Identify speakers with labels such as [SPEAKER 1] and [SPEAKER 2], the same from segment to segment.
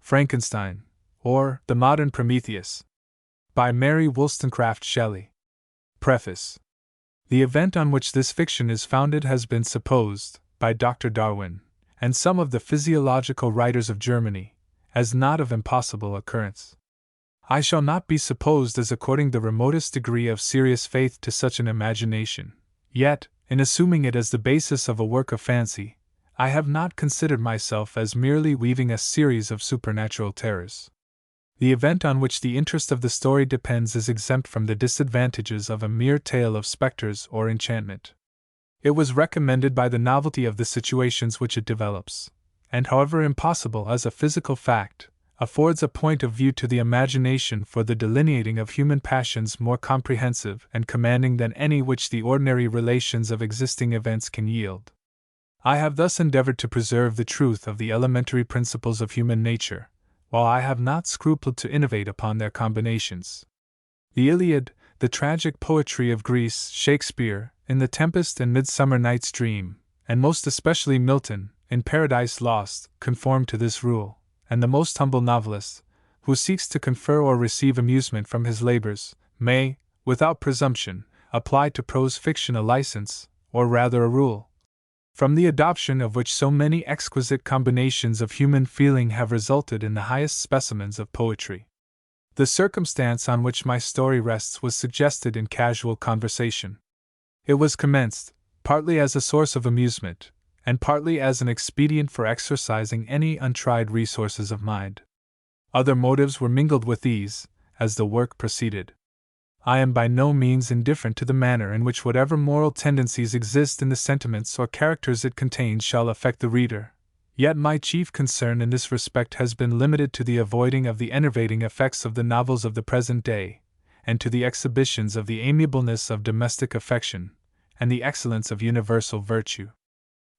[SPEAKER 1] Frankenstein, or The Modern Prometheus, by Mary Wollstonecraft Shelley. Preface. The event on which this fiction is founded has been supposed, by Dr. Darwin, and some of the physiological writers of Germany, as not of impossible occurrence. I shall not be supposed as according the remotest degree of serious faith to such an imagination, yet, in assuming it as the basis of a work of fancy, I have not considered myself as merely weaving a series of supernatural terrors. The event on which the interest of the story depends is exempt from the disadvantages of a mere tale of specters or enchantment. It was recommended by the novelty of the situations which it develops, and however impossible as a physical fact, affords a point of view to the imagination for the delineating of human passions more comprehensive and commanding than any which the ordinary relations of existing events can yield. I have thus endeavored to preserve the truth of the elementary principles of human nature, while I have not scrupled to innovate upon their combinations. The Iliad, the tragic poetry of Greece, Shakespeare, in The Tempest and Midsummer Night's Dream, and most especially Milton, in Paradise Lost, conform to this rule, and the most humble novelist, who seeks to confer or receive amusement from his labors, may, without presumption, apply to prose fiction a license, or rather a rule, from the adoption of which so many exquisite combinations of human feeling have resulted in the highest specimens of poetry. The circumstance on which my story rests was suggested in casual conversation. It was commenced, partly as a source of amusement, and partly as an expedient for exercising any untried resources of mind. Other motives were mingled with these, as the work proceeded. I am by no means indifferent to the manner in which whatever moral tendencies exist in the sentiments or characters it contains shall affect the reader, yet my chief concern in this respect has been limited to the avoiding of the enervating effects of the novels of the present day, and to the exhibitions of the amiableness of domestic affection, and the excellence of universal virtue.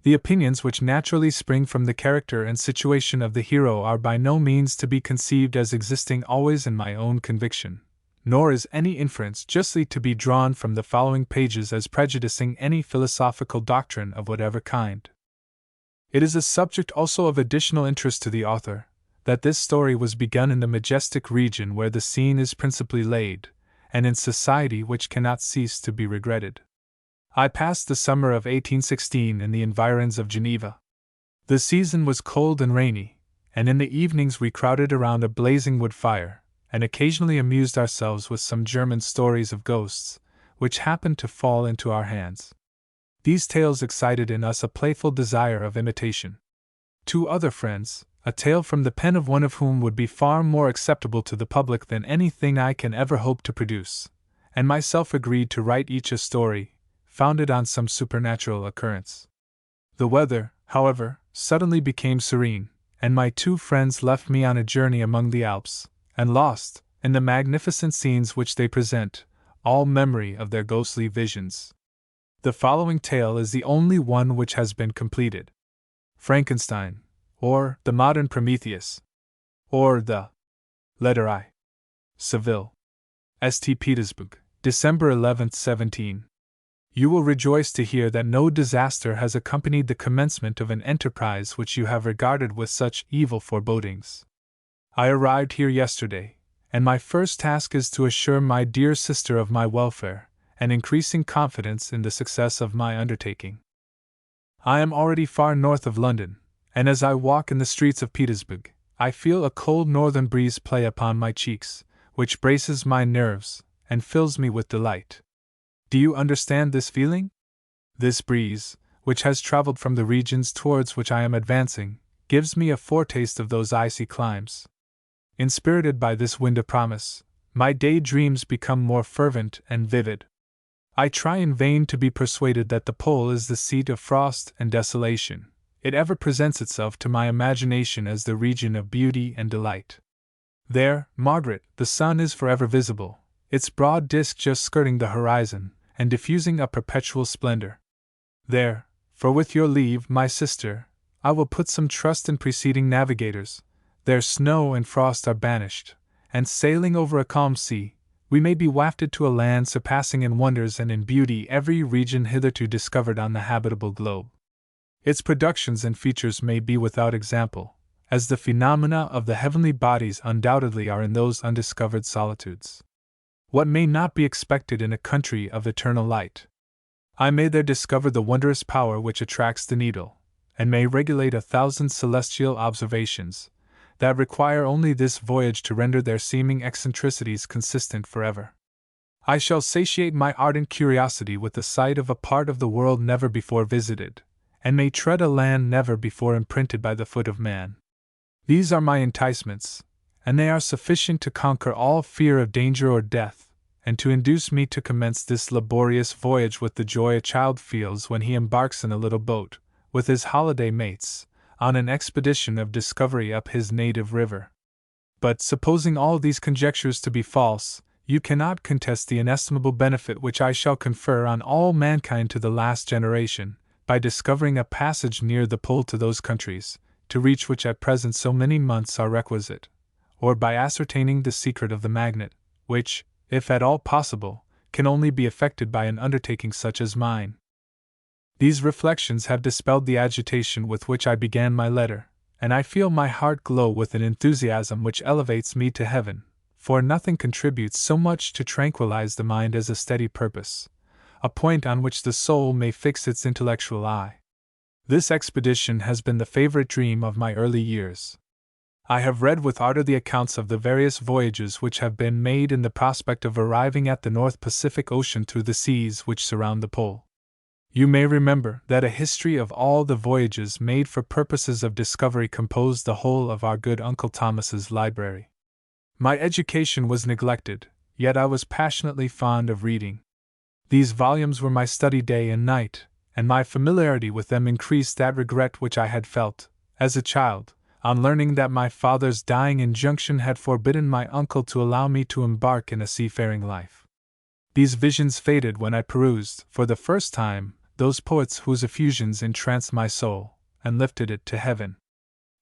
[SPEAKER 1] The opinions which naturally spring from the character and situation of the hero are by no means to be conceived as existing always in my own conviction, nor is any inference justly to be drawn from the following pages as prejudicing any philosophical doctrine of whatever kind. It is a subject also of additional interest to the author, that this story was begun in the majestic region where the scene is principally laid, and in society which cannot cease to be regretted. I passed the summer of 1816 in the environs of Geneva. The season was cold and rainy, and in the evenings we crowded around a blazing wood fire, and occasionally amused ourselves with some German stories of ghosts, which happened to fall into our hands. These tales excited in us a playful desire of imitation. Two other friends, a tale from the pen of one of whom would be far more acceptable to the public than anything I can ever hope to produce, and myself agreed to write each a story, founded on some supernatural occurrence. The weather, however, suddenly became serene, and my two friends left me on a journey among the Alps, and lost, in the magnificent scenes which they present, all memory of their ghostly visions. The following tale is the only one which has been completed. Frankenstein, or The Modern Prometheus, or the letter I. Seville. St. Petersburg, December 11th, 17. You will rejoice to hear that no disaster has accompanied the commencement of an enterprise which you have regarded with such evil forebodings. I arrived here yesterday, and my first task is to assure my dear sister of my welfare, and increasing confidence in the success of my undertaking. I am already far north of London, and as I walk in the streets of Petersburg, I feel a cold northern breeze play upon my cheeks, which braces my nerves and fills me with delight. Do you understand this feeling? This breeze, which has traveled from the regions towards which I am advancing, gives me a foretaste of those icy climes. Inspirited by this wind of promise, my daydreams become more fervent and vivid. I try in vain to be persuaded that the pole is the seat of frost and desolation. It ever presents itself to my imagination as the region of beauty and delight. There, Margaret, the sun is forever visible, its broad disk just skirting the horizon, and diffusing a perpetual splendor. There, for with your leave, my sister, I will put some trust in preceding navigators. There snow and frost are banished, and sailing over a calm sea, we may be wafted to a land surpassing in wonders and in beauty every region hitherto discovered on the habitable globe. Its productions and features may be without example, as the phenomena of the heavenly bodies undoubtedly are in those undiscovered solitudes. What may not be expected in a country of eternal light? I may there discover the wondrous power which attracts the needle, and may regulate 1,000 celestial observations, that require only this voyage to render their seeming eccentricities consistent forever. I shall satiate my ardent curiosity with the sight of a part of the world never before visited, and may tread a land never before imprinted by the foot of man. These are my enticements, and they are sufficient to conquer all fear of danger or death, and to induce me to commence this laborious voyage with the joy a child feels when he embarks in a little boat, with his holiday mates, on an expedition of discovery up his native river. But supposing all these conjectures to be false, you cannot contest the inestimable benefit which I shall confer on all mankind to the last generation, by discovering a passage near the pole to those countries, to reach which at present so many months are requisite, or by ascertaining the secret of the magnet, which, if at all possible, can only be effected by an undertaking such as mine. These reflections have dispelled the agitation with which I began my letter, and I feel my heart glow with an enthusiasm which elevates me to heaven, for nothing contributes so much to tranquilize the mind as a steady purpose, a point on which the soul may fix its intellectual eye. This expedition has been the favorite dream of my early years. I have read with ardor the accounts of the various voyages which have been made in the prospect of arriving at the North Pacific Ocean through the seas which surround the pole. You may remember that a history of all the voyages made for purposes of discovery composed the whole of our good Uncle Thomas's library. My education was neglected, yet I was passionately fond of reading. These volumes were my study day and night, and my familiarity with them increased that regret which I had felt, as a child, on learning that my father's dying injunction had forbidden my uncle to allow me to embark in a seafaring life. These visions faded when I perused, for the first time, those poets whose effusions entranced my soul, and lifted it to heaven.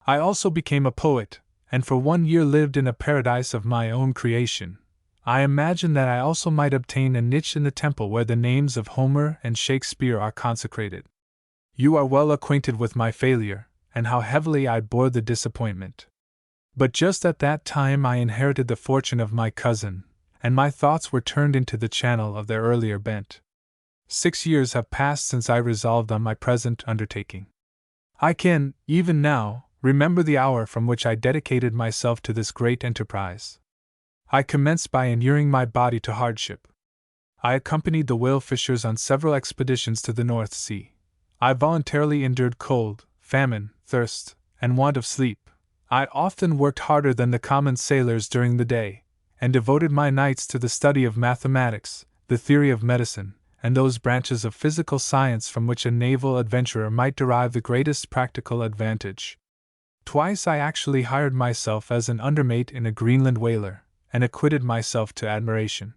[SPEAKER 1] I also became a poet, and for 1 year lived in a paradise of my own creation. I imagine that I also might obtain a niche in the temple where the names of Homer and Shakespeare are consecrated. You are well acquainted with my failure, and how heavily I bore the disappointment. But just at that time I inherited the fortune of my cousin, and my thoughts were turned into the channel of their earlier bent. 6 years have passed since I resolved on my present undertaking. I can, even now, remember the hour from which I dedicated myself to this great enterprise. I commenced by inuring my body to hardship. I accompanied the whale fishers on several expeditions to the North Sea. I voluntarily endured cold, famine, thirst, and want of sleep. I often worked harder than the common sailors during the day, and devoted my nights to the study of mathematics, the theory of medicine, and those branches of physical science from which a naval adventurer might derive the greatest practical advantage. Twice I actually hired myself as an undermate in a Greenland whaler, and acquitted myself to admiration.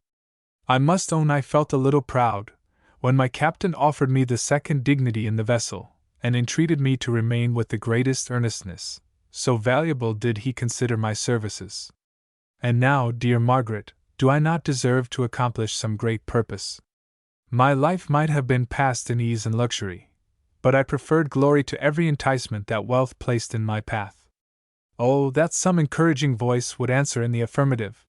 [SPEAKER 1] I must own I felt a little proud, when my captain offered me the second dignity in the vessel, and entreated me to remain with the greatest earnestness, so valuable did he consider my services. And now, dear Margaret, do I not deserve to accomplish some great purpose? My life might have been passed in ease and luxury, but I preferred glory to every enticement that wealth placed in my path. Oh, that some encouraging voice would answer in the affirmative!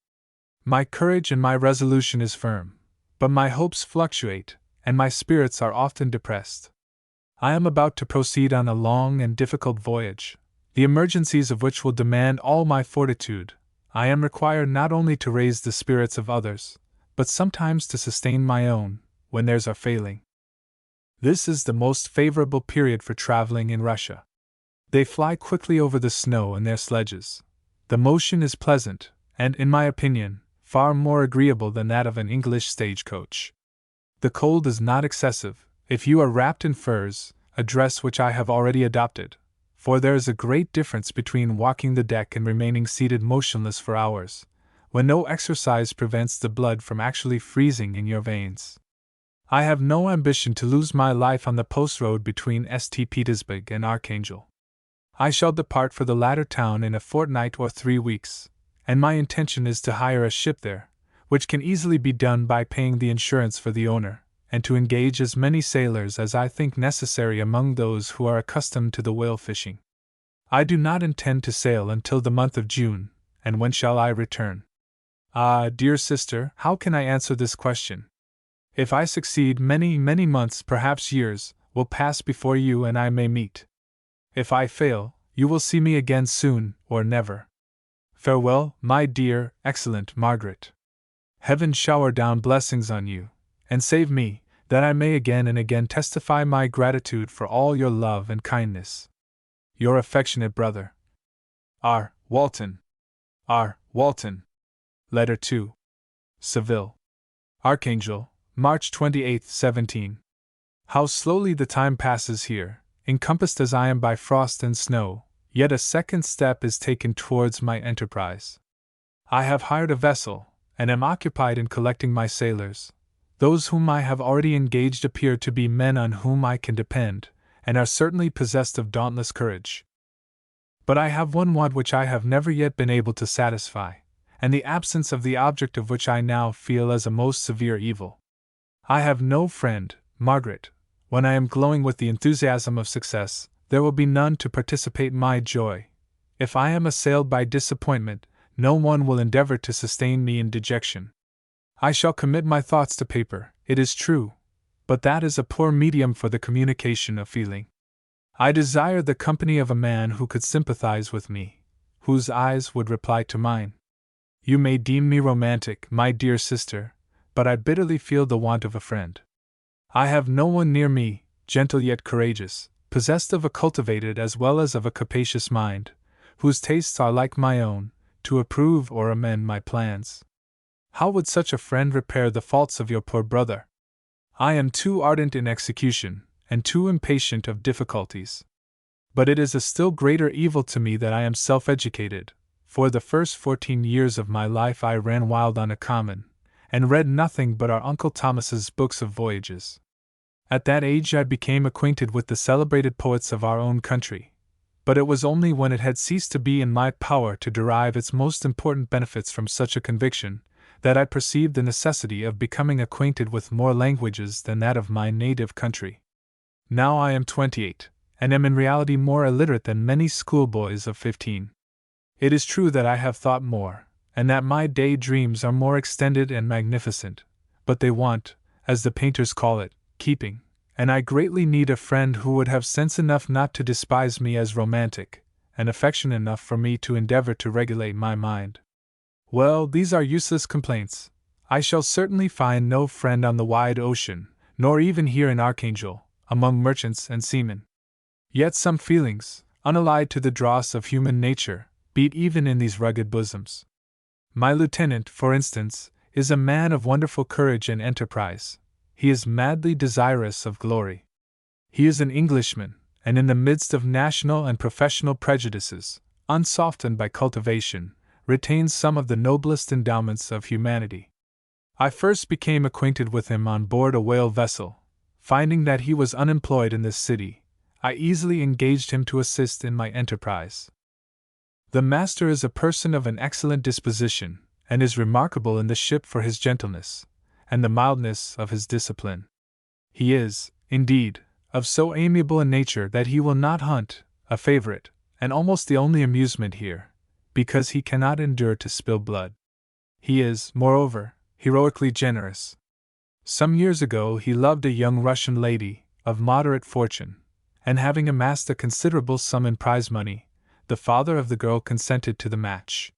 [SPEAKER 1] My courage and my resolution is firm, but my hopes fluctuate, and my spirits are often depressed. I am about to proceed on a long and difficult voyage, the emergencies of which will demand all my fortitude. I am required not only to raise the spirits of others, but sometimes to sustain my own, when theirs are failing. This is the most favorable period for traveling in Russia. They fly quickly over the snow in their sledges. The motion is pleasant, and, in my opinion, far more agreeable than that of an English stagecoach. The cold is not excessive, if you are wrapped in furs, a dress which I have already adopted, for there is a great difference between walking the deck and remaining seated motionless for hours, when no exercise prevents the blood from actually freezing in your veins. I have no ambition to lose my life on the post road between St. Petersburg and Archangel. I shall depart for the latter town in a fortnight or 3 weeks, and my intention is to hire a ship there, which can easily be done by paying the insurance for the owner, and to engage as many sailors as I think necessary among those who are accustomed to the whale fishing. I do not intend to sail until the month of June, and when shall I return? Ah, dear sister, how can I answer this question? If I succeed, many, many months, perhaps years, will pass before you and I may meet. If I fail, you will see me again soon, or never. Farewell, my dear, excellent Margaret. Heaven shower down blessings on you, and save me, that I may again and again testify my gratitude for all your love and kindness. Your affectionate brother, R. Walton. R. Walton. Letter 2. Seville. Archangel, March 28, 17. How slowly the time passes here, encompassed as I am by frost and snow, yet a second step is taken towards my enterprise. I have hired a vessel, and am occupied in collecting my sailors. Those whom I have already engaged appear to be men on whom I can depend, and are certainly possessed of dauntless courage. But I have one want which I have never yet been able to satisfy, and the absence of the object of which I now feel as a most severe evil. I have no friend, Margaret. When I am glowing with the enthusiasm of success, there will be none to participate my joy. If I am assailed by disappointment, no one will endeavor to sustain me in dejection. I shall commit my thoughts to paper, it is true, but that is a poor medium for the communication of feeling. I desire the company of a man who could sympathize with me, whose eyes would reply to mine. You may deem me romantic, my dear sister, but I bitterly feel the want of a friend. I have no one near me, gentle yet courageous, possessed of a cultivated as well as of a capacious mind, whose tastes are like my own, to approve or amend my plans. How would such a friend repair the faults of your poor brother? I am too ardent in execution, and too impatient of difficulties. But it is a still greater evil to me that I am self-educated. For the first 14 years of my life I ran wild on a common, and read nothing but our Uncle Thomas's books of voyages. At that age I became acquainted with the celebrated poets of our own country, but it was only when it had ceased to be in my power to derive its most important benefits from such a conviction, that I perceived the necessity of becoming acquainted with more languages than that of my native country. Now I am 28, and am in reality more illiterate than many schoolboys of 15. It is true that I have thought more, and that my day dreams are more extended and magnificent, but they want, as the painters call it, keeping, and I greatly need a friend who would have sense enough not to despise me as romantic, and affection enough for me to endeavor to regulate my mind. Well, these are useless complaints. I shall certainly find no friend on the wide ocean, nor even here in Archangel, among merchants and seamen. Yet some feelings, unallied to the dross of human nature, beat even in these rugged bosoms. My lieutenant, for instance, is a man of wonderful courage and enterprise. He is madly desirous of glory. He is an Englishman, and in the midst of national and professional prejudices, unsoftened by cultivation, retains some of the noblest endowments of humanity. I first became acquainted with him on board a whale vessel. Finding that he was unemployed in this city, I easily engaged him to assist in my enterprise. The master is a person of an excellent disposition, and is remarkable in the ship for his gentleness, and the mildness of his discipline. He is, indeed, of so amiable a nature that he will not hunt, a favorite, and almost the only amusement here, because he cannot endure to spill blood. He is, moreover, heroically generous. Some years ago he loved a young Russian lady, of moderate fortune, and having amassed a considerable sum in prize money, the father of the girl consented to the match.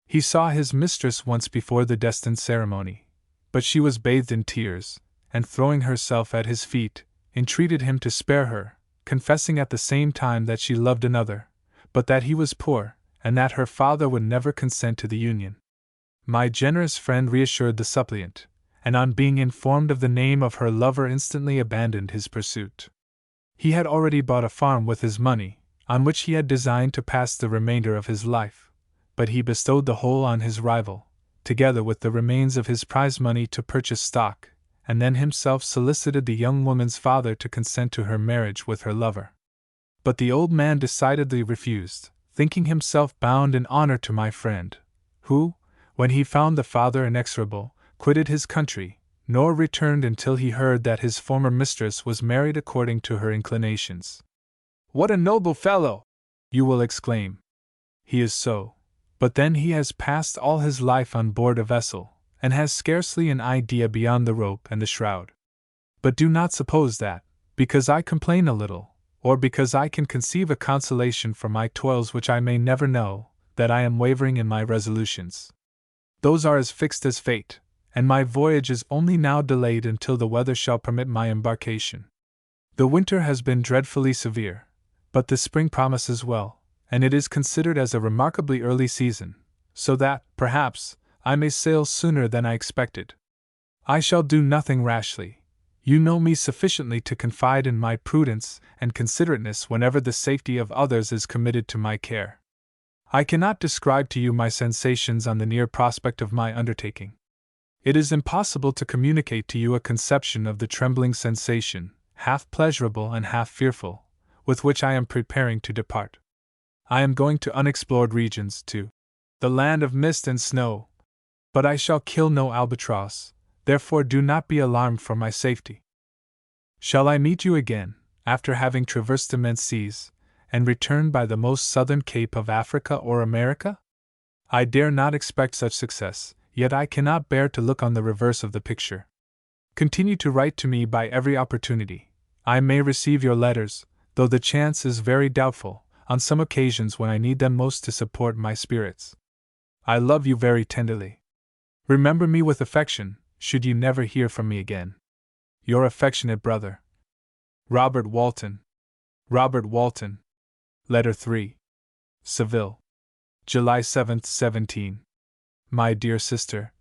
[SPEAKER 1] He saw his mistress once before the destined ceremony, but she was bathed in tears, and throwing herself at his feet, entreated him to spare her, confessing at the same time that she loved another, but that he was poor, and that her father would never consent to the union. My generous friend reassured the suppliant, and on being informed of the name of her lover instantly abandoned his pursuit. He had already bought a farm with his money, on which he had designed to pass the remainder of his life, but he bestowed the whole on his rival, together with the remains of his prize money to purchase stock, and then himself solicited the young woman's father to consent to her marriage with her lover. But the old man decidedly refused, thinking himself bound in honor to my friend, who, when he found the father inexorable, quitted his country, nor returned until he heard that his former mistress was married according to her inclinations. What a noble fellow! you will exclaim. He is so. But then he has passed all his life on board a vessel, and has scarcely an idea beyond the rope and the shroud. But do not suppose that, because I complain a little, or because I can conceive a consolation for my toils which I may never know, that I am wavering in my resolutions. Those are as fixed as fate, and my voyage is only now delayed until the weather shall permit my embarkation. The winter has been dreadfully severe, but the spring promises well, and it is considered as a remarkably early season, so that, perhaps, I may sail sooner than I expected. I shall do nothing rashly. You know me sufficiently to confide in my prudence and considerateness whenever the safety of others is committed to my care. I cannot describe to you my sensations on the near prospect of my undertaking. It is impossible to communicate to you a conception of the trembling sensation, half pleasurable and half fearful, with which I am preparing to depart. I am going to unexplored regions, to the land of mist and snow, but I shall kill no albatross, therefore do not be alarmed for my safety. Shall I meet you again, after having traversed immense seas, and returned by the most southern cape of Africa or America? I dare not expect such success, yet I cannot bear to look on the reverse of the picture. Continue to write to me by every opportunity. I may receive your letters, though the chance is very doubtful, on some occasions when I need them most to support my spirits. I love you very tenderly. Remember me with affection, should you never hear from me again. Your affectionate brother, Robert Walton. Robert Walton. Letter 3. Seville. July 7th, 17. My dear sister.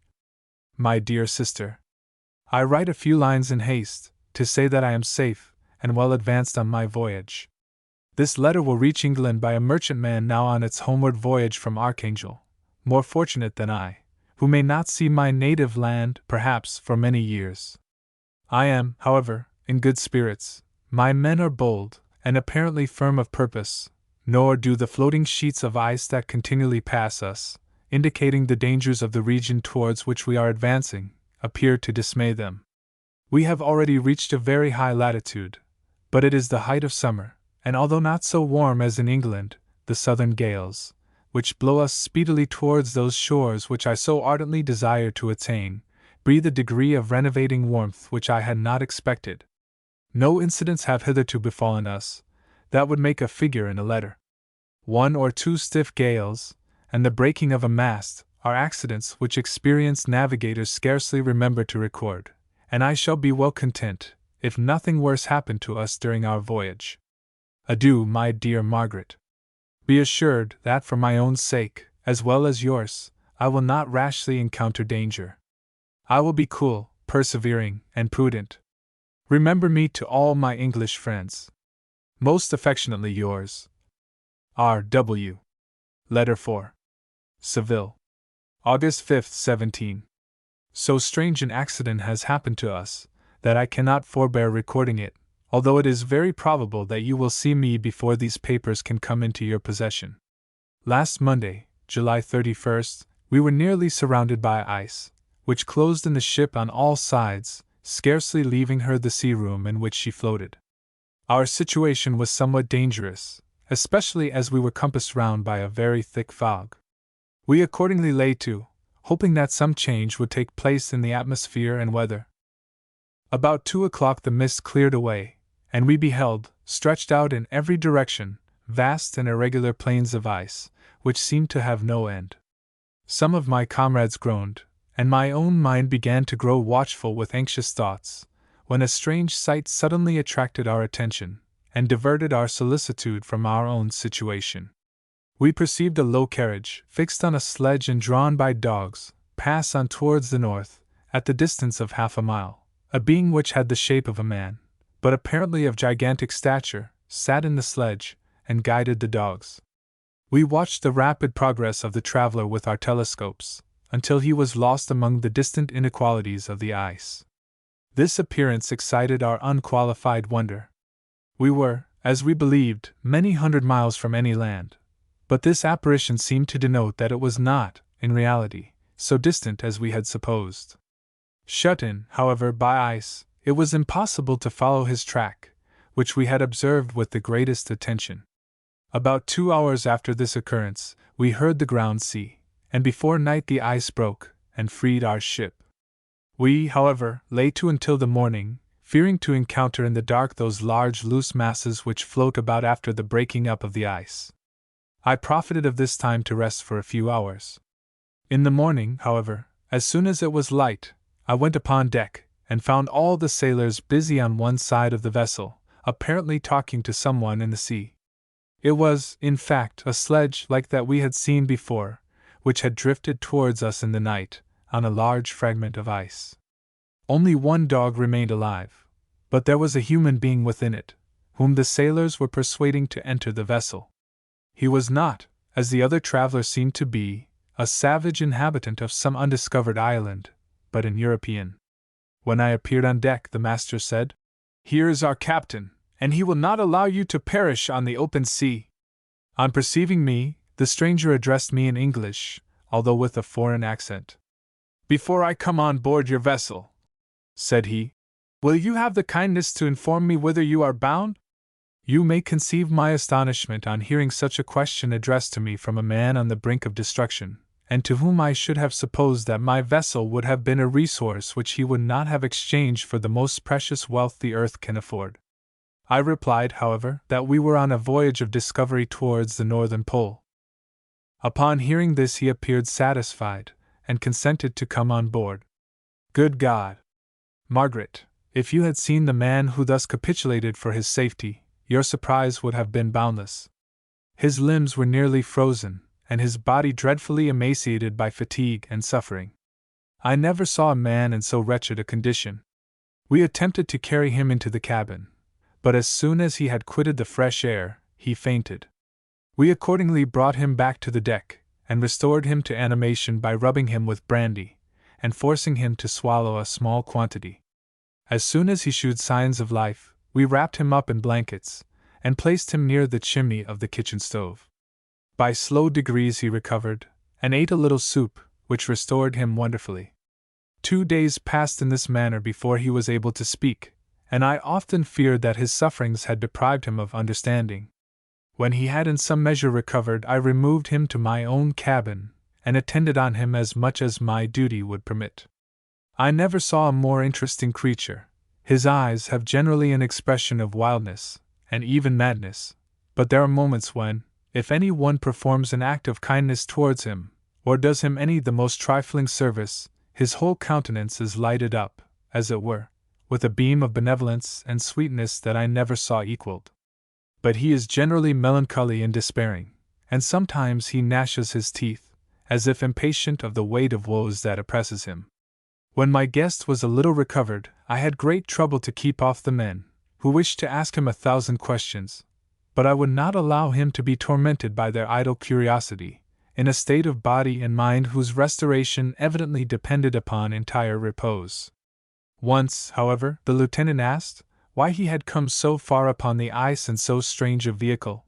[SPEAKER 1] My dear sister. I write a few lines in haste, to say that I am safe, and well advanced on my voyage. This letter will reach England by a merchantman now on its homeward voyage from Archangel, more fortunate than I, who may not see my native land, perhaps, for many years. I am, however, in good spirits. My men are bold, and apparently firm of purpose, nor do the floating sheets of ice that continually pass us, indicating the dangers of the region towards which we are advancing, appear to dismay them. We have already reached a very high latitude, but it is the height of summer, and although not so warm as in England, the southern gales, which blow us speedily towards those shores which I so ardently desire to attain, breathe a degree of renovating warmth which I had not expected. No incidents have hitherto befallen us that would make a figure in a letter. 1 or 2 stiff gales, and the breaking of a mast, are accidents which experienced navigators scarcely remember to record, and I shall be well content if nothing worse happen to us during our voyage. Adieu, my dear Margaret. Be assured that for my own sake, as well as yours, I will not rashly encounter danger. I will be cool, persevering, and prudent. Remember me to all my English friends. Most affectionately yours, R. W. Letter 4. Seville. August 5th, 17. So strange an accident has happened to us, that I cannot forbear recording it, although it is very probable that you will see me before these papers can come into your possession. Last Monday, July 31st, we were nearly surrounded by ice, which closed in the ship on all sides, scarcely leaving her the sea room in which she floated. Our situation was somewhat dangerous, especially as we were compassed round by a very thick fog. We accordingly lay to, hoping that some change would take place in the atmosphere and weather. About 2 o'clock the mist cleared away, and we beheld, stretched out in every direction, vast and irregular plains of ice, which seemed to have no end. Some of my comrades groaned, and my own mind began to grow watchful with anxious thoughts, when a strange sight suddenly attracted our attention, and diverted our solicitude from our own situation. We perceived a low carriage, fixed on a sledge and drawn by dogs, pass on towards the north, at the distance of half a mile. A being which had the shape of a man, but apparently of gigantic stature, sat in the sledge, and guided the dogs. We watched the rapid progress of the traveler with our telescopes, until he was lost among the distant inequalities of the ice. This appearance excited our unqualified wonder. We were, as we believed, many hundred miles from any land, but this apparition seemed to denote that it was not, in reality, so distant as we had supposed. Shut in, however, by ice, it was impossible to follow his track, which we had observed with the greatest attention. About 2 hours after this occurrence, we heard the ground sea, and before night the ice broke, and freed our ship. We, however, lay to until the morning, fearing to encounter in the dark those large loose masses which float about after the breaking up of the ice. I profited of this time to rest for a few hours. In the morning, however, as soon as it was light, I went upon deck, and found all the sailors busy on one side of the vessel, apparently talking to someone in the sea. It was, in fact, a sledge like that we had seen before, which had drifted towards us in the night, on a large fragment of ice. Only one dog remained alive, but there was a human being within it, whom the sailors were persuading to enter the vessel. He was not, as the other travelers seemed to be, a savage inhabitant of some undiscovered island, but an European. When I appeared on deck, the master said, "Here is our captain, and he will not allow you to perish on the open sea." On perceiving me, the stranger addressed me in English, although with a foreign accent. "Before I come on board your vessel," said he, "will you have the kindness to inform me whither you are bound?" You may conceive my astonishment on hearing such a question addressed to me from a man on the brink of destruction, and to whom I should have supposed that my vessel would have been a resource which he would not have exchanged for the most precious wealth the earth can afford. I replied, however, that we were on a voyage of discovery towards the northern pole. Upon hearing this he appeared satisfied, and consented to come on board. Good God! Margaret, if you had seen the man who thus capitulated for his safety, your surprise would have been boundless. His limbs were nearly frozen, and his body dreadfully emaciated by fatigue and suffering. I never saw a man in so wretched a condition. We attempted to carry him into the cabin, but as soon as he had quitted the fresh air, he fainted. We accordingly brought him back to the deck, and restored him to animation by rubbing him with brandy, and forcing him to swallow a small quantity. As soon as he shewed signs of life, we wrapped him up in blankets, and placed him near the chimney of the kitchen stove. By slow degrees he recovered, and ate a little soup, which restored him wonderfully. 2 days passed in this manner before he was able to speak, and I often feared that his sufferings had deprived him of understanding. When he had in some measure recovered, I removed him to my own cabin, and attended on him as much as my duty would permit. I never saw a more interesting creature. His eyes have generally an expression of wildness, and even madness, but there are moments when, if any one performs an act of kindness towards him, or does him any the most trifling service, his whole countenance is lighted up, as it were, with a beam of benevolence and sweetness that I never saw equaled. But he is generally melancholy and despairing, and sometimes he gnashes his teeth, as if impatient of the weight of woes that oppresses him. When my guest was a little recovered, I had great trouble to keep off the men, who wished to ask him 1,000 questions, but I would not allow him to be tormented by their idle curiosity, in a state of body and mind whose restoration evidently depended upon entire repose. Once, however, the lieutenant asked why he had come so far upon the ice in so strange a vehicle.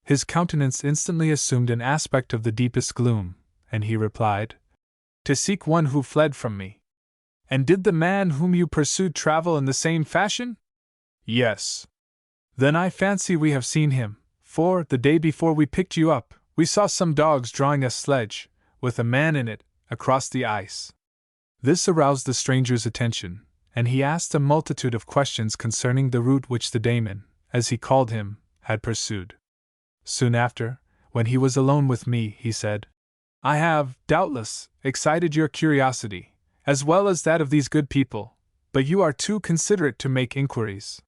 [SPEAKER 1] His countenance instantly assumed an aspect of the deepest gloom, and he replied, "To seek one who fled from me." "And did the man whom you pursued travel in the same fashion?" "Yes." "Then I fancy we have seen him, for, the day before we picked you up, we saw some dogs drawing a sledge, with a man in it, across the ice." This aroused the stranger's attention, and he asked a multitude of questions concerning the route which the daemon, as he called him, had pursued. Soon after, when he was alone with me, he said, "I have, doubtless, excited your curiosity, as well as that of these good people, but you are too considerate to make inquiries.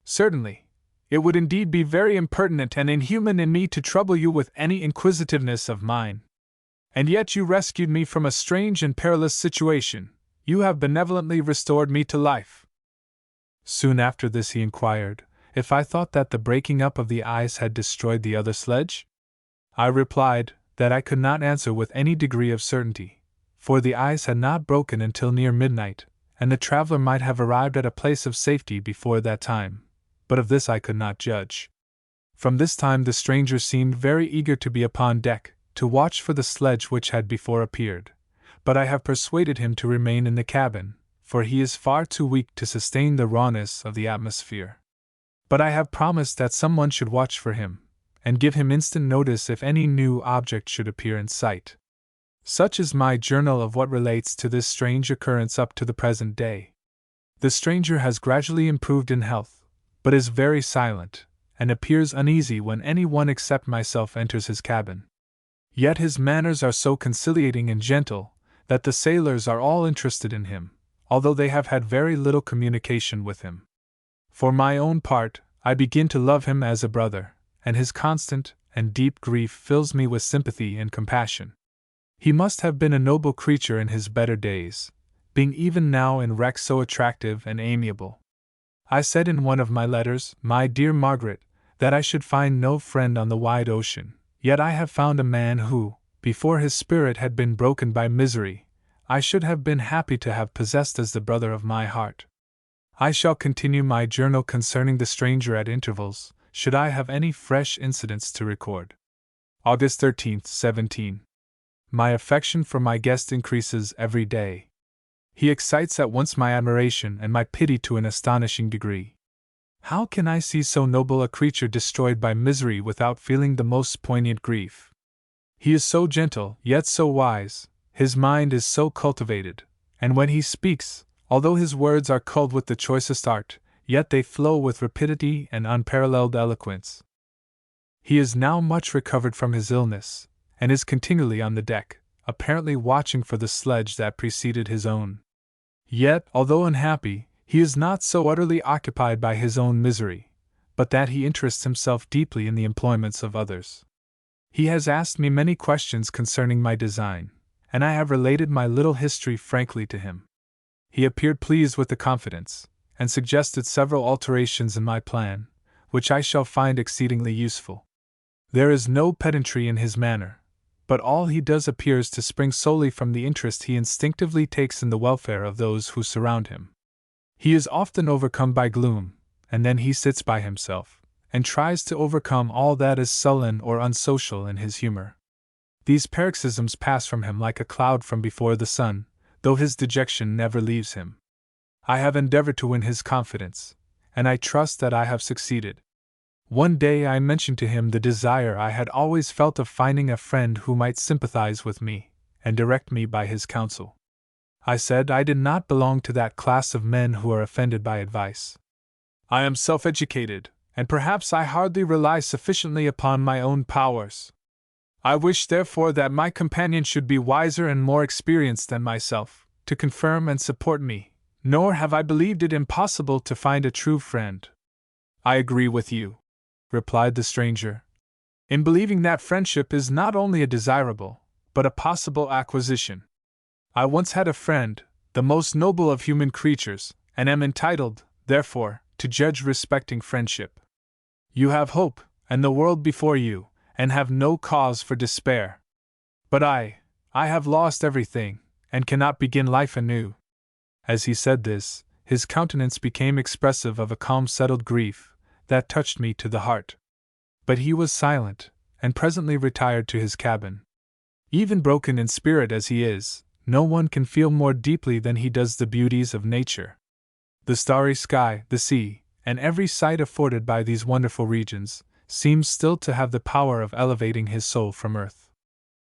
[SPEAKER 1] Certainly, it would indeed be very impertinent and inhuman in me to trouble you with any inquisitiveness of mine. And yet you rescued me from a strange and perilous situation. You have benevolently restored me to life." Soon after this he inquired if I thought that the breaking up of the ice had destroyed the other sledge? I replied that I could not answer with any degree of certainty, for the ice had not broken until near midnight, and the traveler might have arrived at a place of safety before that time, but of this I could not judge. From this time the stranger seemed very eager to be upon deck, to watch for the sledge which had before appeared, but I have persuaded him to remain in the cabin, for he is far too weak to sustain the rawness of the atmosphere. But I have promised that someone should watch for him, and give him instant notice if any new object should appear in sight. Such is my journal of what relates to this strange occurrence up to the present day. The stranger has gradually improved in health, but is very silent, and appears uneasy when any one except myself enters his cabin. Yet his manners are so conciliating and gentle that the sailors are all interested in him, although they have had very little communication with him. For my own part, I begin to love him as a brother, and his constant and deep grief fills me with sympathy and compassion. He must have been a noble creature in his better days, being even now in wreck so attractive and amiable. I said in one of my letters, my dear Margaret, that I should find no friend on the wide ocean, yet I have found a man who, before his spirit had been broken by misery, I should have been happy to have possessed as the brother of my heart. I shall continue my journal concerning the stranger at intervals, should I have any fresh incidents to record. August 13th, 17. My affection for my guest increases every day. He excites at once my admiration and my pity to an astonishing degree. How can I see so noble a creature destroyed by misery without feeling the most poignant grief? He is so gentle, yet so wise, his mind is so cultivated, and when he speaks, although his words are culled with the choicest art, yet they flow with rapidity and unparalleled eloquence. He is now much recovered from his illness, and is continually on the deck, apparently watching for the sledge that preceded his own. Yet, although unhappy, he is not so utterly occupied by his own misery, but that he interests himself deeply in the employments of others. He has asked me many questions concerning my design, and I have related my little history frankly to him. He appeared pleased with the confidence, and suggested several alterations in my plan, which I shall find exceedingly useful. There is no pedantry in his manner, but all he does appears to spring solely from the interest he instinctively takes in the welfare of those who surround him. He is often overcome by gloom, and then he sits by himself, and tries to overcome all that is sullen or unsocial in his humor. These paroxysms pass from him like a cloud from before the sun, though his dejection never leaves him. I have endeavored to win his confidence, and I trust that I have succeeded. One day I mentioned to him the desire I had always felt of finding a friend who might sympathize with me, and direct me by his counsel. I said I did not belong to that class of men who are offended by advice. I am self-educated, and perhaps I hardly rely sufficiently upon my own powers. I wish therefore that my companion should be wiser and more experienced than myself, to confirm and support me, nor have I believed it impossible to find a true friend. I agree with you, replied the stranger, in believing that friendship is not only a desirable, but a possible acquisition. I once had a friend, the most noble of human creatures, and am entitled, therefore, to judge respecting friendship. You have hope, and the world before you, and have no cause for despair. But I have lost everything, and cannot begin life anew. As he said this, his countenance became expressive of a calm settled grief, that touched me to the heart. But he was silent, and presently retired to his cabin. Even broken in spirit as he is, no one can feel more deeply than he does the beauties of nature. The starry sky, the sea, and every sight afforded by these wonderful regions, seems still to have the power of elevating his soul from earth.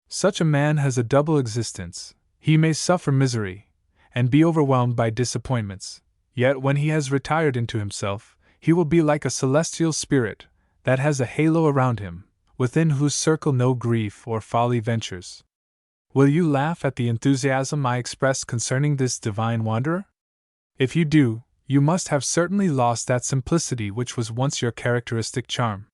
[SPEAKER 1] Such a man has a double existence. He may suffer misery, and be overwhelmed by disappointments, yet when he has retired into himself, he will be like a celestial spirit that has a halo around him, within whose circle no grief or folly ventures. Will you laugh at the enthusiasm I express concerning this divine wanderer? If you do, you must have certainly lost that simplicity which was once your characteristic charm.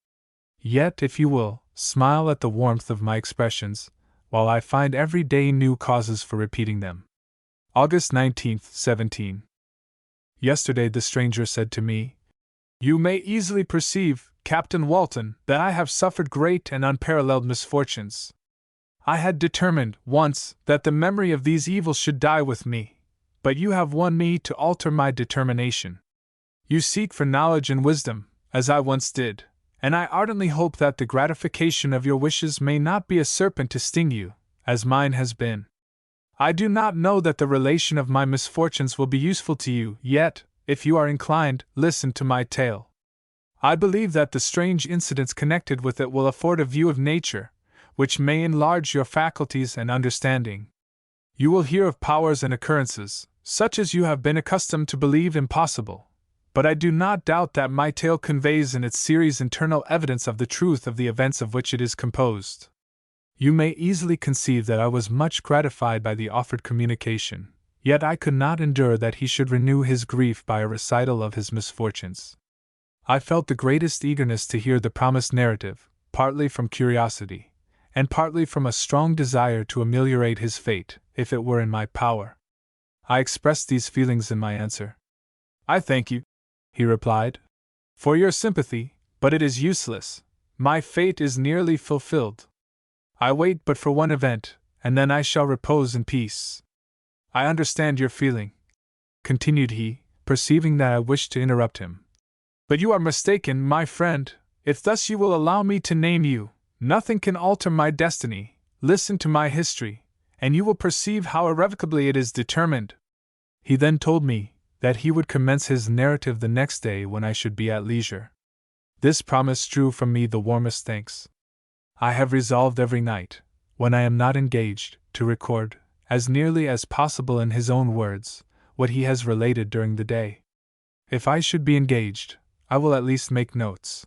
[SPEAKER 1] Yet, if you will, smile at the warmth of my expressions, while I find every day new causes for repeating them. August 19th, 17. Yesterday the stranger said to me, "You may easily perceive, Captain Walton, that I have suffered great and unparalleled misfortunes. I had determined, once, that the memory of these evils should die with me, but you have won me to alter my determination. You seek for knowledge and wisdom, as I once did, and I ardently hope that the gratification of your wishes may not be a serpent to sting you, as mine has been. I do not know that the relation of my misfortunes will be useful to you, yet, if you are inclined, listen to my tale. I believe that the strange incidents connected with it will afford a view of nature, which may enlarge your faculties and understanding. You will hear of powers and occurrences, such as you have been accustomed to believe impossible, but I do not doubt that my tale conveys in its series internal evidence of the truth of the events of which it is composed. You may easily conceive that I was much gratified by the offered communication, yet I could not endure that he should renew his grief by a recital of his misfortunes. I felt the greatest eagerness to hear the promised narrative, partly from curiosity, and partly from a strong desire to ameliorate his fate, if it were in my power. I expressed these feelings in my answer. "I thank you," he replied, "for your sympathy, but it is useless. My fate is nearly fulfilled. I wait but for one event, and then I shall repose in peace. I understand your feeling," continued he, perceiving that I wished to interrupt him. "But you are mistaken, my friend, if thus you will allow me to name you. Nothing can alter my destiny. Listen to my history, and you will perceive how irrevocably it is determined." He then told me that he would commence his narrative the next day when I should be at leisure. This promise drew from me the warmest thanks. I have resolved every night, when I am not engaged, to record, as nearly as possible in his own words, what he has related during the day. If I should be engaged, I will at least make notes.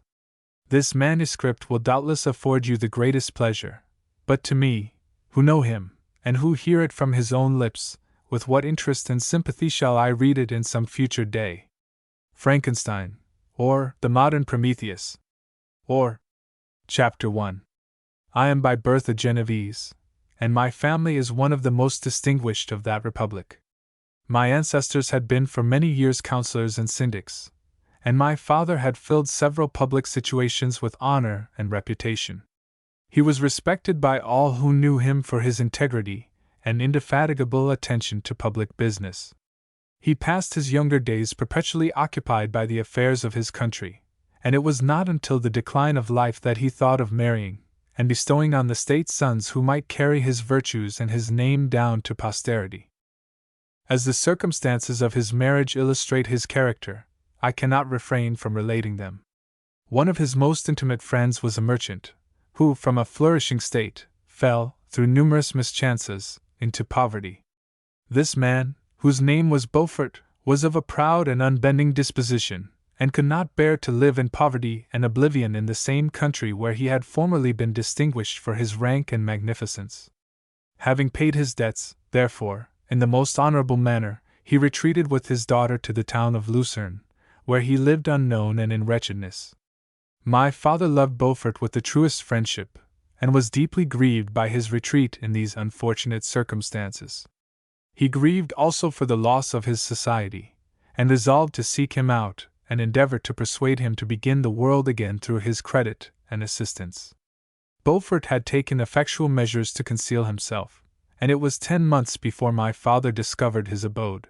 [SPEAKER 1] This manuscript will doubtless afford you the greatest pleasure, but to me, who know him, and who hear it from his own lips, with what interest and sympathy shall I read it in some future day? Frankenstein, or the Modern Prometheus, or Chapter 1. I am by birth a Genevese, and my family is one of the most distinguished of that republic. My ancestors had been for many years councillors and syndics, and my father had filled several public situations with honor and reputation. He was respected by all who knew him for his integrity and indefatigable attention to public business. He passed his younger days perpetually occupied by the affairs of his country, and it was not until the decline of life that he thought of marrying and bestowing on the state sons who might carry his virtues and his name down to posterity. As the circumstances of his marriage illustrate his character, I cannot refrain from relating them. One of his most intimate friends was a merchant, who, from a flourishing state, fell, through numerous mischances, into poverty. This man, whose name was Beaufort, was of a proud and unbending disposition, and could not bear to live in poverty and oblivion in the same country where he had formerly been distinguished for his rank and magnificence. Having paid his debts, therefore, in the most honorable manner, he retreated with his daughter to the town of Lucerne, where he lived unknown and in wretchedness. My father loved Beaufort with the truest friendship, and was deeply grieved by his retreat in these unfortunate circumstances. He grieved also for the loss of his society, and resolved to seek him out and endeavor to persuade him to begin the world again through his credit and assistance. Beaufort had taken effectual measures to conceal himself, and it was 10 months before my father discovered his abode.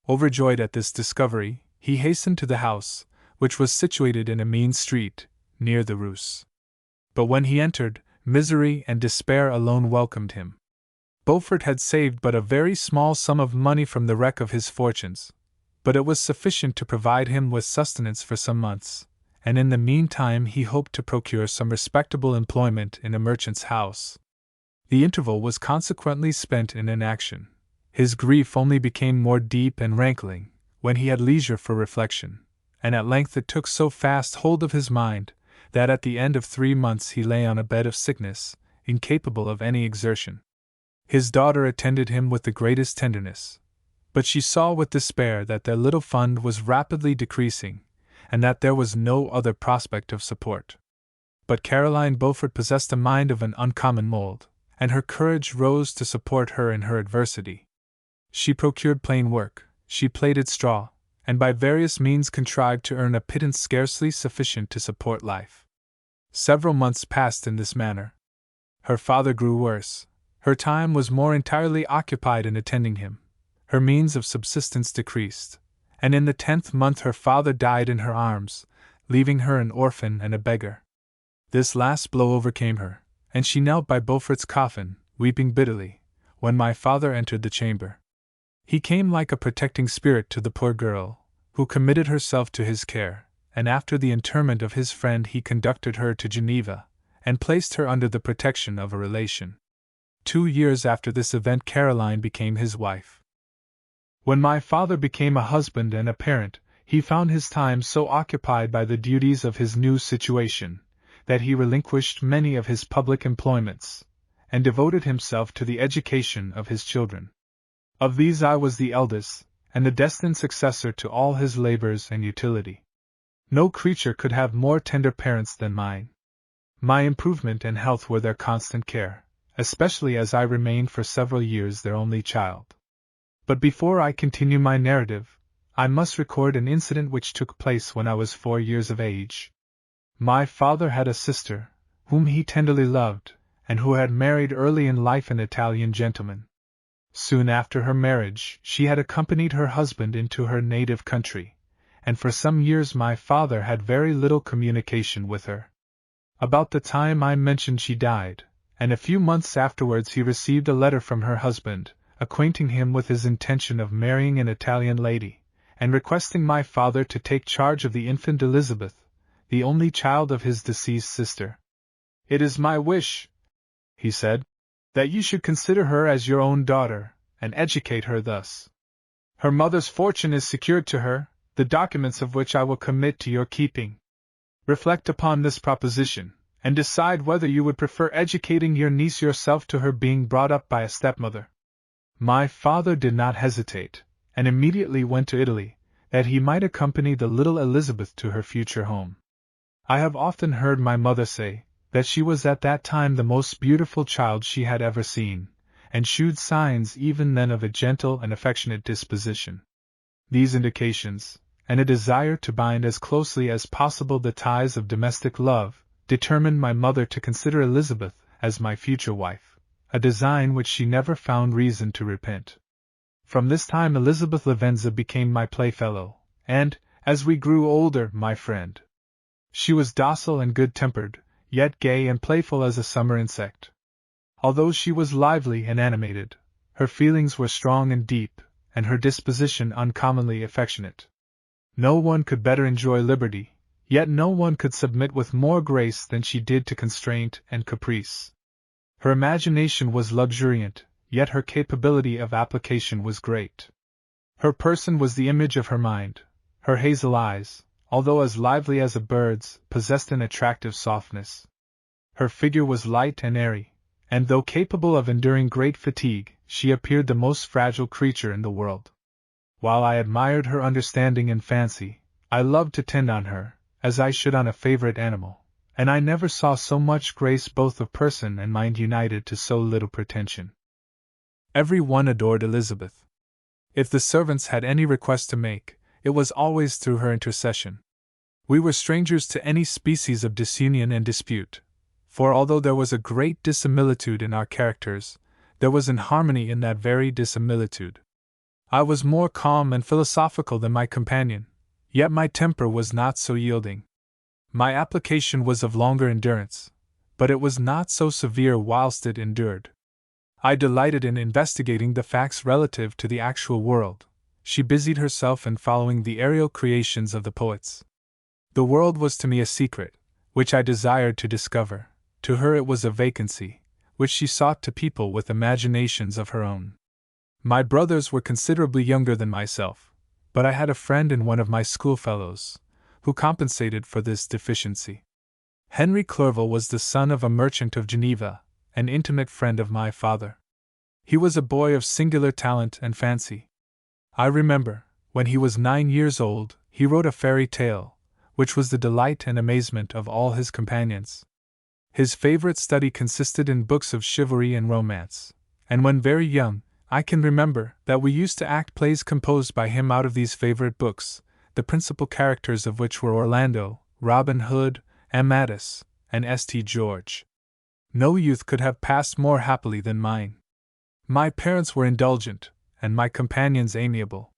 [SPEAKER 1] Overjoyed at this discovery, he hastened to the house, which was situated in a mean street, near the Rus. But when he entered, misery and despair alone welcomed him. Beaufort had saved but a very small sum of money from the wreck of his fortunes, but it was sufficient to provide him with sustenance for some months, and in the meantime he hoped to procure some respectable employment in a merchant's house. The interval was consequently spent in inaction. His grief only became more deep and rankling when he had leisure for reflection, and at length it took so fast hold of his mind that at the end of 3 months he lay on a bed of sickness, incapable of any exertion. His daughter attended him with the greatest tenderness, but she saw with despair that their little fund was rapidly decreasing, and that there was no other prospect of support. But Caroline Beaufort possessed a mind of an uncommon mold, and her courage rose to support her in her adversity. She procured plain work, she plaited straw, and by various means contrived to earn a pittance scarcely sufficient to support life. Several months passed in this manner. Her father grew worse, her time was more entirely occupied in attending him, her means of subsistence decreased, and in the 10th month her father died in her arms, leaving her an orphan and a beggar. This last blow overcame her, and she knelt by Beaufort's coffin, weeping bitterly, when my father entered the chamber. He came like a protecting spirit to the poor girl, who committed herself to his care, and after the interment of his friend he conducted her to Geneva, and placed her under the protection of a relation. 2 years after this event Caroline became his wife. When my father became a husband and a parent, he found his time so occupied by the duties of his new situation, that he relinquished many of his public employments, and devoted himself to the education of his children. Of these I was the eldest, and the destined successor to all his labors and utility. No creature could have more tender parents than mine. My improvement and health were their constant care, especially as I remained for several years their only child. But before I continue my narrative, I must record an incident which took place when I was 4 years of age. My father had a sister, whom he tenderly loved, and who had married early in life an Italian gentleman. Soon after her marriage, she had accompanied her husband into her native country, and for some years my father had very little communication with her. About the time I mentioned she died, and a few months afterwards he received a letter from her husband, acquainting him with his intention of marrying an Italian lady, and requesting my father to take charge of the infant Elizabeth, the only child of his deceased sister. "It is my wish," he said, "that you should consider her as your own daughter, and educate her thus. Her mother's fortune is secured to her, the documents of which I will commit to your keeping. Reflect upon this proposition, and decide whether you would prefer educating your niece yourself to her being brought up by a stepmother." My father did not hesitate, and immediately went to Italy, that he might accompany the little Elizabeth to her future home. I have often heard my mother say that she was at that time the most beautiful child she had ever seen, and shewed signs even then of a gentle and affectionate disposition. These indications, and a desire to bind as closely as possible the ties of domestic love, determined my mother to consider Elizabeth as my future wife, a design which she never found reason to repent. From this time Elizabeth Lavenza became my playfellow, and, as we grew older, my friend. She was docile and good-tempered, yet gay and playful as a summer insect. Although she was lively and animated, her feelings were strong and deep, and her disposition uncommonly affectionate. No one could better enjoy liberty, yet no one could submit with more grace than she did to constraint and caprice. Her imagination was luxuriant, yet her capability of application was great. Her person was the image of her mind. Her hazel eyes, although as lively as a bird's, possessed an attractive softness. Her figure was light and airy, and though capable of enduring great fatigue, she appeared the most fragile creature in the world. While I admired her understanding and fancy, I loved to tend on her, as I should on a favorite animal, and I never saw so much grace both of person and mind united to so little pretension. Every one adored Elizabeth. If the servants had any request to make, it was always through her intercession. We were strangers to any species of disunion and dispute, for although there was a great dissimilitude in our characters, there was an harmony in that very dissimilitude. I was more calm and philosophical than my companion, yet my temper was not so yielding. My application was of longer endurance, but it was not so severe whilst it endured. I delighted in investigating the facts relative to the actual world. She busied herself in following the aerial creations of the poets. The world was to me a secret, which I desired to discover. To her it was a vacancy, which she sought to people with imaginations of her own. My brothers were considerably younger than myself, but I had a friend in one of my schoolfellows, who compensated for this deficiency. Henry Clerval was the son of a merchant of Geneva, an intimate friend of my father. He was a boy of singular talent and fancy. I remember, when he was 9 years old, he wrote a fairy tale, which was the delight and amazement of all his companions. His favorite study consisted in books of chivalry and romance, and when very young, I can remember that we used to act plays composed by him out of these favorite books, the principal characters of which were Orlando, Robin Hood, Amadis, and St. George. No youth could have passed more happily than mine. My parents were indulgent, and my companions amiable.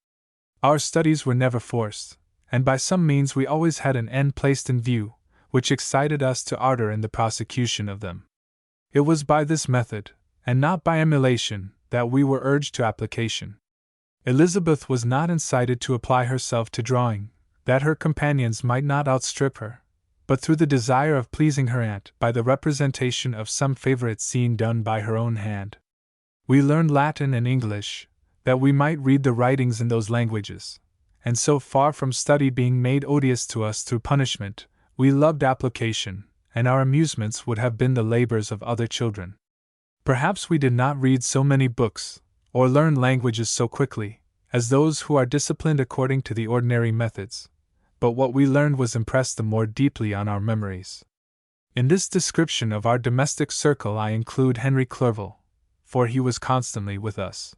[SPEAKER 1] Our studies were never forced, and by some means we always had an end placed in view, which excited us to ardor in the prosecution of them. It was by this method, and not by emulation, that we were urged to application. Elizabeth was not incited to apply herself to drawing, that her companions might not outstrip her, but through the desire of pleasing her aunt by the representation of some favorite scene done by her own hand. We learned Latin and English, that we might read the writings in those languages, and so far from study being made odious to us through punishment, we loved application, and our amusements would have been the labors of other children. Perhaps we did not read so many books, or learn languages so quickly, as those who are disciplined according to the ordinary methods, but what we learned was impressed the more deeply on our memories. In this description of our domestic circle I include Henry Clerval, for he was constantly with us.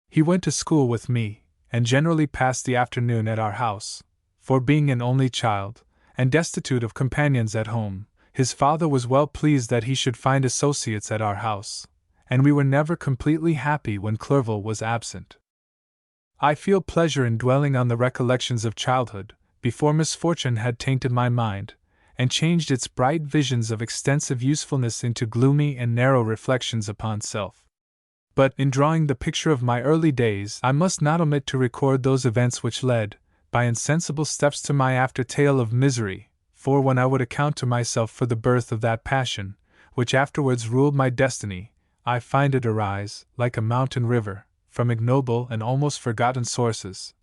[SPEAKER 1] He went to school with me, and generally passed the afternoon at our house, for being an only child, and destitute of companions at home, his father was well pleased that he should find associates at our house, and we were never completely happy when Clerval was absent. I feel pleasure in dwelling on the recollections of childhood, before misfortune had tainted my mind, and changed its bright visions of extensive usefulness into gloomy and narrow reflections upon self. But in drawing the picture of my early days, I must not omit to record those events which led, by insensible steps, to my after tale of misery, for when I would account to myself for the birth of that passion, which afterwards ruled my destiny, I find it arise, like a mountain river, from ignoble and almost forgotten sources,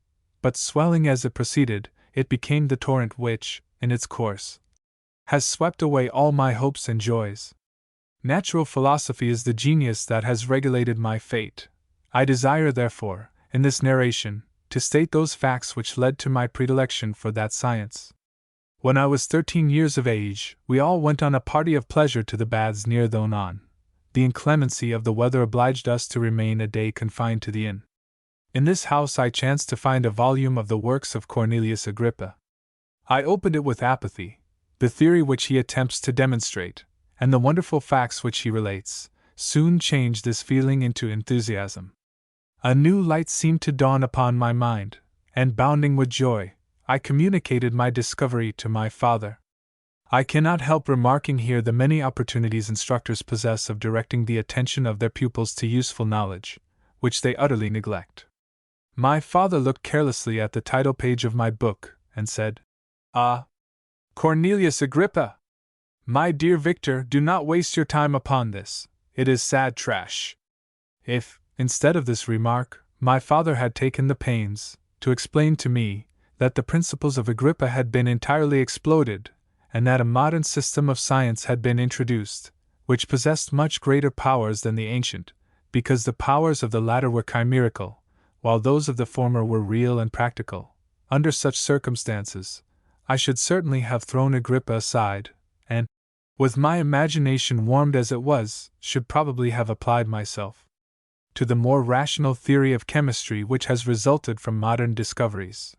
[SPEAKER 1] but swelling as it proceeded, it became the torrent which, in its course, has swept away all my hopes and joys. Natural philosophy is the genius that has regulated my fate. I desire, therefore, in this narration, to state those facts which led to my predilection for that science. When I was 13 years of age, we all went on a party of pleasure to the baths near Thonon. The inclemency of the weather obliged us to remain a day confined to the inn. In this house I chanced to find a volume of the works of Cornelius Agrippa. I opened it with apathy. The theory which he attempts to demonstrate, and the wonderful facts which he relates, soon changed this feeling into enthusiasm. A new light seemed to dawn upon my mind, and bounding with joy, I communicated my discovery to my father. I cannot help remarking here the many opportunities instructors possess of directing the attention of their pupils to useful knowledge, which they utterly neglect. My father looked carelessly at the title page of my book, and said, "Ah, Cornelius Agrippa! My dear Victor, do not waste your time upon this, it is sad trash." If, instead of this remark, my father had taken the pains to explain to me that the principles of Agrippa had been entirely exploded, and that a modern system of science had been introduced, which possessed much greater powers than the ancient, because the powers of the latter were chimerical, while those of the former were real and practical, under such circumstances, I should certainly have thrown Agrippa aside, and, with my imagination warmed as it was, should probably have applied myself to the more rational theory of chemistry which has resulted from modern discoveries.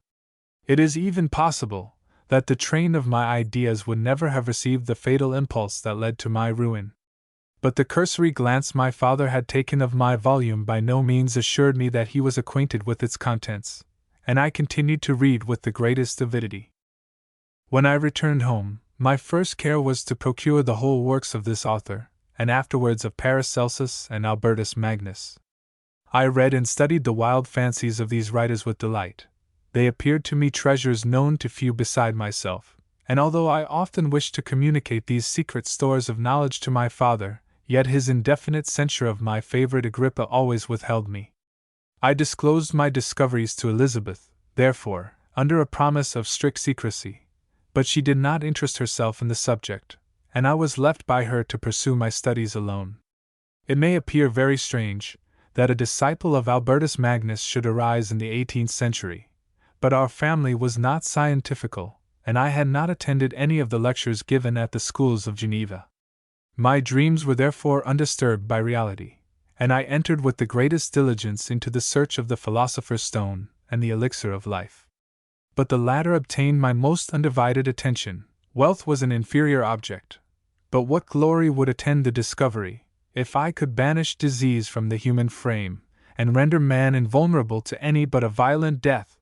[SPEAKER 1] It is even possible that the train of my ideas would never have received the fatal impulse that led to my ruin. But the cursory glance my father had taken of my volume by no means assured me that he was acquainted with its contents, and I continued to read with the greatest avidity. When I returned home, my first care was to procure the whole works of this author, and afterwards of Paracelsus and Albertus Magnus. I read and studied the wild fancies of these writers with delight. They appeared to me treasures known to few beside myself, and although I often wished to communicate these secret stores of knowledge to my father, yet his indefinite censure of my favorite Agrippa always withheld me. I disclosed my discoveries to Elizabeth, therefore, under a promise of strict secrecy, but she did not interest herself in the subject, and I was left by her to pursue my studies alone. It may appear very strange that a disciple of Albertus Magnus should arise in the 18th century, but our family was not scientifical, and I had not attended any of the lectures given at the schools of Geneva. My dreams were therefore undisturbed by reality, and I entered with the greatest diligence into the search of the philosopher's stone and the elixir of life. But the latter obtained my most undivided attention. Wealth was an inferior object, but what glory would attend the discovery, if I could banish disease from the human frame, and render man invulnerable to any but a violent death?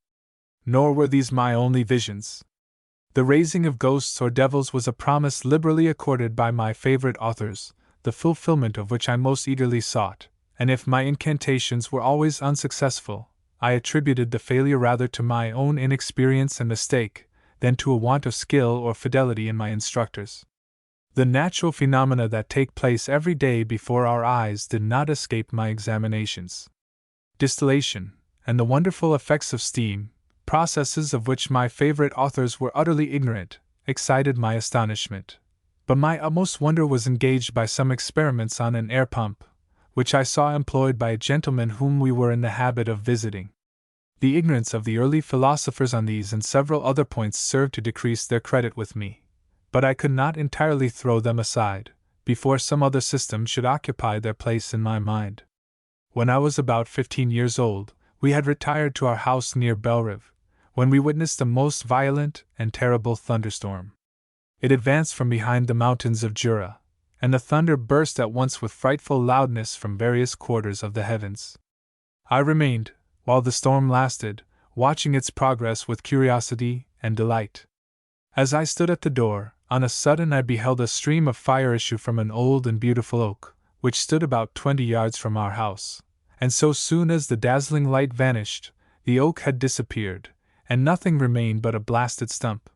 [SPEAKER 1] Nor were these my only visions. The raising of ghosts or devils was a promise liberally accorded by my favorite authors, the fulfillment of which I most eagerly sought, and if my incantations were always unsuccessful, I attributed the failure rather to my own inexperience and mistake than to a want of skill or fidelity in my instructors. The natural phenomena that take place every day before our eyes did not escape my examinations. Distillation, and the wonderful effects of steam, processes of which my favorite authors were utterly ignorant, excited my astonishment. But my utmost wonder was engaged by some experiments on an air pump, which I saw employed by a gentleman whom we were in the habit of visiting. The ignorance of the early philosophers on these and several other points served to decrease their credit with me, but I could not entirely throw them aside, before some other system should occupy their place in my mind. When I was about 15 years old, we had retired to our house near Belrive, when we witnessed a most violent and terrible thunderstorm. It advanced from behind the mountains of Jura, and the thunder burst at once with frightful loudness from various quarters of the heavens. I remained, while the storm lasted, watching its progress with curiosity and delight. As I stood at the door, on a sudden I beheld a stream of fire issue from an old and beautiful oak, which stood about 20 yards from our house, and so soon as the dazzling light vanished, the oak had disappeared, and nothing remained but a blasted stump.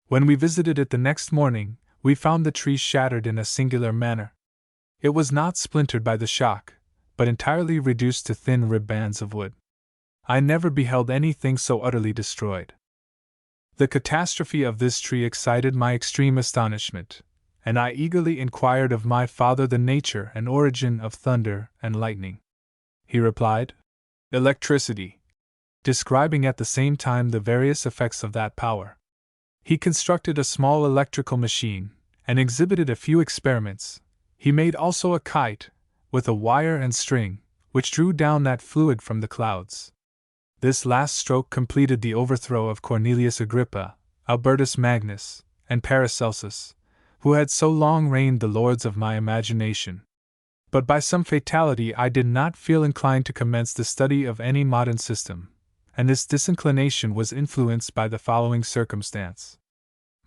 [SPEAKER 1] When we visited it the next morning, we found the tree shattered in a singular manner. It was not splintered by the shock, but entirely reduced to thin rib bands of wood. I never beheld anything so utterly destroyed. The catastrophe of this tree excited my extreme astonishment, and I eagerly inquired of my father the nature and origin of thunder and lightning. He replied, "Electricity," describing at the same time the various effects of that power. He constructed a small electrical machine, and exhibited a few experiments. He made also a kite, with a wire and string, which drew down that fluid from the clouds. This last stroke completed the overthrow of Cornelius Agrippa, Albertus Magnus, and Paracelsus, who had so long reigned the lords of my imagination. But by some fatality I did not feel inclined to commence the study of any modern system, and this disinclination was influenced by the following circumstance.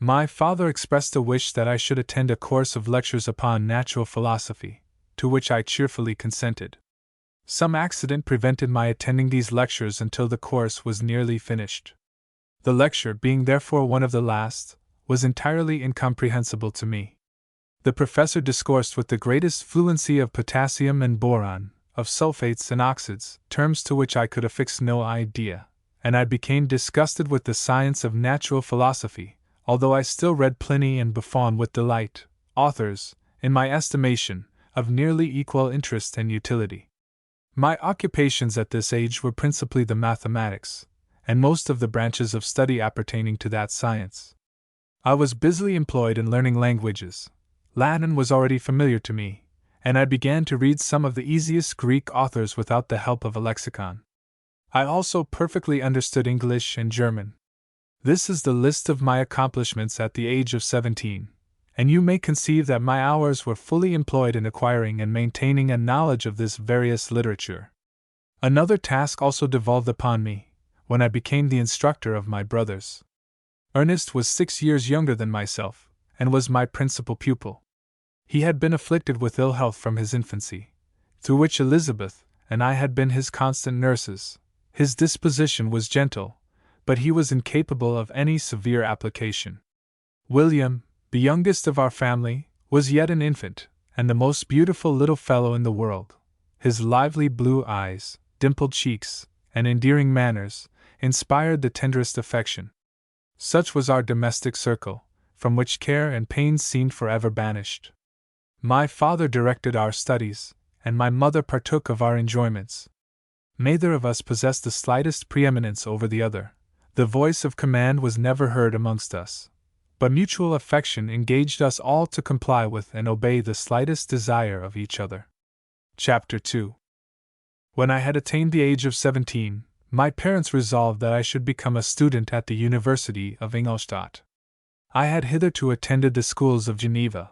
[SPEAKER 1] My father expressed a wish that I should attend a course of lectures upon natural philosophy, to which I cheerfully consented. Some accident prevented my attending these lectures until the course was nearly finished. The lecture, being therefore one of the last, was entirely incomprehensible to me. The professor discoursed with the greatest fluency of potassium and boron, of sulfates and oxides, terms to which I could affix no idea, and I became disgusted with the science of natural philosophy, although I still read Pliny and Buffon with delight, authors, in my estimation, of nearly equal interest and utility. My occupations at this age were principally the mathematics, and most of the branches of study appertaining to that science. I was busily employed in learning languages. Latin was already familiar to me, and I began to read some of the easiest Greek authors without the help of a lexicon. I also perfectly understood English and German. This is the list of my accomplishments at the age of 17, and you may conceive that my hours were fully employed in acquiring and maintaining a knowledge of this various literature. Another task also devolved upon me, when I became the instructor of my brothers. Ernest was 6 years younger than myself, and was my principal pupil. He had been afflicted with ill health from his infancy, through which Elizabeth and I had been his constant nurses. His disposition was gentle, but he was incapable of any severe application. William, the youngest of our family, was yet an infant, and the most beautiful little fellow in the world. His lively blue eyes, dimpled cheeks, and endearing manners inspired the tenderest affection. Such was our domestic circle, from which care and pains seemed forever banished. My father directed our studies, and my mother partook of our enjoyments. Neither of us possessed the slightest preeminence over the other. The voice of command was never heard amongst us, but mutual affection engaged us all to comply with and obey the slightest desire of each other. Chapter 2. When I had attained the age of 17, my parents resolved that I should become a student at the University of Ingolstadt. I had hitherto attended the schools of Geneva,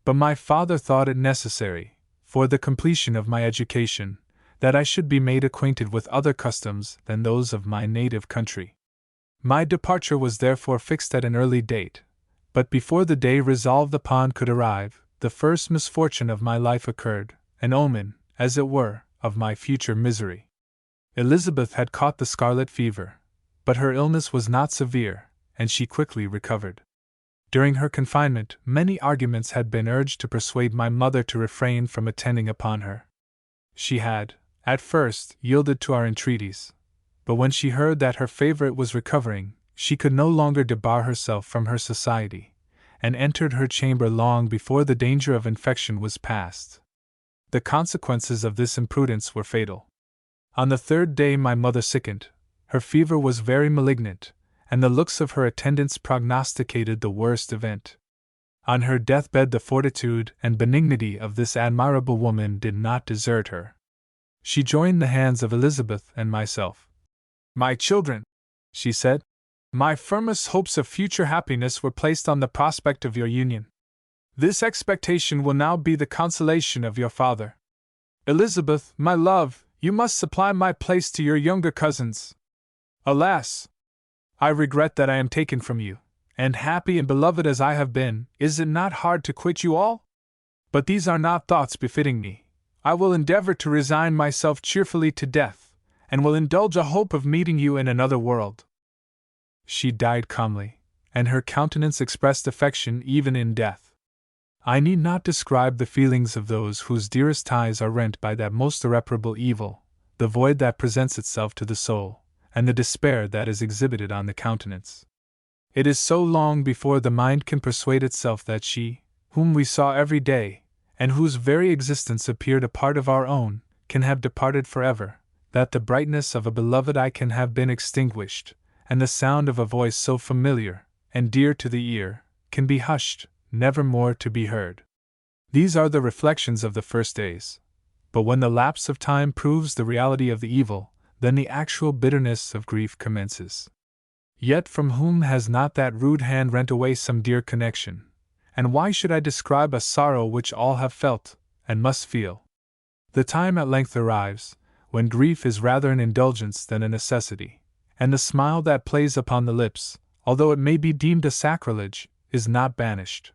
[SPEAKER 1] but my father thought it necessary, for the completion of my education, that I should be made acquainted with other customs than those of my native country. My departure was therefore fixed at an early date, but before the day resolved upon could arrive, the first misfortune of my life occurred, an omen, as it were, of my future misery. Elizabeth had caught the scarlet fever, but her illness was not severe, and she quickly recovered. During her confinement, many arguments had been urged to persuade my mother to refrain from attending upon her. She had, at first, yielded to our entreaties, but when she heard that her favorite was recovering, she could no longer debar herself from her society, and entered her chamber long before the danger of infection was past. The consequences of this imprudence were fatal. On the third day my mother sickened. Her fever was very malignant, and the looks of her attendants prognosticated the worst event. On her deathbed the fortitude and benignity of this admirable woman did not desert her. She joined the hands of Elizabeth and myself. "My children," she said, "my firmest hopes of future happiness were placed on the prospect of your union. This expectation will now be the consolation of your father. Elizabeth, my love, you must supply my place to your younger cousins. Alas! I regret that I am taken from you, and happy and beloved as I have been, is it not hard to quit you all? But these are not thoughts befitting me. I will endeavor to resign myself cheerfully to death, and will indulge a hope of meeting you in another world." She died calmly, and her countenance expressed affection even in death. I need not describe the feelings of those whose dearest ties are rent by that most irreparable evil, the void that presents itself to the soul, and the despair that is exhibited on the countenance. It is so long before the mind can persuade itself that she, whom we saw every day, and whose very existence appeared a part of our own, can have departed forever, that the brightness of a beloved eye can have been extinguished, and the sound of a voice so familiar and dear to the ear can be hushed, never more to be heard. These are the reflections of the first days. But when the lapse of time proves the reality of the evil, then the actual bitterness of grief commences. Yet from whom has not that rude hand rent away some dear connection? And why should I describe a sorrow which all have felt, and must feel? The time at length arrives, when grief is rather an indulgence than a necessity, and the smile that plays upon the lips, although it may be deemed a sacrilege, is not banished.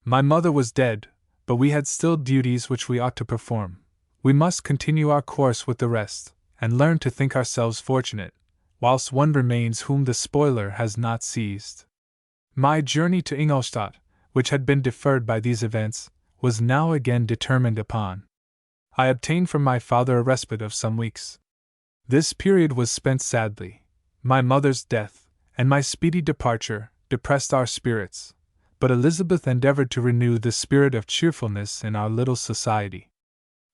[SPEAKER 1] My mother was dead, but we had still duties which we ought to perform. We must continue our course with the rest, and learn to think ourselves fortunate, whilst one remains whom the spoiler has not seized. My journey to Ingolstadt, which had been deferred by these events, was now again determined upon. I obtained from my father a respite of some weeks. This period was spent sadly. My mother's death, and my speedy departure, depressed our spirits, but Elizabeth endeavored to renew the spirit of cheerfulness in our little society.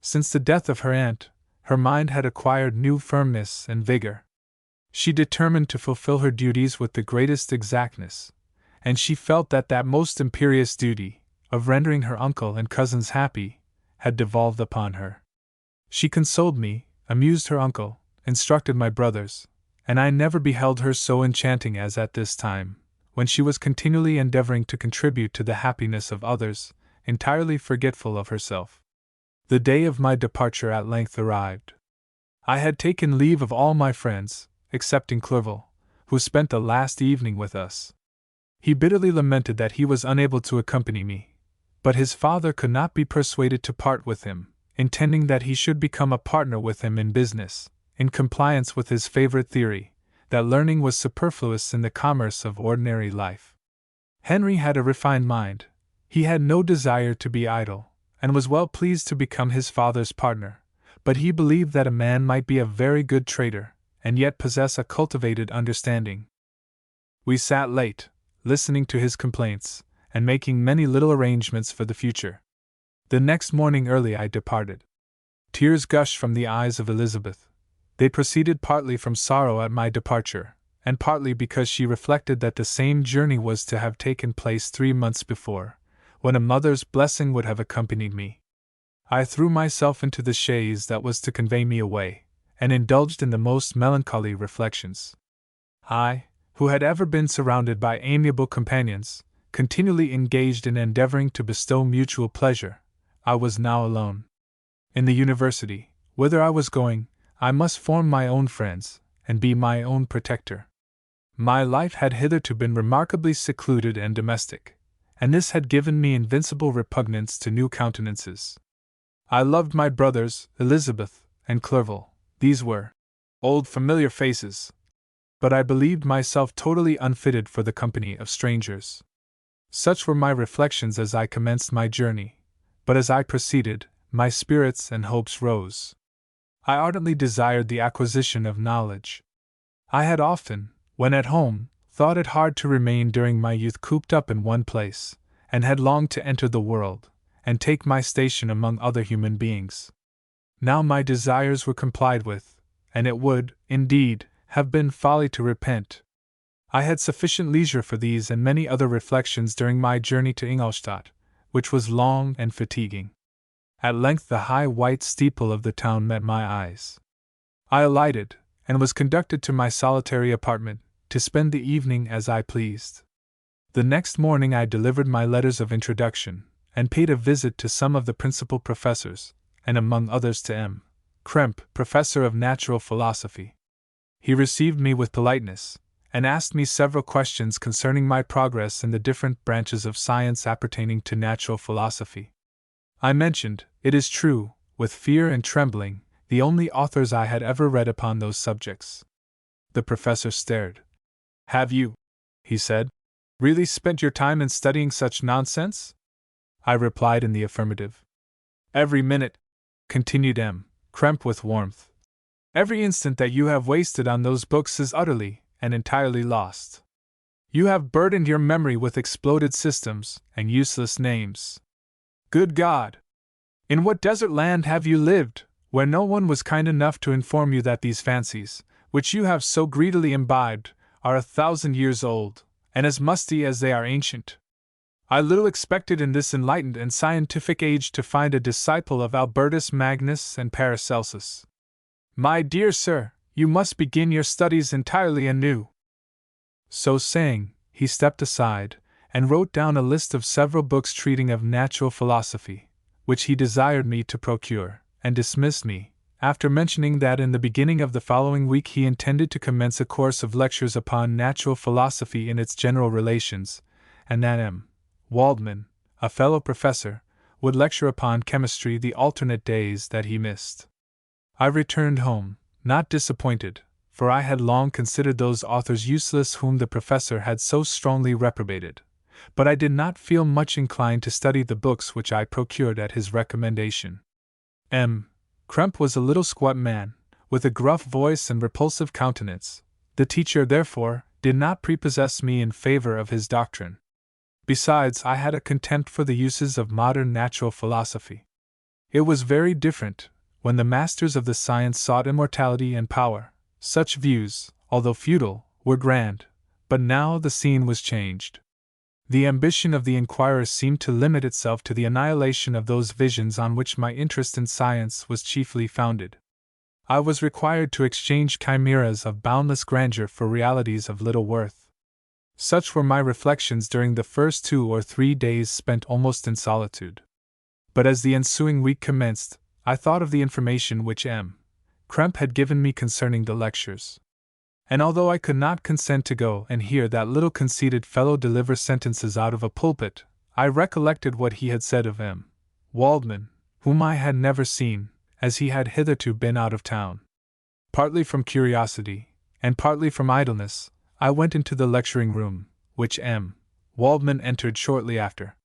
[SPEAKER 1] Since the death of her aunt, her mind had acquired new firmness and vigor. She determined to fulfill her duties with the greatest exactness, and she felt that that most imperious duty, of rendering her uncle and cousins happy, had devolved upon her. She consoled me, amused her uncle, instructed my brothers, and I never beheld her so enchanting as at this time, when she was continually endeavoring to contribute to the happiness of others, entirely forgetful of herself. The day of my departure at length arrived. I had taken leave of all my friends, excepting Clerval, who spent the last evening with us. He bitterly lamented that he was unable to accompany me, but his father could not be persuaded to part with him, intending that he should become a partner with him in business, in compliance with his favorite theory, that learning was superfluous in the commerce of ordinary life. Henry had a refined mind. He had no desire to be idle, and was well pleased to become his father's partner, but he believed that a man might be a very good trader, and yet possess a cultivated understanding. We sat late, listening to his complaints, and making many little arrangements for the future. The next morning early I departed. Tears gushed from the eyes of Elizabeth. They proceeded partly from sorrow at my departure, and partly because she reflected that the same journey was to have taken place 3 months before, when a mother's blessing would have accompanied me. I threw myself into the chaise that was to convey me away, and indulged in the most melancholy reflections. I, who had ever been surrounded by amiable companions, continually engaged in endeavoring to bestow mutual pleasure, I was now alone. In the university, whither I was going, I must form my own friends, and be my own protector. My life had hitherto been remarkably secluded and domestic, and this had given me invincible repugnance to new countenances. I loved my brothers, Elizabeth, and Clerval. These were old familiar faces. But I believed myself totally unfitted for the company of strangers. Such were my reflections as I commenced my journey, but as I proceeded, my spirits and hopes rose. I ardently desired the acquisition of knowledge. I had often, when at home, thought it hard to remain during my youth cooped up in one place, and had longed to enter the world, and take my station among other human beings. Now my desires were complied with, and it would, indeed, have been folly to repent. I had sufficient leisure for these and many other reflections during my journey to Ingolstadt, which was long and fatiguing. At length the high white steeple of the town met my eyes. I alighted, and was conducted to my solitary apartment, to spend the evening as I pleased. The next morning I delivered my letters of introduction, and paid a visit to some of the principal professors, and among others to M. Krempe, professor of natural philosophy. He received me with politeness, and asked me several questions concerning my progress in the different branches of science appertaining to natural philosophy. I mentioned, it is true, with fear and trembling, the only authors I had ever read upon those subjects. The professor stared. "Have you," he said, "really spent your time in studying such nonsense?" I replied in the affirmative. "Every minute," continued M. Krempe with warmth, "every instant that you have wasted on those books is utterly and entirely lost. You have burdened your memory with exploded systems and useless names. Good God! In what desert land have you lived, where no one was kind enough to inform you that these fancies, which you have so greedily imbibed, are 1,000 years old, and as musty as they are ancient? I little expected in this enlightened and scientific age to find a disciple of Albertus Magnus and Paracelsus. My dear sir, you must begin your studies entirely anew." So saying, he stepped aside, and wrote down a list of several books treating of natural philosophy, which he desired me to procure, and dismissed me, after mentioning that in the beginning of the following week he intended to commence a course of lectures upon natural philosophy in its general relations, and that M. Waldman, a fellow professor, would lecture upon chemistry the alternate days that he missed. I returned home, not disappointed, for I had long considered those authors useless whom the professor had so strongly reprobated, but I did not feel much inclined to study the books which I procured at his recommendation. M. Krempe was a little squat man, with a gruff voice and repulsive countenance. The teacher, therefore, did not prepossess me in favor of his doctrine. Besides, I had a contempt for the uses of modern natural philosophy. It was very different, when the masters of the science sought immortality and power. Such views, although futile, were grand, but now the scene was changed. The ambition of the inquirer seemed to limit itself to the annihilation of those visions on which my interest in science was chiefly founded. I was required to exchange chimeras of boundless grandeur for realities of little worth. Such were my reflections during the first 2 or 3 days spent almost in solitude. But as the ensuing week commenced, I thought of the information which M. Krempe had given me concerning the lectures. And although I could not consent to go and hear that little conceited fellow deliver sentences out of a pulpit, I recollected what he had said of M. Waldman, whom I had never seen, as he had hitherto been out of town. Partly from curiosity, and partly from idleness, I went into the lecturing room, which M. Waldman entered shortly after.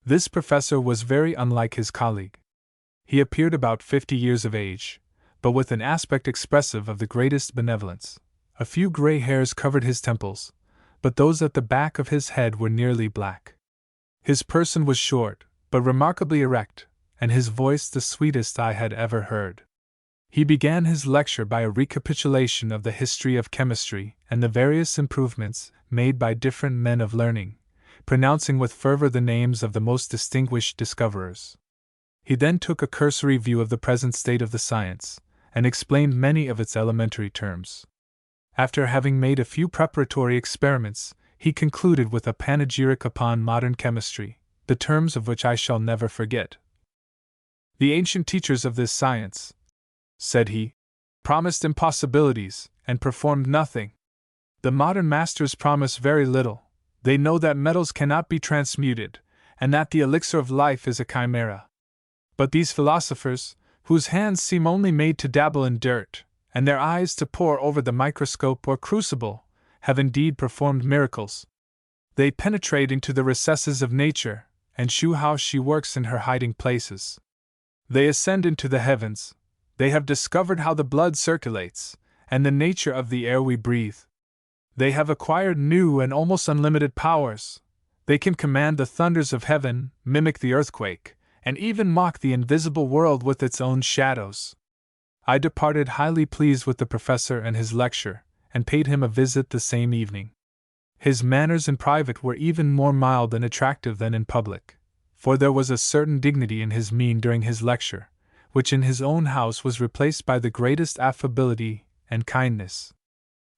[SPEAKER 1] This professor was very unlike his colleague. He appeared about 50 years of age, but with an aspect expressive of the greatest benevolence. A few gray hairs covered his temples, but those at the back of his head were nearly black. His person was short, but remarkably erect, and his voice the sweetest I had ever heard. He began his lecture by a recapitulation of the history of chemistry and the various improvements made by different men of learning, pronouncing with fervor the names of the most distinguished discoverers. He then took a cursory view of the present state of the science, and explained many of its elementary terms. After having made a few preparatory experiments, he concluded with a panegyric upon modern chemistry, the terms of which I shall never forget. "The ancient teachers of this science," said he, "promised impossibilities, and performed nothing. The modern masters promise very little. They know that metals cannot be transmuted, and that the elixir of life is a chimera. But these philosophers, whose hands seem only made to dabble in dirt, and their eyes to pore over the microscope or crucible, have indeed performed miracles. They penetrate into the recesses of nature, and shew how she works in her hiding places. They ascend into the heavens. They have discovered how the blood circulates, and the nature of the air we breathe. They have acquired new and almost unlimited powers. They can command the thunders of heaven, mimic the earthquake, and even mock the invisible world with its own shadows. I departed highly pleased with the professor and his lecture, and paid him a visit the same evening. His manners in private were even more mild and attractive than in public, for there was a certain dignity in his mien during his lecture, which in his own house was replaced by the greatest affability and kindness.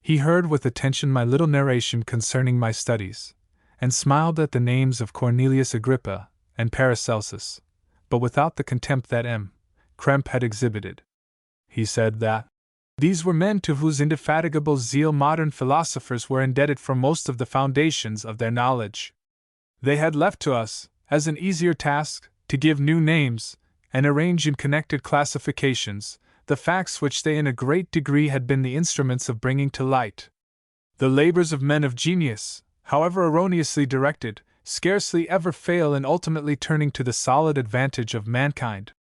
[SPEAKER 1] He heard with attention my little narration concerning my studies, and smiled at the names of Cornelius Agrippa and Paracelsus, but without the contempt that M. Krempe had exhibited. He said that these were men to whose indefatigable zeal modern philosophers were indebted for most of the foundations of their knowledge. They had left to us, as an easier task, to give new names, and arrange in connected classifications, the facts which they in a great degree had been the instruments of bringing to light. The labors of men of genius, however erroneously directed, scarcely ever fail in ultimately turning to the solid advantage of mankind.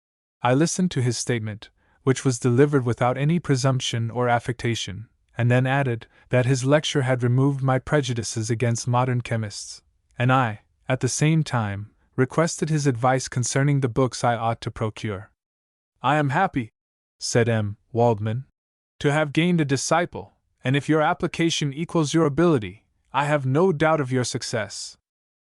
[SPEAKER 1] I listened to his statement, which was delivered without any presumption or affectation, and then added that his lecture had removed my prejudices against modern chemists, and I, at the same time, requested his advice concerning the books I ought to procure. "I am happy," said M. Waldman, "to have gained a disciple, and if your application equals your ability, I have no doubt of your success.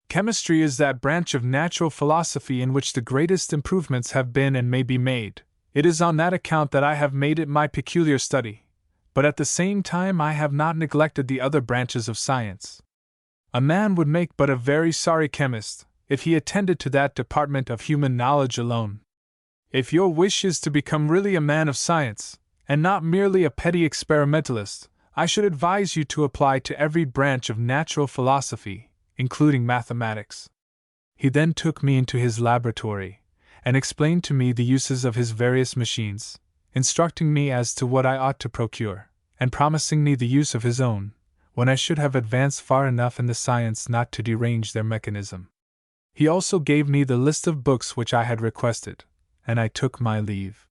[SPEAKER 1] Chemistry is that branch of natural philosophy in which the greatest improvements have been and may be made. It is on that account that I have made it my peculiar study, but at the same time I have not neglected the other branches of science. A man would make but a very sorry chemist if he attended to that department of human knowledge alone. If your wish is to become really a man of science, and not merely a petty experimentalist, I should advise you to apply to every branch of natural philosophy, including mathematics." He then took me into his laboratory, and explained to me the uses of his various machines, instructing me as to what I ought to procure, and promising me the use of his own, when I should have advanced far enough in the science not to derange their mechanism. He also gave me the list of books which I had requested, and I took my leave.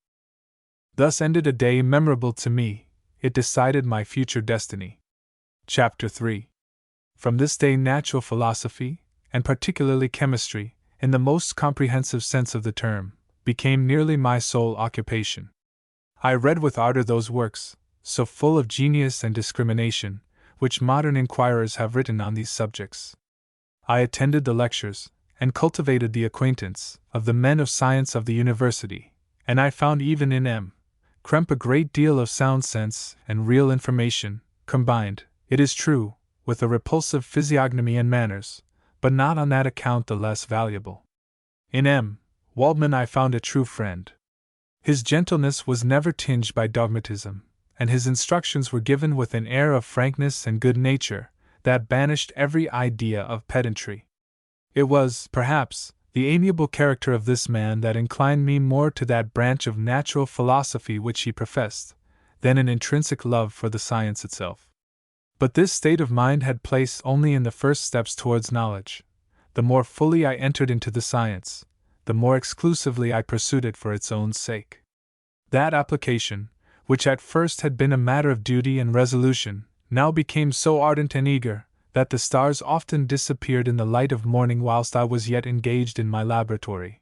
[SPEAKER 1] Thus ended a day memorable to me. It decided my future destiny. Chapter 3. From this day natural philosophy, and particularly chemistry, in the most comprehensive sense of the term, became nearly my sole occupation. I read with ardor those works, so full of genius and discrimination, which modern inquirers have written on these subjects. I attended the lectures, and cultivated the acquaintance of the men of science of the university, and I found even in M. Krempe a great deal of sound sense and real information, combined, it is true, with a repulsive physiognomy and manners, but not on that account the less valuable. In M. Waldman I found a true friend. His gentleness was never tinged by dogmatism, and his instructions were given with an air of frankness and good nature that banished every idea of pedantry. It was, perhaps, the amiable character of this man that inclined me more to that branch of natural philosophy which he professed, than an intrinsic love for the science itself. But this state of mind had place only in the first steps towards knowledge. The more fully I entered into the science, the more exclusively I pursued it for its own sake. That application, which at first had been a matter of duty and resolution, now became so ardent and eager, that the stars often disappeared in the light of morning whilst I was yet engaged in my laboratory.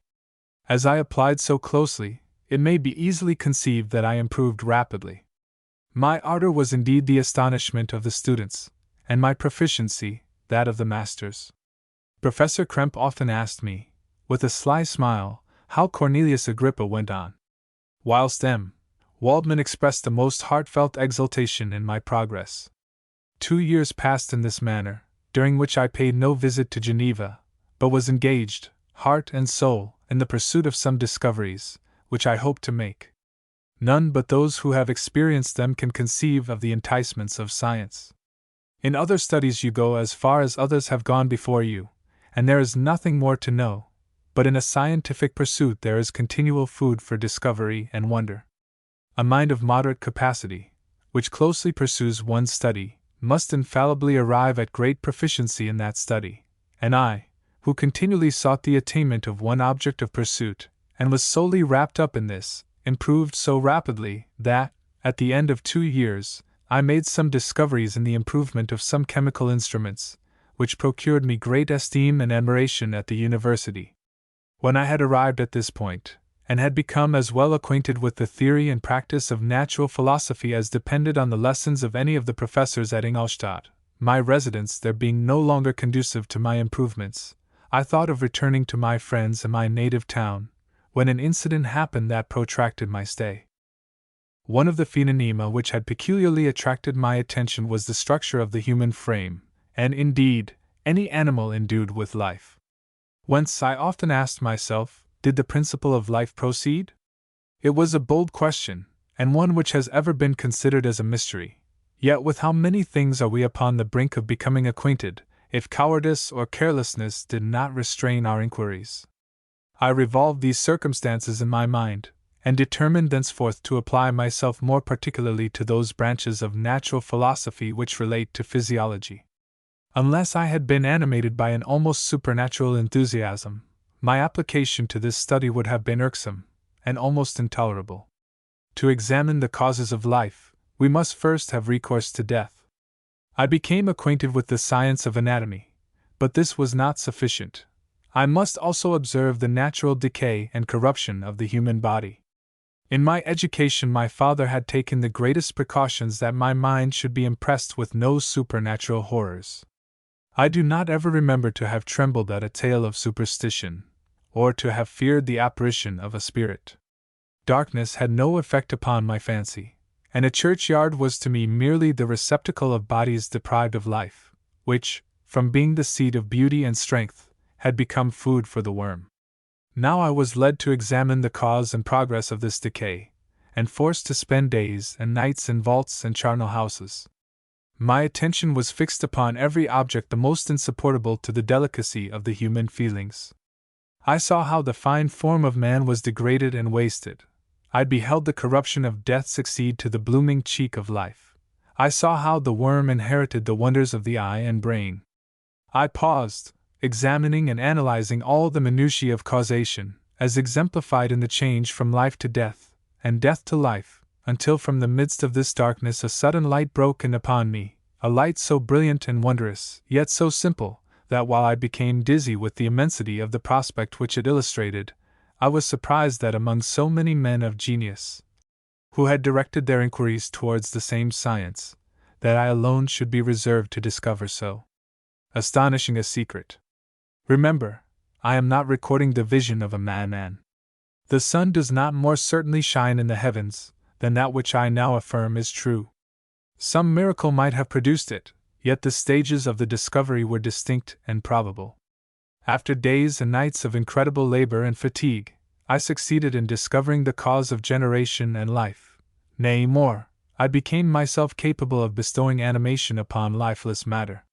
[SPEAKER 1] As I applied so closely, it may be easily conceived that I improved rapidly. My ardor was indeed the astonishment of the students, and my proficiency that of the masters. Professor Krempe often asked me, with a sly smile, how Cornelius Agrippa went on, whilst M. Waldman expressed the most heartfelt exultation in my progress. 2 years passed in this manner, during which I paid no visit to Geneva, but was engaged, heart and soul, in the pursuit of some discoveries, which I hoped to make. None but those who have experienced them can conceive of the enticements of science. In other studies you go as far as others have gone before you, and there is nothing more to know, but in a scientific pursuit there is continual food for discovery and wonder. A mind of moderate capacity, which closely pursues one study, must infallibly arrive at great proficiency in that study, and I, who continually sought the attainment of one object of pursuit, and was solely wrapped up in this, improved so rapidly that, at the end of 2 years, I made some discoveries in the improvement of some chemical instruments, which procured me great esteem and admiration at the university. When I had arrived at this point, and had become as well acquainted with the theory and practice of natural philosophy as depended on the lessons of any of the professors at Ingolstadt, my residence there being no longer conducive to my improvements, I thought of returning to my friends in my native town, when an incident happened that protracted my stay. One of the phenomena which had peculiarly attracted my attention was the structure of the human frame, and indeed, any animal endued with life. Whence, I often asked myself, did the principle of life proceed? It was a bold question, and one which has ever been considered as a mystery. Yet with how many things are we upon the brink of becoming acquainted, if cowardice or carelessness did not restrain our inquiries. I revolved these circumstances in my mind, and determined thenceforth to apply myself more particularly to those branches of natural philosophy which relate to physiology. Unless I had been animated by an almost supernatural enthusiasm, my application to this study would have been irksome, and almost intolerable. To examine the causes of life, we must first have recourse to death. I became acquainted with the science of anatomy, but this was not sufficient. I must also observe the natural decay and corruption of the human body. In my education, my father had taken the greatest precautions that my mind should be impressed with no supernatural horrors. I do not ever remember to have trembled at a tale of superstition, or to have feared the apparition of a spirit. Darkness had no effect upon my fancy, and a churchyard was to me merely the receptacle of bodies deprived of life, which, from being the seat of beauty and strength, had become food for the worm. Now I was led to examine the cause and progress of this decay, and forced to spend days and nights in vaults and charnel houses. My attention was fixed upon every object the most insupportable to the delicacy of the human feelings. I saw how the fine form of man was degraded and wasted. I beheld the corruption of death succeed to the blooming cheek of life. I saw how the worm inherited the wonders of the eye and brain. I paused, examining and analyzing all the minutiae of causation, as exemplified in the change from life to death, and death to life, until from the midst of this darkness a sudden light broke in upon me, a light so brilliant and wondrous, yet so simple, that while I became dizzy with the immensity of the prospect which it illustrated, I was surprised that among so many men of genius, who had directed their inquiries towards the same science, that I alone should be reserved to discover so astonishing a secret. Remember, I am not recording the vision of a madman. The sun does not more certainly shine in the heavens than that which I now affirm is true. Some miracle might have produced it, yet the stages of the discovery were distinct and probable. After days and nights of incredible labor and fatigue, I succeeded in discovering the cause of generation and life. Nay, more, I became myself capable of bestowing animation upon lifeless matter.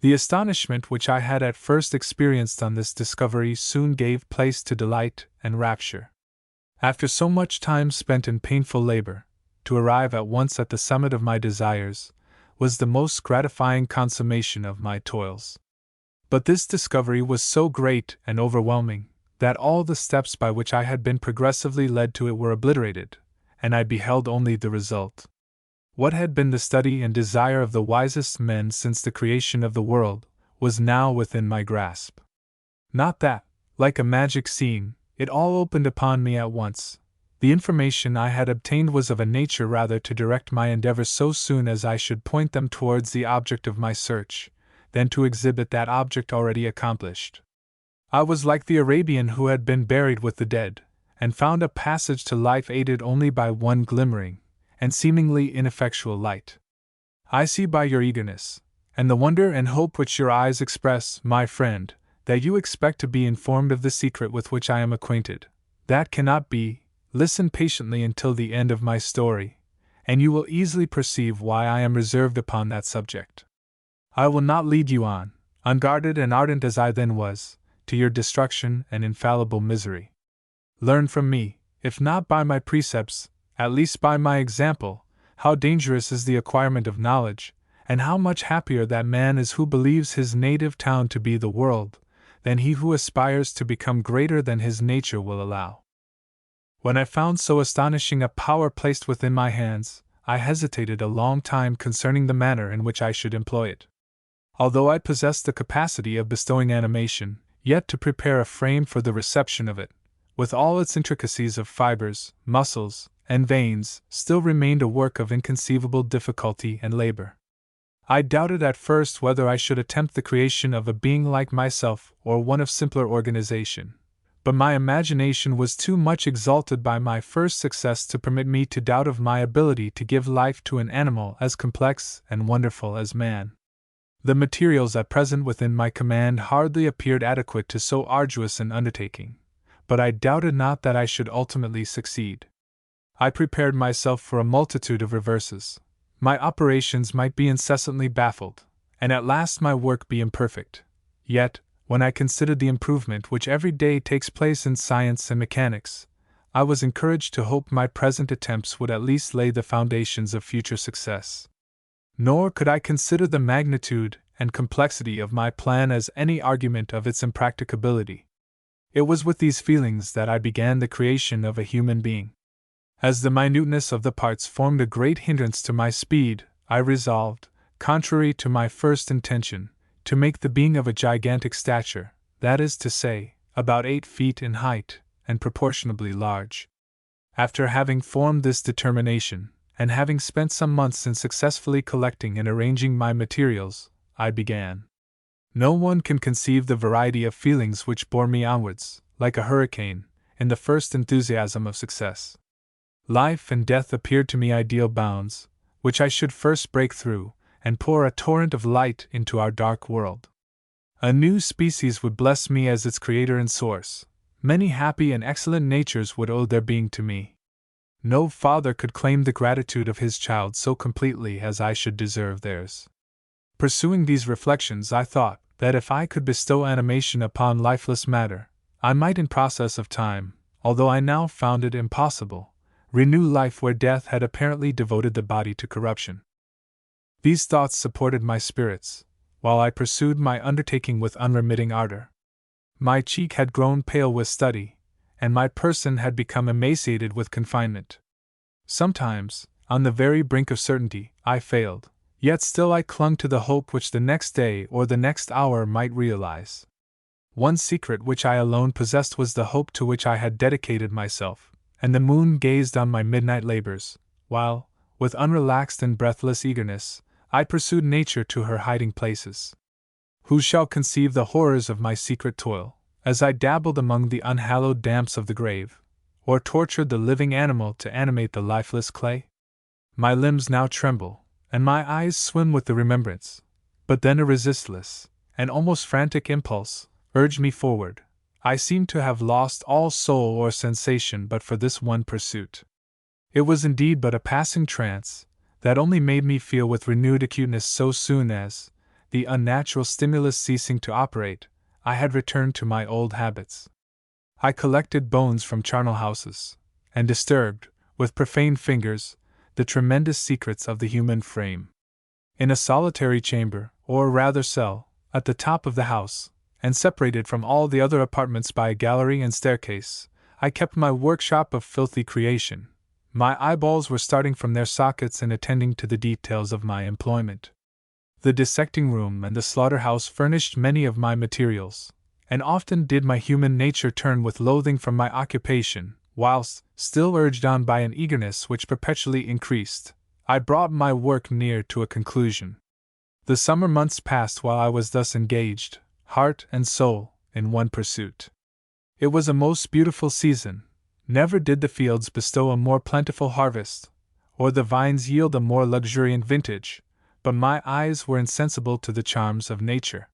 [SPEAKER 1] The astonishment which I had at first experienced on this discovery soon gave place to delight and rapture. After so much time spent in painful labor, to arrive at once at the summit of my desires was the most gratifying consummation of my toils. But this discovery was so great and overwhelming that all the steps by which I had been progressively led to it were obliterated, and I beheld only the result. What had been the study and desire of the wisest men since the creation of the world was now within my grasp. Not that, like a magic scene, it all opened upon me at once. The information I had obtained was of a nature rather to direct my endeavors so soon as I should point them towards the object of my search, than to exhibit that object already accomplished. I was like the Arabian who had been buried with the dead, and found a passage to life aided only by one glimmering, and seemingly ineffectual light. I see by your eagerness, and the wonder and hope which your eyes express, my friend, that you expect to be informed of the secret with which I am acquainted. That cannot be. Listen patiently until the end of my story, and you will easily perceive why I am reserved upon that subject. I will not lead you on, unguarded and ardent as I then was, to your destruction and infallible misery. Learn from me, if not by my precepts, at least by my example, how dangerous is the acquirement of knowledge, and how much happier that man is who believes his native town to be the world, than he who aspires to become greater than his nature will allow. When I found so astonishing a power placed within my hands, I hesitated a long time concerning the manner in which I should employ it. Although I possessed the capacity of bestowing animation, yet to prepare a frame for the reception of it, with all its intricacies of fibers, muscles, and veins, still remained a work of inconceivable difficulty and labor. I doubted at first whether I should attempt the creation of a being like myself or one of simpler organization, but my imagination was too much exalted by my first success to permit me to doubt of my ability to give life to an animal as complex and wonderful as man. The materials at present within my command hardly appeared adequate to so arduous an undertaking, but I doubted not that I should ultimately succeed. I prepared myself for a multitude of reverses. My operations might be incessantly baffled, and at last my work be imperfect. Yet, when I considered the improvement which every day takes place in science and mechanics, I was encouraged to hope my present attempts would at least lay the foundations of future success. Nor could I consider the magnitude and complexity of my plan as any argument of its impracticability. It was with these feelings that I began the creation of a human being. As the minuteness of the parts formed a great hindrance to my speed, I resolved, contrary to my first intention, to make the being of a gigantic stature, that is to say, about 8 feet in height, and proportionably large. After having formed this determination, and having spent some months in successfully collecting and arranging my materials, I began. No one can conceive the variety of feelings which bore me onwards, like a hurricane, in the first enthusiasm of success. Life and death appeared to me ideal bounds, which I should first break through, and pour a torrent of light into our dark world. A new species would bless me as its creator and source. Many happy and excellent natures would owe their being to me. No father could claim the gratitude of his child so completely as I should deserve theirs. Pursuing these reflections, I thought that if I could bestow animation upon lifeless matter, I might in process of time, although I now found it impossible, renew life where death had apparently devoted the body to corruption. These thoughts supported my spirits, while I pursued my undertaking with unremitting ardor. My cheek had grown pale with study, and my person had become emaciated with confinement. Sometimes, on the very brink of certainty, I failed, yet still I clung to the hope which the next day or the next hour might realize. One secret which I alone possessed was the hope to which I had dedicated myself, and the moon gazed on my midnight labors, while, with unrelaxed and breathless eagerness, I pursued nature to her hiding places. Who shall conceive the horrors of my secret toil, as I dabbled among the unhallowed damps of the grave, or tortured the living animal to animate the lifeless clay? My limbs now tremble, and my eyes swim with the remembrance, but then a resistless, and almost frantic impulse urged me forward. I seemed to have lost all soul or sensation but for this one pursuit. It was indeed but a passing trance, that only made me feel with renewed acuteness so soon as, the unnatural stimulus ceasing to operate, I had returned to my old habits. I collected bones from charnel houses, and disturbed, with profane fingers, the tremendous secrets of the human frame. In a solitary chamber, or rather cell, at the top of the house, and separated from all the other apartments by a gallery and staircase, I kept my workshop of filthy creation. My eyeballs were starting from their sockets and attending to the details of my employment. The dissecting room and the slaughterhouse furnished many of my materials, and often did my human nature turn with loathing from my occupation, whilst, still urged on by an eagerness which perpetually increased, I brought my work near to a conclusion. The summer months passed while I was thus engaged, heart and soul, in one pursuit. It was a most beautiful season. Never did the fields bestow a more plentiful harvest, or the vines yield a more luxuriant vintage, but my eyes were insensible to the charms of nature.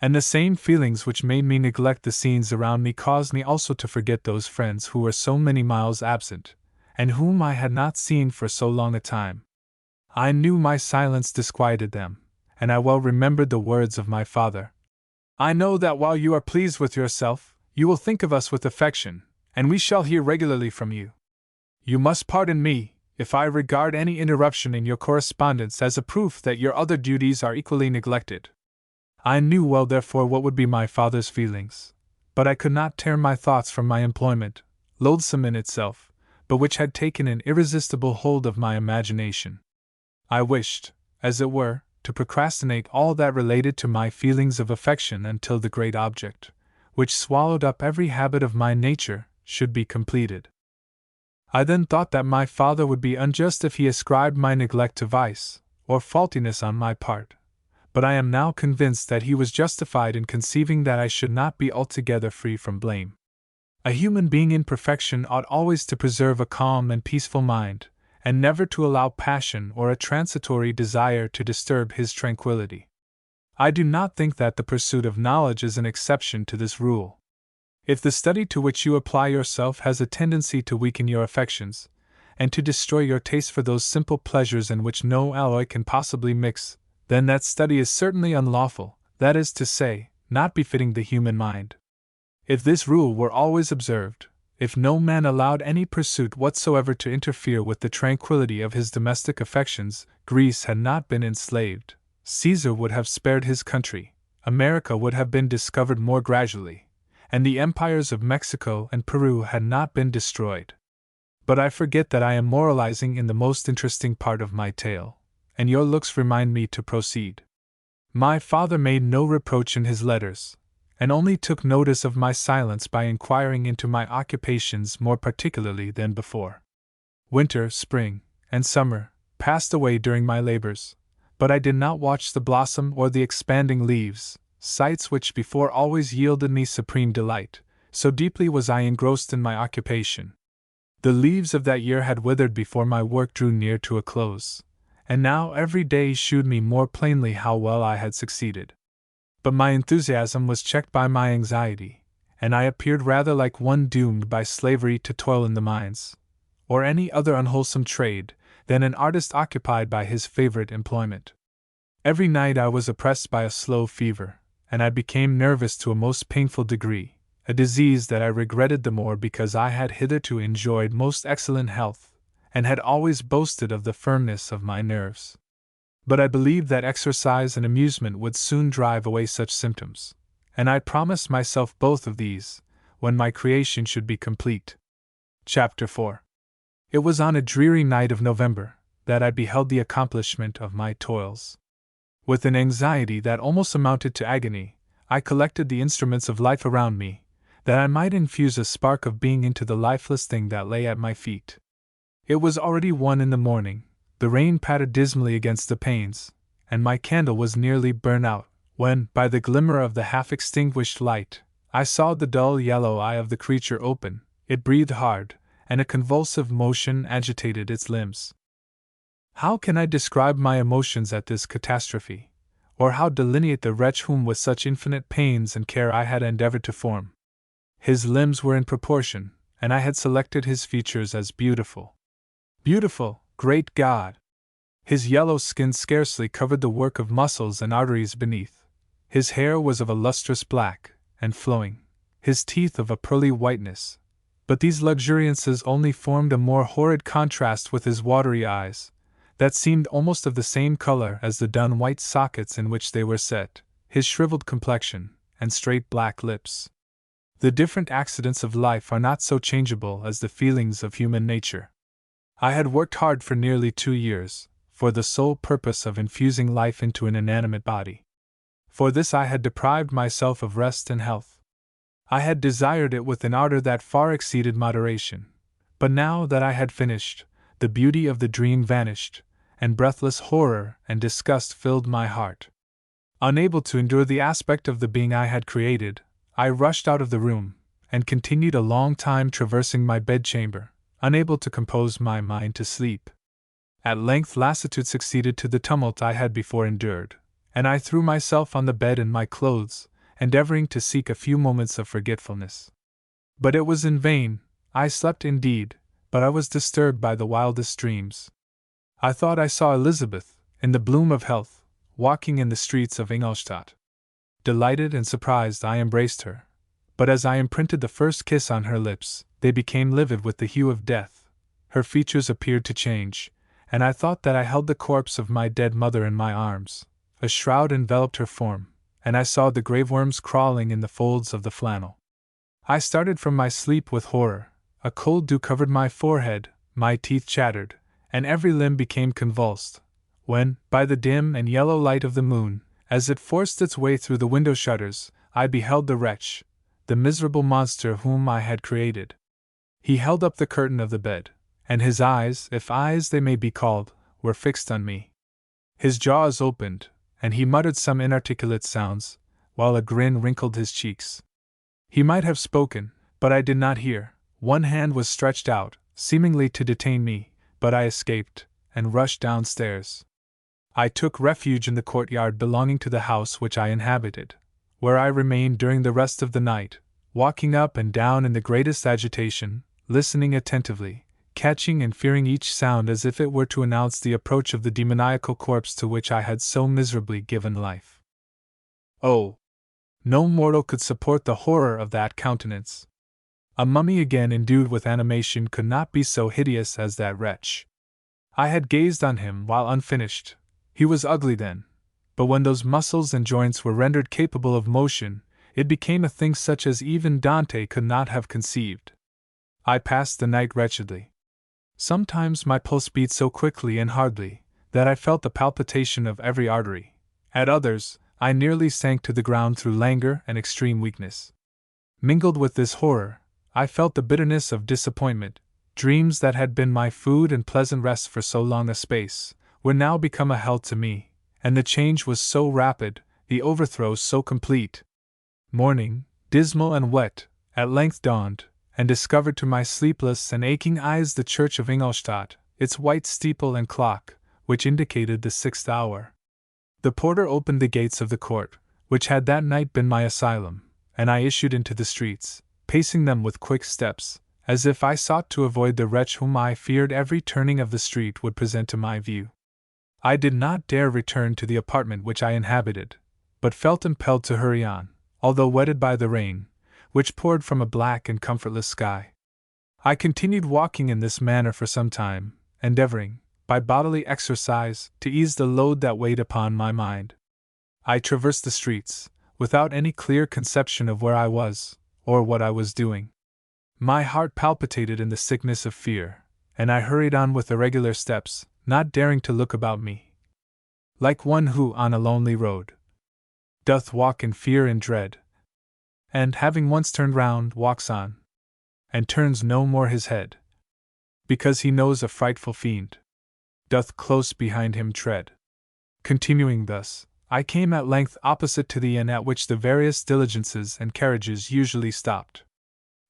[SPEAKER 1] And the same feelings which made me neglect the scenes around me caused me also to forget those friends who were so many miles absent, and whom I had not seen for so long a time. I knew my silence disquieted them, and I well remembered the words of my father. I know that while you are pleased with yourself, you will think of us with affection, and we shall hear regularly from you. You must pardon me if I regard any interruption in your correspondence as a proof that your other duties are equally neglected. I knew well, therefore, what would be my father's feelings, but I could not tear my thoughts from my employment, loathsome in itself, but which had taken an irresistible hold of my imagination. I wished, as it were, to procrastinate all that related to my feelings of affection until the great object, which swallowed up every habit of my nature, should be completed. I then thought that my father would be unjust if he ascribed my neglect to vice, or faultiness on my part, but I am now convinced that he was justified in conceiving that I should not be altogether free from blame. A human being in perfection ought always to preserve a calm and peaceful mind, and never to allow passion or a transitory desire to disturb his tranquility. I do not think that the pursuit of knowledge is an exception to this rule. If the study to which you apply yourself has a tendency to weaken your affections, and to destroy your taste for those simple pleasures in which no alloy can possibly mix, then that study is certainly unlawful, that is to say, not befitting the human mind. If this rule were always observed, if no man allowed any pursuit whatsoever to interfere with the tranquility of his domestic affections, Greece had not been enslaved, Caesar would have spared his country, America would have been discovered more gradually, and the empires of Mexico and Peru had not been destroyed. But I forget that I am moralizing in the most interesting part of my tale, and your looks remind me to proceed. My father made no reproach in his letters, and only took notice of my silence by inquiring into my occupations more particularly than before. Winter, spring, and summer passed away during my labors, but I did not watch the blossom or the expanding leaves, sights which before always yielded me supreme delight, so deeply was I engrossed in my occupation. The leaves of that year had withered before my work drew near to a close, and now every day shewed me more plainly how well I had succeeded. But my enthusiasm was checked by my anxiety, and I appeared rather like one doomed by slavery to toil in the mines, or any other unwholesome trade, than an artist occupied by his favorite employment. Every night I was oppressed by a slow fever, and I became nervous to a most painful degree, a disease that I regretted the more because I had hitherto enjoyed most excellent health, and had always boasted of the firmness of my nerves. But I believed that exercise and amusement would soon drive away such symptoms, and I promised myself both of these, when my creation should be complete. Chapter 4. It was on a dreary night of November that I beheld the accomplishment of my toils. With an anxiety that almost amounted to agony, I collected the instruments of life around me, that I might infuse a spark of being into the lifeless thing that lay at my feet. It was already 1 in the morning, the rain pattered dismally against the panes, and my candle was nearly burnt out, when, by the glimmer of the half-extinguished light, I saw the dull yellow eye of the creature open. It breathed hard, and a convulsive motion agitated its limbs. How can I describe my emotions at this catastrophe, or how delineate the wretch whom with such infinite pains and care I had endeavored to form? His limbs were in proportion, and I had selected his features as beautiful. Beautiful, great God! His yellow skin scarcely covered the work of muscles and arteries beneath. His hair was of a lustrous black, and flowing, his teeth of a pearly whiteness, but these luxuriances only formed a more horrid contrast with his watery eyes, that seemed almost of the same color as the dun white sockets in which they were set, his shriveled complexion, and straight black lips. The different accidents of life are not so changeable as the feelings of human nature. I had worked hard for nearly 2 years, for the sole purpose of infusing life into an inanimate body. For this I had deprived myself of rest and health. I had desired it with an ardor that far exceeded moderation, but now that I had finished, the beauty of the dream vanished, and breathless horror and disgust filled my heart. Unable to endure the aspect of the being I had created, I rushed out of the room, and continued a long time traversing my bedchamber, unable to compose my mind to sleep. At length lassitude succeeded to the tumult I had before endured, and I threw myself on the bed in my clothes, endeavoring to seek a few moments of forgetfulness. But it was in vain. I slept indeed, but I was disturbed by the wildest dreams. I thought I saw Elizabeth, in the bloom of health, walking in the streets of Ingolstadt. Delighted and surprised, I embraced her, but as I imprinted the first kiss on her lips, they became livid with the hue of death. her features appeared to change, and I thought that I held the corpse of my dead mother in my arms. A shroud enveloped her form, and I saw the graveworms crawling in the folds of the flannel. I started from my sleep with horror. A cold dew covered my forehead, my teeth chattered, and every limb became convulsed, when, by the dim and yellow light of the moon, as it forced its way through the window shutters, I beheld the wretch, the miserable monster whom I had created. He held up the curtain of the bed, and his eyes, if eyes they may be called, were fixed on me. His jaws opened, and he muttered some inarticulate sounds, while a grin wrinkled his cheeks. He might have spoken, but I did not hear. One hand was stretched out, seemingly to detain me, but I escaped, and rushed downstairs. I took refuge in the courtyard belonging to the house which I inhabited, where I remained during the rest of the night, walking up and down in the greatest agitation, listening attentively, catching and fearing each sound as if it were to announce the approach of the demoniacal corpse to which I had so miserably given life. Oh! No mortal could support the horror of that countenance. A mummy again endued with animation could not be so hideous as that wretch. I had gazed on him while unfinished. He was ugly then, but when those muscles and joints were rendered capable of motion, it became a thing such as even Dante could not have conceived. I passed the night wretchedly. Sometimes my pulse beat so quickly and hardly that I felt the palpitation of every artery. At others, I nearly sank to the ground through languor and extreme weakness. Mingled with this horror, I felt the bitterness of disappointment. Dreams that had been my food and pleasant rest for so long a space were now become a hell to me, and the change was so rapid, the overthrow so complete. Morning, dismal and wet, at length dawned, and discovered to my sleepless and aching eyes the church of Ingolstadt, its white steeple and clock, which indicated the 6th hour. The porter opened the gates of the court, which had that night been my asylum, and I issued into the streets, pacing them with quick steps, as if I sought to avoid the wretch whom I feared every turning of the street would present to my view. I did not dare return to the apartment which I inhabited, but felt impelled to hurry on, although wetted by the rain, which poured from a black and comfortless sky. I continued walking in this manner for some time, endeavoring, by bodily exercise, to ease the load that weighed upon my mind. I traversed the streets, without any clear conception of where I was, or what I was doing. My heart palpitated in the sickness of fear, and I hurried on with irregular steps, not daring to look about me. Like one who, on a lonely road, doth walk in fear and dread, and, having once turned round, walks on, and turns no more his head, because he knows a frightful fiend doth close behind him tread. Continuing thus, I came at length opposite to the inn at which the various diligences and carriages usually stopped.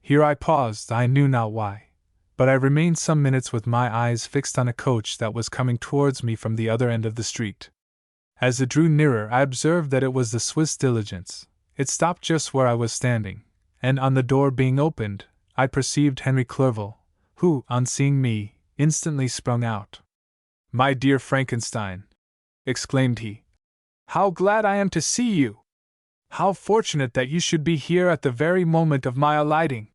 [SPEAKER 1] Here I paused, I knew not why, but I remained some minutes with my eyes fixed on a coach that was coming towards me from the other end of the street. As it drew nearer, I observed that it was the Swiss diligence. It stopped just where I was standing, and on the door being opened, I perceived Henry Clerval, who, on seeing me, instantly sprung out. "My dear Frankenstein," exclaimed he, "how glad I am to see you! How fortunate that you should be here at the very moment of my alighting!"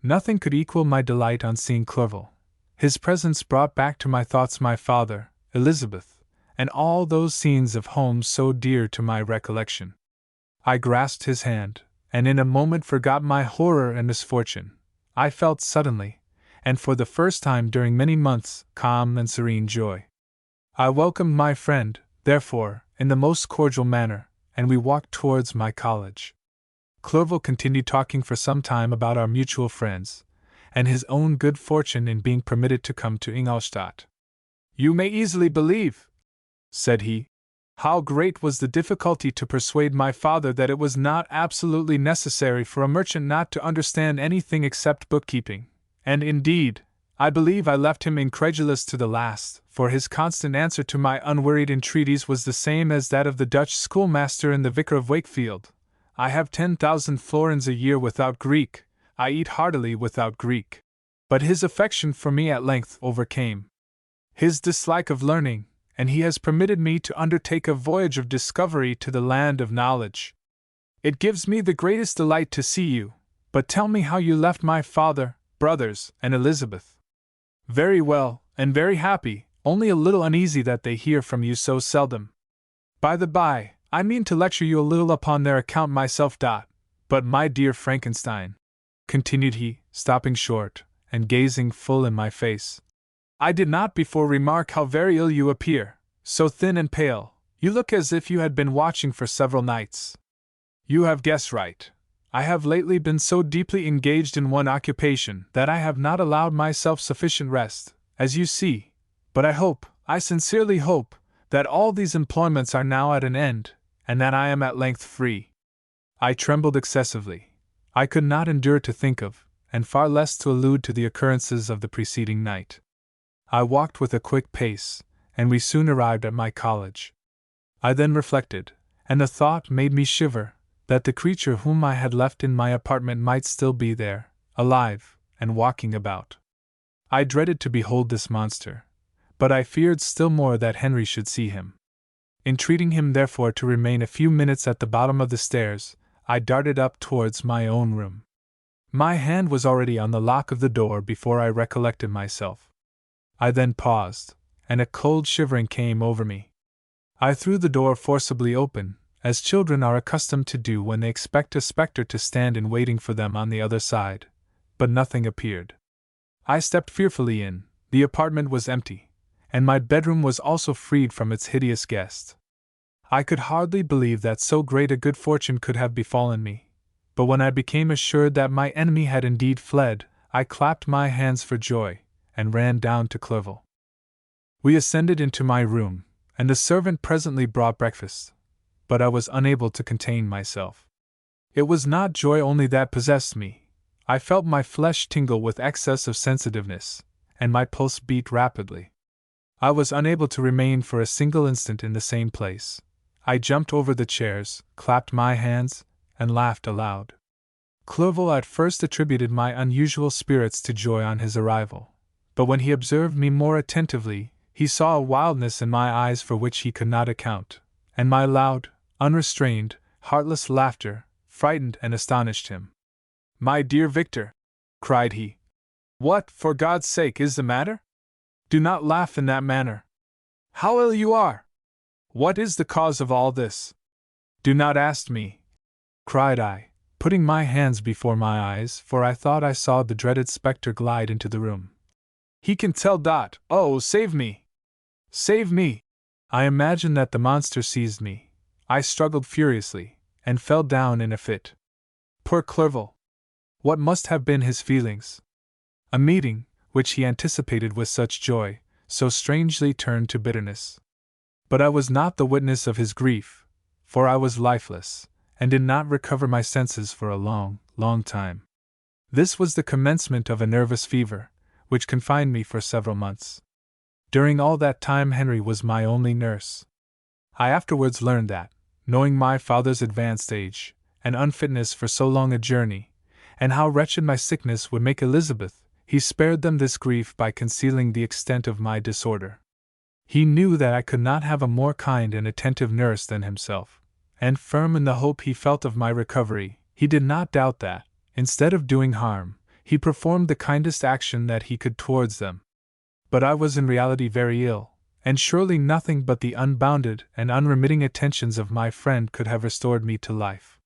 [SPEAKER 1] Nothing could equal my delight on seeing Clerval. His presence brought back to my thoughts my father, Elizabeth, and all those scenes of home so dear to my recollection. I grasped his hand, and in a moment forgot my horror and misfortune. I felt suddenly, and for the first time during many months, calm and serene joy. I welcomed my friend, therefore, in the most cordial manner, and we walked towards my college. Clerval continued talking for some time about our mutual friends, and his own good fortune in being permitted to come to Ingolstadt. "You may easily believe," said he, "how great was the difficulty to persuade my father that it was not absolutely necessary for a merchant not to understand anything except bookkeeping. And indeed, I believe I left him incredulous to the last, for his constant answer to my unwearied entreaties was the same as that of the Dutch schoolmaster in the Vicar of Wakefield. I have 10,000 florins a year without Greek, I eat heartily without Greek. But his affection for me at length overcame his dislike of learning, and he has permitted me to undertake a voyage of discovery to the land of knowledge. It gives me the greatest delight to see you, but tell me how you left my father, brothers, and Elizabeth." Very well, and very happy, only a little uneasy that they hear from you so seldom. By the by, I mean to lecture you a little upon their account myself. But my dear Frankenstein, continued he, stopping short, and gazing full in my face, I did not before remark how very ill you appear, so thin and pale, you look as if you had been watching for several nights. You have guessed right. I have lately been so deeply engaged in one occupation that I have not allowed myself sufficient rest, as you see, but I sincerely hope, that all these employments are now at an end, and that I am at length free. I trembled excessively. I could not endure to think of, and far less to allude to the occurrences of the preceding night. I walked with a quick pace, and we soon arrived at my college. I then reflected, and the thought made me shiver, that the creature whom I had left in my apartment might still be there, alive, and walking about. I dreaded to behold this monster, but I feared still more that Henry should see him. Entreating him therefore to remain a few minutes at the bottom of the stairs, I darted up towards my own room. My hand was already on the lock of the door before I recollected myself. I then paused, and a cold shivering came over me. I threw the door forcibly open, as children are accustomed to do when they expect a spectre to stand in waiting for them on the other side, but nothing appeared. I stepped fearfully in. The apartment was empty, and my bedroom was also freed from its hideous guest. I could hardly believe that so great a good fortune could have befallen me, but when I became assured that my enemy had indeed fled, I clapped my hands for joy, and ran down to Clerval. We ascended into my room, and the servant presently brought breakfast, but I was unable to contain myself. It was not joy only that possessed me. I felt my flesh tingle with excess of sensitiveness, and my pulse beat rapidly. I was unable to remain for a single instant in the same place. I jumped over the chairs, clapped my hands, and laughed aloud. Clerval at first attributed my unusual spirits to joy on his arrival, but when he observed me more attentively, he saw a wildness in my eyes for which he could not account, and my loud, unrestrained, heartless laughter frightened and astonished him. "My dear Victor," cried he, "what, for God's sake, is the matter? Do not laugh in that manner. How ill you are! What is the cause of all this?" "Do not ask me," cried I, putting my hands before my eyes, for I thought I saw the dreaded spectre glide into the room. "He can tell. Oh, save me! Save me!" I imagined that the monster seized me. I struggled furiously, and fell down in a fit. Poor Clerval! What must have been his feelings? A meeting, which he anticipated with such joy, so strangely turned to bitterness. But I was not the witness of his grief, for I was lifeless, and did not recover my senses for a long, long time. This was the commencement of a nervous fever, which confined me for several months. During all that time Henry was my only nurse. I afterwards learned that, knowing my father's advanced age, and unfitness for so long a journey, and how wretched my sickness would make Elizabeth, he spared them this grief by concealing the extent of my disorder. He knew that I could not have a more kind and attentive nurse than himself, and firm in the hope he felt of my recovery, he did not doubt that, instead of doing harm, he performed the kindest action that he could towards them. But I was in reality very ill, and surely nothing but the unbounded and unremitting attentions of my friend could have restored me to life.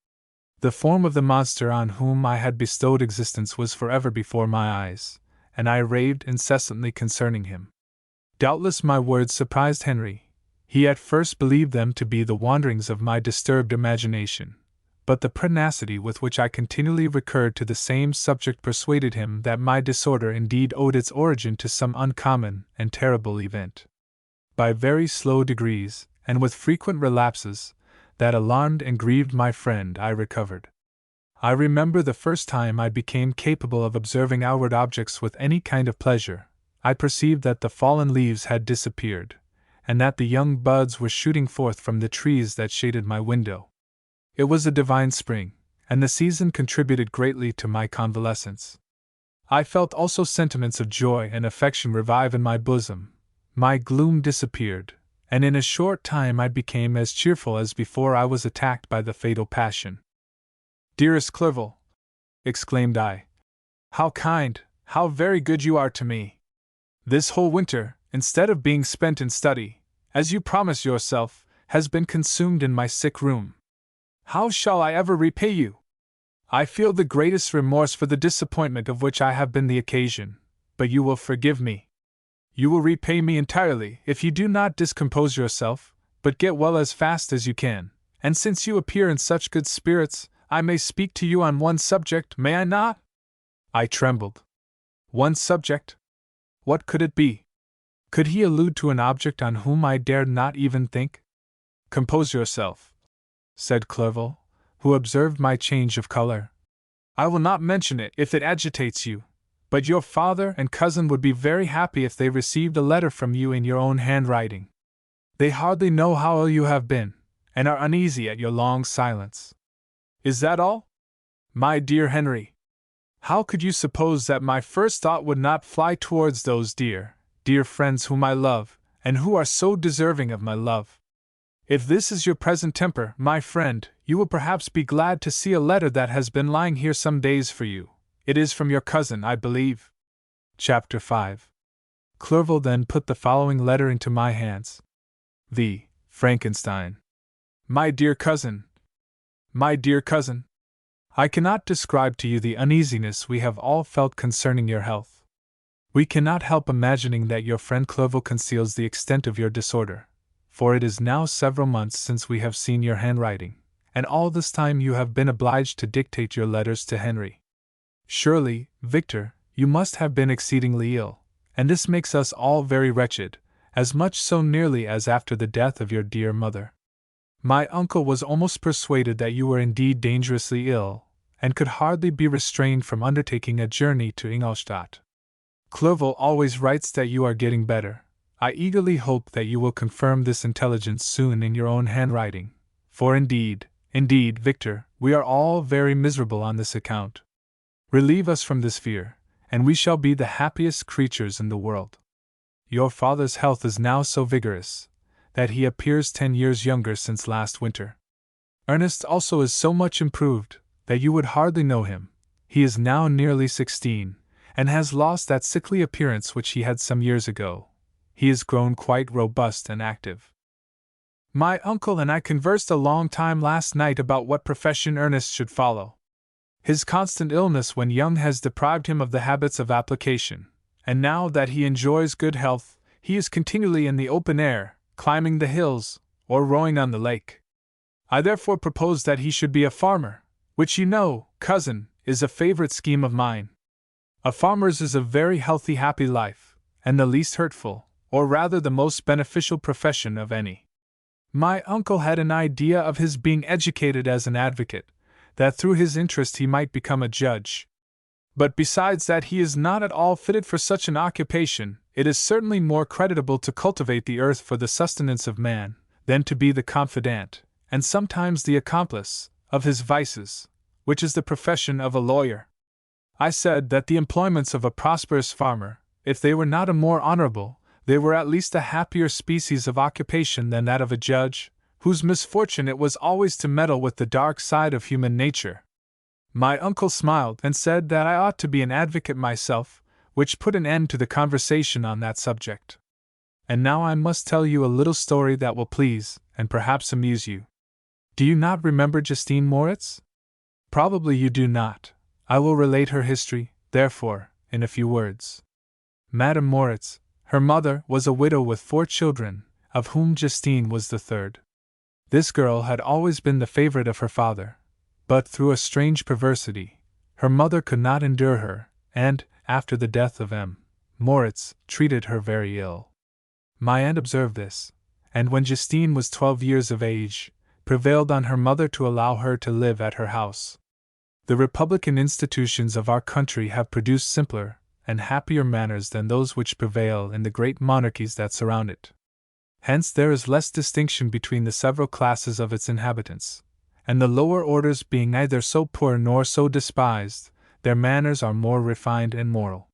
[SPEAKER 1] The form of the monster on whom I had bestowed existence was forever before my eyes, and I raved incessantly concerning him. Doubtless my words surprised Henry. He at first believed them to be the wanderings of my disturbed imagination, but the pertinacity with which I continually recurred to the same subject persuaded him that my disorder indeed owed its origin to some uncommon and terrible event. By very slow degrees, and with frequent relapses, that alarmed and grieved my friend, I recovered. I remember the first time I became capable of observing outward objects with any kind of pleasure. I perceived that the fallen leaves had disappeared, and that the young buds were shooting forth from the trees that shaded my window. It was a divine spring, and the season contributed greatly to my convalescence. I felt also sentiments of joy and affection revive in my bosom. My gloom disappeared, and in a short time I became as cheerful as before I was attacked by the fatal passion. "Dearest Clerval," exclaimed I, "how kind, how very good you are to me! This whole winter, instead of being spent in study, as you promised yourself, has been consumed in my sick room. How shall I ever repay you? I feel the greatest remorse for the disappointment of which I have been the occasion, but you will forgive me. You will repay me entirely if you do not discompose yourself, but get well as fast as you can, and since you appear in such good spirits, I may speak to you on one subject, may I not? I trembled. One subject? What could it be? Could he allude to an object on whom I dared not even think? Compose yourself, said Clerval, who observed my change of color. I will not mention it if it agitates you, but your father and cousin would be very happy if they received a letter from you in your own handwriting. They hardly know how ill you have been, and are uneasy at your long silence. Is that all? My dear Henry, how could you suppose that my first thought would not fly towards those dear friends whom I love, and who are so deserving of my love? If this is your present temper, my friend, you will perhaps be glad to see a letter that has been lying here some days for you. It is from your cousin, I believe. Chapter 5. Clerval then put the following letter into my hands. The Frankenstein. My dear cousin. My dear cousin. I cannot describe to you the uneasiness we have all felt concerning your health. We cannot help imagining that your friend Clerval conceals the extent of your disorder, for it is now several months since we have seen your handwriting, and all this time you have been obliged to dictate your letters to Henry. Surely, Victor, you must have been exceedingly ill, and this makes us all very wretched, as much so nearly as after the death of your dear mother. My uncle was almost persuaded that you were indeed dangerously ill, and could hardly be restrained from undertaking a journey to Ingolstadt. Clerval always writes that you are getting better. I eagerly hope that you will confirm this intelligence soon in your own handwriting, for indeed, Victor, we are all very miserable on this account. Relieve us from this fear, and we shall be the happiest creatures in the world. Your father's health is now so vigorous that he appears 10 years younger since last winter. Ernest also is so much improved that you would hardly know him. He is now nearly 16, and has lost that sickly appearance which he had some years ago. He is grown quite robust and active. My uncle and I conversed a long time last night about what profession Ernest should follow. His constant illness when young has deprived him of the habits of application, and now that he enjoys good health, he is continually in the open air, climbing the hills, or rowing on the lake. I therefore propose that he should be a farmer, which you know, cousin, is a favorite scheme of mine. A farmer's is a very healthy, happy life, and the least hurtful, or rather the most beneficial profession of any. My uncle had an idea of his being educated as an advocate, that through his interest he might become a judge. But besides that he is not at all fitted for such an occupation, it is certainly more creditable to cultivate the earth for the sustenance of man, than to be the confidant, and sometimes the accomplice, of his vices, which is the profession of a lawyer. I said that the employments of a prosperous farmer, if they were not a more honorable, they were at least a happier species of occupation than that of a judge, whose misfortune it was always to meddle with the dark side of human nature. My uncle smiled and said that I ought to be an advocate myself, which put an end to the conversation on that subject. And now I must tell you a little story that will please, and perhaps amuse you. Do you not remember Justine Moritz? Probably you do not. I will relate her history, therefore, in a few words. Madame Moritz, her mother, was a widow with 4 children, of whom Justine was the third. This girl had always been the favorite of her father, but through a strange perversity, her mother could not endure her, and, after the death of M. Moritz, treated her very ill. My aunt observed this, and when Justine was 12 years of age, prevailed on her mother to allow her to live at her house. The republican institutions of our country have produced simpler and happier manners than those which prevail in the great monarchies that surround it. Hence there is less distinction between the several classes of its inhabitants, and the lower orders being neither so poor nor so despised, their manners are more refined and moral.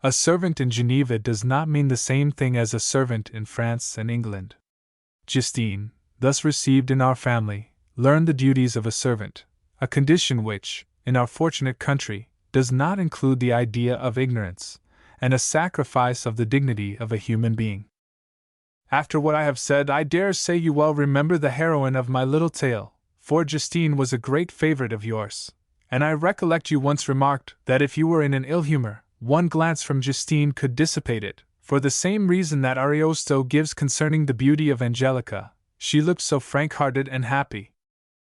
[SPEAKER 1] A servant in Geneva does not mean the same thing as a servant in France and England. Justine, thus received in our family, learned the duties of a servant, a condition which, in our fortunate country, does not include the idea of ignorance, and a sacrifice of the dignity of a human being. After what I have said, I dare say you well remember the heroine of my little tale, for Justine was a great favorite of yours, and I recollect you once remarked that if you were in an ill humor, one glance from Justine could dissipate it, for the same reason that Ariosto gives concerning the beauty of Angelica. She looked so frank-hearted and happy.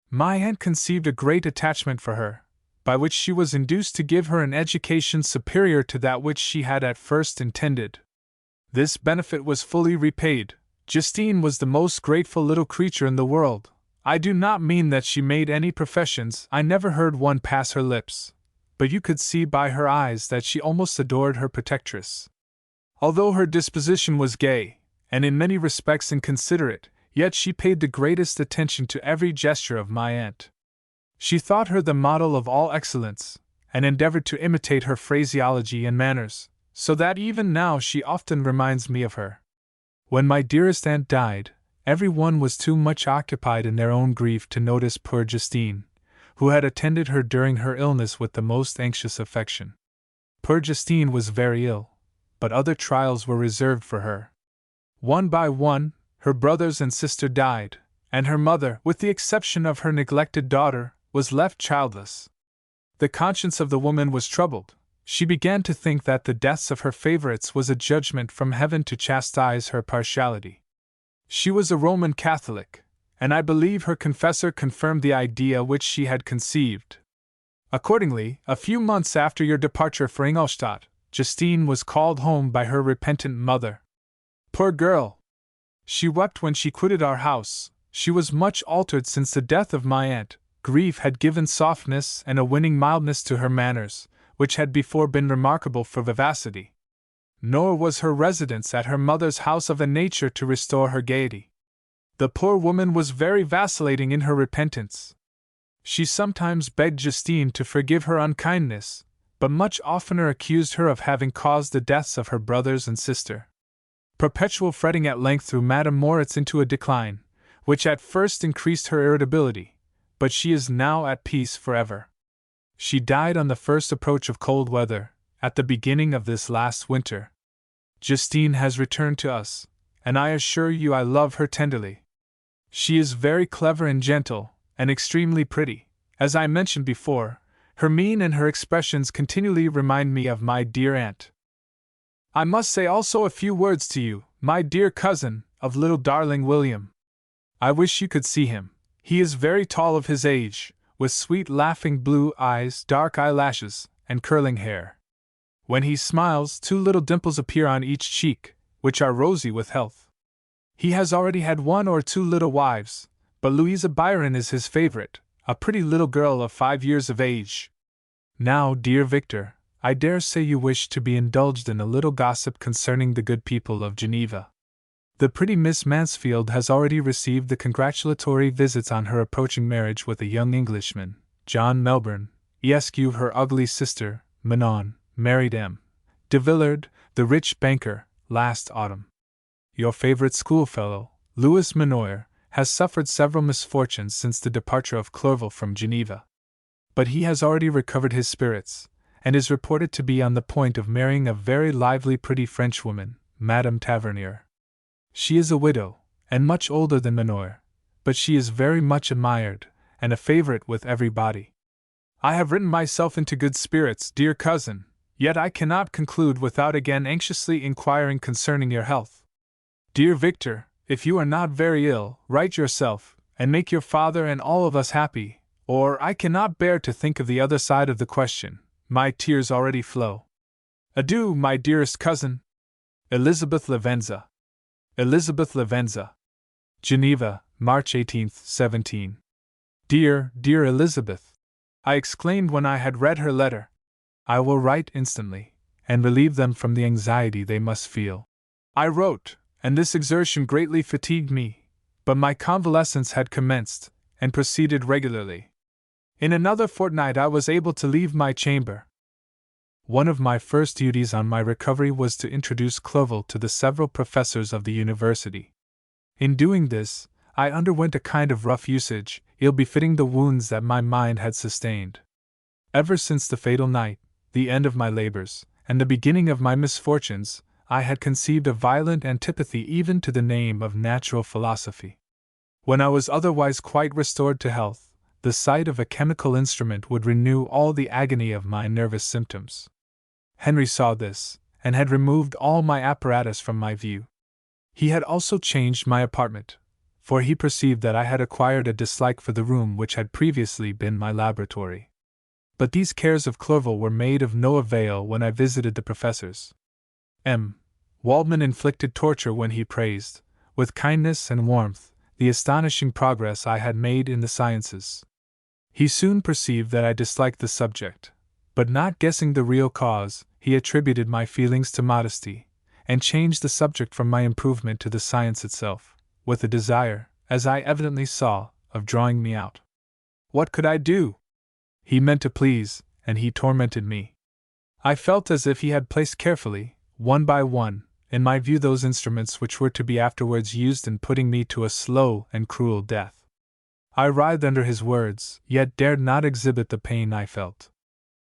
[SPEAKER 1] My aunt conceived a great attachment for her, by which she was induced to give her an education superior to that which she had at first intended. This benefit was fully repaid. Justine was the most grateful little creature in the world. I do not mean that she made any professions, I never heard one pass her lips, but you could see by her eyes that she almost adored her protectress. Although her disposition was gay, and in many respects inconsiderate, yet she paid the greatest attention to every gesture of my aunt. She thought her the model of all excellence, and endeavored to imitate her phraseology and manners, so that even now she often reminds me of her. When my dearest aunt died, every one was too much occupied in their own grief to notice poor Justine, who had attended her during her illness with the most anxious affection. Poor Justine was very ill, but other trials were reserved for her. One by one, her brothers and sister died, and her mother, with the exception of her neglected daughter, was left childless. The conscience of the woman was troubled. She began to think that the deaths of her favorites was a judgment from heaven to chastise her partiality. She was a Roman Catholic, and I believe her confessor confirmed the idea which she had conceived. Accordingly, a few months after your departure for Ingolstadt, Justine was called home by her repentant mother. Poor girl! She wept when she quitted our house. She was much altered since the death of my aunt. Grief had given softness and a winning mildness to her manners, which had before been remarkable for vivacity. Nor was her residence at her mother's house of a nature to restore her gaiety. The poor woman was very vacillating in her repentance. She sometimes begged Justine to forgive her unkindness, but much oftener accused her of having caused the deaths of her brothers and sister. Perpetual fretting at length threw Madame Moritz into a decline, which at first increased her irritability, but she is now at peace forever. She died on the first approach of cold weather, at the beginning of this last winter. Justine has returned to us, and I assure you I love her tenderly. She is very clever and gentle, and extremely pretty. As I mentioned before, her mien and her expressions continually remind me of my dear aunt. I must say also a few words to you, my dear cousin, of little darling William. I wish you could see him. He is very tall of his age, with sweet laughing blue eyes, dark eyelashes, and curling hair. When he smiles, 2 little dimples appear on each cheek, which are rosy with health. He has already had 1 or 2 little wives, but Louisa Byron is his favorite, a pretty little girl of 5 years of age. Now, dear Victor, I dare say you wish to be indulged in a little gossip concerning the good people of Geneva. The pretty Miss Mansfield has already received the congratulatory visits on her approaching marriage with a young Englishman, John Melbourne. Esq. Her ugly sister, Manon, married M. de Villard, the rich banker, last autumn. Your favorite schoolfellow, Louis Manoir, has suffered several misfortunes since the departure of Clerval from Geneva. But he has already recovered his spirits, and is reported to be on the point of marrying a very lively pretty Frenchwoman, Madame Tavernier. She is a widow, and much older than Manoir, but she is very much admired, and a favorite with everybody. I have written myself into good spirits, dear cousin, yet I cannot conclude without again anxiously inquiring concerning your health. Dear Victor, if you are not very ill, write yourself, and make your father and all of us happy, or I cannot bear to think of the other side of the question. My tears already flow. Adieu, my dearest cousin. Elizabeth Lavenza. Elizabeth Lavenza. Geneva, March 18, 17. Dear, dear Elizabeth, I exclaimed when I had read her letter. I will write instantly, and relieve them from the anxiety they must feel. I wrote, and this exertion greatly fatigued me, but my convalescence had commenced, and proceeded regularly. In another fortnight I was able to leave my chamber. One of my first duties on my recovery was to introduce Clerval to the several professors of the university. In doing this, I underwent a kind of rough usage, ill-befitting the wounds that my mind had sustained. Ever since the fatal night, the end of my labors, and the beginning of my misfortunes, I had conceived a violent antipathy even to the name of natural philosophy. When I was otherwise quite restored to health, the sight of a chemical instrument would renew all the agony of my nervous symptoms. Henry saw this, and had removed all my apparatus from my view. He had also changed my apartment, for he perceived that I had acquired a dislike for the room which had previously been my laboratory. But these cares of Clerval were made of no avail when I visited the professors. Waldman inflicted torture when he praised, with kindness and warmth, the astonishing progress I had made in the sciences. He soon perceived that I disliked the subject, but not guessing the real cause, he attributed my feelings to modesty, and changed the subject from my improvement to the science itself, with a desire, as I evidently saw, of drawing me out. What could I do? He meant to please, and he tormented me. I felt as if he had placed carefully, one by one, in my view those instruments which were to be afterwards used in putting me to a slow and cruel death. I writhed under his words, yet dared not exhibit the pain I felt.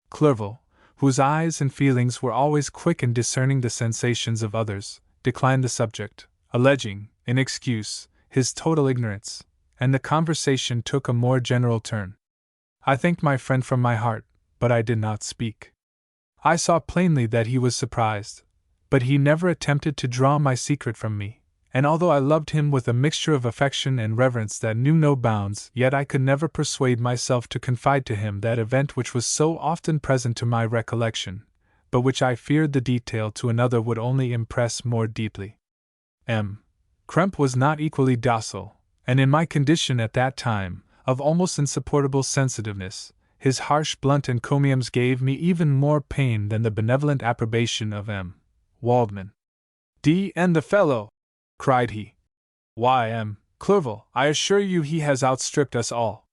[SPEAKER 1] Clerval, whose eyes and feelings were always quick in discerning the sensations of others, declined the subject, alleging, in excuse, his total ignorance, and the conversation took a more general turn. I thanked my friend from my heart, but I did not speak. I saw plainly that he was surprised, but he never attempted to draw my secret from me, and although I loved him with a mixture of affection and reverence that knew no bounds, yet I could never persuade myself to confide to him that event which was so often present to my recollection, but which I feared the detail to another would only impress more deeply. Krempe was not equally docile, and in my condition at that time, of almost insupportable sensitiveness, his harsh blunt encomiums gave me even more pain than the benevolent approbation of Waldman. "D.N. the fellow!" cried he. "Why, Clerval, I assure you he has outstripped us all.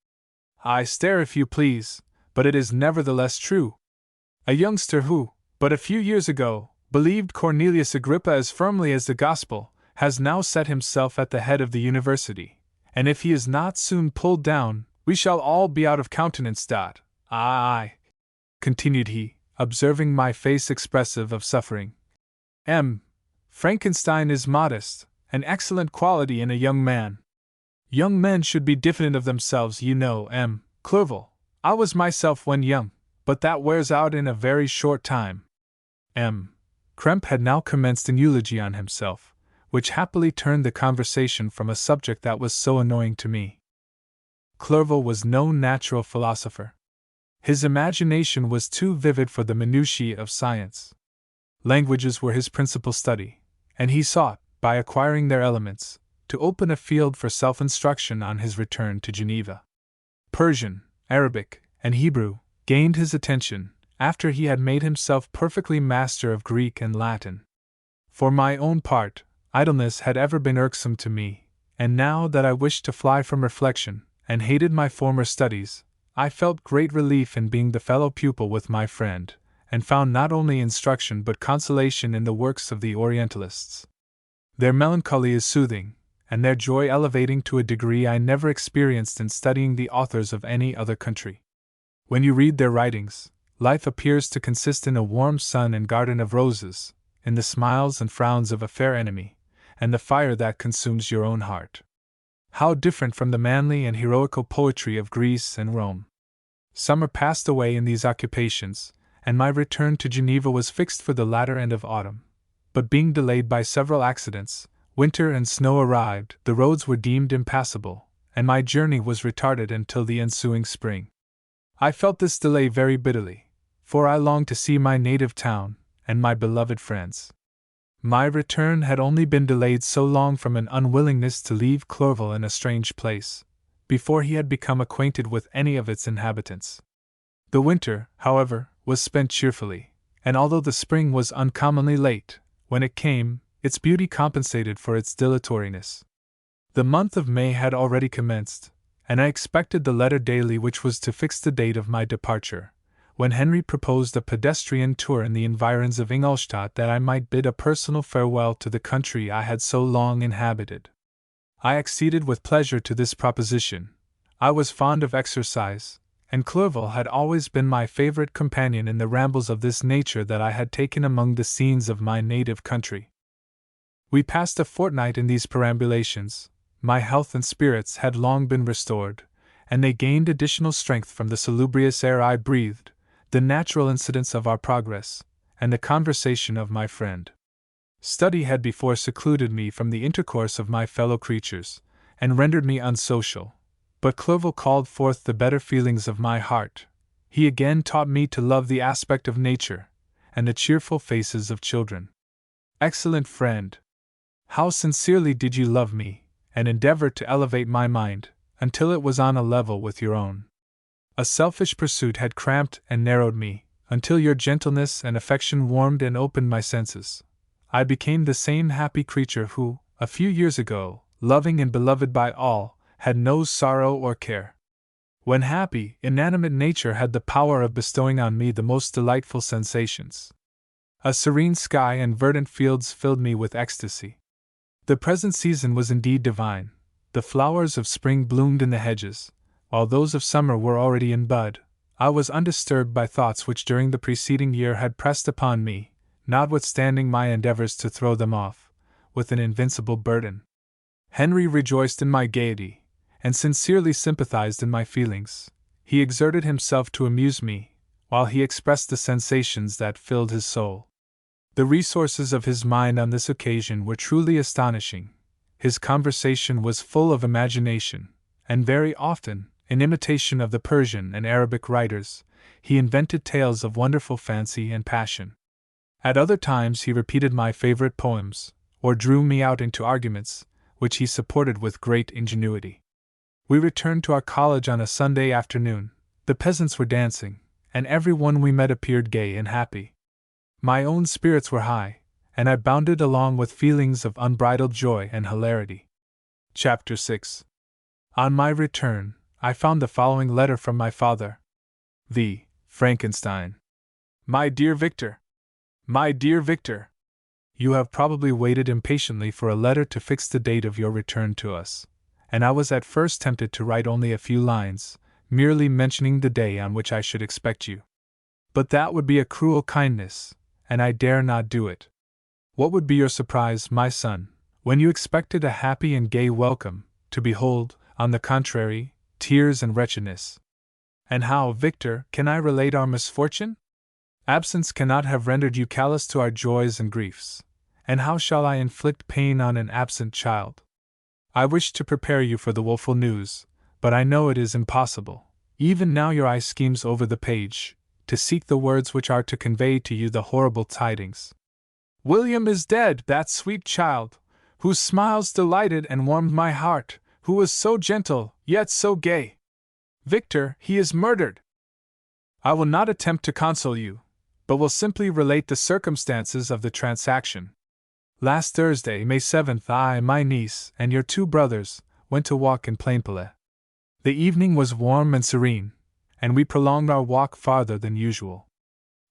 [SPEAKER 1] I stare if you please, but it is nevertheless true. A youngster who, but a few years ago, believed Cornelius Agrippa as firmly as the gospel, has now set himself at the head of the university, and if he is not soon pulled down, we shall all be out of countenance. Aye," continued he, observing my face expressive of suffering. Frankenstein is modest, an excellent quality in a young man. Young men should be diffident of themselves, you know, Clerval. I was myself when young, but that wears out in a very short time. Krempe had now commenced an eulogy on himself, which happily turned the conversation from a subject that was so annoying to me. Clerval was no natural philosopher. His imagination was too vivid for the minutiae of science. Languages were his principal study, and he sought, by acquiring their elements, to open a field for self-instruction on his return to Geneva. Persian, Arabic, and Hebrew gained his attention after he had made himself perfectly master of Greek and Latin. For my own part, idleness had ever been irksome to me, and now that I wished to fly from reflection, and hated my former studies, I felt great relief in being the fellow pupil with my friend, and found not only instruction but consolation in the works of the Orientalists. Their melancholy is soothing, and their joy elevating to a degree I never experienced in studying the authors of any other country. When you read their writings, life appears to consist in a warm sun and garden of roses, in the smiles and frowns of a fair enemy, and the fire that consumes your own heart. How different from the manly and heroical poetry of Greece and Rome! Summer passed away in these occupations, and my return to Geneva was fixed for the latter end of autumn. But being delayed by several accidents, winter and snow arrived, the roads were deemed impassable, and my journey was retarded until the ensuing spring. I felt this delay very bitterly, for I longed to see my native town and my beloved friends. My return had only been delayed so long from an unwillingness to leave Clerval in a strange place, before he had become acquainted with any of its inhabitants. The winter, however, was spent cheerfully, and although the spring was uncommonly late, when it came, its beauty compensated for its dilatoriness. The month of May had already commenced, and I expected the letter daily which was to fix the date of my departure, when Henry proposed a pedestrian tour in the environs of Ingolstadt that I might bid a personal farewell to the country I had so long inhabited. I acceded with pleasure to this proposition. I was fond of exercise, and Clerval had always been my favorite companion in the rambles of this nature that I had taken among the scenes of my native country. We passed a fortnight in these perambulations. My health and spirits had long been restored, and they gained additional strength from the salubrious air I breathed, the natural incidents of our progress, and the conversation of my friend. Study had before secluded me from the intercourse of my fellow creatures, and rendered me unsocial, but Clerval called forth the better feelings of my heart. He again taught me to love the aspect of nature, and the cheerful faces of children. Excellent friend! How sincerely did you love me, and endeavor to elevate my mind, until it was on a level with your own. A selfish pursuit had cramped and narrowed me, until your gentleness and affection warmed and opened my senses. I became the same happy creature who, a few years ago, loving and beloved by all, had no sorrow or care. When happy, inanimate nature had the power of bestowing on me the most delightful sensations. A serene sky and verdant fields filled me with ecstasy. The present season was indeed divine. The flowers of spring bloomed in the hedges, while those of summer were already in bud. I was undisturbed by thoughts which during the preceding year had pressed upon me, notwithstanding my endeavors to throw them off, with an invincible burden. Henry rejoiced in my gaiety, and sincerely sympathized in my feelings. He exerted himself to amuse me, while he expressed the sensations that filled his soul. The resources of his mind on this occasion were truly astonishing. His conversation was full of imagination, and very often, in imitation of the Persian and Arabic writers, he invented tales of wonderful fancy and passion. At other times he repeated my favorite poems, or drew me out into arguments, which he supported with great ingenuity. We returned to our college on a Sunday afternoon. The peasants were dancing, and every one we met appeared gay and happy. My own spirits were high, and I bounded along with feelings of unbridled joy and hilarity. Chapter 6. On my return, I found the following letter from my father. V. Frankenstein. My dear Victor. My dear Victor. You have probably waited impatiently for a letter to fix the date of your return to us, and I was at first tempted to write only a few lines, merely mentioning the day on which I should expect you. But that would be a cruel kindness, and I dare not do it. What would be your surprise, my son, when you expected a happy and gay welcome, to behold, on the contrary, tears and wretchedness? And how, Victor, can I relate our misfortune? Absence cannot have rendered you callous to our joys and griefs, and how shall I inflict pain on an absent child? I wish to prepare you for the woeful news, but I know it is impossible. Even now your eye schemes over the page, to seek the words which are to convey to you the horrible tidings. William is dead, that sweet child, whose smiles delighted and warmed my heart, who was so gentle, yet so gay. Victor, he is murdered. I will not attempt to console you, but will simply relate the circumstances of the transaction. Last Thursday, May 7th, I, my niece, and your 2 brothers, went to walk in Plainpalais. The evening was warm and serene, and we prolonged our walk farther than usual.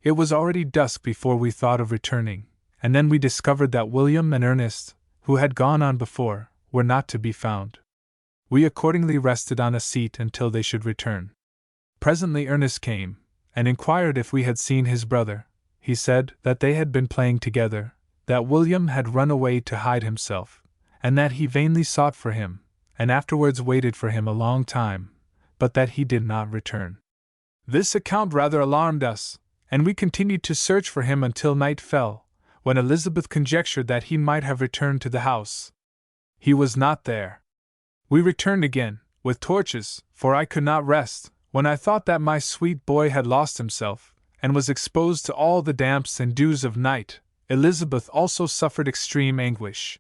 [SPEAKER 1] It was already dusk before we thought of returning, and then we discovered that William and Ernest, who had gone on before, were not to be found. We accordingly rested on a seat until they should return. Presently Ernest came, and inquired if we had seen his brother. He said that they had been playing together, that William had run away to hide himself, and that he vainly sought for him, and afterwards waited for him a long time, but that he did not return. This account rather alarmed us, and we continued to search for him until night fell, when Elizabeth conjectured that he might have returned to the house. He was not there. We returned again, with torches, for I could not rest, when I thought that my sweet boy had lost himself, and was exposed to all the damps and dews of night. Elizabeth also suffered extreme anguish.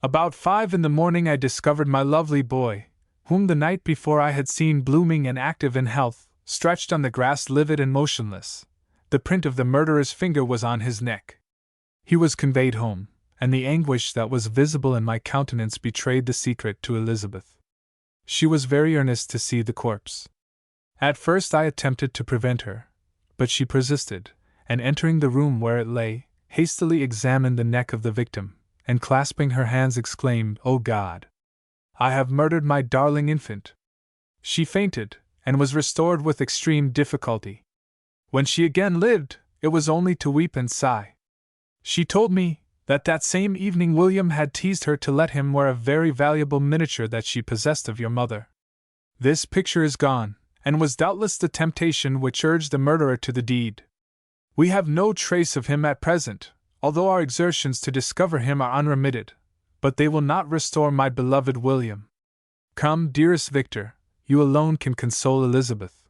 [SPEAKER 1] About 5 in the morning I discovered my lovely boy, whom the night before I had seen blooming and active in health, stretched on the grass livid and motionless. The print of the murderer's finger was on his neck. He was conveyed home, and the anguish that was visible in my countenance betrayed the secret to Elizabeth. She was very earnest to see the corpse. At first I attempted to prevent her, but she persisted, and entering the room where it lay, hastily examined the neck of the victim, and clasping her hands exclaimed, "O God! I have murdered my darling infant!" She fainted, and was restored with extreme difficulty. When she again lived, it was only to weep and sigh. She told me that same evening William had teased her to let him wear a very valuable miniature that she possessed of your mother. This picture is gone, and was doubtless the temptation which urged the murderer to the deed. We have no trace of him at present, although our exertions to discover him are unremitted, but they will not restore my beloved William. Come, dearest Victor, you alone can console Elizabeth.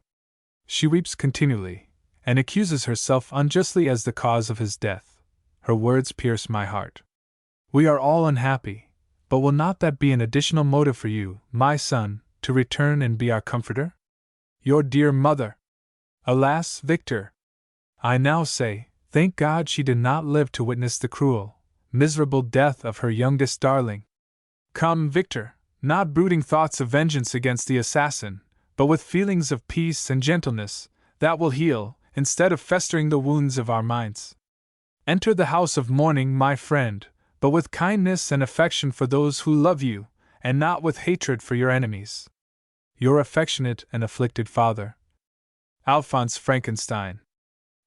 [SPEAKER 1] She weeps continually, and accuses herself unjustly as the cause of his death. Her words pierce my heart. We are all unhappy, but will not that be an additional motive for you, my son, to return and be our comforter? Your dear mother! Alas, Victor! I now say, thank God she did not live to witness the cruel, miserable death of her youngest darling. Come, Victor, not brooding thoughts of vengeance against the assassin, but with feelings of peace and gentleness, that will heal, instead of festering the wounds of our minds. Enter the house of mourning, my friend, but with kindness and affection for those who love you, and not with hatred for your enemies. Your affectionate and afflicted father, Alphonse Frankenstein.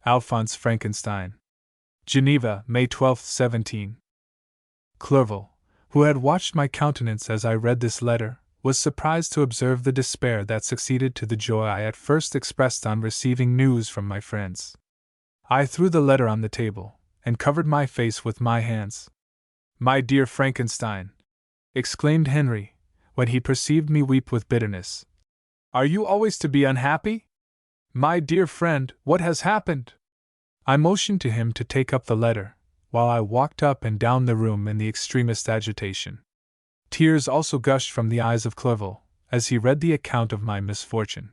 [SPEAKER 1] Alphonse Frankenstein. Geneva, May 12, 17. Clerval, who had watched my countenance as I read this letter, was surprised to observe the despair that succeeded to the joy I at first expressed on receiving news from my friends. I threw the letter on the table, and covered my face with my hands. My dear Frankenstein! Exclaimed Henry, when he perceived me weep with bitterness. Are you always to be unhappy? My dear friend, what has happened? I motioned to him to take up the letter, while I walked up and down the room in the extremest agitation. Tears also gushed from the eyes of Clerval, as he read the account of my misfortune.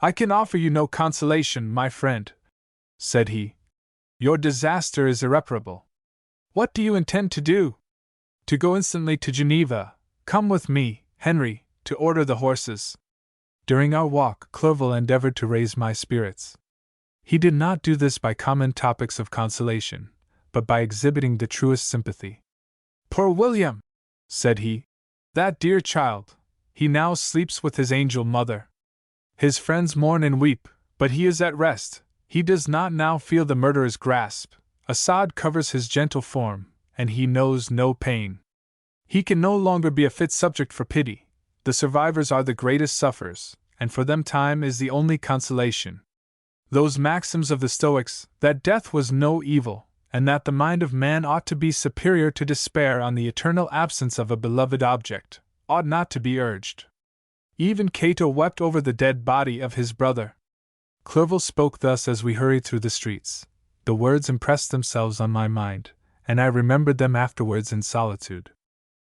[SPEAKER 1] I can offer you no consolation, my friend, said he. Your disaster is irreparable. What do you intend to do? To go instantly to Geneva. Come with me, Henry, to order the horses. During our walk, Clerval endeavored to raise my spirits. He did not do this by common topics of consolation, but by exhibiting the truest sympathy. Poor William, said he, that dear child, he now sleeps with his angel mother. His friends mourn and weep, but he is at rest. He does not now feel the murderer's grasp, a sod covers his gentle form, and he knows no pain. He can no longer be a fit subject for pity. The survivors are the greatest sufferers, and for them time is the only consolation. Those maxims of the Stoics, that death was no evil, and that the mind of man ought to be superior to despair on the eternal absence of a beloved object, ought not to be urged. Even Cato wept over the dead body of his brother. Clerval spoke thus as we hurried through the streets. The words impressed themselves on my mind, and I remembered them afterwards in solitude.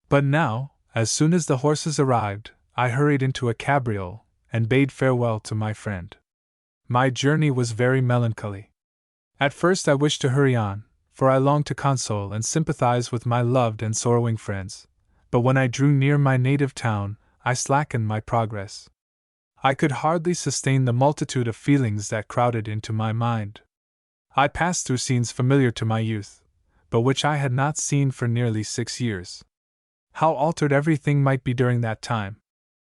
[SPEAKER 1] But now, as soon as the horses arrived, I hurried into a cabriole, and bade farewell to my friend. My journey was very melancholy. At first I wished to hurry on, for I longed to console and sympathize with my loved and sorrowing friends, but when I drew near my native town, I slackened my progress. I could hardly sustain the multitude of feelings that crowded into my mind. I passed through scenes familiar to my youth, but which I had not seen for nearly 6 years. How altered everything might be during that time!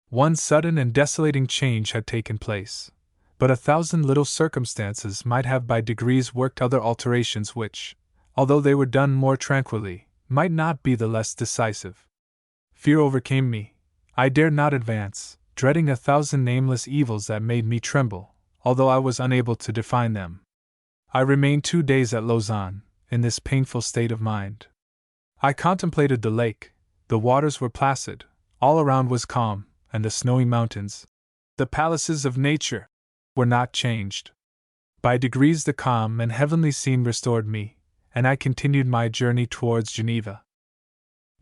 [SPEAKER 1] One sudden and desolating change had taken place, but 1,000 little circumstances might have by degrees worked other alterations which, although they were done more tranquilly, might not be the less decisive. Fear overcame me. I dared not advance, dreading 1,000 nameless evils that made me tremble, although I was unable to define them. I remained 2 days at Lausanne, in this painful state of mind. I contemplated the lake. The waters were placid, all around was calm, and the snowy mountains, the palaces of nature, were not changed. By degrees the calm and heavenly scene restored me, and I continued my journey towards Geneva.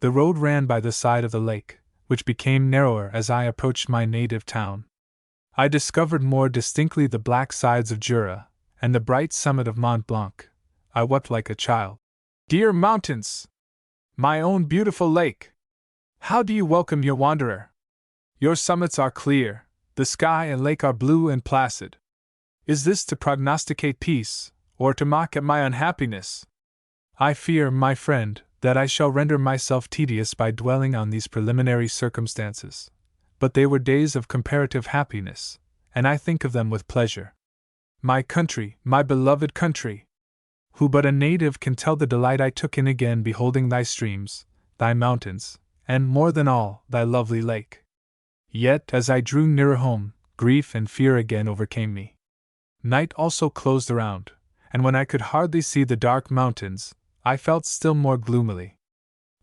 [SPEAKER 1] The road ran by the side of the lake, which became narrower as I approached my native town. I discovered more distinctly the black sides of Jura, and the bright summit of Mont Blanc. I wept like a child. Dear mountains! My own beautiful lake! How do you welcome your wanderer? Your summits are clear, the sky and lake are blue and placid. Is this to prognosticate peace, or to mock at my unhappiness? I fear, my friend, that I shall render myself tedious by dwelling on these preliminary circumstances, but they were days of comparative happiness, and I think of them with pleasure. My country, my beloved country! Who but a native can tell the delight I took in again beholding thy streams, thy mountains, and, more than all, thy lovely lake? Yet, as I drew nearer home, grief and fear again overcame me. Night also closed around, and when I could hardly see the dark mountains, I felt still more gloomily.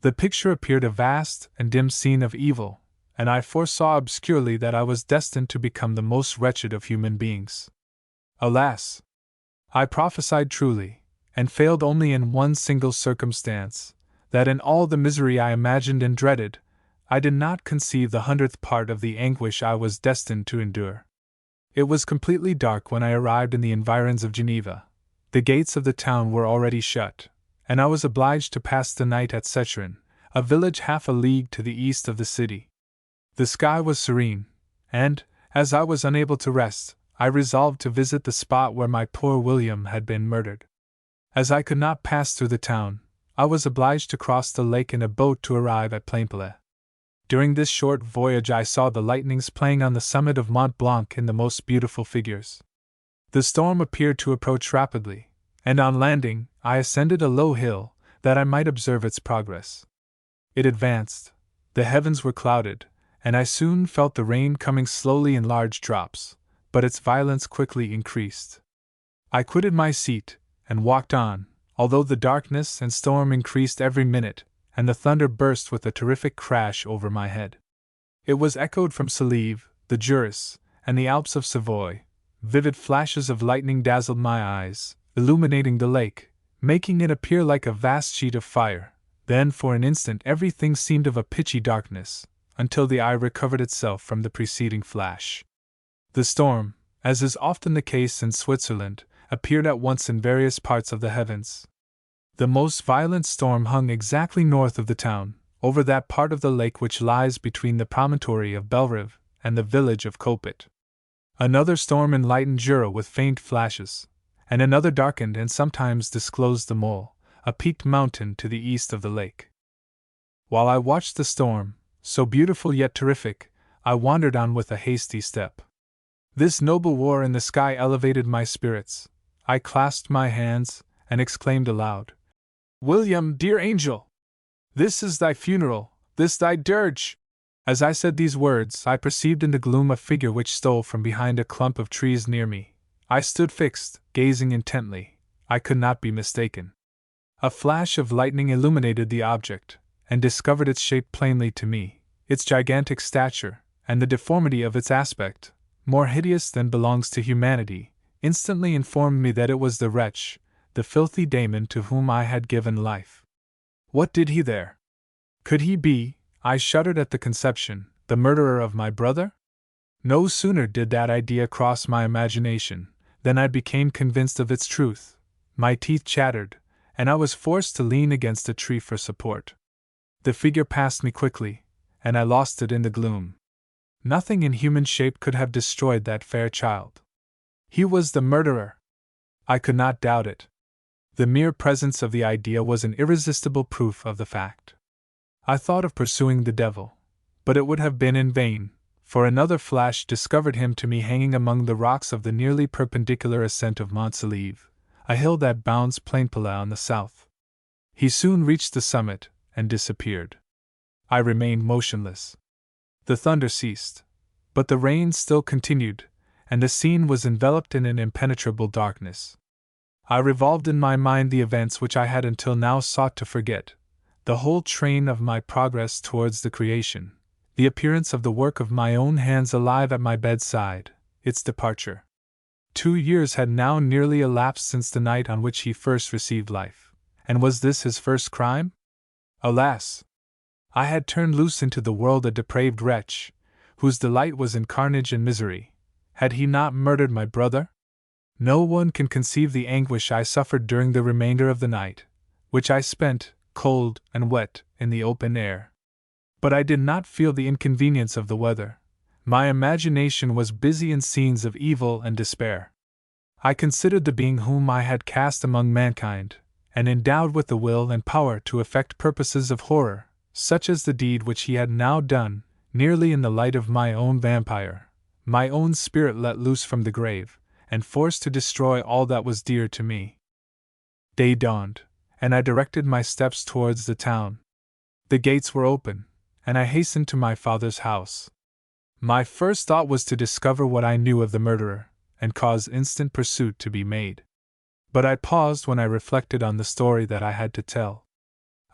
[SPEAKER 1] The picture appeared a vast and dim scene of evil, and I foresaw obscurely that I was destined to become the most wretched of human beings. Alas! I prophesied truly, and failed only in one single circumstance, that in all the misery I imagined and dreaded, I did not conceive the 100th part of the anguish I was destined to endure. It was completely dark when I arrived in the environs of Geneva. The gates of the town were already shut, and I was obliged to pass the night at Secherin, a village half a league to the east of the city. The sky was serene, and, as I was unable to rest, I resolved to visit the spot where my poor William had been murdered. As I could not pass through the town, I was obliged to cross the lake in a boat to arrive at Plainpalais. During this short voyage I saw the lightnings playing on the summit of Mont Blanc in the most beautiful figures. The storm appeared to approach rapidly, and on landing, I ascended a low hill, that I might observe its progress. It advanced, the heavens were clouded, and I soon felt the rain coming slowly in large drops, but its violence quickly increased. I quitted my seat, and walked on, although the darkness and storm increased every minute, and the thunder burst with a terrific crash over my head. It was echoed from Sèvres, the Jura, and the Alps of Savoy. Vivid flashes of lightning dazzled my eyes, illuminating the lake, making it appear like a vast sheet of fire. Then for an instant everything seemed of a pitchy darkness, until the eye recovered itself from the preceding flash. The storm, as is often the case in Switzerland, appeared at once in various parts of the heavens. The most violent storm hung exactly north of the town, over that part of the lake which lies between the promontory of Bellerive and the village of Coppet. Another storm enlightened Jura with faint flashes, and another darkened and sometimes disclosed the Mole, a peaked mountain to the east of the lake. While I watched the storm, so beautiful yet terrific, I wandered on with a hasty step. This noble war in the sky elevated my spirits. I clasped my hands, and exclaimed aloud, "William, dear angel! This is thy funeral, this thy dirge!" As I said these words, I perceived in the gloom a figure which stole from behind a clump of trees near me. I stood fixed, gazing intently. I could not be mistaken. A flash of lightning illuminated the object, and discovered its shape plainly to me. Its gigantic stature, and the deformity of its aspect, more hideous than belongs to humanity, instantly informed me that it was the wretch, the filthy Damon to whom I had given life. What did he there? Could he be, I shuddered at the conception, the murderer of my brother? No sooner did that idea cross my imagination, than I became convinced of its truth. My teeth chattered, and I was forced to lean against a tree for support. The figure passed me quickly, and I lost it in the gloom. Nothing in human shape could have destroyed that fair child. He was the murderer. I could not doubt it. The mere presence of the idea was an irresistible proof of the fact. I thought of pursuing the devil, but it would have been in vain, for another flash discovered him to me hanging among the rocks of the nearly perpendicular ascent of Mont Sèvres, a hill that bounds Plainpalais on the south. He soon reached the summit, and disappeared. I remained motionless. The thunder ceased, but the rain still continued, and the scene was enveloped in an impenetrable darkness. I revolved in my mind the events which I had until now sought to forget, the whole train of my progress towards the creation, the appearance of the work of my own hands alive at my bedside, its departure. 2 years had now nearly elapsed since the night on which he first received life, and was this his first crime? Alas! I had turned loose into the world a depraved wretch, whose delight was in carnage and misery. Had he not murdered my brother? No one can conceive the anguish I suffered during the remainder of the night, which I spent, cold and wet, in the open air. But I did not feel the inconvenience of the weather. My imagination was busy in scenes of evil and despair. I considered the being whom I had cast among mankind, and endowed with the will and power to effect purposes of horror, such as the deed which he had now done, nearly in the light of my own vampire, my own spirit let loose from the grave, and forced to destroy all that was dear to me. Day dawned, and I directed my steps towards the town. The gates were open, and I hastened to my father's house. My first thought was to discover what I knew of the murderer, and cause instant pursuit to be made. But I paused when I reflected on the story that I had to tell.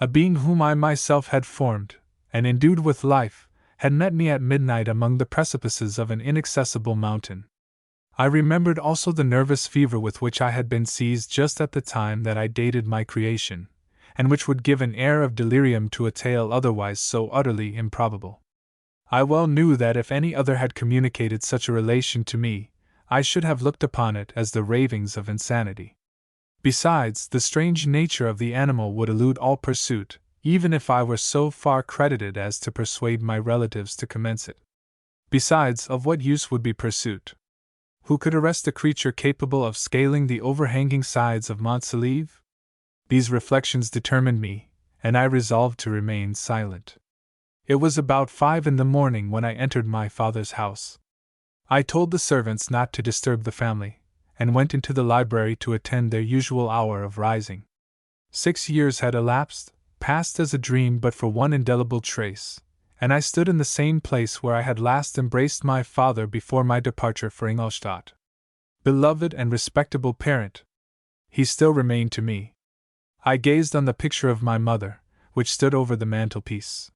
[SPEAKER 1] A being whom I myself had formed, and endued with life, had met me at midnight among the precipices of an inaccessible mountain. I remembered also the nervous fever with which I had been seized just at the time that I dated my creation, and which would give an air of delirium to a tale otherwise so utterly improbable. I well knew that if any other had communicated such a relation to me, I should have looked upon it as the ravings of insanity. Besides, the strange nature of the animal would elude all pursuit, even if I were so far credited as to persuade my relatives to commence it. Besides, of what use would be pursuit? Who could arrest a creature capable of scaling the overhanging sides of Mont Saleve? These reflections determined me, and I resolved to remain silent. It was about 5 in the morning when I entered my father's house. I told the servants not to disturb the family, and went into the library to attend their usual hour of rising. 6 years had elapsed, passed as a dream but for one indelible trace, and I stood in the same place where I had last embraced my father before my departure for Ingolstadt. Beloved and respectable parent! He still remained to me. I gazed on the picture of my mother, which stood over the mantelpiece.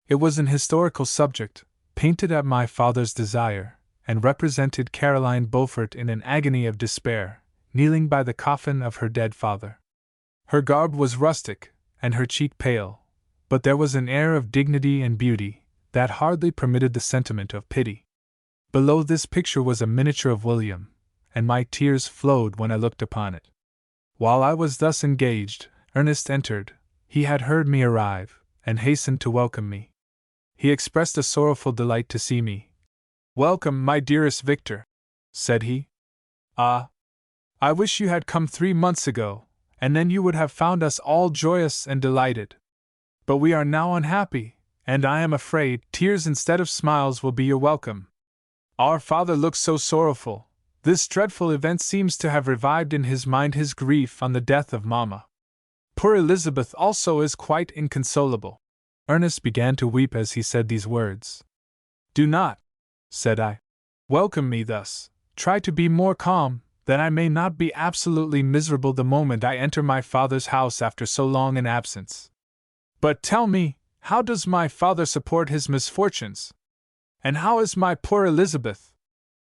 [SPEAKER 1] It was an historical subject, painted at my father's desire, and represented Caroline Beaufort in an agony of despair, kneeling by the coffin of her dead father. Her garb was rustic, and her cheek pale, but there was an air of dignity and beauty that hardly permitted the sentiment of pity. Below this picture was a miniature of William, and my tears flowed when I looked upon it. While I was thus engaged, Ernest entered. He had heard me arrive, and hastened to welcome me. He expressed a sorrowful delight to see me. "Welcome, my dearest Victor," said he. "Ah! I wish you had come 3 months ago, and then you would have found us all joyous and delighted. But we are now unhappy, and I am afraid tears instead of smiles will be your welcome. Our father looks so sorrowful. This dreadful event seems to have revived in his mind his grief on the death of Mamma. Poor Elizabeth also is quite inconsolable." Ernest began to weep as he said these words. "Do not," said I, "welcome me thus. Try to be more calm, that I may not be absolutely miserable the moment I enter my father's house after so long an absence. But tell me, how does my father support his misfortunes? And how is my poor Elizabeth?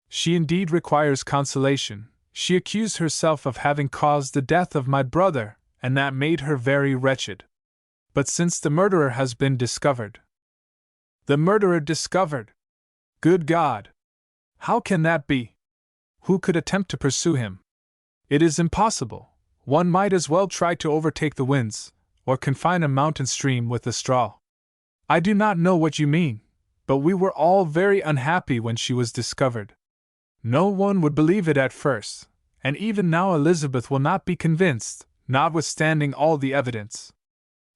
[SPEAKER 1] She indeed requires consolation. She accused herself of having caused the death of my brother, and that made her very wretched. But since the murderer has been discovered—" "The murderer discovered! Good God! How can that be? Who could attempt to pursue him? It is impossible. One might as well try to overtake the winds, or confine a mountain stream with a straw. I do not know what you mean, but we were all very unhappy when she was discovered. No one would believe it at first, and even now Elizabeth will not be convinced, notwithstanding all the evidence.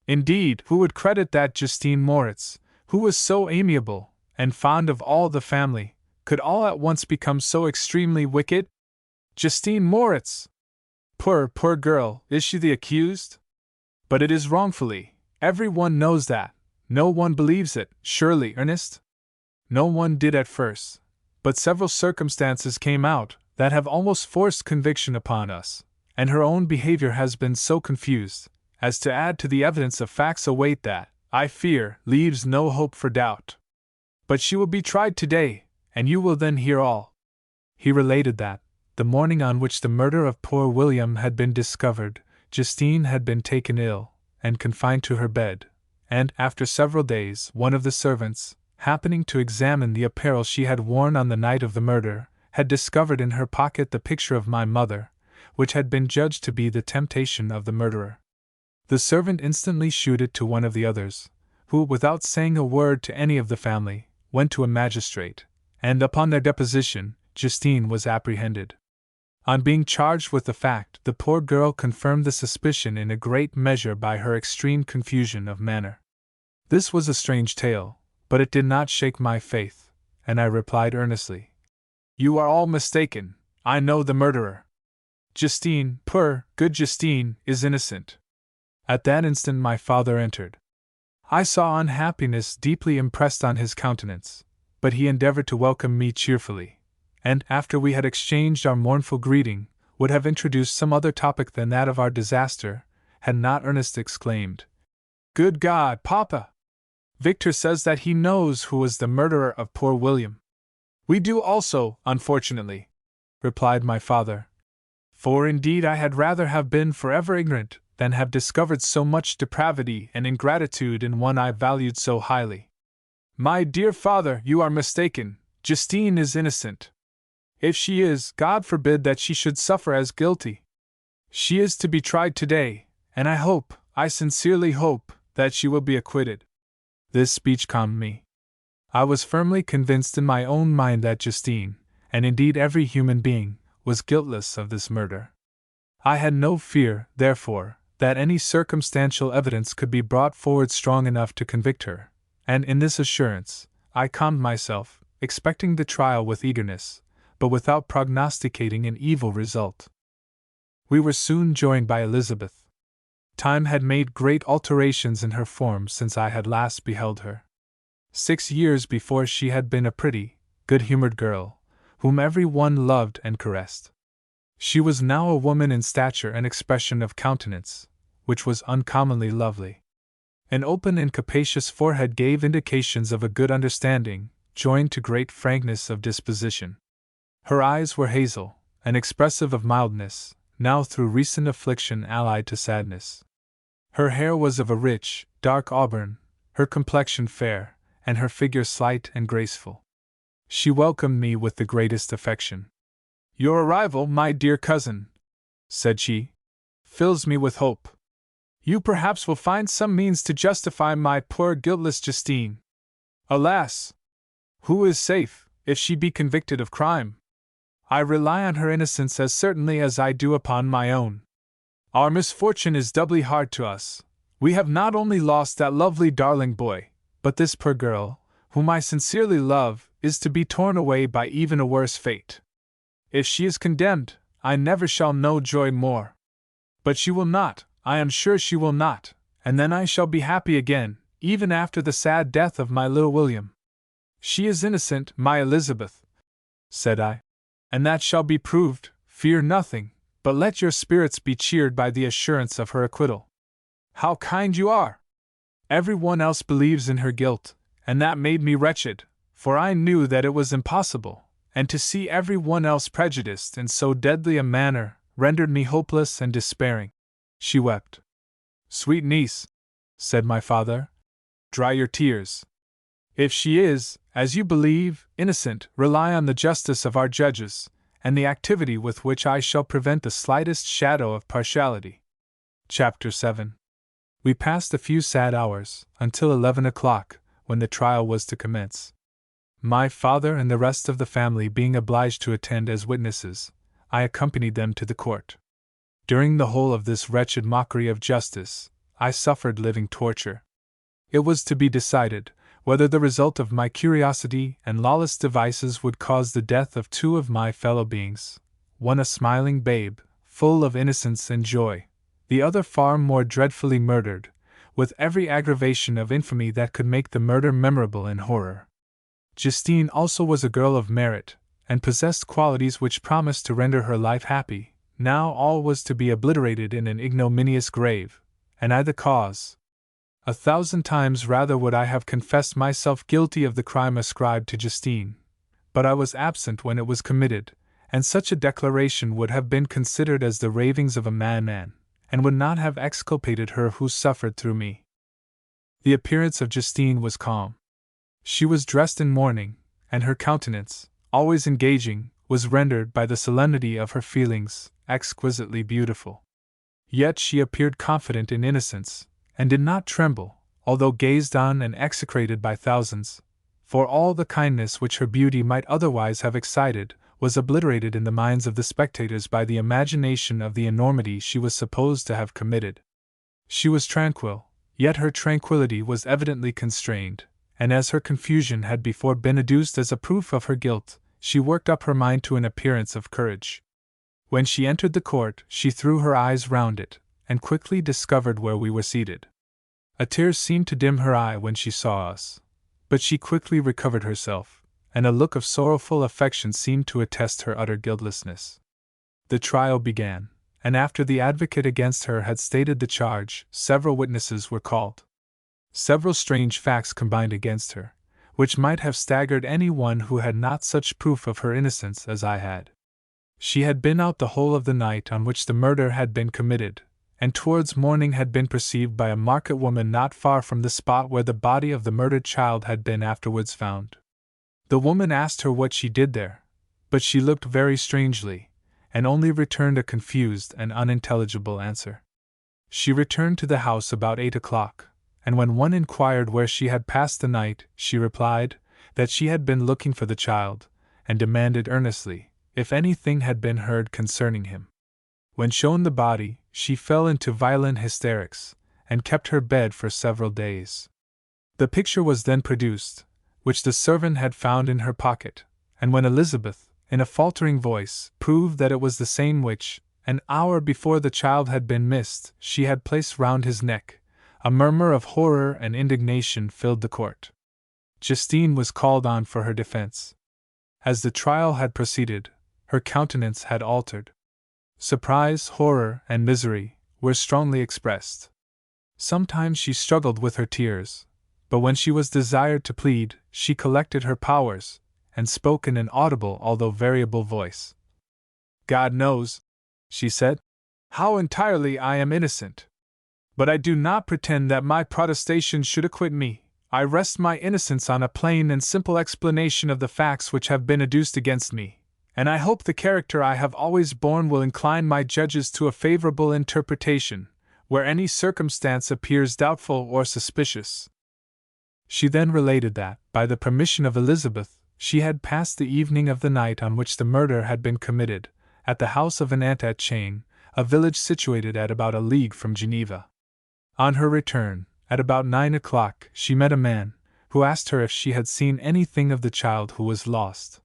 [SPEAKER 1] Indeed, who would credit that Justine Moritz, who was so amiable, and fond of all the family, could all at once become so extremely wicked? Justine Moritz! Poor girl, is she the accused? But it is wrongfully. Every one knows that. No one believes it, surely, Ernest? No one did at first, but several circumstances came out that have almost forced conviction upon us, and her own behavior has been so confused as to add to the evidence of facts a weight that, I fear, leaves no hope for doubt. But she will be tried today, and you will then hear all." He related that, the morning on which the murder of poor William had been discovered, Justine had been taken ill, and confined to her bed, and, after several days, one of the servants, happening to examine the apparel she had worn on the night of the murder, had discovered in her pocket the picture of my mother, which had been judged to be the temptation of the murderer. The servant instantly shewed it to one of the others, who, without saying a word to any of the family, went to a magistrate, and upon their deposition, Justine was apprehended. On being charged with the fact, the poor girl confirmed the suspicion in a great measure by her extreme confusion of manner. This was a strange tale, but it did not shake my faith, and I replied earnestly, You are all mistaken. I know the murderer. Justine, poor, good Justine, is innocent. At that instant my father entered. I saw unhappiness deeply impressed on his countenance, but he endeavored to welcome me cheerfully, and, after we had exchanged our mournful greeting, would have introduced some other topic than that of our disaster, had not Ernest exclaimed, "Good God, Papa! Victor says that he knows who was the murderer of poor William." "We do also, unfortunately," replied my father. "For indeed I had rather have been forever ignorant than have discovered so much depravity and ingratitude in one I valued so highly." "My dear father, you are mistaken. Justine is innocent. If she is, God forbid that she should suffer as guilty. She is to be tried today, and I sincerely hope, that she will be acquitted." This speech calmed me. I was firmly convinced in my own mind that Justine, and indeed every human being, was guiltless of this murder. I had no fear, therefore, that any circumstantial evidence could be brought forward strong enough to convict her, and in this assurance, I calmed myself, expecting the trial with eagerness, but without prognosticating an evil result. We were soon joined by Elizabeth. Time had made great alterations in her form since I had last beheld her. 6 years before she had been a pretty, good-humored girl, whom every one loved and caressed. She was now a woman in stature and expression of countenance, which was uncommonly lovely. An open and capacious forehead gave indications of a good understanding, joined to great frankness of disposition. Her eyes were hazel, and expressive of mildness, now through recent affliction allied to sadness. Her hair was of a rich, dark auburn, her complexion fair, and her figure slight and graceful. She welcomed me with the greatest affection. "Your arrival, my dear cousin," said she, "fills me with hope. You perhaps will find some means to justify my poor guiltless Justine. Alas! Who is safe, if she be convicted of crime? I rely on her innocence as certainly as I do upon my own. Our misfortune is doubly hard to us. We have not only lost that lovely darling boy, but this poor girl, whom I sincerely love, is to be torn away by even a worse fate. If she is condemned, I never shall know joy more. But she will not, I am sure she will not, and then I shall be happy again, even after the sad death of my little William." "She is innocent, my Elizabeth," said I, "and that shall be proved. Fear nothing, but let your spirits be cheered by the assurance of her acquittal." "How kind you are! Every one else believes in her guilt, and that made me wretched, for I knew that it was impossible, and to see every one else prejudiced in so deadly a manner rendered me hopeless and despairing." She wept. "Sweet niece," said my father, "dry your tears. If she is, as you believe, innocent, rely on the justice of our judges, and the activity with which I shall prevent the slightest shadow of partiality." Chapter 7. We passed a few sad hours, until 11 o'clock, when the trial was to commence. My father and the rest of the family being obliged to attend as witnesses, I accompanied them to the court. During the whole of this wretched mockery of justice, I suffered living torture. It was to be decided whether the result of my curiosity and lawless devices would cause the death of 2 of my fellow beings, one a smiling babe, full of innocence and joy, the other far more dreadfully murdered, with every aggravation of infamy that could make the murder memorable in horror. Justine also was a girl of merit, and possessed qualities which promised to render her life happy. Now all was to be obliterated in an ignominious grave, and I the cause. 1,000 times rather would I have confessed myself guilty of the crime ascribed to Justine, but I was absent when it was committed, and such a declaration would have been considered as the ravings of a madman, and would not have exculpated her who suffered through me. The appearance of Justine was calm. She was dressed in mourning, and her countenance, always engaging, was rendered by the solemnity of her feelings exquisitely beautiful. Yet she appeared confident in innocence, and did not tremble, although gazed on and execrated by thousands, for all the kindness which her beauty might otherwise have excited was obliterated in the minds of the spectators by the imagination of the enormity she was supposed to have committed. She was tranquil, yet her tranquillity was evidently constrained, and as her confusion had before been adduced as a proof of her guilt, she worked up her mind to an appearance of courage. When she entered the court, she threw her eyes round it, and quickly discovered where we were seated. A tear seemed to dim her eye when she saw us, but she quickly recovered herself, and a look of sorrowful affection seemed to attest her utter guiltlessness. The trial began, and after the advocate against her had stated the charge, several witnesses were called. Several strange facts combined against her, which might have staggered any one who had not such proof of her innocence as I had. She had been out the whole of the night on which the murder had been committed, and towards morning had been perceived by a market woman not far from the spot where the body of the murdered child had been afterwards found. The woman asked her what she did there, but she looked very strangely, and only returned a confused and unintelligible answer. She returned to the house about 8 o'clock, and when one inquired where she had passed the night, she replied that she had been looking for the child, and demanded earnestly if anything had been heard concerning him. When shown the body, she fell into violent hysterics, and kept her bed for several days. The picture was then produced, which the servant had found in her pocket, and when Elizabeth, in a faltering voice, proved that it was the same which, an hour before the child had been missed, she had placed round his neck, a murmur of horror and indignation filled the court. Justine was called on for her defense. As the trial had proceeded, her countenance had altered. Surprise, horror, and misery were strongly expressed. Sometimes she struggled with her tears, but when she was desired to plead, she collected her powers, and spoke in an audible although variable voice. "God knows," she said, "how entirely I am innocent. But I do not pretend that my protestation should acquit me. I rest my innocence on a plain and simple explanation of the facts which have been adduced against me, and I hope the character I have always borne will incline my judges to a favorable interpretation, where any circumstance appears doubtful or suspicious." She then related that, by the permission of Elizabeth, she had passed the evening of the night on which the murder had been committed, at the house of an aunt at Chain, a village situated at about a league from Geneva. On her return, at about 9 o'clock, she met a man, who asked her if she had seen anything of the child who was lost.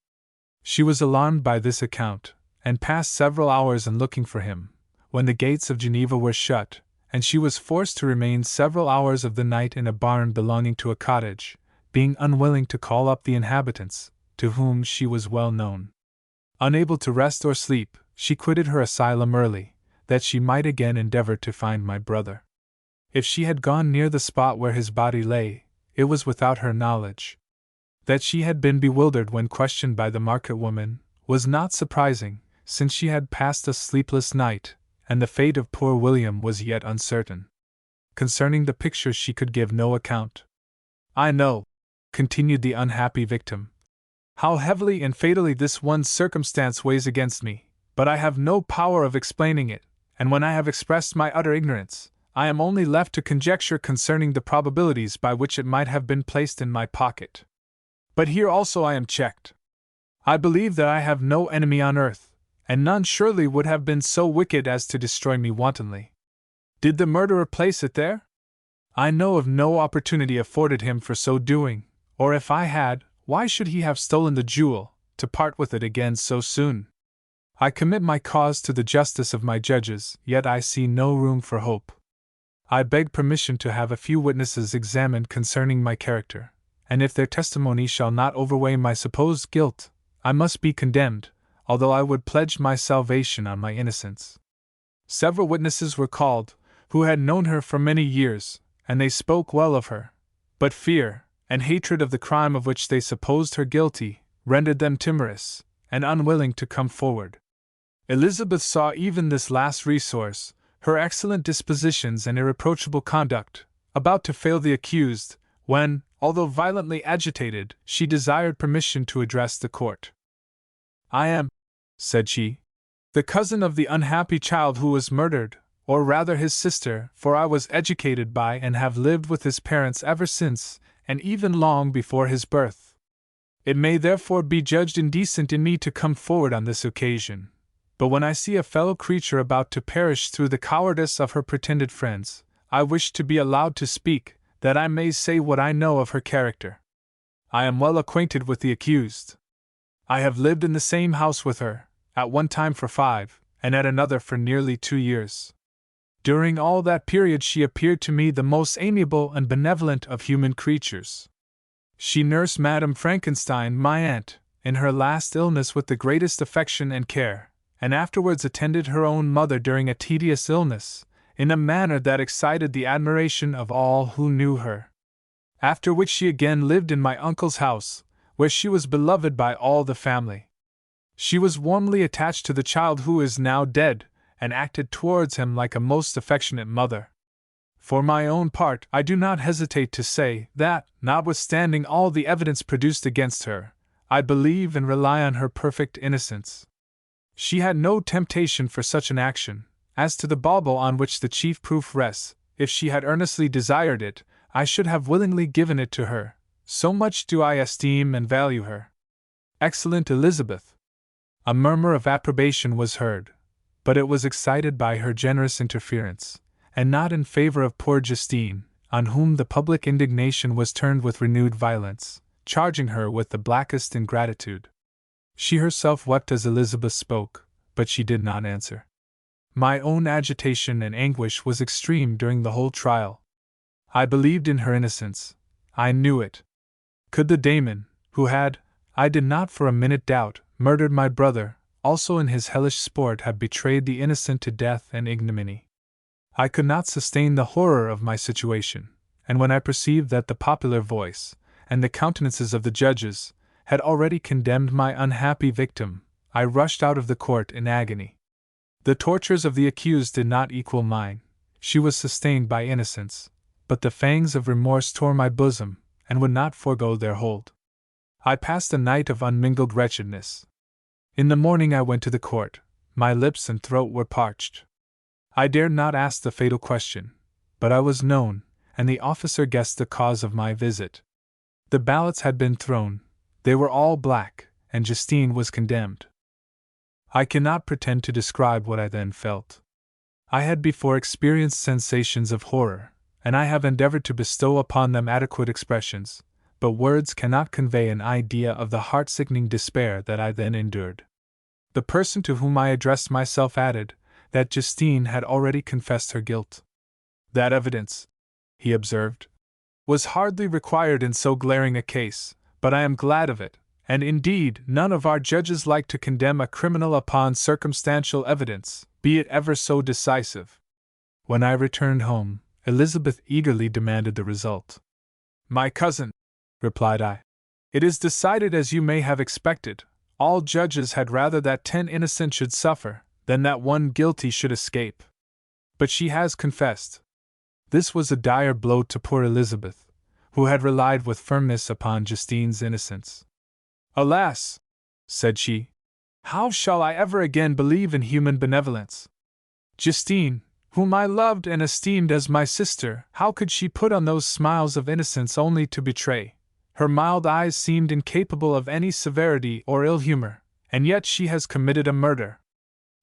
[SPEAKER 1] She was alarmed by this account, and passed several hours in looking for him, when the gates of Geneva were shut, and she was forced to remain several hours of the night in a barn belonging to a cottage, being unwilling to call up the inhabitants, to whom she was well known. Unable to rest or sleep, she quitted her asylum early, that she might again endeavor to find my brother. If she had gone near the spot where his body lay, it was without her knowledge. That she had been bewildered when questioned by the market woman was not surprising, since she had passed a sleepless night, and the fate of poor William was yet uncertain. Concerning the picture she could give no account. "I know," continued the unhappy victim, "how heavily and fatally this one circumstance weighs against me, but I have no power of explaining it, and when I have expressed my utter ignorance, I am only left to conjecture concerning the probabilities by which it might have been placed in my pocket. But here also I am checked. I believe that I have no enemy on earth, and none surely would have been so wicked as to destroy me wantonly. Did the murderer place it there? I know of no opportunity afforded him for so doing, or if I had, why should he have stolen the jewel, to part with it again so soon? I commit my cause to the justice of my judges, yet I see no room for hope. I beg permission to have a few witnesses examined concerning my character, and if their testimony shall not overweigh my supposed guilt, I must be condemned, although I would pledge my salvation on my innocence." Several witnesses were called, who had known her for many years, and they spoke well of her, but fear, and hatred of the crime of which they supposed her guilty, rendered them timorous, and unwilling to come forward. Elizabeth saw even this last resource, her excellent dispositions and irreproachable conduct, about to fail the accused, when, although violently agitated, she desired permission to address the court. "I am," said she, "the cousin of the unhappy child who was murdered, or rather his sister, for I was educated by and have lived with his parents ever since, and even long before his birth. It may therefore be judged indecent in me to come forward on this occasion. But when I see a fellow creature about to perish through the cowardice of her pretended friends, I wish to be allowed to speak, that I may say what I know of her character. I am well acquainted with the accused. I have lived in the same house with her, at one time for 5, and at another for nearly 2 years. During all that period she appeared to me the most amiable and benevolent of human creatures. She nursed Madame Frankenstein, my aunt, in her last illness with the greatest affection and care, and afterwards attended her own mother during a tedious illness, in a manner that excited the admiration of all who knew her. After which she again lived in my uncle's house, where she was beloved by all the family. She was warmly attached to the child who is now dead, and acted towards him like a most affectionate mother. For my own part, I do not hesitate to say that, notwithstanding all the evidence produced against her, I believe and rely on her perfect innocence. She had no temptation for such an action. As to the bauble on which the chief proof rests, if she had earnestly desired it, I should have willingly given it to her, so much do I esteem and value her. Excellent Elizabeth! A murmur of approbation was heard, but it was excited by her generous interference, and not in favor of poor Justine, on whom the public indignation was turned with renewed violence, charging her with the blackest ingratitude. She herself wept as Elizabeth spoke, but she did not answer. My own agitation and anguish was extreme during the whole trial. I believed in her innocence. I knew it. Could the Daemon, who had, I did not for a minute doubt, murdered my brother, also in his hellish sport have betrayed the innocent to death and ignominy? I could not sustain the horror of my situation, and when I perceived that the popular voice, and the countenances of the judges, had already condemned my unhappy victim, I rushed out of the court in agony. The tortures of the accused did not equal mine. She was sustained by innocence, but the fangs of remorse tore my bosom, and would not forego their hold. I passed a night of unmingled wretchedness. In the morning I went to the court. My lips and throat were parched. I dared not ask the fatal question, but I was known, and the officer guessed the cause of my visit. The ballots had been thrown, they were all black, and Justine was condemned. I cannot pretend to describe what I then felt. I had before experienced sensations of horror, and I have endeavored to bestow upon them adequate expressions, but words cannot convey an idea of the heart-sickening despair that I then endured. The person to whom I addressed myself added that Justine had already confessed her guilt. That evidence, he observed, was hardly required in so glaring a case, but I am glad of it, and indeed none of our judges like to condemn a criminal upon circumstantial evidence, be it ever so decisive. When I returned home, Elizabeth eagerly demanded the result. My cousin, replied I, it is decided as you may have expected. All judges had rather that 10 innocent should suffer, than that 1 guilty should escape. But she has confessed. This was a dire blow to poor Elizabeth, who had relied with firmness upon Justine's innocence. Alas, said she, how shall I ever again believe in human benevolence? Justine, whom I loved and esteemed as my sister, how could she put on those smiles of innocence only to betray? Her mild eyes seemed incapable of any severity or ill humor, and yet she has committed a murder.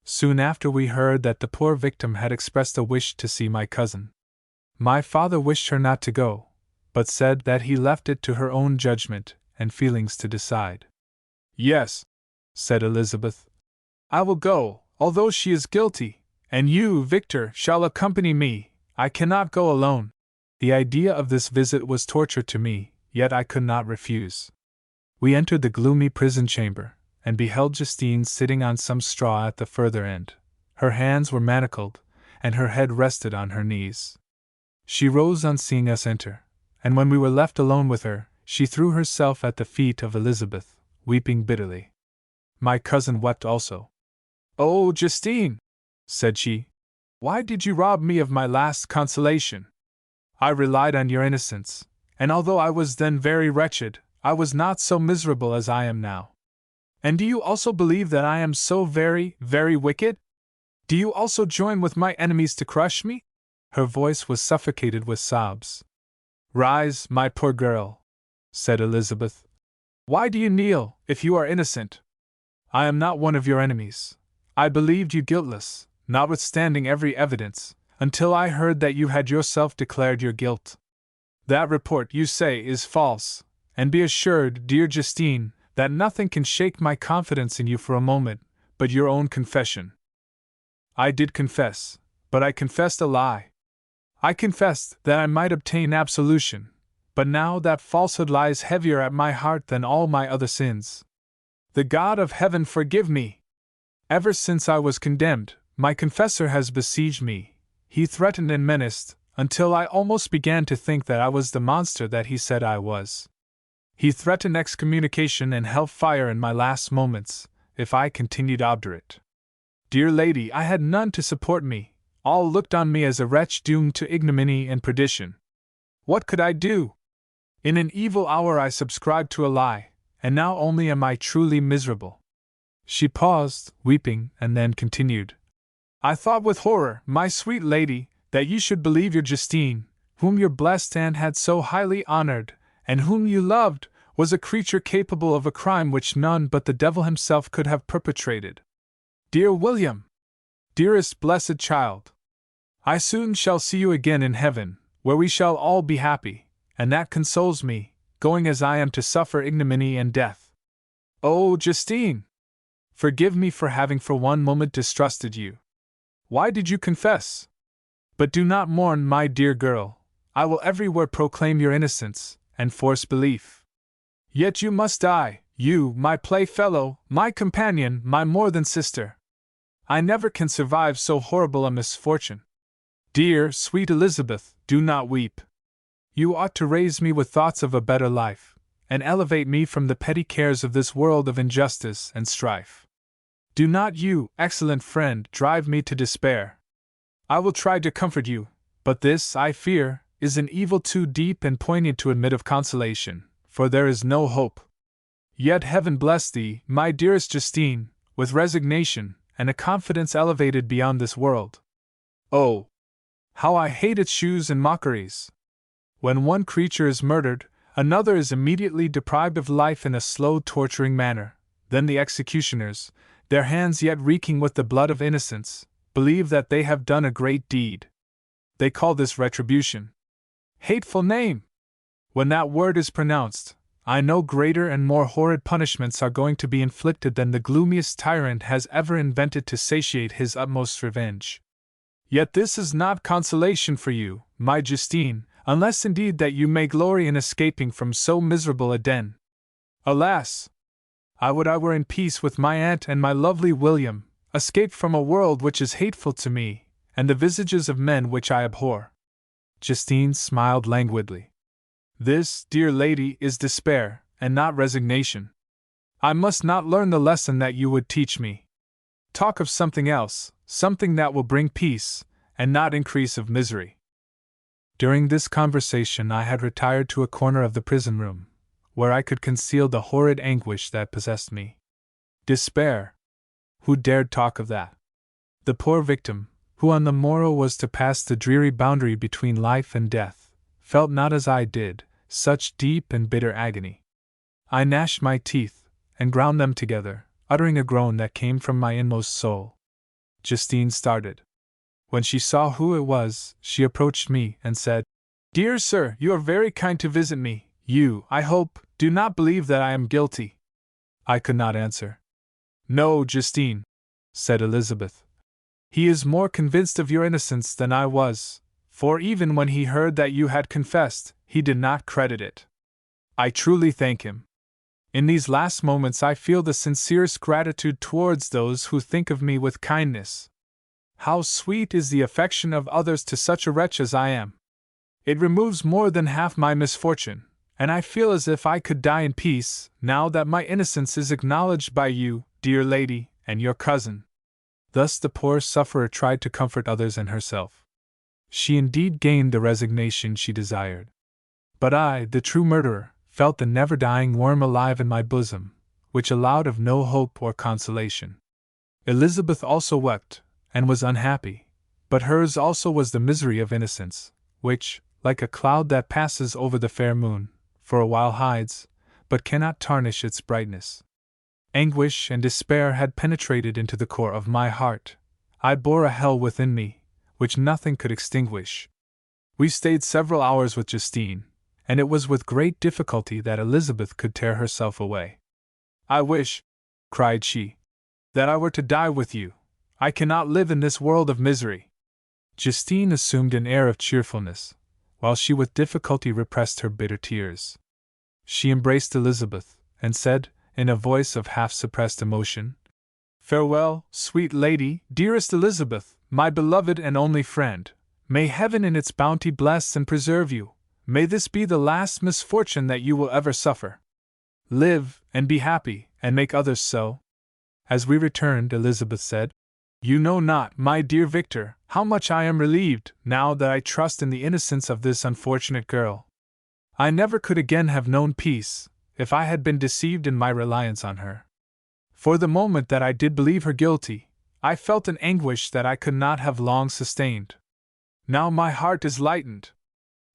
[SPEAKER 1] Soon after we heard that the poor victim had expressed a wish to see my cousin. My father wished her not to go, but said that he left it to her own judgment and feelings to decide. Yes, said Elizabeth, I will go, although she is guilty. And you, Victor, shall accompany me. I cannot go alone. The idea of this visit was torture to me, yet I could not refuse. We entered the gloomy prison chamber, and beheld Justine sitting on some straw at the further end. Her hands were manacled, and her head rested on her knees. She rose on seeing us enter, and when we were left alone with her, she threw herself at the feet of Elizabeth, weeping bitterly. My cousin wept also. Oh, Justine, said she, why did you rob me of my last consolation? I relied on your innocence, and although I was then very wretched, I was not so miserable as I am now. And do you also believe that I am so very, very wicked? Do you also join with my enemies to crush me? Her voice was suffocated with sobs. Rise, my poor girl, said Elizabeth. Why do you kneel, if you are innocent? I am not one of your enemies. I believed you guiltless, notwithstanding every evidence, until I heard that you had yourself declared your guilt. That report, you say, is false, and be assured, dear Justine, that nothing can shake my confidence in you for a moment, but your own confession. I did confess, but I confessed a lie. I confessed that I might obtain absolution, but now that falsehood lies heavier at my heart than all my other sins. The God of heaven forgive me! Ever since I was condemned, my confessor has besieged me. He threatened and menaced, until I almost began to think that I was the monster that he said I was. He threatened excommunication and hellfire in my last moments, if I continued obdurate. Dear lady, I had none to support me. All looked on me as a wretch doomed to ignominy and perdition. What could I do? In an evil hour I subscribed to a lie, and now only am I truly miserable. She paused, weeping, and then continued. I thought with horror, my sweet lady, that you should believe your Justine, whom your blessed aunt had so highly honored, and whom you loved, was a creature capable of a crime which none but the devil himself could have perpetrated. Dear William! Dearest blessed child! I soon shall see you again in heaven, where we shall all be happy, and that consoles me, going as I am to suffer ignominy and death. Oh, Justine! Forgive me for having for one moment distrusted you. Why did you confess? But do not mourn, my dear girl. I will everywhere proclaim your innocence, and force belief. Yet you must die, you, my playfellow, my companion, my more than sister. I never can survive so horrible a misfortune. Dear, sweet Elizabeth, do not weep. You ought to raise me with thoughts of a better life, and elevate me from the petty cares of this world of injustice and strife. Do not you, excellent friend, drive me to despair. I will try to comfort you, but this, I fear, is an evil too deep and poignant to admit of consolation, for there is no hope. Yet heaven bless thee, my dearest Justine, with resignation, and a confidence elevated beyond this world. Oh! How I hate its shoes and mockeries! When one creature is murdered, another is immediately deprived of life in a slow, torturing manner. Then the executioners, their hands yet reeking with the blood of innocence, believe that they have done a great deed. They call this retribution. Hateful name! When that word is pronounced, I know greater and more horrid punishments are going to be inflicted than the gloomiest tyrant has ever invented to satiate his utmost revenge. Yet this is not consolation for you, my Justine, unless indeed that you may glory in escaping from so miserable a den. Alas! I would I were in peace with my aunt and my lovely William, escaped from a world which is hateful to me, and the visages of men which I abhor. Justine smiled languidly. This, dear lady, is despair, and not resignation. I must not learn the lesson that you would teach me. Talk of something else, something that will bring peace, and not increase of misery. During this conversation I had retired to a corner of the prison room, where I could conceal the horrid anguish that possessed me. Despair! Who dared talk of that? The poor victim, who on the morrow was to pass the dreary boundary between life and death, felt not as I did, such deep and bitter agony. I gnashed my teeth, and ground them together, uttering a groan that came from my inmost soul. Justine started. When she saw who it was, she approached me and said, Dear sir, you are very kind to visit me. You, I hope, do not believe that I am guilty. I could not answer. No, Justine, said Elizabeth. He is more convinced of your innocence than I was, for even when he heard that you had confessed, he did not credit it. I truly thank him. In these last moments I feel the sincerest gratitude towards those who think of me with kindness. How sweet is the affection of others to such a wretch as I am! It removes more than half my misfortune, and I feel as if I could die in peace, now that my innocence is acknowledged by you, dear lady, and your cousin. Thus the poor sufferer tried to comfort others and herself. She indeed gained the resignation she desired. But I, the true murderer, felt the never-dying worm alive in my bosom, which allowed of no hope or consolation. Elizabeth also wept, and was unhappy, but hers also was the misery of innocence, which, like a cloud that passes over the fair moon, for a while hides, but cannot tarnish its brightness. Anguish and despair had penetrated into the core of my heart. I bore a hell within me, which nothing could extinguish. We stayed several hours with Justine, and it was with great difficulty that Elizabeth could tear herself away. I wish, cried she, that I were to die with you. I cannot live in this world of misery. Justine assumed an air of cheerfulness, while she with difficulty repressed her bitter tears. She embraced Elizabeth, and said, in a voice of half-suppressed emotion, Farewell, sweet lady, dearest Elizabeth, my beloved and only friend. May heaven in its bounty bless and preserve you. May this be the last misfortune that you will ever suffer. Live, and be happy, and make others so. As we returned, Elizabeth said, You know not, my dear Victor, how much I am relieved, now that I trust in the innocence of this unfortunate girl. I never could again have known peace, if I had been deceived in my reliance on her. For the moment that I did believe her guilty, I felt an anguish that I could not have long sustained. Now my heart is lightened.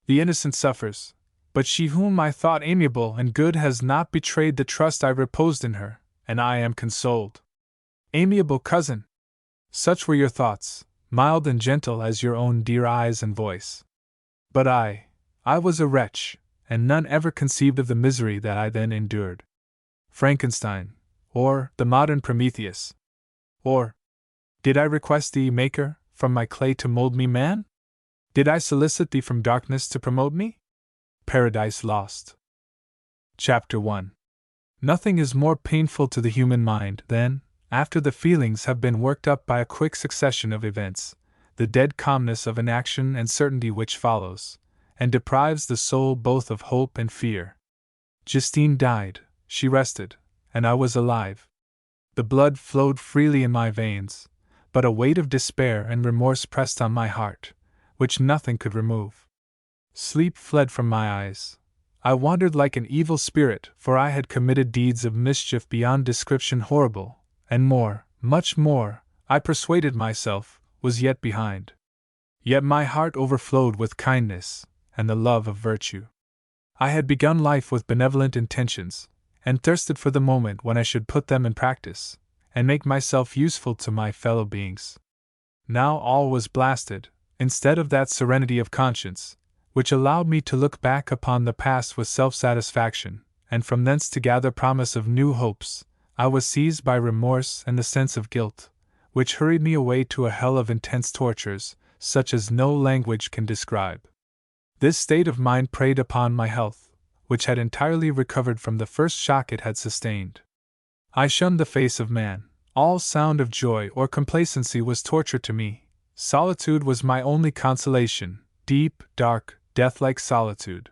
[SPEAKER 1] The innocent suffers, but she whom I thought amiable and good has not betrayed the trust I reposed in her, and I am consoled. Amiable cousin! Such were your thoughts, mild and gentle as your own dear eyes and voice. But I was a wretch, and none ever conceived of the misery that I then endured. Frankenstein, or the modern Prometheus. Or, did I request thee, Maker, from my clay to mold me man? Did I solicit thee from darkness to promote me? Paradise Lost. Chapter 1. Nothing is more painful to the human mind than, after the feelings have been worked up by a quick succession of events, the dead calmness of inaction and certainty which follows, and deprives the soul both of hope and fear. Justine died, she rested, and I was alive. The blood flowed freely in my veins, but a weight of despair and remorse pressed on my heart, which nothing could remove. Sleep fled from my eyes. I wandered like an evil spirit, for I had committed deeds of mischief beyond description horrible, and more, much more, I persuaded myself, was yet behind. Yet my heart overflowed with kindness, and the love of virtue. I had begun life with benevolent intentions, and thirsted for the moment when I should put them in practice, and make myself useful to my fellow beings. Now all was blasted, instead of that serenity of conscience, which allowed me to look back upon the past with self-satisfaction, and from thence to gather promise of new hopes. I was seized by remorse and the sense of guilt, which hurried me away to a hell of intense tortures, such as no language can describe. This state of mind preyed upon my health, which had entirely recovered from the first shock it had sustained. I shunned the face of man. All sound of joy or complacency was torture to me. Solitude was my only consolation, deep, dark, death-like solitude.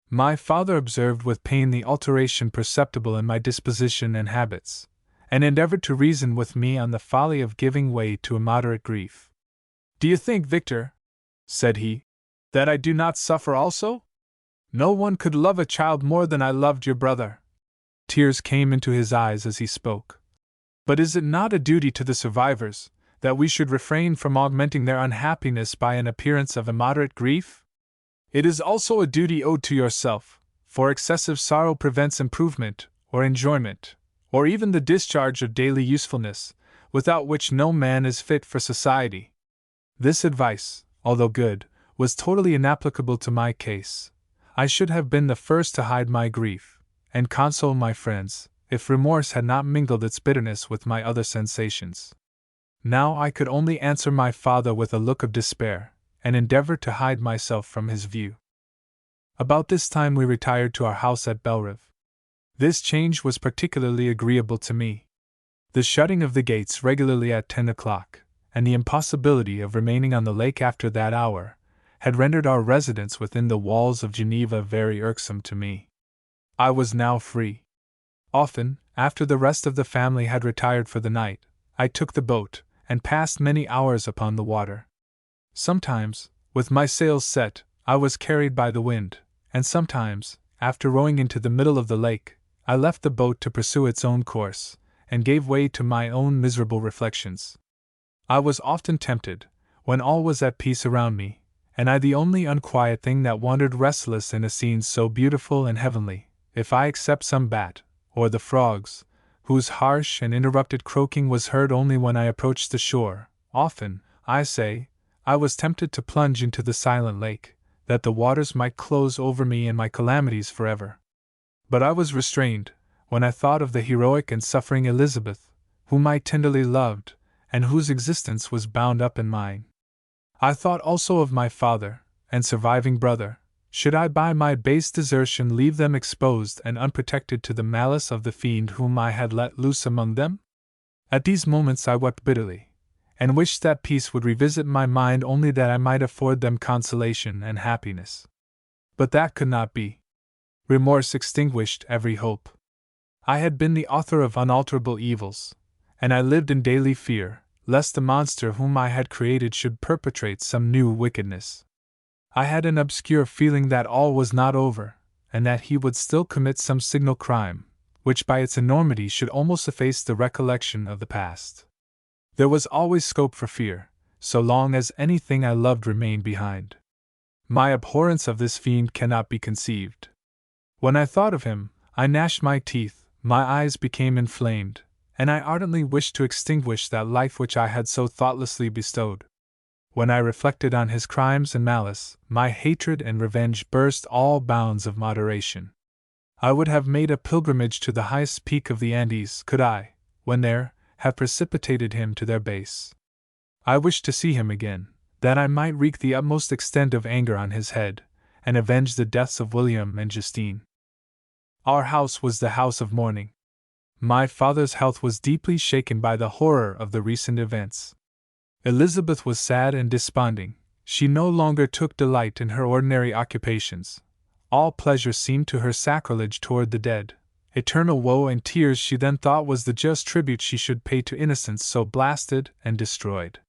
[SPEAKER 1] My father observed with pain the alteration perceptible in my disposition and habits, and endeavored to reason with me on the folly of giving way to immoderate grief. Do you think, Victor, said he, that I do not suffer also? No one could love a child more than I loved your brother. Tears came into his eyes as he spoke. But is it not a duty to the survivors, that we should refrain from augmenting their unhappiness by an appearance of immoderate grief? It is also a duty owed to yourself, for excessive sorrow prevents improvement, or enjoyment, or even the discharge of daily usefulness, without which no man is fit for society. This advice, although good, was totally inapplicable to my case. I should have been the first to hide my grief, and console my friends, if remorse had not mingled its bitterness with my other sensations. Now I could only answer my father with a look of despair, and endeavor to hide myself from his view. About this time we retired to our house at Belrive. This change was particularly agreeable to me. The shutting of the gates regularly at 10 o'clock, and the impossibility of remaining on the lake after that hour, had rendered our residence within the walls of Geneva very irksome to me. I was now free. Often, after the rest of the family had retired for the night, I took the boat, and passed many hours upon the water. Sometimes, with my sails set, I was carried by the wind, and sometimes, after rowing into the middle of the lake, I left the boat to pursue its own course, and gave way to my own miserable reflections. I was often tempted, when all was at peace around me, and I the only unquiet thing that wandered restless in a scene so beautiful and heavenly, if I except some bat, or the frogs, whose harsh and interrupted croaking was heard only when I approached the shore. Often, I say, I was tempted to plunge into the silent lake, that the waters might close over me and my calamities forever. But I was restrained, when I thought of the heroic and suffering Elizabeth, whom I tenderly loved, and whose existence was bound up in mine. I thought also of my father and surviving brother. Should I by my base desertion leave them exposed and unprotected to the malice of the fiend whom I had let loose among them? At these moments I wept bitterly, and wished that peace would revisit my mind only that I might afford them consolation and happiness. But that could not be. Remorse extinguished every hope. I had been the author of unalterable evils, and I lived in daily fear, lest the monster whom I had created should perpetrate some new wickedness. I had an obscure feeling that all was not over, and that he would still commit some signal crime, which by its enormity should almost efface the recollection of the past. There was always scope for fear, so long as anything I loved remained behind. My abhorrence of this fiend cannot be conceived. When I thought of him, I gnashed my teeth, my eyes became inflamed, and I ardently wished to extinguish that life which I had so thoughtlessly bestowed. When I reflected on his crimes and malice, my hatred and revenge burst all bounds of moderation. I would have made a pilgrimage to the highest peak of the Andes could I, when there, have precipitated him to their base. I wished to see him again, that I might wreak the utmost extent of anger on his head, and avenge the deaths of William and Justine. Our house was the house of mourning. My father's health was deeply shaken by the horror of the recent events. Elizabeth was sad and desponding. She no longer took delight in her ordinary occupations. All pleasure seemed to her sacrilege toward the dead. Eternal woe and tears she then thought was the just tribute she should pay to innocence so blasted and destroyed.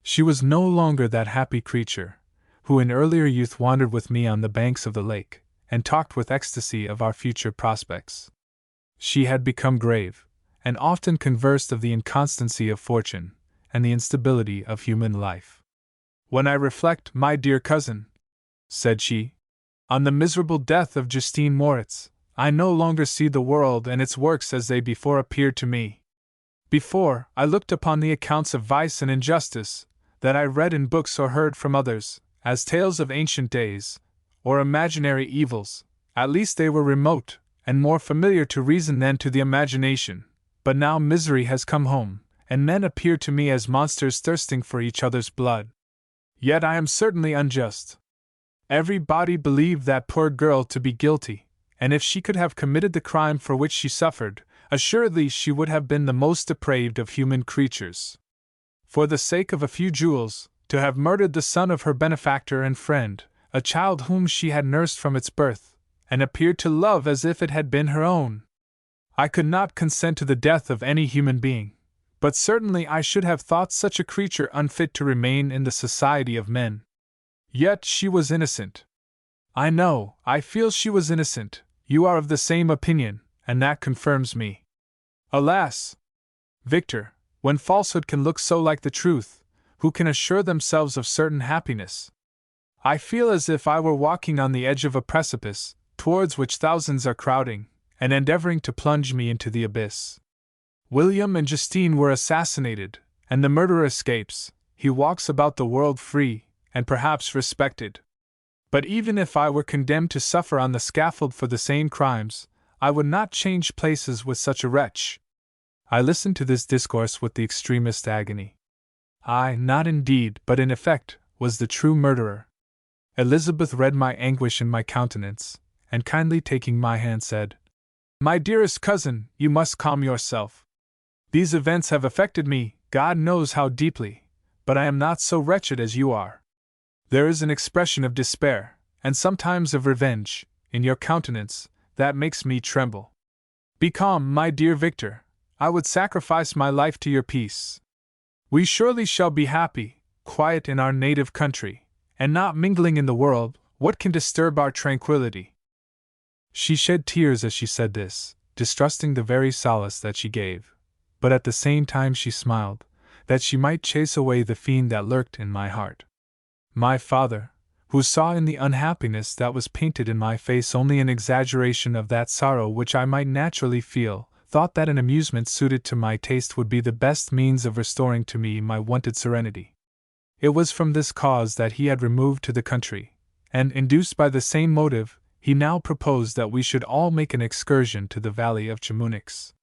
[SPEAKER 1] She was no longer that happy creature, who in earlier youth wandered with me on the banks of the lake, and talked with ecstasy of our future prospects. She had become grave, and often conversed of the inconstancy of fortune, and the instability of human life. When I reflect, my dear cousin, said she, on the miserable death of Justine Moritz, I no longer see the world and its works as they before appeared to me. Before, I looked upon the accounts of vice and injustice, that I read in books or heard from others, as tales of ancient days, or imaginary evils. At least they were remote, and more familiar to reason than to the imagination. But now misery has come home, and men appear to me as monsters thirsting for each other's blood. Yet I am certainly unjust. Everybody believed that poor girl to be guilty, and if she could have committed the crime for which she suffered, assuredly she would have been the most depraved of human creatures. For the sake of a few jewels, to have murdered the son of her benefactor and friend, a child whom she had nursed from its birth, and appeared to love as if it had been her own. I could not consent to the death of any human being, but certainly I should have thought such a creature unfit to remain in the society of men. Yet she was innocent. I know, I feel she was innocent. You are of the same opinion, and that confirms me. Alas! Victor, when falsehood can look so like the truth, who can assure themselves of certain happiness? I feel as if I were walking on the edge of a precipice, towards which thousands are crowding, and endeavoring to plunge me into the abyss. William and Justine were assassinated, and the murderer escapes. He walks about the world free, and perhaps respected. But even if I were condemned to suffer on the scaffold for the same crimes, I would not change places with such a wretch. I listened to this discourse with the extremest agony. I, not in deed but in effect, was the true murderer. Elizabeth read my anguish in my countenance, and kindly taking my hand said, "My dearest cousin, you must calm yourself. These events have affected me, God knows how deeply, but I am not so wretched as you are. There is an expression of despair, and sometimes of revenge, in your countenance, that makes me tremble. Be calm, my dear Victor. I would sacrifice my life to your peace. We surely shall be happy, quiet in our native country, and not mingling in the world. What can disturb our tranquility?" She shed tears as she said this, distrusting the very solace that she gave, but at the same time she smiled, that she might chase away the fiend that lurked in my heart. My father, who saw in the unhappiness that was painted in my face only an exaggeration of that sorrow which I might naturally feel, thought that an amusement suited to my taste would be the best means of restoring to me my wonted serenity. It was from this cause that he had removed to the country, and, induced by the same motive, he now proposed that we should all make an excursion to the valley of Chamonix.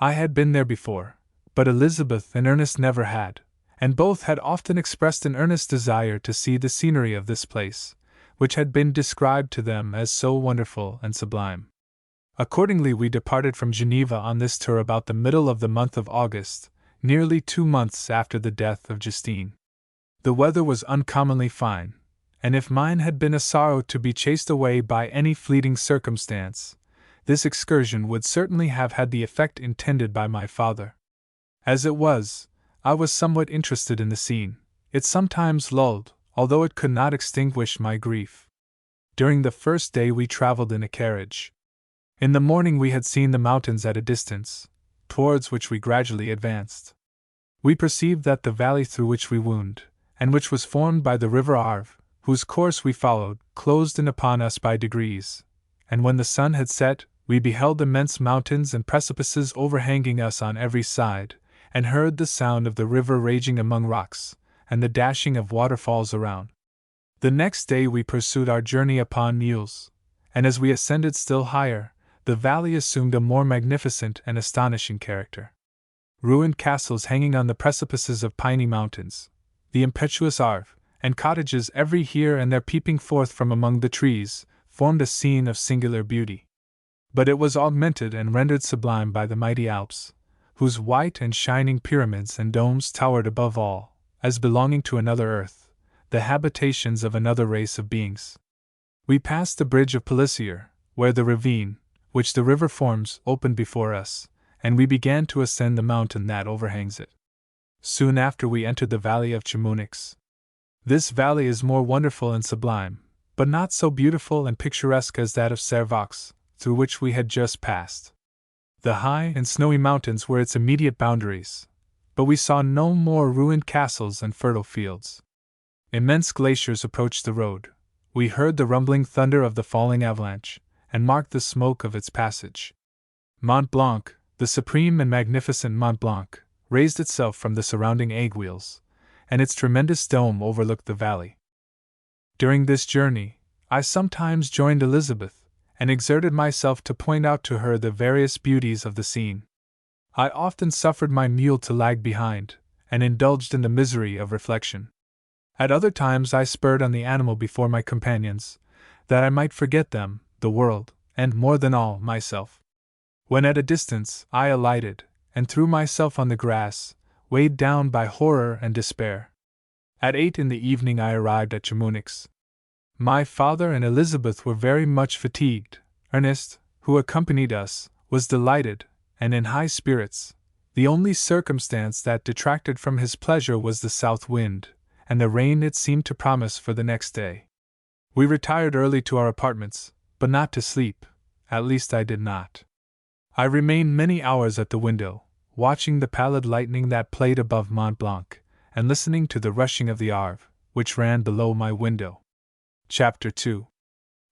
[SPEAKER 1] I had been there before, but Elizabeth and Ernest never had, and both had often expressed an earnest desire to see the scenery of this place, which had been described to them as so wonderful and sublime. Accordingly, we departed from Geneva on this tour about the middle of the month of August, nearly 2 months after the death of Justine. The weather was uncommonly fine, and if mine had been a sorrow to be chased away by any fleeting circumstance, this excursion would certainly have had the effect intended by my father. As it was, I was somewhat interested in the scene. It sometimes lulled, although it could not extinguish my grief. During the first day we traveled in a carriage. In the morning we had seen the mountains at a distance, towards which we gradually advanced. We perceived that the valley through which we wound, and which was formed by the river Arve, whose course we followed, closed in upon us by degrees, and when the sun had set, we beheld immense mountains and precipices overhanging us on every side, and heard the sound of the river raging among rocks, and the dashing of waterfalls around. The next day we pursued our journey upon mules, and as we ascended still higher, the valley assumed a more magnificent and astonishing character. Ruined castles hanging on the precipices of piny mountains, the impetuous Arve, and cottages every here and there peeping forth from among the trees, formed a scene of singular beauty. But it was augmented and rendered sublime by the mighty Alps, whose white and shining pyramids and domes towered above all, as belonging to another earth, the habitations of another race of beings. We passed the bridge of Pelissier, where the ravine, which the river forms, opened before us, and we began to ascend the mountain that overhangs it. Soon after we entered the valley of Chamonix. This valley is more wonderful and sublime, but not so beautiful and picturesque as that of Servox, through which we had just passed. The high and snowy mountains were its immediate boundaries, but we saw no more ruined castles and fertile fields. Immense glaciers approached the road. We heard the rumbling thunder of the falling avalanche, and marked the smoke of its passage. Mont Blanc, the supreme and magnificent Mont Blanc, raised itself from the surrounding aiguilles, and its tremendous dome overlooked the valley. During this journey, I sometimes joined Elizabeth, and exerted myself to point out to her the various beauties of the scene. I often suffered my mule to lag behind, and indulged in the misery of reflection. At other times I spurred on the animal before my companions, that I might forget them, the world, and, more than all, myself. When at a distance, I alighted, and threw myself on the grass, weighed down by horror and despair. At 8 in the evening I arrived at Chamonix. My father and Elizabeth were very much fatigued. Ernest, who accompanied us, was delighted, and in high spirits. The only circumstance that detracted from his pleasure was the south wind, and the rain it seemed to promise for the next day. We retired early to our apartments, but not to sleep, at least I did not. I remained many hours at the window, watching the pallid lightning that played above Mont Blanc, and listening to the rushing of the Arve, which ran below my window. Chapter 2.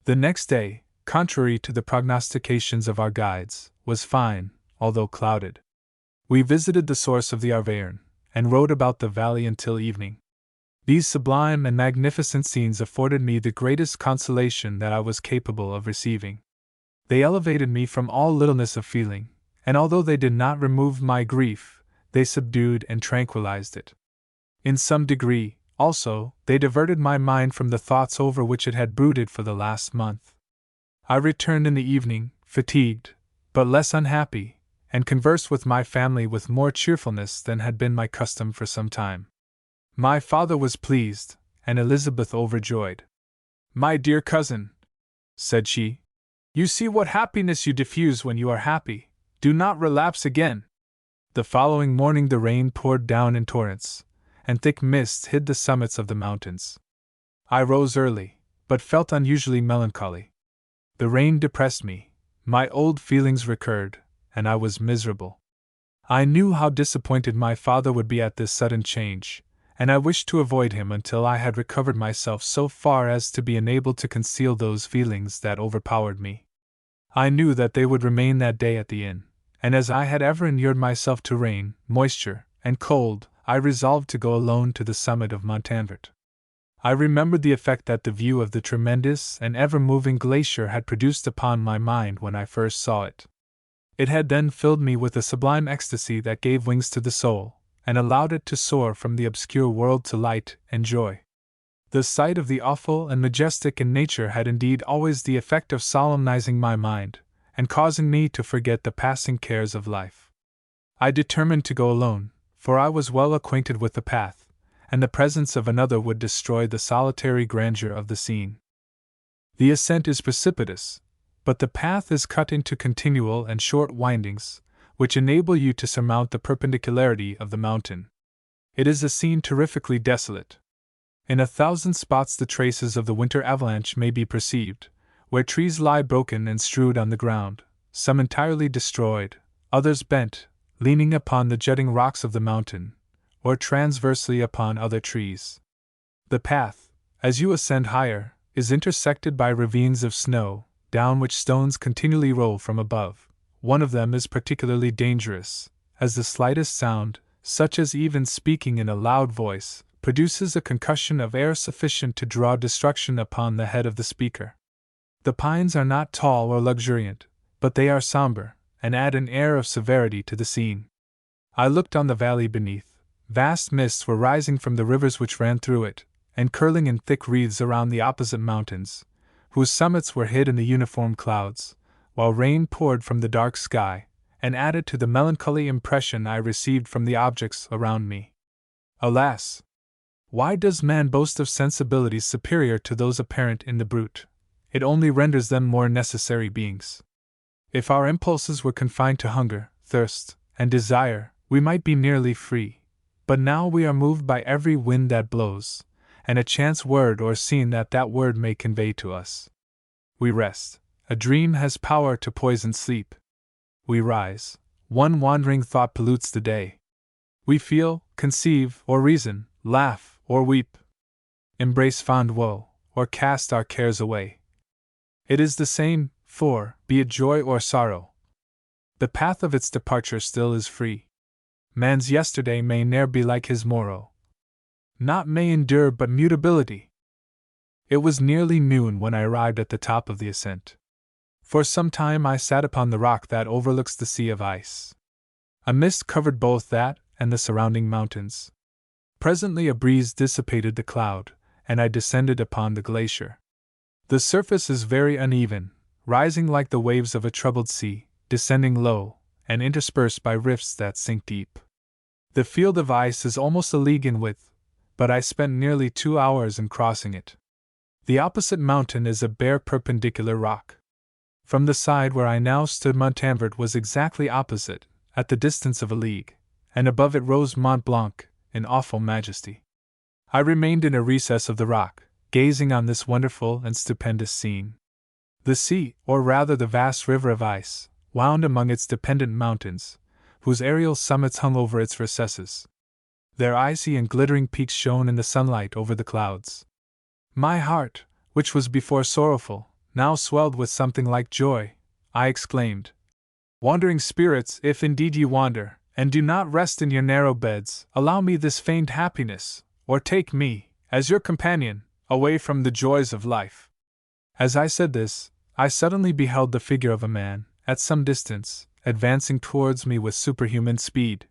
[SPEAKER 1] The next day, contrary to the prognostications of our guides, was fine, although clouded. We visited the source of the Arverne, and rode about the valley until evening. These sublime and magnificent scenes afforded me the greatest consolation that I was capable of receiving. They elevated me from all littleness of feeling, and although they did not remove my grief, they subdued and tranquilized it. In some degree, also, they diverted my mind from the thoughts over which it had brooded for the last month. I returned in the evening, fatigued, but less unhappy, and conversed with my family with more cheerfulness than had been my custom for some time. My father was pleased, and Elizabeth overjoyed. "My dear cousin," said she, "you see what happiness you diffuse when you are happy. Do not relapse again." The following morning the rain poured down in torrents, and thick mist hid the summits of the mountains. I rose early, but felt unusually melancholy. The rain depressed me, my old feelings recurred, and I was miserable. I knew how disappointed my father would be at this sudden change, and I wished to avoid him until I had recovered myself so far as to be enabled to conceal those feelings that overpowered me. I knew that they would remain that day at the inn, and as I had ever inured myself to rain, moisture, and cold, I resolved to go alone to the summit of Montanvert. I remembered the effect that the view of the tremendous and ever-moving glacier had produced upon my mind when I first saw it. It had then filled me with a sublime ecstasy that gave wings to the soul, and allowed it to soar from the obscure world to light and joy. The sight of the awful and majestic in nature had indeed always the effect of solemnizing my mind, and causing me to forget the passing cares of life. I determined to go alone, for I was well acquainted with the path, and the presence of another would destroy the solitary grandeur of the scene. The ascent is precipitous, but the path is cut into continual and short windings, which enable you to surmount the perpendicularity of the mountain. It is a scene terrifically desolate. In 1,000 spots the traces of the winter avalanche may be perceived, where trees lie broken and strewed on the ground, some entirely destroyed, others bent, leaning upon the jutting rocks of the mountain, or transversely upon other trees. The path, as you ascend higher, is intersected by ravines of snow, down which stones continually roll from above. One of them is particularly dangerous, as the slightest sound, such as even speaking in a loud voice, produces a concussion of air sufficient to draw destruction upon the head of the speaker. The pines are not tall or luxuriant, but they are somber, and add an air of severity to the scene. I looked on the valley beneath. Vast mists were rising from the rivers which ran through it, and curling in thick wreaths around the opposite mountains, whose summits were hid in the uniform clouds, while rain poured from the dark sky, and added to the melancholy impression I received from the objects around me. Alas! Why does man boast of sensibilities superior to those apparent in the brute? It only renders them more necessary beings. If our impulses were confined to hunger, thirst, and desire, we might be nearly free. But now we are moved by every wind that blows, and a chance word or scene that word may convey to us. We rest. A dream has power to poison sleep. We rise. One wandering thought pollutes the day. We feel, conceive, or reason, laugh, or weep, embrace fond woe, or cast our cares away. It is the same, for, be it joy or sorrow, the path of its departure still is free. Man's yesterday may ne'er be like his morrow. Naught may endure but mutability. It was nearly noon when I arrived at the top of the ascent. For some time I sat upon the rock that overlooks the sea of ice. A mist covered both that and the surrounding mountains. Presently a breeze dissipated the cloud, and I descended upon the glacier. The surface is very uneven, rising like the waves of a troubled sea, descending low, and interspersed by rifts that sink deep. The field of ice is almost a league in width, but I spent nearly 2 hours in crossing it. The opposite mountain is a bare perpendicular rock. From the side where I now stood Montanvert was exactly opposite, at the distance of a league, and above it rose Mont Blanc, in awful majesty. I remained in a recess of the rock, gazing on this wonderful and stupendous scene. The sea, or rather the vast river of ice, wound among its dependent mountains, whose aerial summits hung over its recesses. Their icy and glittering peaks shone in the sunlight over the clouds. My heart, which was before sorrowful, now swelled with something like joy. I exclaimed, "Wandering spirits, if indeed ye wander, and do not rest in your narrow beds, allow me this feigned happiness, or take me, as your companion, away from the joys of life." As I said this, I suddenly beheld the figure of a man, at some distance, advancing towards me with superhuman speed.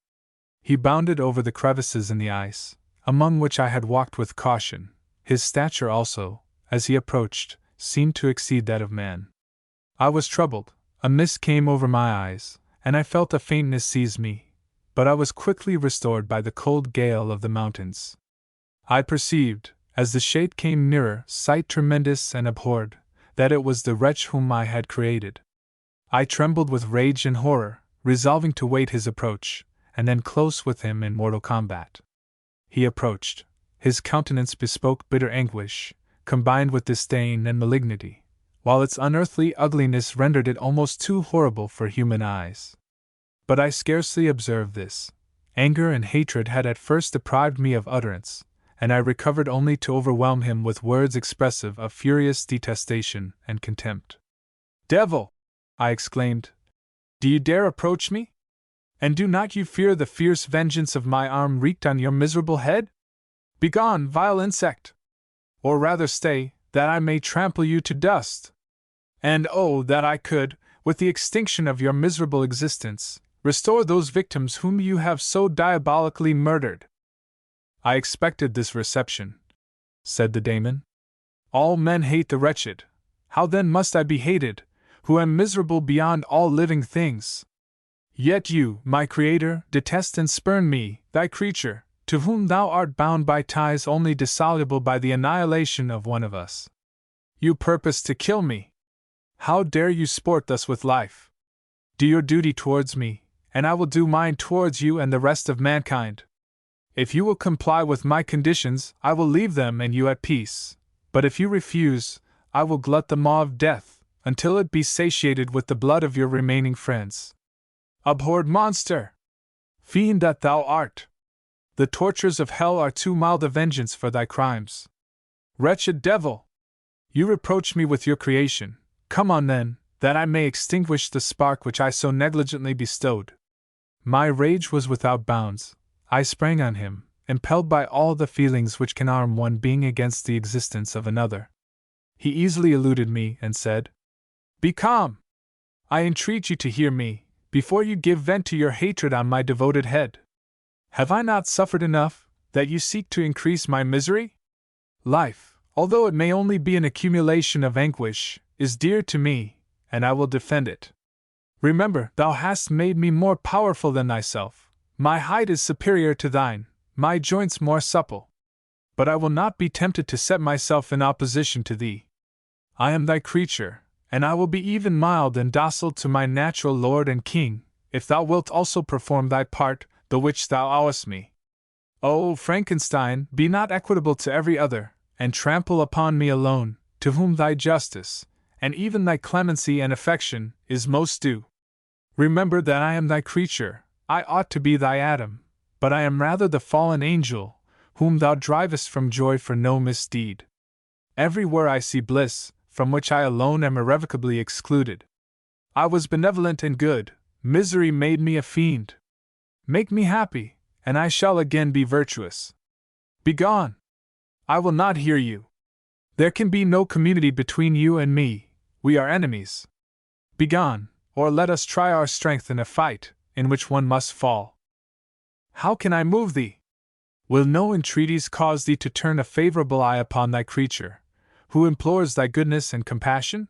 [SPEAKER 1] He bounded over the crevices in the ice, among which I had walked with caution. His stature also, as he approached, seemed to exceed that of man. I was troubled, a mist came over my eyes, and I felt a faintness seize me, but I was quickly restored by the cold gale of the mountains. I perceived, as the shade came nearer, sight tremendous and abhorred, that it was the wretch whom I had created. I trembled with rage and horror, resolving to wait his approach, and then close with him in mortal combat. He approached. His countenance bespoke bitter anguish, combined with disdain and malignity, while its unearthly ugliness rendered it almost too horrible for human eyes. But I scarcely observed this. Anger and hatred had at first deprived me of utterance, and I recovered only to overwhelm him with words expressive of furious detestation and contempt. "Devil!" I exclaimed. "Do you dare approach me? And do not you fear the fierce vengeance of my arm wreaked on your miserable head? Begone, vile insect!" or rather stay, that I may trample you to dust. And oh, that I could, with the extinction of your miserable existence, restore those victims whom you have so diabolically murdered." "I expected this reception," said the daemon. "All men hate the wretched. How then must I be hated, who am miserable beyond all living things? Yet you, my Creator, detest and spurn me, thy creature, to whom thou art bound by ties only dissoluble by the annihilation of one of us. You purpose to kill me. How dare you sport thus with life? Do your duty towards me, and I will do mine towards you and the rest of mankind. If you will comply with my conditions, I will leave them and you at peace, but if you refuse, I will glut the maw of death, until it be satiated with the blood of your remaining friends. Abhorred monster! Fiend that thou art! The tortures of hell are too mild a vengeance for thy crimes. Wretched devil! You reproach me with your creation. Come on then, that I may extinguish the spark which I so negligently bestowed." My rage was without bounds. I sprang on him, impelled by all the feelings which can arm one being against the existence of another. He easily eluded me and said, "Be calm! I entreat you to hear me, before you give vent to your hatred on my devoted head. Have I not suffered enough, that you seek to increase my misery? Life, although it may only be an accumulation of anguish, is dear to me, and I will defend it. Remember, thou hast made me more powerful than thyself. My height is superior to thine, my joints more supple. But I will not be tempted to set myself in opposition to thee. I am thy creature, and I will be even mild and docile to my natural lord and king, if thou wilt also perform thy part, the which thou owest me. O Frankenstein, be not equitable to every other, and trample upon me alone, to whom thy justice, and even thy clemency and affection, is most due. Remember that I am thy creature. I ought to be thy Adam, but I am rather the fallen angel, whom thou drivest from joy for no misdeed. Everywhere I see bliss, from which I alone am irrevocably excluded. I was benevolent and good, misery made me a fiend. Make me happy, and I shall again be virtuous. Begone! I will not hear you. There can be no community between you and me, we are enemies. Begone, or let us try our strength in a fight, in which one must fall. How can I move thee? Will no entreaties cause thee to turn a favorable eye upon thy creature, who implores thy goodness and compassion?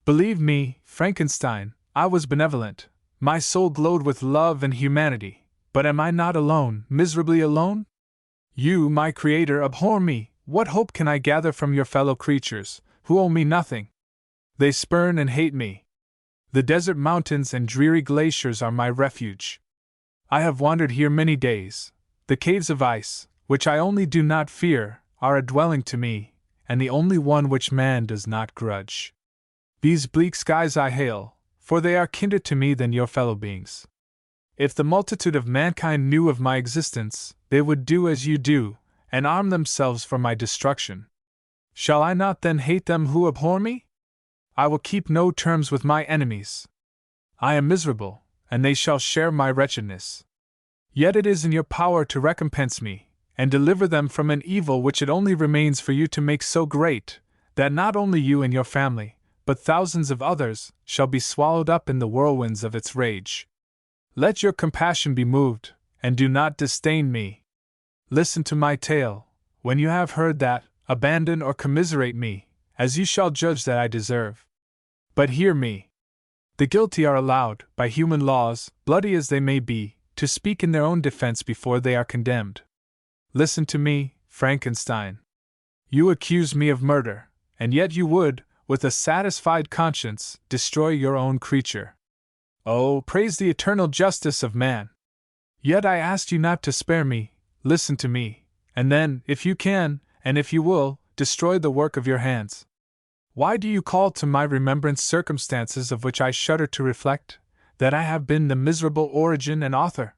[SPEAKER 1] Believe me, Frankenstein, I was benevolent, my soul glowed with love and humanity, but am I not alone, miserably alone? You, my Creator, abhor me. What hope can I gather from your fellow creatures, who owe me nothing? They spurn and hate me. The desert mountains and dreary glaciers are my refuge. I have wandered here many days. The caves of ice, which I only do not fear, are a dwelling to me, and the only one which man does not grudge. These bleak skies I hail, for they are kinder to me than your fellow beings. If the multitude of mankind knew of my existence, they would do as you do, and arm themselves for my destruction. Shall I not then hate them who abhor me? I will keep no terms with my enemies. I am miserable, and they shall share my wretchedness. Yet it is in your power to recompense me, and deliver them from an evil which it only remains for you to make so great, that not only you and your family, but thousands of others, shall be swallowed up in the whirlwinds of its rage. Let your compassion be moved, and do not disdain me. Listen to my tale. When you have heard that, abandon or commiserate me, as you shall judge that I deserve. But hear me. The guilty are allowed, by human laws, bloody as they may be, to speak in their own defense before they are condemned. Listen to me, Frankenstein. You accuse me of murder, and yet you would, with a satisfied conscience, destroy your own creature. Oh, praise the eternal justice of man! Yet I asked you not to spare me. Listen to me, and then, if you can, and if you will, destroy the work of your hands. Why do you call to my remembrance circumstances of which I shudder to reflect, that I have been the miserable origin and author?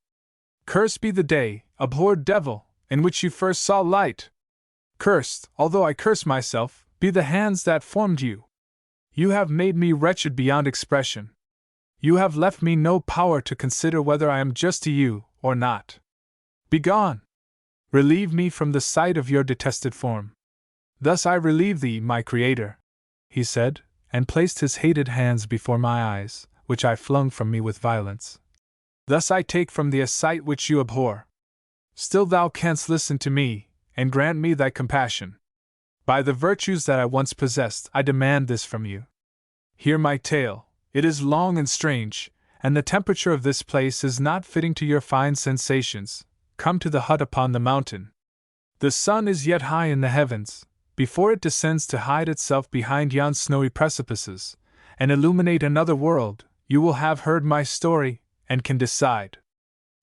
[SPEAKER 1] Cursed be the day, abhorred devil, in which you first saw light! Cursed, although I curse myself, be the hands that formed you! You have made me wretched beyond expression. You have left me no power to consider whether I am just to you, or not. Begone! Relieve me from the sight of your detested form. Thus I relieve thee, my Creator, he said, and placed his hated hands before my eyes, which I flung from me with violence. Thus I take from thee a sight which you abhor. Still thou canst listen to me, and grant me thy compassion. By the virtues that I once possessed, I demand this from you. Hear my tale, it is long and strange, and the temperature of this place is not fitting to your fine sensations. Come to the hut upon the mountain. The sun is yet high in the heavens, before it descends to hide itself behind yon snowy precipices, and illuminate another world. You will have heard my story, and can decide.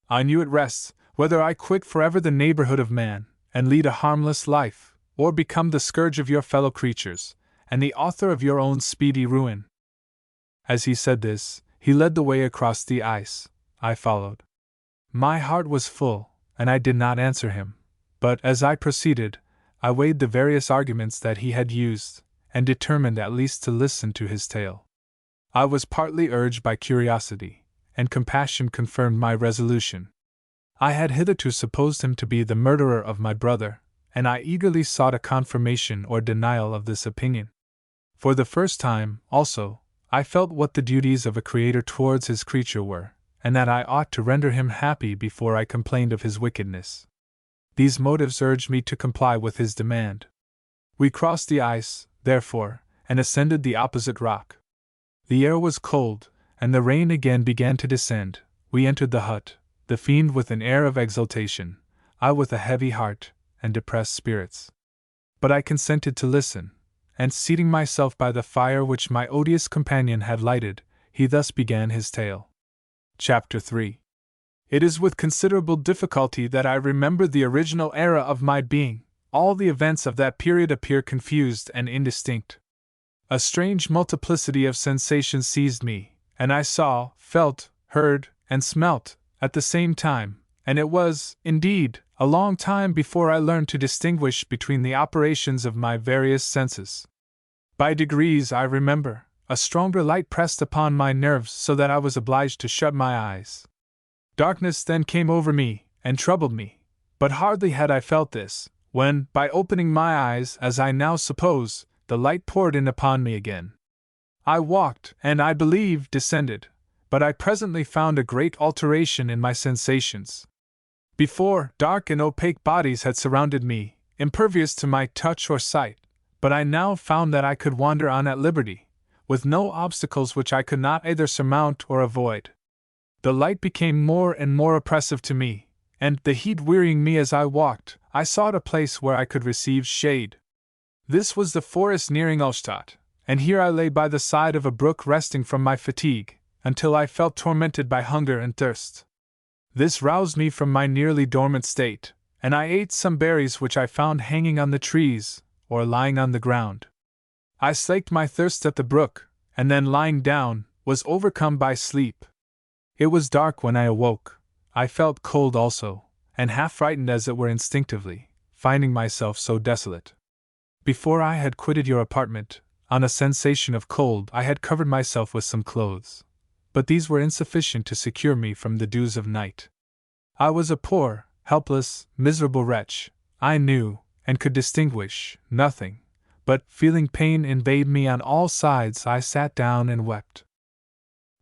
[SPEAKER 1] On you it rests, whether I quit forever the neighborhood of man, and lead a harmless life, or become the scourge of your fellow creatures, and the author of your own speedy ruin. As he said this, he led the way across the ice. I followed. My heart was full, and I did not answer him, but as I proceeded, I weighed the various arguments that he had used, and determined at least to listen to his tale. I was partly urged by curiosity, and compassion confirmed my resolution. I had hitherto supposed him to be the murderer of my brother, and I eagerly sought a confirmation or denial of this opinion. For the first time, also, I felt what the duties of a creator towards his creature were, and that I ought to render him happy before I complained of his wickedness. These motives urged me to comply with his demand. We crossed the ice, therefore, and ascended the opposite rock. The air was cold, and the rain again began to descend. We entered the hut, the fiend with an air of exultation, I with a heavy heart and depressed spirits. But I consented to listen, and seating myself by the fire which my odious companion had lighted, he thus began his tale. Chapter 3. It is with considerable difficulty that I remember the original era of my being. All the events of that period appear confused and indistinct. A strange multiplicity of sensations seized me, and I saw, felt, heard, and smelt, at the same time, and it was, indeed, a long time before I learned to distinguish between the operations of my various senses. By degrees, I remember, a stronger light pressed upon my nerves so that I was obliged to shut my eyes. Darkness then came over me, and troubled me, but hardly had I felt this, when, by opening my eyes, as I now suppose, the light poured in upon me again. I walked, and I believe descended, but I presently found a great alteration in my sensations. Before, dark and opaque bodies had surrounded me, impervious to my touch or sight, but I now found that I could wander on at liberty, with no obstacles which I could not either surmount or avoid. The light became more and more oppressive to me, and, the heat wearying me as I walked, I sought a place where I could receive shade. This was the forest nearing Ulstadt, and here I lay by the side of a brook resting from my fatigue, until I felt tormented by hunger and thirst. This roused me from my nearly dormant state, and I ate some berries which I found hanging on the trees, or lying on the ground. I slaked my thirst at the brook, and then lying down, was overcome by sleep. It was dark when I awoke. I felt cold also, and half frightened as it were instinctively, finding myself so desolate. Before I had quitted your apartment, on a sensation of cold I had covered myself with some clothes, but these were insufficient to secure me from the dews of night. I was a poor, helpless, miserable wretch, I knew, and could distinguish, nothing, but, feeling pain invade me on all sides, I sat down and wept.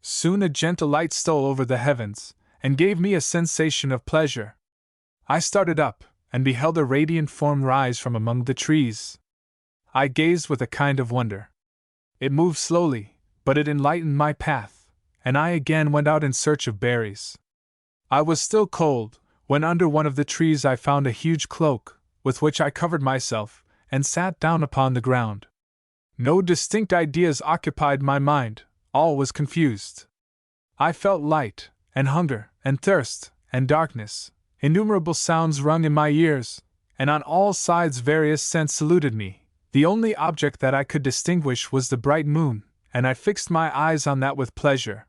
[SPEAKER 1] Soon a gentle light stole over the heavens, and gave me a sensation of pleasure. I started up, and beheld a radiant form rise from among the trees. I gazed with a kind of wonder. It moved slowly, but it enlightened my path, and I again went out in search of berries. I was still cold, when under one of the trees I found a huge cloak, with which I covered myself, and sat down upon the ground. No distinct ideas occupied my mind, all was confused. I felt light, and hunger, and thirst, and darkness. Innumerable sounds rung in my ears, and on all sides various scents saluted me. The only object that I could distinguish was the bright moon, and I fixed my eyes on that with pleasure.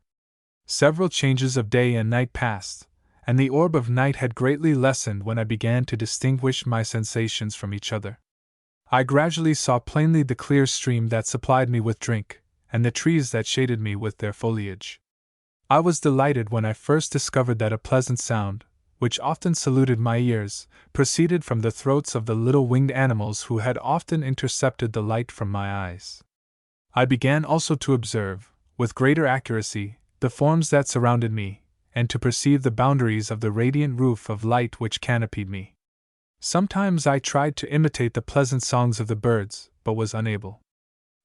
[SPEAKER 1] Several changes of day and night passed, and the orb of night had greatly lessened when I began to distinguish my sensations from each other. I gradually saw plainly the clear stream that supplied me with drink, and the trees that shaded me with their foliage. I was delighted when I first discovered that a pleasant sound, which often saluted my ears, proceeded from the throats of the little winged animals who had often intercepted the light from my eyes. I began also to observe, with greater accuracy, the forms that surrounded me, and to perceive the boundaries of the radiant roof of light which canopied me. Sometimes I tried to imitate the pleasant songs of the birds, but was unable.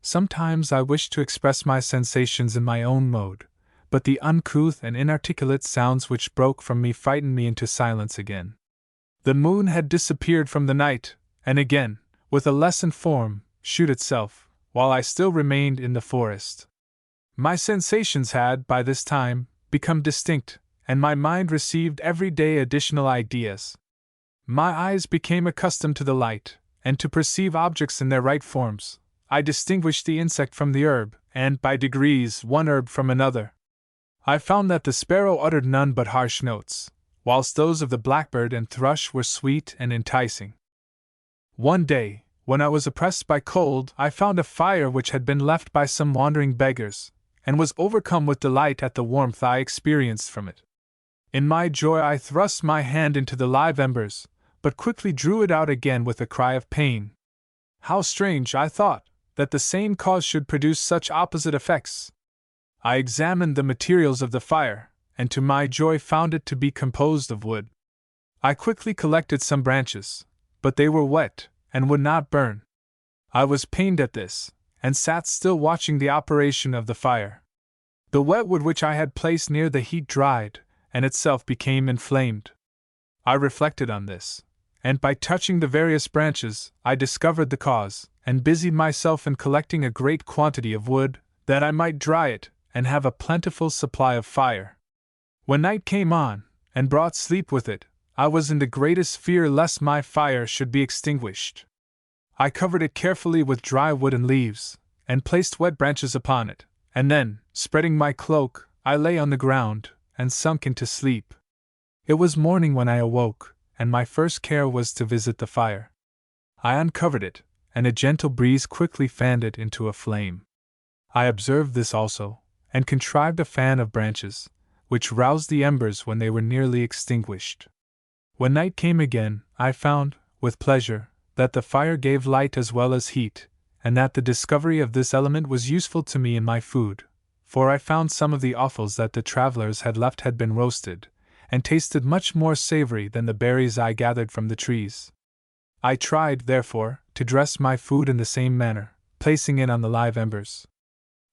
[SPEAKER 1] Sometimes I wished to express my sensations in my own mode, but the uncouth and inarticulate sounds which broke from me frightened me into silence again. The moon had disappeared from the night, and again, with a lessened form, shewed itself, while I still remained in the forest. My sensations had, by this time, become distinct, and my mind received every day additional ideas. My eyes became accustomed to the light, and to perceive objects in their right forms. I distinguished the insect from the herb, and, by degrees, one herb from another. I found that the sparrow uttered none but harsh notes, whilst those of the blackbird and thrush were sweet and enticing. One day, when I was oppressed by cold, I found a fire which had been left by some wandering beggars, and was overcome with delight at the warmth I experienced from it. In my joy I thrust my hand into the live embers, but quickly drew it out again with a cry of pain. How strange, I thought, that the same cause should produce such opposite effects. I examined the materials of the fire, and to my joy found it to be composed of wood. I quickly collected some branches, but they were wet, and would not burn. I was pained at this, and sat still watching the operation of the fire. The wet wood which I had placed near the heat dried, and itself became inflamed. I reflected on this, and by touching the various branches, I discovered the cause, and busied myself in collecting a great quantity of wood, that I might dry it, and have a plentiful supply of fire. When night came on, and brought sleep with it, I was in the greatest fear lest my fire should be extinguished. I covered it carefully with dry wood and leaves, and placed wet branches upon it, and then, spreading my cloak, I lay on the ground, and sunk into sleep. It was morning when I awoke, and my first care was to visit the fire. I uncovered it, and a gentle breeze quickly fanned it into a flame. I observed this also, and contrived a fan of branches, which roused the embers when they were nearly extinguished. When night came again, I found, with pleasure, that the fire gave light as well as heat, and that the discovery of this element was useful to me in my food, for I found some of the offals that the travelers had left had been roasted, and tasted much more savory than the berries I gathered from the trees. I tried, therefore, to dress my food in the same manner, placing it on the live embers.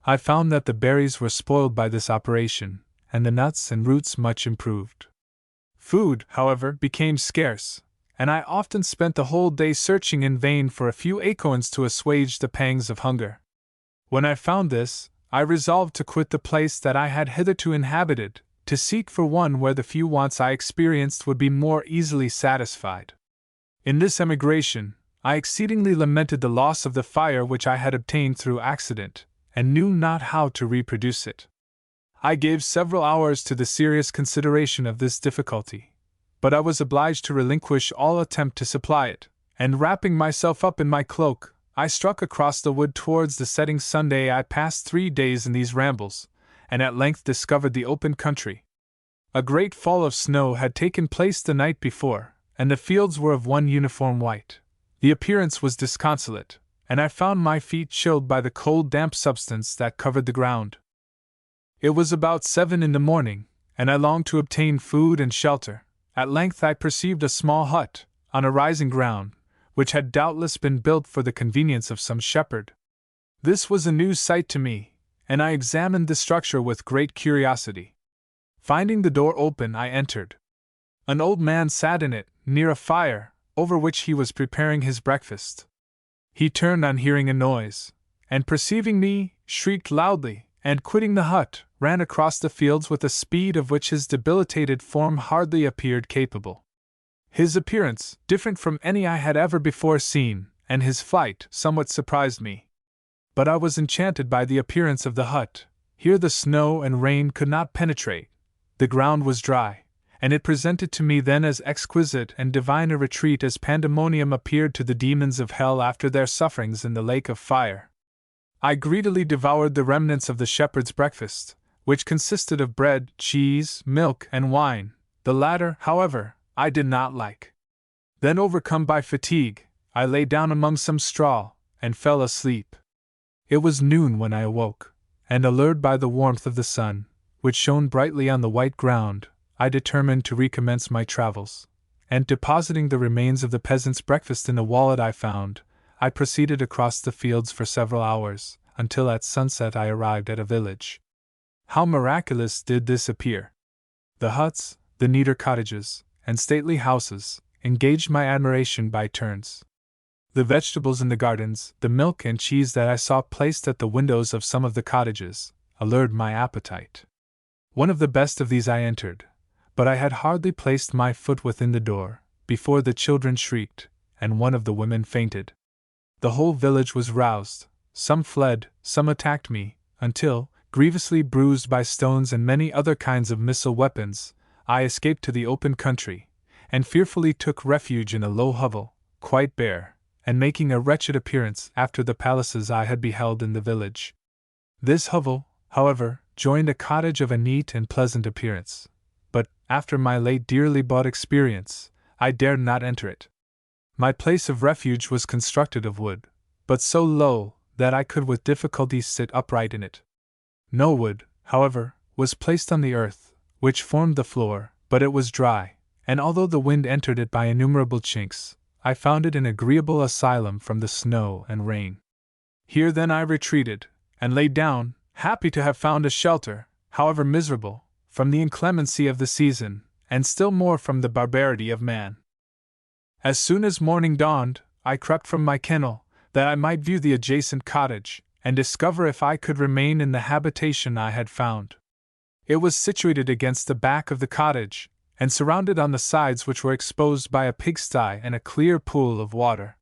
[SPEAKER 1] I found that the berries were spoiled by this operation, and the nuts and roots much improved. Food, however, became scarce, and I often spent the whole day searching in vain for a few acorns to assuage the pangs of hunger. When I found this, I resolved to quit the place that I had hitherto inhabited, to seek for one where the few wants I experienced would be more easily satisfied. In this emigration, I exceedingly lamented the loss of the fire which I had obtained through accident, and knew not how to reproduce it. I gave several hours to the serious consideration of this difficulty, but I was obliged to relinquish all attempt to supply it, and wrapping myself up in my cloak, I struck across the wood towards the setting sun. I passed 3 days in these rambles, and at length discovered the open country. A great fall of snow had taken place the night before, and the fields were of one uniform white. The appearance was disconsolate, and I found my feet chilled by the cold damp substance that covered the ground. It was about 7 in the morning, and I longed to obtain food and shelter. At length I perceived a small hut, on a rising ground, which had doubtless been built for the convenience of some shepherd. This was a new sight to me, and I examined the structure with great curiosity. Finding the door open, I entered. An old man sat in it, near a fire, over which he was preparing his breakfast. He turned on hearing a noise, and perceiving me, shrieked loudly, and quitting the hut, ran across the fields with a speed of which his debilitated form hardly appeared capable. His appearance, different from any I had ever before seen, and his flight, somewhat surprised me. But I was enchanted by the appearance of the hut. Here the snow and rain could not penetrate, the ground was dry, and it presented to me then as exquisite and divine a retreat as pandemonium appeared to the demons of hell after their sufferings in the lake of fire. I greedily devoured the remnants of the shepherd's breakfast, which consisted of bread, cheese, milk, and wine, The latter, however, I did not like. Then, overcome by fatigue, I lay down among some straw, and fell asleep. It was noon when I awoke, and allured by the warmth of the sun, which shone brightly on the white ground, I determined to recommence my travels, and depositing the remains of the peasant's breakfast in a wallet I found, I proceeded across the fields for several hours, until at sunset I arrived at a village. How miraculous did this appear! The huts, the neater cottages, and stately houses, engaged my admiration by turns. The vegetables in the gardens, the milk and cheese that I saw placed at the windows of some of the cottages, allured my appetite. One of the best of these I entered, but I had hardly placed my foot within the door, before the children shrieked, and one of the women fainted. The whole village was roused, some fled, some attacked me, until, grievously bruised by stones and many other kinds of missile weapons, I escaped to the open country, and fearfully took refuge in a low hovel, quite bare, and making a wretched appearance after the palaces I had beheld in the village. This hovel, however, joined a cottage of a neat and pleasant appearance, but, after my late dearly bought experience, I dared not enter it. My place of refuge was constructed of wood, but so low that I could with difficulty sit upright in it. No wood, however, was placed on the earth, which formed the floor, but it was dry, and although the wind entered it by innumerable chinks, I found it an agreeable asylum from the snow and rain. Here then I retreated, and lay down, happy to have found a shelter, however miserable, from the inclemency of the season, and still more from the barbarity of man. As soon as morning dawned, I crept from my kennel, that I might view the adjacent cottage, and discover if I could remain in the habitation I had found. It was situated against the back of the cottage, and surrounded on the sides which were exposed by a pigsty and a clear pool of water.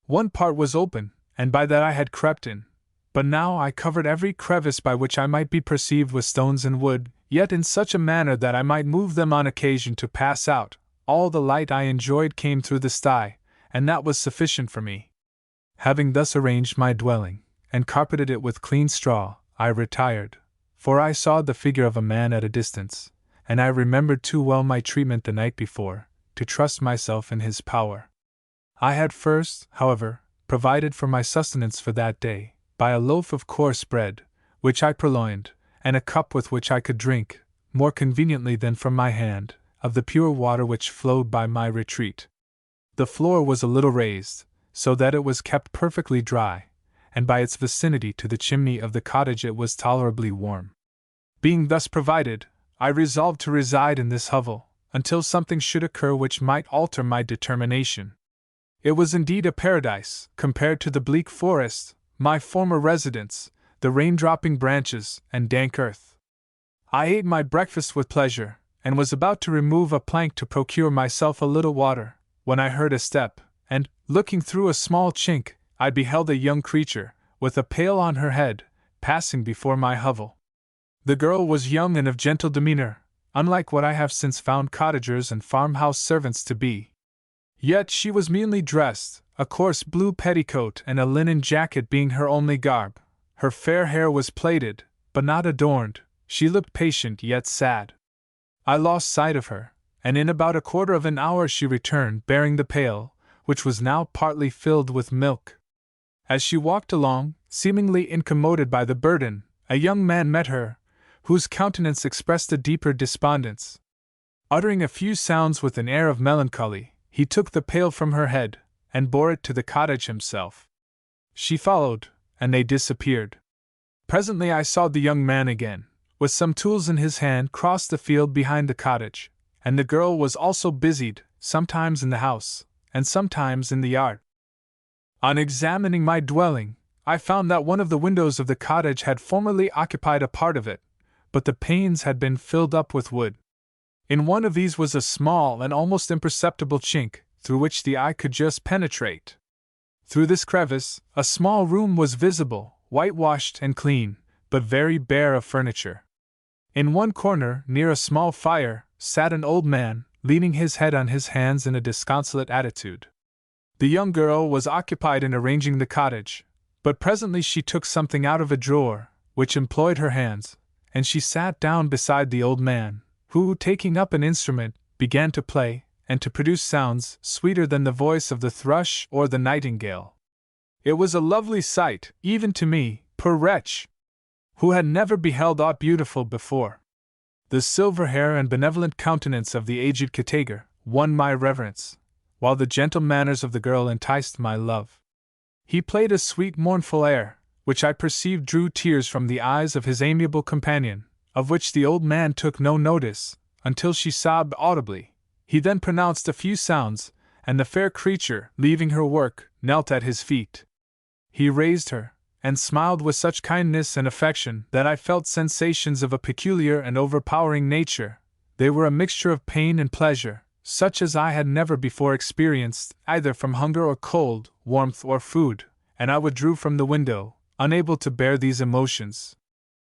[SPEAKER 1] One part was open, and by that I had crept in, but now I covered every crevice by which I might be perceived with stones and wood, yet in such a manner that I might move them on occasion to pass out. All the light I enjoyed came through the sty, and that was sufficient for me. Having thus arranged my dwelling, and carpeted it with clean straw, I retired, for I saw the figure of a man at a distance, and I remembered too well my treatment the night before, to trust myself in his power. I had first, however, provided for my sustenance for that day, by a loaf of coarse bread, which I purloined, and a cup with which I could drink, more conveniently than from my hand, of the pure water which flowed by my retreat. The floor was a little raised, so that it was kept perfectly dry, and by its vicinity to the chimney of the cottage it was tolerably warm. Being thus provided, I resolved to reside in this hovel, until something should occur which might alter my determination. It was indeed a paradise, compared to the bleak forest, my former residence, the rain-dropping branches, and dank earth. I ate my breakfast with pleasure, and was about to remove a plank to procure myself a little water, when I heard a step, and, looking through a small chink, I beheld a young creature, with a pail on her head, passing before my hovel. The girl was young and of gentle demeanor, unlike what I have since found cottagers and farmhouse servants to be. Yet she was meanly dressed, a coarse blue petticoat and a linen jacket being her only garb. Her fair hair was plaited, but not adorned. She looked patient yet sad. I lost sight of her, and in about a quarter of an hour she returned bearing the pail, which was now partly filled with milk. As she walked along, seemingly incommoded by the burden, a young man met her, whose countenance expressed a deeper despondence. Uttering a few sounds with an air of melancholy, he took the pail from her head, and bore it to the cottage himself. She followed, and they disappeared. Presently I saw the young man again, with some tools in his hand, cross the field behind the cottage, and the girl was also busied, sometimes in the house, and sometimes in the yard. On examining my dwelling, I found that one of the windows of the cottage had formerly occupied a part of it, but the panes had been filled up with wood. In one of these was a small and almost imperceptible chink, through which the eye could just penetrate. Through this crevice, a small room was visible, whitewashed and clean, but very bare of furniture. In one corner, near a small fire, sat an old man, leaning his head on his hands in a disconsolate attitude. The young girl was occupied in arranging the cottage, but presently she took something out of a drawer, which employed her hands, and she sat down beside the old man, who, taking up an instrument, began to play, and to produce sounds sweeter than the voice of the thrush or the nightingale. It was a lovely sight, even to me, poor wretch, who had never beheld aught beautiful before. The silver hair and benevolent countenance of the aged Katager won my reverence, while the gentle manners of the girl enticed my love. He played a sweet mournful air, which I perceived drew tears from the eyes of his amiable companion, of which the old man took no notice, until she sobbed audibly. He then pronounced a few sounds, and the fair creature, leaving her work, knelt at his feet. He raised her, and smiled with such kindness and affection that I felt sensations of a peculiar and overpowering nature. They were a mixture of pain and pleasure, such as I had never before experienced, either from hunger or cold, warmth or food, and I withdrew from the window, unable to bear these emotions.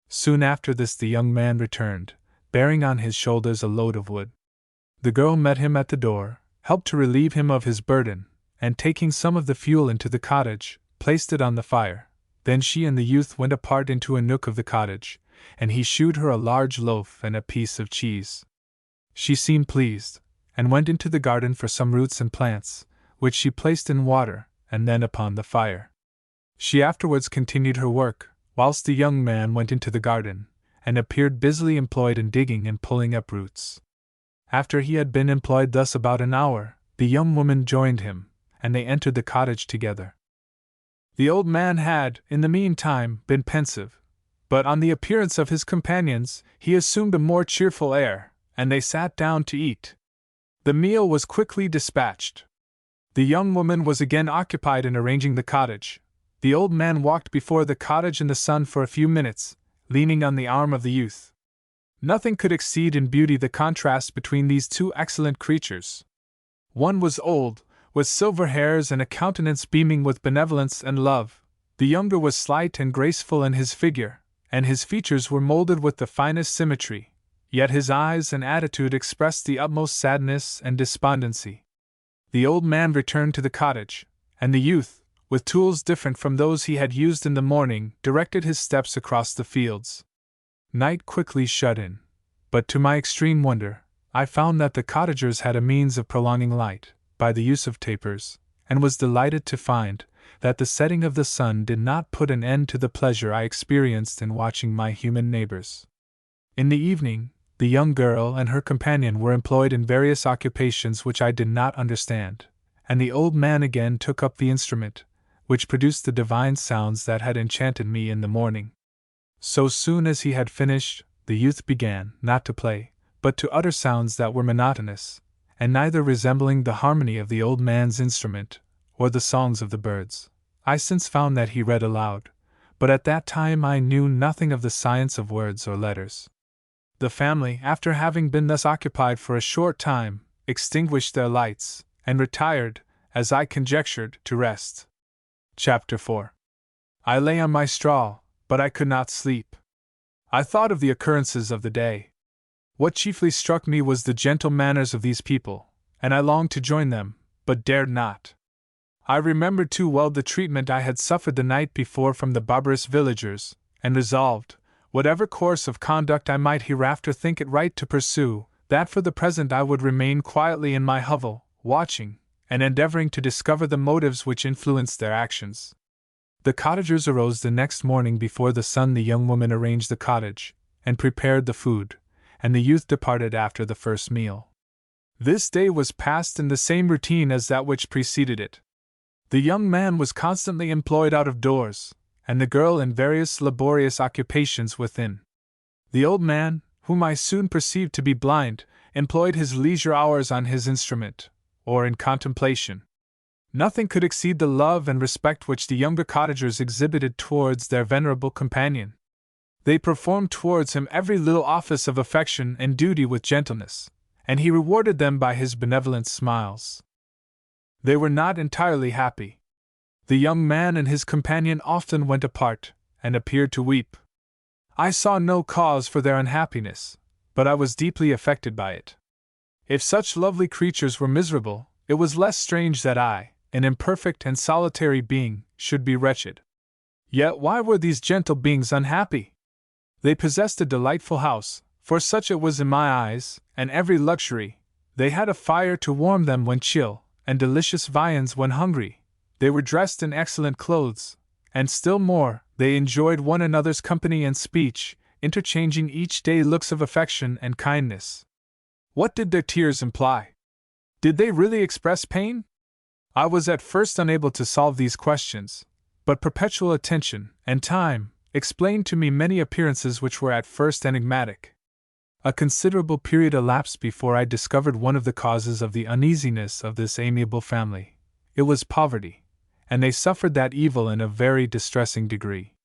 [SPEAKER 1] Soon after this the young man returned, bearing on his shoulders a load of wood. The girl met him at the door, helped to relieve him of his burden, and taking some of the fuel into the cottage, placed it on the fire. Then she and the youth went apart into a nook of the cottage, and he shewed her a large loaf and a piece of cheese. She seemed pleased, and went into the garden for some roots and plants, which she placed in water, and then upon the fire. She afterwards continued her work, whilst the young man went into the garden, and appeared busily employed in digging and pulling up roots. After he had been employed thus about an hour, the young woman joined him, and they entered the cottage together. The old man had, in the meantime, been pensive, but on the appearance of his companions, he assumed a more cheerful air, and they sat down to eat. The meal was quickly dispatched. The young woman was again occupied in arranging the cottage. The old man walked before the cottage in the sun for a few minutes, leaning on the arm of the youth. Nothing could exceed in beauty the contrast between these two excellent creatures. One was old, with silver hairs and a countenance beaming with benevolence and love. The younger was slight and graceful in his figure, and his features were molded with the finest symmetry, yet his eyes and attitude expressed the utmost sadness and despondency. The old man returned to the cottage, and the youth, with tools different from those he had used in the morning, directed his steps across the fields. Night quickly shut in, but to my extreme wonder, I found that the cottagers had a means of prolonging light, by the use of tapers, and was delighted to find that the setting of the sun did not put an end to the pleasure I experienced in watching my human neighbors. In the evening, the young girl and her companion were employed in various occupations which I did not understand, and the old man again took up the instrument, which produced the divine sounds that had enchanted me in the morning. So soon as he had finished, the youth began, not to play, but to utter sounds that were monotonous, and neither resembling the harmony of the old man's instrument, or the songs of the birds. I since found that he read aloud, but at that time I knew nothing of the science of words or letters. The family, after having been thus occupied for a short time, extinguished their lights, and retired, as I conjectured, to rest. Chapter 4. I lay on my straw, but I could not sleep. I thought of the occurrences of the day. What chiefly struck me was the gentle manners of these people, and I longed to join them, but dared not. I remembered too well the treatment I had suffered the night before from the barbarous villagers, and resolved, whatever course of conduct I might hereafter think it right to pursue, that for the present I would remain quietly in my hovel, watching, and endeavoring to discover the motives which influenced their actions. The cottagers arose the next morning before the sun. The young woman arranged the cottage, and prepared the food, and the youth departed after the first meal. This day was passed in the same routine as that which preceded it. The young man was constantly employed out of doors, and the girl in various laborious occupations within. The old man, whom I soon perceived to be blind, employed his leisure hours on his instrument, or in contemplation. Nothing could exceed the love and respect which the younger cottagers exhibited towards their venerable companion. They performed towards him every little office of affection and duty with gentleness, and he rewarded them by his benevolent smiles. They were not entirely happy. The young man and his companion often went apart, and appeared to weep. I saw no cause for their unhappiness, but I was deeply affected by it. If such lovely creatures were miserable, it was less strange that I, an imperfect and solitary being, should be wretched. Yet why were these gentle beings unhappy? They possessed a delightful house, for such it was in my eyes, and every luxury. They had a fire to warm them when chill, and delicious viands when hungry. They were dressed in excellent clothes, and still more, they enjoyed one another's company and speech, interchanging each day looks of affection and kindness. What did their tears imply? Did they really express pain? I was at first unable to solve these questions, but perpetual attention and time explained to me many appearances which were at first enigmatic. A considerable period elapsed before I discovered one of the causes of the uneasiness of this amiable family. It was poverty, and they suffered that evil in a very distressing degree.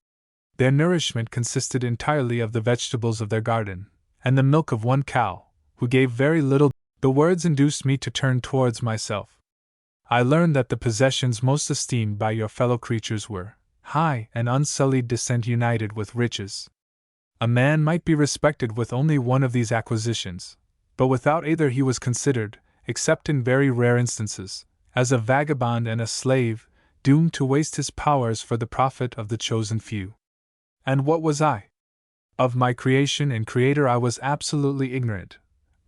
[SPEAKER 1] Their nourishment consisted entirely of the vegetables of their garden, and the milk of one cow, who gave very little. The words induced me to turn towards myself. I learned that the possessions most esteemed by your fellow creatures were high and unsullied descent united with riches. A man might be respected with only one of these acquisitions, but without either he was considered, except in very rare instances, as a vagabond and a slave, doomed to waste his powers for the profit of the chosen few. And what was I? Of my creation and Creator I was absolutely ignorant,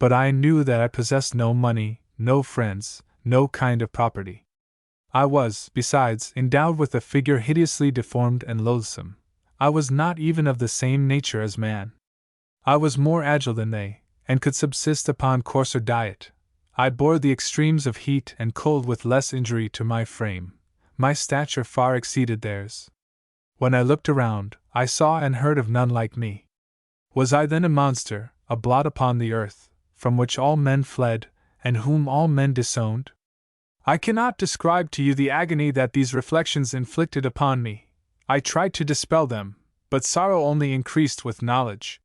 [SPEAKER 1] but I knew that I possessed no money, no friends, no kind of property. I was, besides, endowed with a figure hideously deformed and loathsome. I was not even of the same nature as man. I was more agile than they, and could subsist upon coarser diet. I bore the extremes of heat and cold with less injury to my frame. My stature far exceeded theirs. When I looked around, I saw and heard of none like me. Was I then a monster, a blot upon the earth, from which all men fled, and whom all men disowned? I cannot describe to you the agony that these reflections inflicted upon me. I tried to dispel them, but sorrow only increased with knowledge.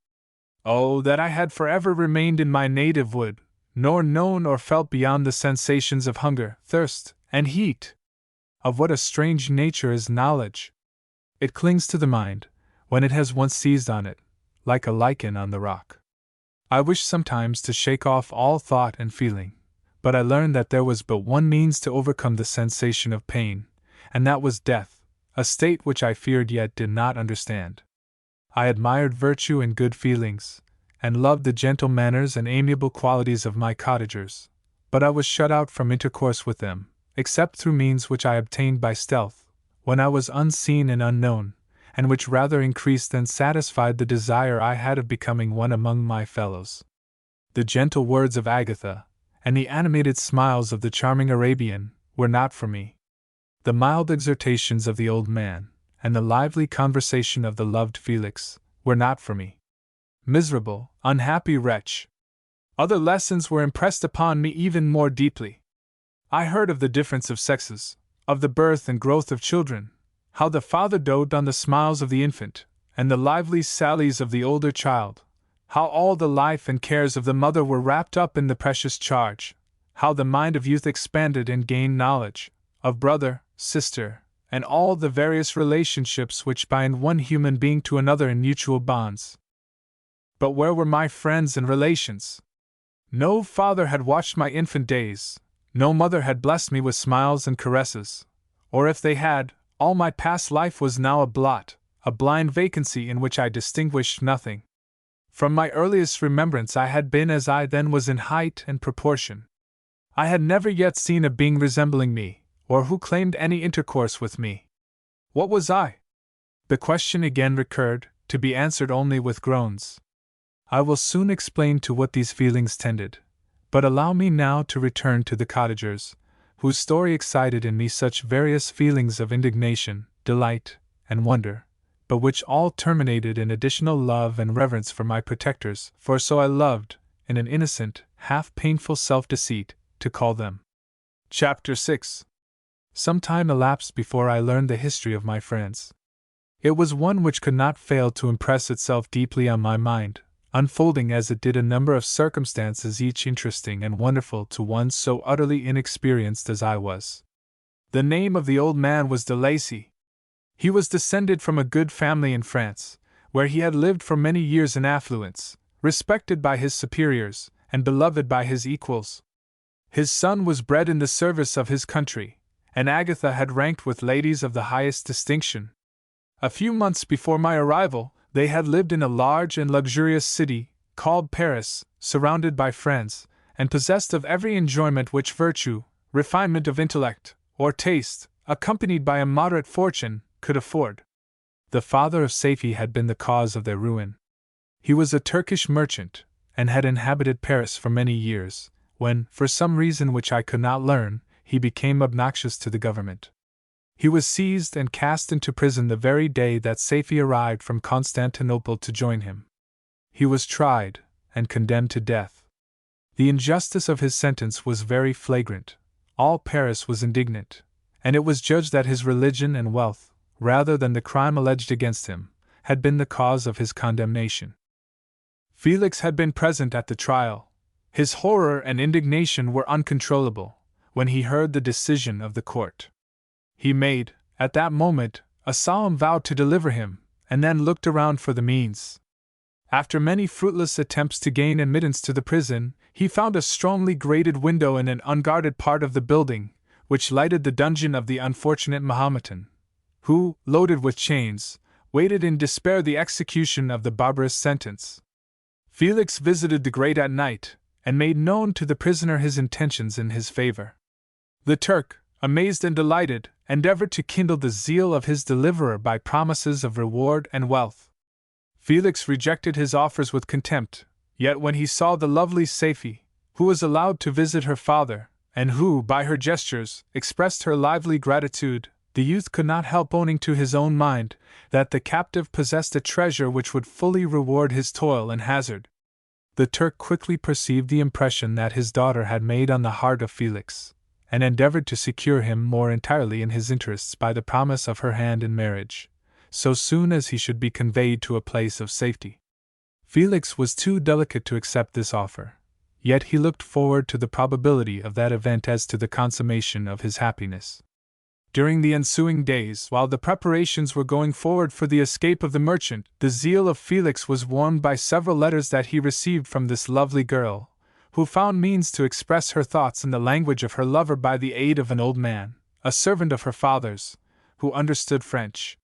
[SPEAKER 1] Oh, that I had forever remained in my native wood, nor known or felt beyond the sensations of hunger, thirst, and heat! Of what a strange nature is knowledge! It clings to the mind, when it has once seized on it, like a lichen on the rock. I wished sometimes to shake off all thought and feeling, but I learned that there was but one means to overcome the sensation of pain, and that was death, a state which I feared yet did not understand. I admired virtue and good feelings, and loved the gentle manners and amiable qualities of my cottagers, but I was shut out from intercourse with them, except through means which I obtained by stealth, when I was unseen and unknown, and which rather increased than satisfied the desire I had of becoming one among my fellows. The gentle words of Agatha, and the animated smiles of the charming Arabian, were not for me. The mild exhortations of the old man, and the lively conversation of the loved Felix, were not for me. Miserable, unhappy wretch! Other lessons were impressed upon me even more deeply. I heard of the difference of sexes, of the birth and growth of children, how the father doted on the smiles of the infant, and the lively sallies of the older child, how all the life and cares of the mother were wrapped up in the precious charge, how the mind of youth expanded and gained knowledge, of brother, sister, and all the various relationships which bind one human being to another in mutual bonds. But where were my friends and relations? No father had watched my infant days, no mother had blessed me with smiles and caresses, or if they had, all my past life was now a blot, a blind vacancy in which I distinguished nothing. From my earliest remembrance I had been as I then was in height and proportion. I had never yet seen a being resembling me, or who claimed any intercourse with me. What was I? The question again recurred, to be answered only with groans. I will soon explain to what these feelings tended, but allow me now to return to the cottagers, whose story excited in me such various feelings of indignation, delight, and wonder, but which all terminated in additional love and reverence for my protectors, for so I loved, in an innocent, half-painful self-deceit, to call them. Chapter 6. Some time elapsed before I learned the history of my friends. It was one which could not fail to impress itself deeply on my mind, unfolding as it did a number of circumstances each interesting and wonderful to one so utterly inexperienced as I was. The name of the old man was de Lacy. He was descended from a good family in France, where he had lived for many years in affluence, respected by his superiors, and beloved by his equals. His son was bred in the service of his country, and Agatha had ranked with ladies of the highest distinction. A few months before my arrival, they had lived in a large and luxurious city, called Paris, surrounded by friends, and possessed of every enjoyment which virtue, refinement of intellect, or taste, accompanied by a moderate fortune, could afford. The father of Safie had been the cause of their ruin. He was a Turkish merchant, and had inhabited Paris for many years, when, for some reason which I could not learn, he became obnoxious to the government. He was seized and cast into prison the very day that Safie arrived from Constantinople to join him. He was tried, and condemned to death. The injustice of his sentence was very flagrant. All Paris was indignant, and it was judged that his religion and wealth, rather than the crime alleged against him, had been the cause of his condemnation. Felix had been present at the trial. His horror and indignation were uncontrollable when he heard the decision of the court. He made, at that moment, a solemn vow to deliver him, and then looked around for the means. After many fruitless attempts to gain admittance to the prison, he found a strongly grated window in an unguarded part of the building, which lighted the dungeon of the unfortunate Mahometan, who, loaded with chains, waited in despair the execution of the barbarous sentence. Felix visited the grate at night, and made known to the prisoner his intentions in his favor. The Turk, amazed and delighted, endeavored to kindle the zeal of his deliverer by promises of reward and wealth. Felix rejected his offers with contempt, yet when he saw the lovely Safie, who was allowed to visit her father, and who, by her gestures, expressed her lively gratitude, the youth could not help owning to his own mind that the captive possessed a treasure which would fully reward his toil and hazard. The Turk quickly perceived the impression that his daughter had made on the heart of Felix, and endeavored to secure him more entirely in his interests by the promise of her hand in marriage, so soon as he should be conveyed to a place of safety. Felix was too delicate to accept this offer, yet he looked forward to the probability of that event as to the consummation of his happiness. During the ensuing days, while the preparations were going forward for the escape of the merchant, the zeal of Felix was warmed by several letters that he received from this lovely girl, who found means to express her thoughts in the language of her lover by the aid of an old man, a servant of her father's, who understood French.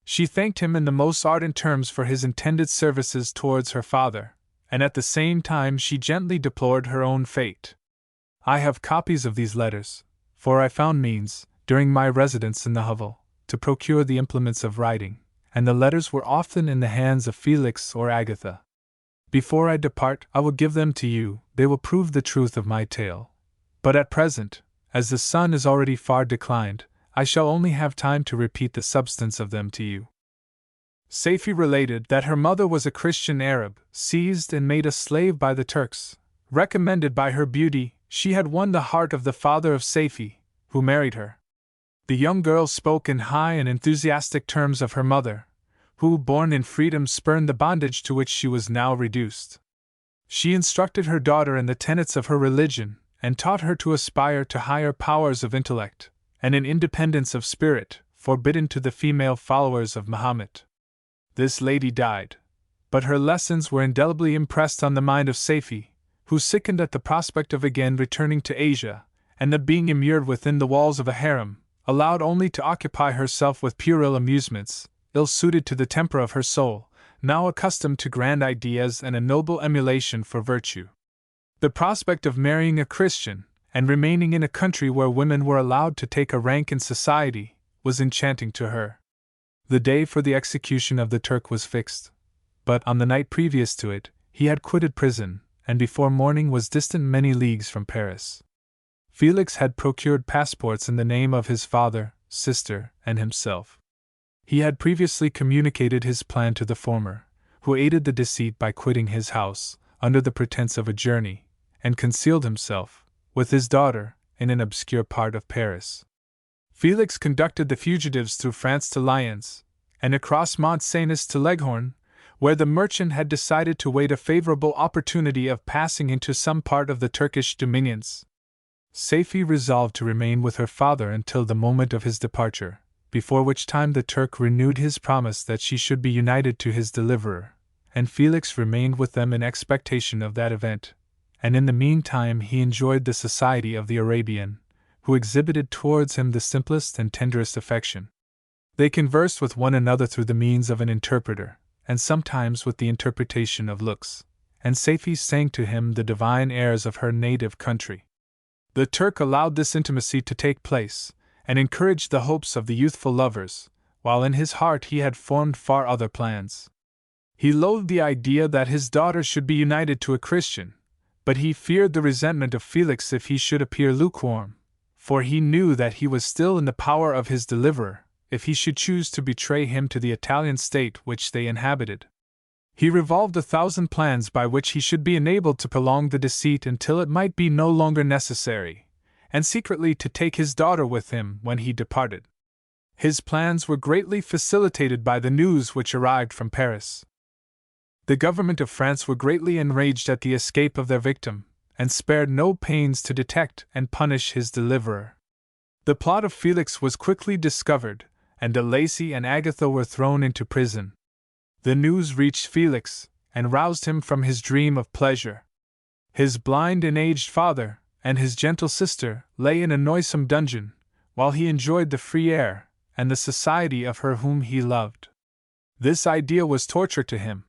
[SPEAKER 1] She thanked him in the most ardent terms for his intended services towards her father, and at the same time she gently deplored her own fate. I have copies of these letters, for I found means, during my residence in the hovel, to procure the implements of writing, and the letters were often in the hands of Felix or Agatha. Before I depart, I will give them to you, they will prove the truth of my tale. But at present, as the sun is already far declined, I shall only have time to repeat the substance of them to you. Safie related that her mother was a Christian Arab, seized and made a slave by the Turks. Recommended by her beauty, she had won the heart of the father of Safie, who married her. The young girl spoke in high and enthusiastic terms of her mother, who, born in freedom, spurned the bondage to which she was now reduced. She instructed her daughter in the tenets of her religion, and taught her to aspire to higher powers of intellect, and an independence of spirit, forbidden to the female followers of Mahomet. This lady died, but her lessons were indelibly impressed on the mind of Safie, who sickened at the prospect of again returning to Asia, and of being immured within the walls of a harem, allowed only to occupy herself with puerile amusements, ill-suited to the temper of her soul, now accustomed to grand ideas and a noble emulation for virtue. The prospect of marrying a Christian, and remaining in a country where women were allowed to take a rank in society, was enchanting to her. The day for the execution of the Turk was fixed, but on the night previous to it, he had quitted prison, and before morning was distant many leagues from Paris. Felix had procured passports in the name of his father, sister, and himself. He had previously communicated his plan to the former, who aided the deceit by quitting his house, under the pretense of a journey, and concealed himself, with his daughter, in an obscure part of Paris. Felix conducted the fugitives through France to Lyons, and across Mont Cenis to Leghorn, where the merchant had decided to wait a favorable opportunity of passing into some part of the Turkish dominions. Safie resolved to remain with her father until the moment of his departure, before which time the Turk renewed his promise that she should be united to his deliverer, and Felix remained with them in expectation of that event, and in the meantime he enjoyed the society of the Arabian, who exhibited towards him the simplest and tenderest affection. They conversed with one another through the means of an interpreter, and sometimes with the interpretation of looks, and Safie sang to him the divine airs of her native country. The Turk allowed this intimacy to take place, and encouraged the hopes of the youthful lovers, while in his heart he had formed far other plans. He loathed the idea that his daughter should be united to a Christian, but he feared the resentment of Felix if he should appear lukewarm, for he knew that he was still in the power of his deliverer, if he should choose to betray him to the Italian state which they inhabited. He revolved 1,000 plans by which he should be enabled to prolong the deceit until it might be no longer necessary, and secretly to take his daughter with him when he departed. His plans were greatly facilitated by the news which arrived from Paris. The government of France were greatly enraged at the escape of their victim, and spared no pains to detect and punish his deliverer. The plot of Felix was quickly discovered, and de Lacy and Agatha were thrown into prison. The news reached Felix, and roused him from his dream of pleasure. His blind and aged father, and his gentle sister, lay in a noisome dungeon, while he enjoyed the free air, and the society of her whom he loved. This idea was torture to him.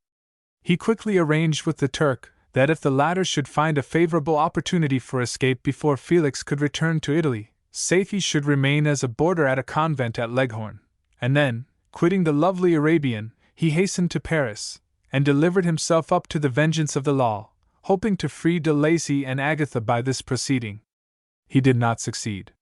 [SPEAKER 1] He quickly arranged with the Turk, that if the latter should find a favorable opportunity for escape before Felix could return to Italy, Safie should remain as a boarder at a convent at Leghorn, and then, quitting the lovely Arabian, he hastened to Paris, and delivered himself up to the vengeance of the law, hoping to free de Lacy and Agatha by this proceeding. He did not succeed.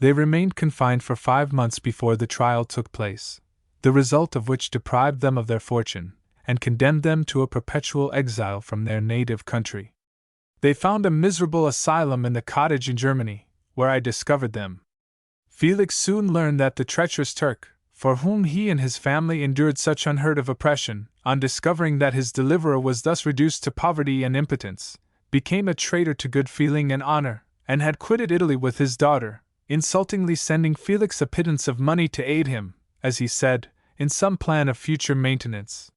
[SPEAKER 1] They remained confined for 5 months before the trial took place, the result of which deprived them of their fortune, and condemned them to a perpetual exile from their native country. They found a miserable asylum in the cottage in Germany, where I discovered them. Felix soon learned that the treacherous Turk, for whom he and his family endured such unheard of oppression, on discovering that his deliverer was thus reduced to poverty and impotence, became a traitor to good feeling and honor, and had quitted Italy with his daughter, insultingly sending Felix a pittance of money to aid him, as he said, in some plan of future maintenance.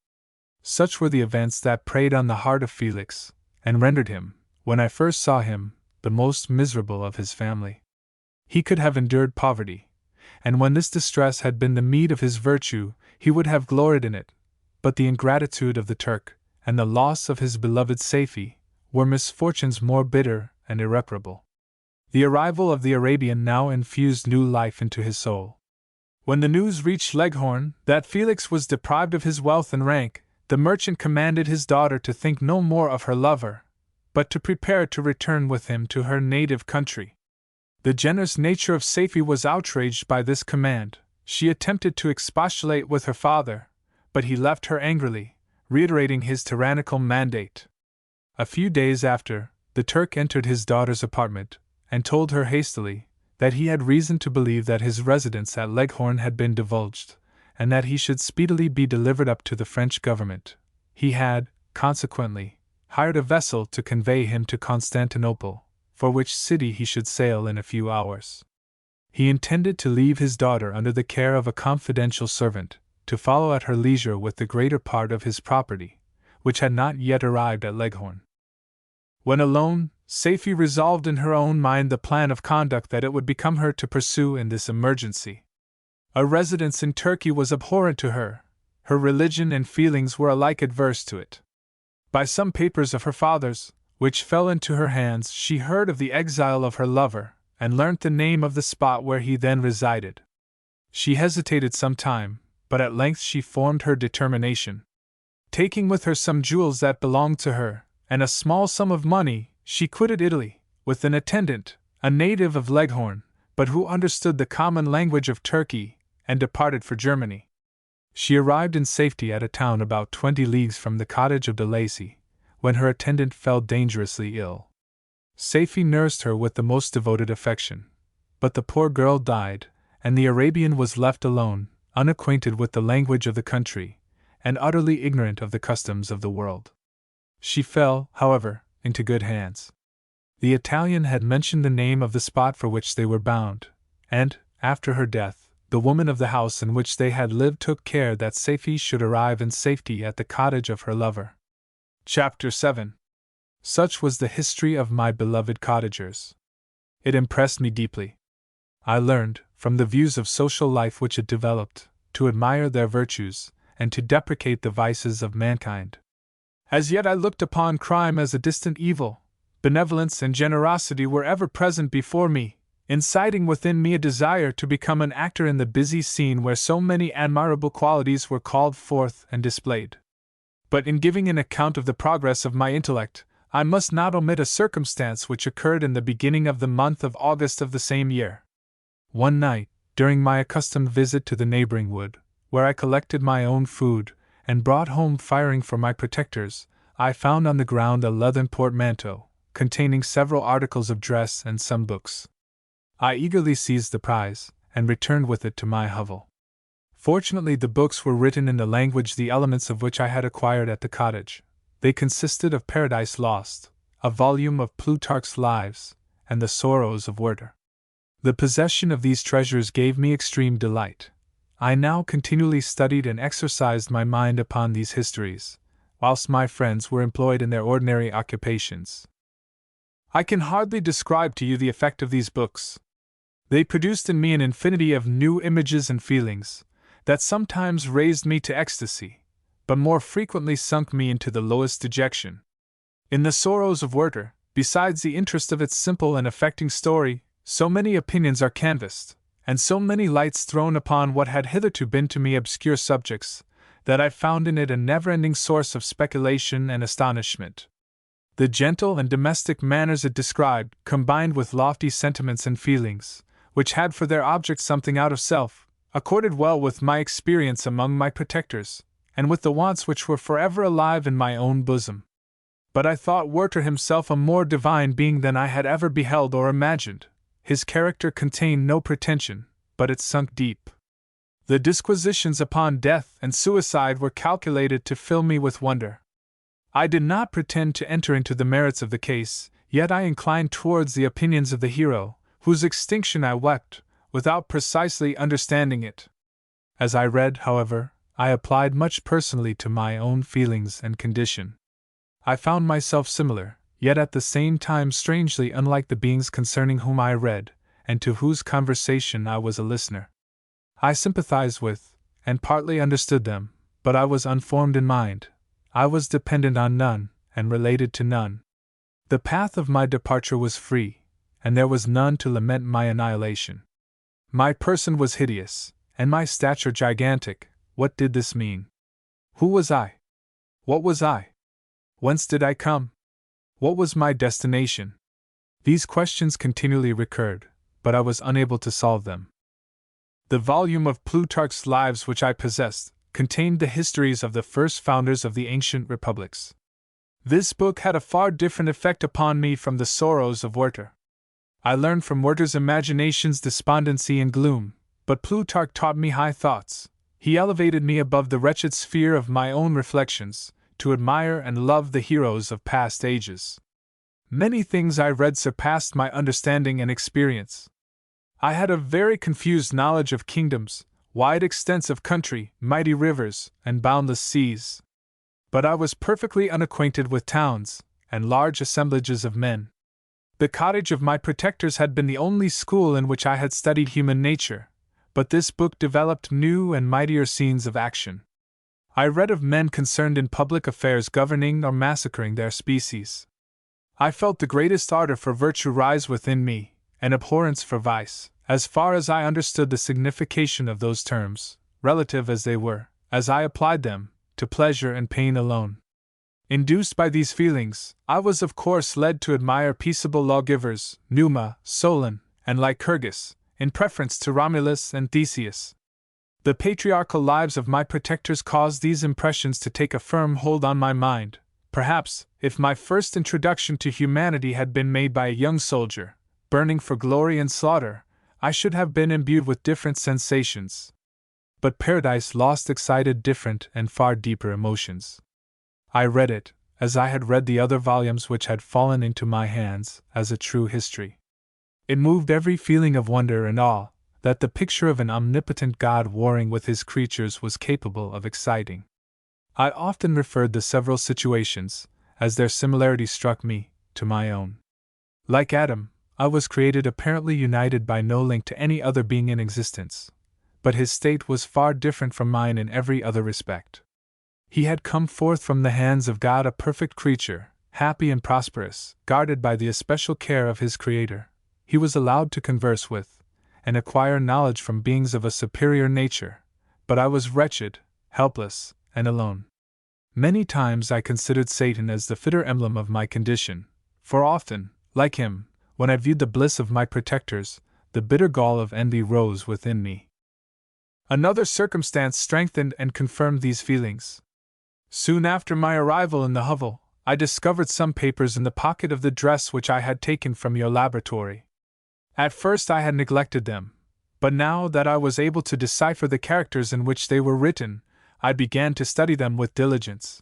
[SPEAKER 1] Such were the events that preyed on the heart of Felix, and rendered him, when I first saw him, the most miserable of his family. He could have endured poverty, and when this distress had been the meed of his virtue, he would have gloried in it, but the ingratitude of the Turk, and the loss of his beloved Safie, were misfortunes more bitter and irreparable. The arrival of the Arabian now infused new life into his soul. When the news reached Leghorn that Felix was deprived of his wealth and rank, the merchant commanded his daughter to think no more of her lover, but to prepare to return with him to her native country. The generous nature of Safie was outraged by this command. She attempted to expostulate with her father, but he left her angrily, reiterating his tyrannical mandate. A few days after, the Turk entered his daughter's apartment, and told her hastily that he had reason to believe that his residence at Leghorn had been divulged, and that he should speedily be delivered up to the French government. He had, consequently, hired a vessel to convey him to Constantinople, for which city he should sail in a few hours. He intended to leave his daughter under the care of a confidential servant, to follow at her leisure with the greater part of his property, which had not yet arrived at Leghorn. When alone, Safie resolved in her own mind the plan of conduct that it would become her to pursue in this emergency. A residence in Turkey was abhorrent to her. Her religion and feelings were alike adverse to it. By some papers of her father's, which fell into her hands, she heard of the exile of her lover, and learnt the name of the spot where he then resided. She hesitated some time, but at length she formed her determination. Taking with her some jewels that belonged to her, and a small sum of money, she quitted Italy, with an attendant, a native of Leghorn, but who understood the common language of Turkey, and departed for Germany. She arrived in safety at a town about 20 leagues from the cottage of de Lacy, when her attendant fell dangerously ill. Safie nursed her with the most devoted affection, but the poor girl died, and the Arabian was left alone, unacquainted with the language of the country, and utterly ignorant of the customs of the world. She fell, however, into good hands. The Italian had mentioned the name of the spot for which they were bound, and, after her death, the woman of the house in which they had lived took care that Safie should arrive in safety at the cottage of her lover. Chapter 7. Such was the history of my beloved cottagers. It impressed me deeply. I learned, from the views of social life which it developed, to admire their virtues, and to deprecate the vices of mankind. As yet I looked upon crime as a distant evil. Benevolence and generosity were ever present before me, inciting within me a desire to become an actor in the busy scene where so many admirable qualities were called forth and displayed. But in giving an account of the progress of my intellect, I must not omit a circumstance which occurred in the beginning of the month of August of the same year. One night, during my accustomed visit to the neighboring wood, where I collected my own food, and brought home firing for my protectors, I found on the ground a leathern portmanteau, containing several articles of dress and some books. I eagerly seized the prize, and returned with it to my hovel. Fortunately, the books were written in the language the elements of which I had acquired at the cottage. They consisted of Paradise Lost, a volume of Plutarch's Lives, and the Sorrows of Werther. The possession of these treasures gave me extreme delight. I now continually studied and exercised my mind upon these histories, whilst my friends were employed in their ordinary occupations. I can hardly describe to you the effect of these books. They produced in me an infinity of new images and feelings, that sometimes raised me to ecstasy, but more frequently sunk me into the lowest dejection. In the Sorrows of Werther, besides the interest of its simple and affecting story, so many opinions are canvassed, and so many lights thrown upon what had hitherto been to me obscure subjects, that I found in it a never-ending source of speculation and astonishment. The gentle and domestic manners it described, combined with lofty sentiments and feelings, which had for their object something out of self, accorded well with my experience among my protectors, and with the wants which were forever alive in my own bosom. But I thought Werther himself a more divine being than I had ever beheld or imagined. His character contained no pretension, but it sunk deep. The disquisitions upon death and suicide were calculated to fill me with wonder. I did not pretend to enter into the merits of the case, yet I inclined towards the opinions of the hero, whose extinction I wept, without precisely understanding it. As I read, however, I applied much personally to my own feelings and condition. I found myself similar, yet at the same time strangely unlike the beings concerning whom I read, and to whose conversation I was a listener. I sympathized with, and partly understood them, but I was unformed in mind. I was dependent on none, and related to none. The path of my departure was free, and there was none to lament my annihilation. My person was hideous, and my stature gigantic. What did this mean? Who was I? What was I? Whence did I come? What was my destination? These questions continually recurred, but I was unable to solve them. The volume of Plutarch's Lives which I possessed contained the histories of the first founders of the ancient republics. This book had a far different effect upon me from the Sorrows of Werther. I learned from Werther's imagination's despondency and gloom, but Plutarch taught me high thoughts. He elevated me above the wretched sphere of my own reflections, to admire and love the heroes of past ages. Many things I read surpassed my understanding and experience. I had a very confused knowledge of kingdoms, wide extents of country, mighty rivers, and boundless seas. But I was perfectly unacquainted with towns, and large assemblages of men. The cottage of my protectors had been the only school in which I had studied human nature, but this book developed new and mightier scenes of action. I read of men concerned in public affairs governing or massacring their species. I felt the greatest ardor for virtue rise within me, and abhorrence for vice, as far as I understood the signification of those terms, relative as they were, as I applied them, to pleasure and pain alone. Induced by these feelings, I was of course led to admire peaceable lawgivers, Numa, Solon, and Lycurgus, in preference to Romulus and Theseus. The patriarchal lives of my protectors caused these impressions to take a firm hold on my mind. Perhaps, if my first introduction to humanity had been made by a young soldier, burning for glory and slaughter, I should have been imbued with different sensations. But Paradise Lost excited different and far deeper emotions. I read it, as I had read the other volumes which had fallen into my hands, as a true history. It moved every feeling of wonder and awe that the picture of an omnipotent God warring with his creatures was capable of exciting. I often referred the several situations, as their similarity struck me, to my own. Like Adam, I was created apparently united by no link to any other being in existence, but his state was far different from mine in every other respect. He had come forth from the hands of God a perfect creature, happy and prosperous, guarded by the especial care of his Creator. He was allowed to converse with, and acquire knowledge from beings of a superior nature, but I was wretched, helpless, and alone. Many times I considered Satan as the fitter emblem of my condition, for often, like him, when I viewed the bliss of my protectors, the bitter gall of envy rose within me. Another circumstance strengthened and confirmed these feelings. Soon after my arrival in the hovel, I discovered some papers in the pocket of the dress which I had taken from your laboratory. At first I had neglected them, but now that I was able to decipher the characters in which they were written, I began to study them with diligence.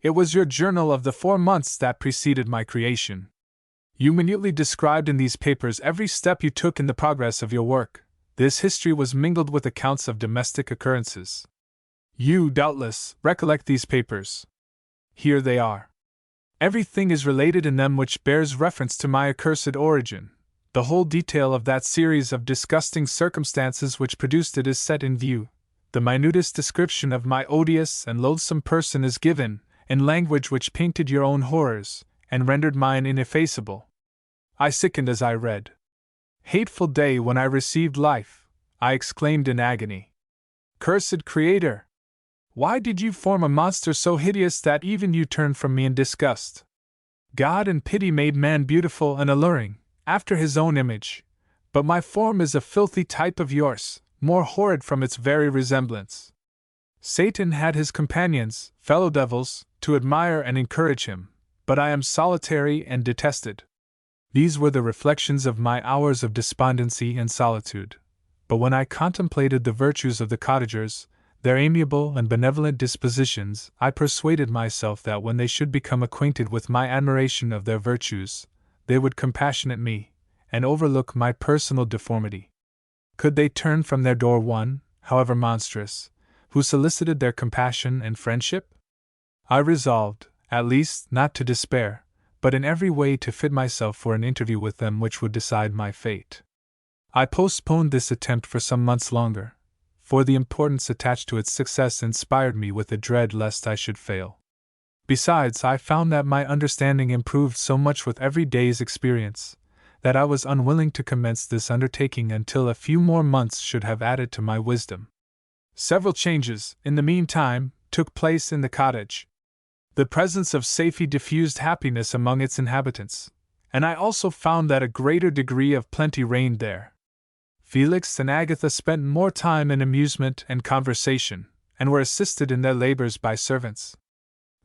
[SPEAKER 1] It was your journal of the 4 months that preceded my creation. You minutely described in these papers every step you took in the progress of your work. This history was mingled with accounts of domestic occurrences. You, doubtless, recollect these papers. Here they are. Everything is related in them which bears reference to my accursed origin. The whole detail of that series of disgusting circumstances which produced it is set in view. The minutest description of my odious and loathsome person is given, in language which painted your own horrors, and rendered mine ineffaceable. I sickened as I read. Hateful day when I received life, I exclaimed in agony. Cursed Creator! Why did you form a monster so hideous that even you turned from me in disgust? God in pity made man beautiful and alluring, after his own image, but my form is a filthy type of yours, more horrid from its very resemblance. Satan had his companions, fellow devils, to admire and encourage him, but I am solitary and detested. These were the reflections of my hours of despondency and solitude, but when I contemplated the virtues of the cottagers, their amiable and benevolent dispositions, I persuaded myself that when they should become acquainted with my admiration of their virtues, they would compassionate me, and overlook my personal deformity. Could they turn from their door one, however monstrous, who solicited their compassion and friendship? I resolved, at least, not to despair, but in every way to fit myself for an interview with them which would decide my fate. I postponed this attempt for some months longer, for the importance attached to its success inspired me with a dread lest I should fail. Besides, I found that my understanding improved so much with every day's experience, that I was unwilling to commence this undertaking until a few more months should have added to my wisdom. Several changes, in the meantime, took place in the cottage. The presence of Safie diffused happiness among its inhabitants, and I also found that a greater degree of plenty reigned there. Felix and Agatha spent more time in amusement and conversation, and were assisted in their labors by servants.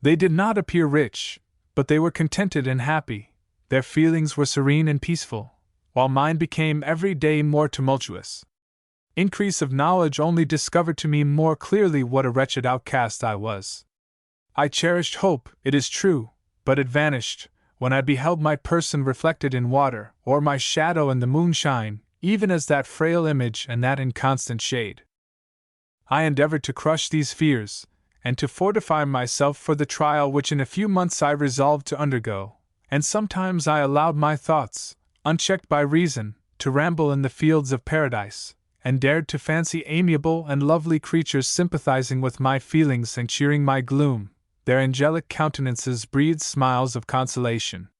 [SPEAKER 1] They did not appear rich, but they were contented and happy. Their feelings were serene and peaceful, while mine became every day more tumultuous. Increase of knowledge only discovered to me more clearly what a wretched outcast I was. I cherished hope, it is true, but it vanished when I beheld my person reflected in water, or my shadow in the moonshine, even as that frail image and that inconstant shade. I endeavored to crush these fears, and to fortify myself for the trial which in a few months I resolved to undergo, and sometimes I allowed my thoughts, unchecked by reason, to ramble in the fields of paradise, and dared to fancy amiable and lovely creatures sympathizing with my feelings and cheering my gloom. Their angelic countenances breathed smiles of consolation.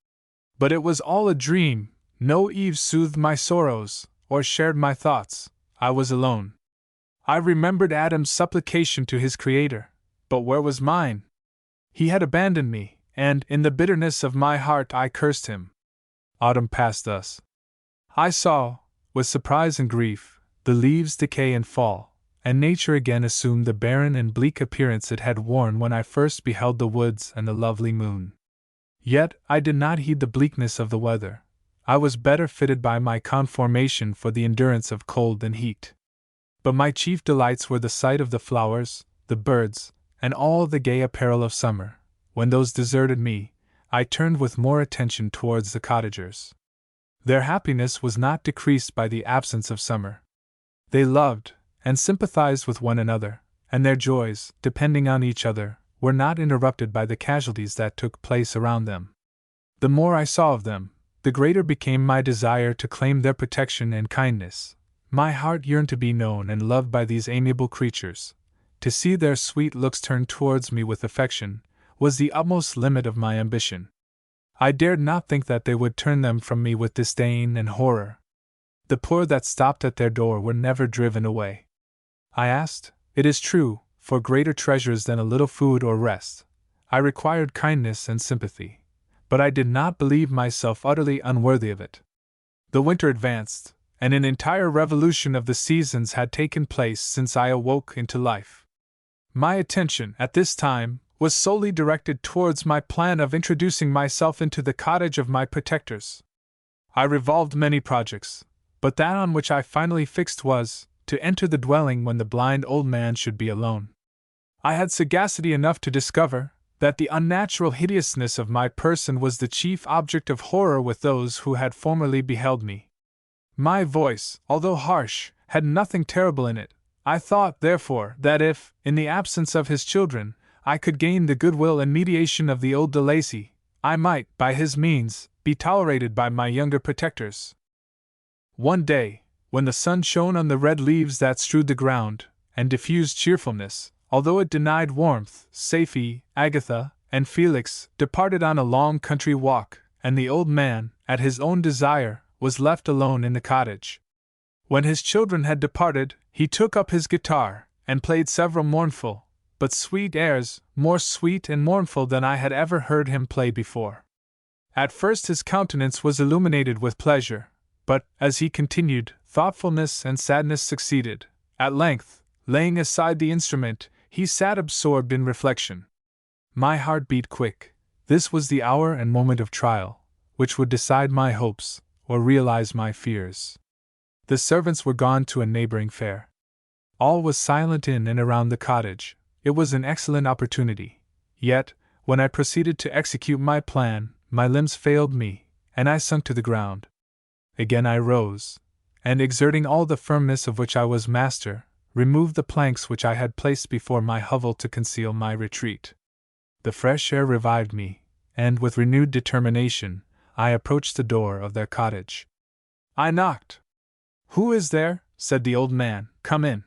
[SPEAKER 1] But it was all a dream. No Eve soothed my sorrows, or shared my thoughts. I was alone. I remembered Adam's supplication to his Creator, but where was mine? He had abandoned me, and, in the bitterness of my heart, I cursed him. Autumn passed thus. I saw, with surprise and grief, the leaves decay and fall, and nature again assumed the barren and bleak appearance it had worn when I first beheld the woods and the lovely moon. Yet I did not heed the bleakness of the weather. I was better fitted by my conformation for the endurance of cold and heat. But my chief delights were the sight of the flowers, the birds, and all the gay apparel of summer. When those deserted me, I turned with more attention towards the cottagers. Their happiness was not decreased by the absence of summer. They loved and sympathized with one another, and their joys, depending on each other, were not interrupted by the casualties that took place around them. The more I saw of them, the greater became my desire to claim their protection and kindness. My heart yearned to be known and loved by these amiable creatures, to see their sweet looks turned towards me with affection, was the utmost limit of my ambition. I dared not think that they would turn them from me with disdain and horror. The poor that stopped at their door were never driven away. I asked, it is true, for greater treasures than a little food or rest. I required kindness and sympathy, but I did not believe myself utterly unworthy of it. The winter advanced, and an entire revolution of the seasons had taken place since I awoke into life. My attention, at this time, was solely directed towards my plan of introducing myself into the cottage of my protectors. I revolved many projects, but that on which I finally fixed was to enter the dwelling when the blind old man should be alone. I had sagacity enough to discover that the unnatural hideousness of my person was the chief object of horror with those who had formerly beheld me. My voice, although harsh, had nothing terrible in it. I thought, therefore, that if, in the absence of his children, I could gain the goodwill and mediation of the old de Lacy, I might, by his means, be tolerated by my younger protectors. One day, when the sun shone on the red leaves that strewed the ground, and diffused cheerfulness, although it denied warmth, Safie, Agatha, and Felix departed on a long country walk, and the old man, at his own desire, was left alone in the cottage. When his children had departed, he took up his guitar, and played several mournful, but sweet airs, more sweet and mournful than I had ever heard him play before. At first his countenance was illuminated with pleasure, but, as he continued, thoughtfulness and sadness succeeded. At length, laying aside the instrument, he sat absorbed in reflection. My heart beat quick. This was the hour and moment of trial, which would decide my hopes, or realize my fears. The servants were gone to a neighboring fair. All was silent in and around the cottage. It was an excellent opportunity. Yet, when I proceeded to execute my plan, my limbs failed me, and I sunk to the ground. Again I rose, and exerting all the firmness of which I was master, removed the planks which I had placed before my hovel to conceal my retreat. The fresh air revived me, and with renewed determination, I approached the door of their cottage. I knocked. "Who is there?" said the old man. "Come in."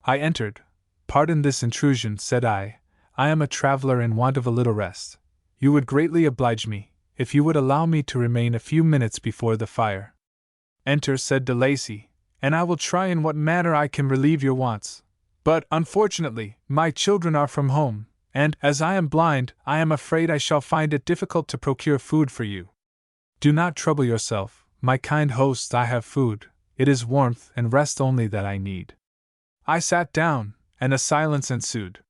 [SPEAKER 1] I entered. "Pardon this intrusion," said I. "I am a traveler in want of a little rest. You would greatly oblige me, if you would allow me to remain a few minutes before the fire." "Enter," said de Lacy, "and I will try in what manner I can relieve your wants. But, unfortunately, my children are from home, and, as I am blind, I am afraid I shall find it difficult to procure food for you." "Do not trouble yourself, my kind host, I have food. It is warmth and rest only that I need." I sat down, and a silence ensued.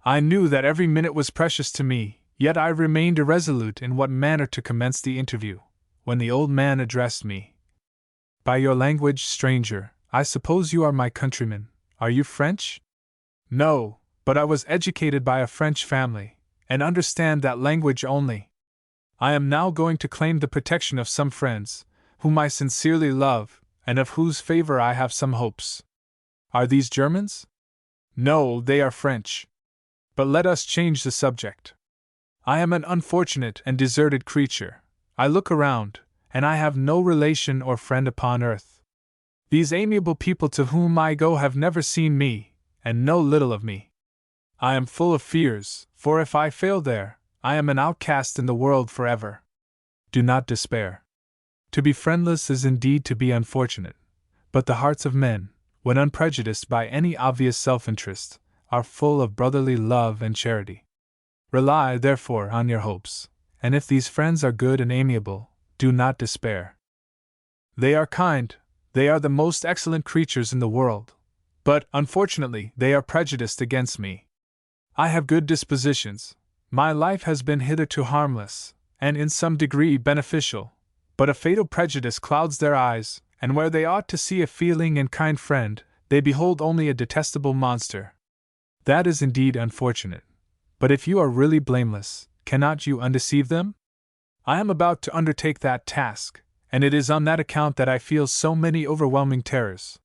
[SPEAKER 1] I knew that every minute was precious to me, yet I remained irresolute in what manner to commence the interview, when the old man addressed me. "By your language, stranger, I suppose you are my countryman. Are you French?" "No, but I was educated by a French family, and understand that language only. I am now going to claim the protection of some friends, whom I sincerely love, and of whose favor I have some hopes." "Are these Germans?" "No, they are French. But let us change the subject. I am an unfortunate and deserted creature. I look around, and I have no relation or friend upon earth. These amiable people to whom I go have never seen me, and know little of me. I am full of fears, for if I fail there, I am an outcast in the world forever. Do not despair. To be friendless is indeed to be unfortunate, but the hearts of men, when unprejudiced by any obvious self-interest, are full of brotherly love and charity. Rely, therefore, on your hopes, and if these friends are good and amiable, do not despair. They are kind, they are the most excellent creatures in the world, but, unfortunately, they are prejudiced against me. I have good dispositions, my life has been hitherto harmless, and in some degree beneficial, but a fatal prejudice clouds their eyes, and where they ought to see a feeling and kind friend, they behold only a detestable monster. That is indeed unfortunate. But if you are really blameless, cannot you undeceive them? I am about to undertake that task, and it is on that account that I feel so many overwhelming terrors.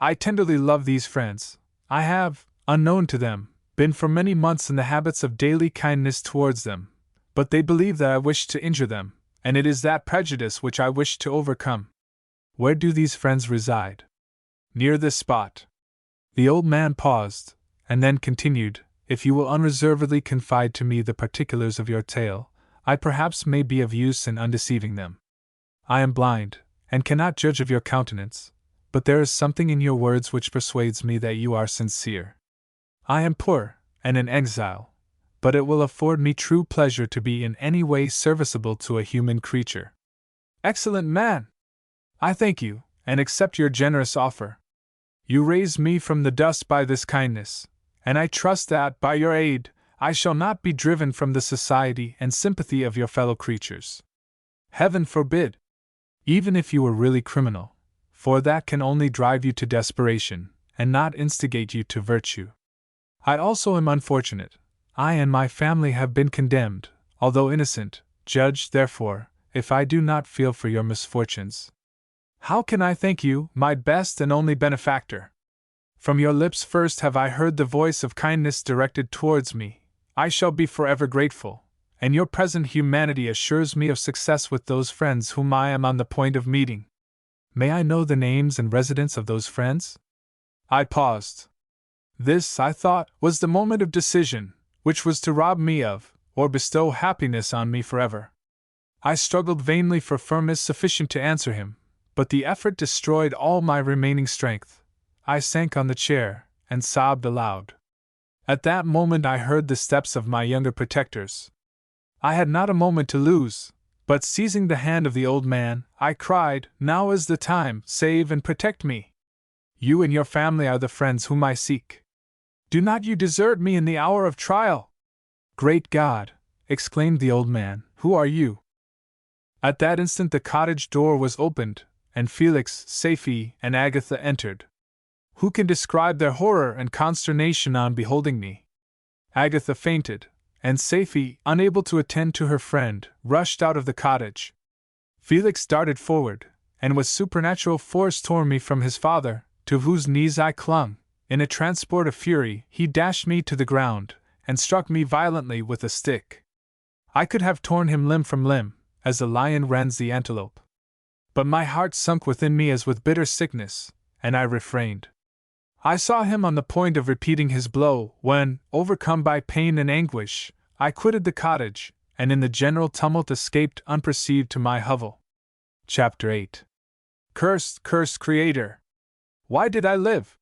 [SPEAKER 1] I tenderly love these friends. I have, unknown to them, been for many months in the habits of daily kindness towards them, but they believe that I wish to injure them, and it is that prejudice which I wish to overcome. Where do these friends reside? Near this spot." The old man paused, and then continued, "If you will unreservedly confide to me the particulars of your tale, I perhaps may be of use in undeceiving them. I am blind, and cannot judge of your countenance, but there is something in your words which persuades me that you are sincere. I am poor, and in exile, but it will afford me true pleasure to be in any way serviceable to a human creature." "Excellent man! I thank you, and accept your generous offer. You raise me from the dust by this kindness, and I trust that, by your aid, I shall not be driven from the society and sympathy of your fellow creatures. Heaven forbid! Even if you were really criminal, for that can only drive you to desperation, and not instigate you to virtue. I also am unfortunate. I and my family have been condemned, although innocent. Judge, therefore, if I do not feel for your misfortunes. How can I thank you, my best and only benefactor? From your lips first have I heard the voice of kindness directed towards me. I shall be forever grateful, and your present humanity assures me of success with those friends whom I am on the point of meeting. May I know the names and residence of those friends?" I paused. This, I thought, was the moment of decision, which was to rob me of, or bestow happiness on me forever. I struggled vainly for firmness sufficient to answer him, but the effort destroyed all my remaining strength. I sank on the chair, and sobbed aloud. At that moment I heard the steps of my younger protectors. I had not a moment to lose, but seizing the hand of the old man, I cried, "Now is the time, save and protect me! You and your family are the friends whom I seek. Do not you desert me in the hour of trial!" "Great God!" exclaimed the old man, "who are you?" At that instant the cottage door was opened, and Felix, Safie, and Agatha entered. Who can describe their horror and consternation on beholding me? Agatha fainted, and Safie, unable to attend to her friend, rushed out of the cottage. Felix darted forward, and with supernatural force tore me from his father, to whose knees I clung. In a transport of fury, he dashed me to the ground, and struck me violently with a stick. I could have torn him limb from limb, as the lion rends the antelope. But my heart sunk within me as with bitter sickness, and I refrained. I saw him on the point of repeating his blow, when, overcome by pain and anguish, I quitted the cottage, and in the general tumult escaped unperceived to my hovel. Chapter 8. Cursed, cursed Creator! Why did I live?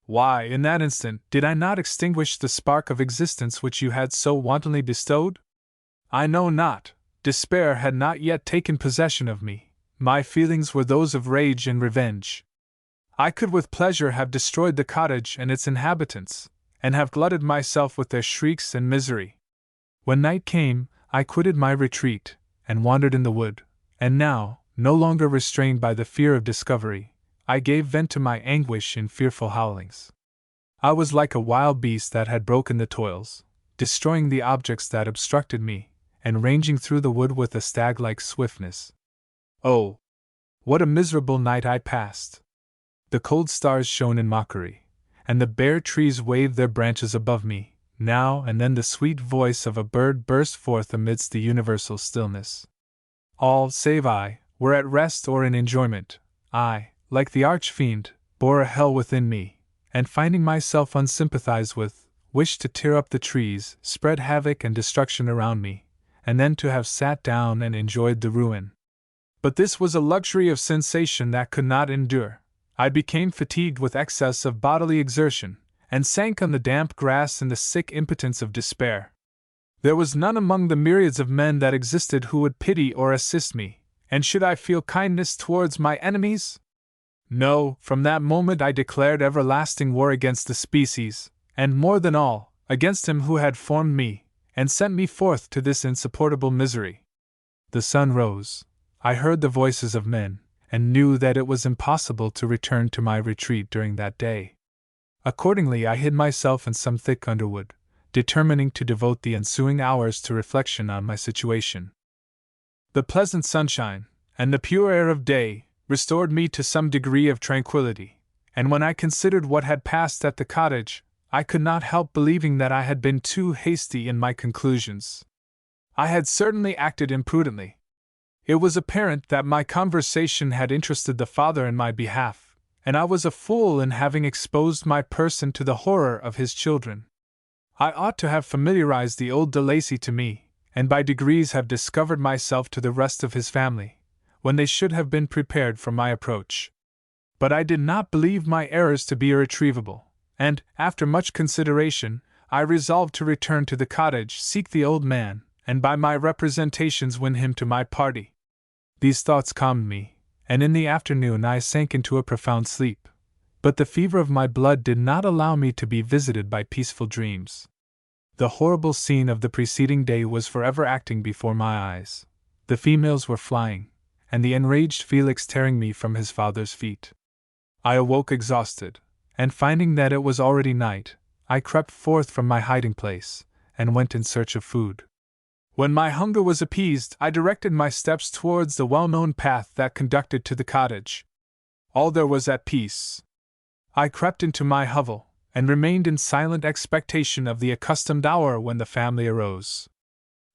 [SPEAKER 1] Why, in that instant, did I not extinguish the spark of existence which you had so wantonly bestowed? I know not. Despair had not yet taken possession of me. My feelings were those of rage and revenge. I could with pleasure have destroyed the cottage and its inhabitants, and have glutted myself with their shrieks and misery. When night came, I quitted my retreat, and wandered in the wood, and now, no longer restrained by the fear of discovery, I gave vent to my anguish in fearful howlings. I was like a wild beast that had broken the toils, destroying the objects that obstructed me, and ranging through the wood with a stag-like swiftness. Oh, what a miserable night I passed! The cold stars shone in mockery, and the bare trees waved their branches above me. Now and then the sweet voice of a bird burst forth amidst the universal stillness. All, save I, were at rest or in enjoyment. I, like the arch-fiend, bore a hell within me, and finding myself unsympathized with, wished to tear up the trees, spread havoc and destruction around me, and then to have sat down and enjoyed the ruin. But this was a luxury of sensation that could not endure. I became fatigued with excess of bodily exertion, and sank on the damp grass in the sick impotence of despair. There was none among the myriads of men that existed who would pity or assist me, and should I feel kindness towards my enemies? No, from that moment I declared everlasting war against the species, and more than all, against him who had formed me, and sent me forth to this insupportable misery. The sun rose. I heard the voices of men, and knew that it was impossible to return to my retreat during that day. Accordingly I hid myself in some thick underwood, determining to devote the ensuing hours to reflection on my situation. The pleasant sunshine, and the pure air of day, restored me to some degree of tranquillity, and when I considered what had passed at the cottage, I could not help believing that I had been too hasty in my conclusions. I had certainly acted imprudently. It was apparent that my conversation had interested the father in my behalf, and I was a fool in having exposed my person to the horror of his children. I ought to have familiarized the old de Lacy to me, and by degrees have discovered myself to the rest of his family, when they should have been prepared for my approach. But I did not believe my errors to be irretrievable, and, after much consideration, I resolved to return to the cottage, seek the old man, and by my representations win him to my party. These thoughts calmed me, and in the afternoon I sank into a profound sleep. But the fever of my blood did not allow me to be visited by peaceful dreams. The horrible scene of the preceding day was forever acting before my eyes. The females were flying, and the enraged Felix tearing me from his father's feet. I awoke exhausted, and finding that it was already night, I crept forth from my hiding place, and went in search of food. When my hunger was appeased, I directed my steps towards the well-known path that conducted to the cottage. All there was at peace. I crept into my hovel, and remained in silent expectation of the accustomed hour when the family arose.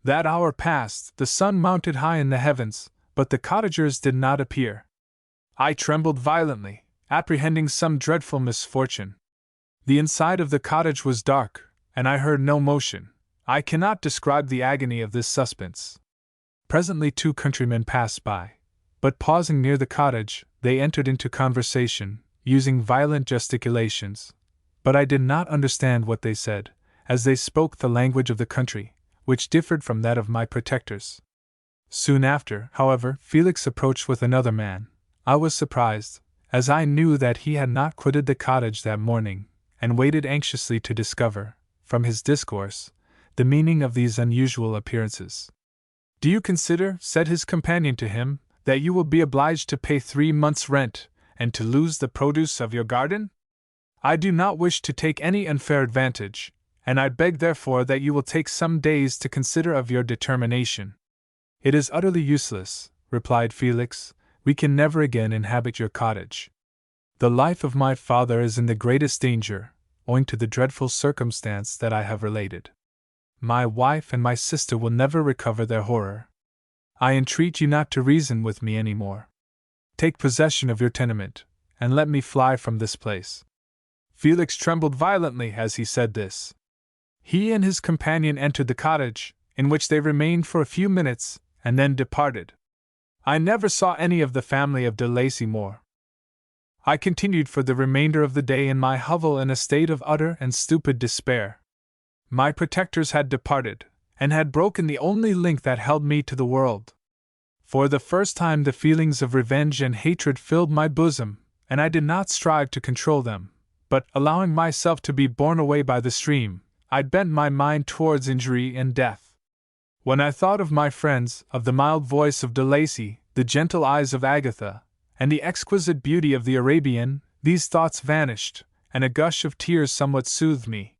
[SPEAKER 1] That hour passed, the sun mounted high in the heavens, but the cottagers did not appear. I trembled violently, apprehending some dreadful misfortune. The inside of the cottage was dark, and I heard no motion. I cannot describe the agony of this suspense. Presently 2 countrymen passed by, but pausing near the cottage, they entered into conversation, using violent gesticulations. But I did not understand what they said, as they spoke the language of the country, which differed from that of my protectors. Soon after, however, Felix approached with another man. I was surprised, as I knew that he had not quitted the cottage that morning, and waited anxiously to discover, from his discourse, the meaning of these unusual appearances. "Do you consider," said his companion to him, "that you will be obliged to pay 3 months' rent, and to lose the produce of your garden? I do not wish to take any unfair advantage, and I beg therefore that you will take some days to consider of your determination." "It is utterly useless," replied Felix. "We can never again inhabit your cottage. The life of my father is in the greatest danger, owing to the dreadful circumstance that I have related. My wife and my sister will never recover their horror. I entreat you not to reason with me any more. Take possession of your tenement, and let me fly from this place." Felix trembled violently as he said this. He and his companion entered the cottage, in which they remained for a few minutes, and then departed. I never saw any of the family of de Lacy more. I continued for the remainder of the day in my hovel in a state of utter and stupid despair. My protectors had departed, and had broken the only link that held me to the world. For the first time the feelings of revenge and hatred filled my bosom, and I did not strive to control them, but, allowing myself to be borne away by the stream, I bent my mind towards injury and death. When I thought of my friends, of the mild voice of de Lacy, the gentle eyes of Agatha, and the exquisite beauty of the Arabian, these thoughts vanished, and a gush of tears somewhat soothed me.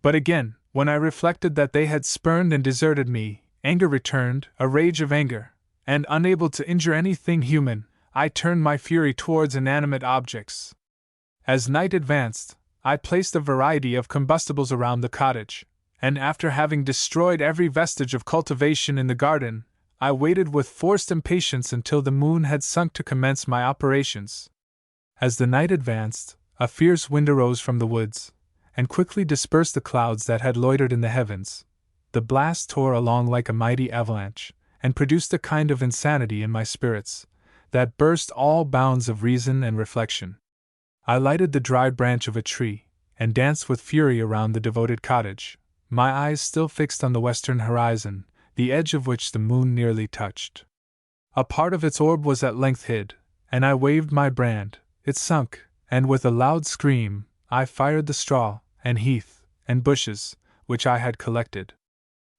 [SPEAKER 1] But again, when I reflected that they had spurned and deserted me, anger returned, a rage of anger, and unable to injure anything human, I turned my fury towards inanimate objects. As night advanced, I placed a variety of combustibles around the cottage, and after having destroyed every vestige of cultivation in the garden, I waited with forced impatience until the moon had sunk to commence my operations. As the night advanced, a fierce wind arose from the woods, and quickly dispersed the clouds that had loitered in the heavens. The blast tore along like a mighty avalanche, and produced a kind of insanity in my spirits, that burst all bounds of reason and reflection. I lighted the dry branch of a tree, and danced with fury around the devoted cottage, my eyes still fixed on the western horizon, the edge of which the moon nearly touched. A part of its orb was at length hid, and I waved my brand. It sunk, and with a loud scream, I fired the straw, and heath, and bushes, which I had collected.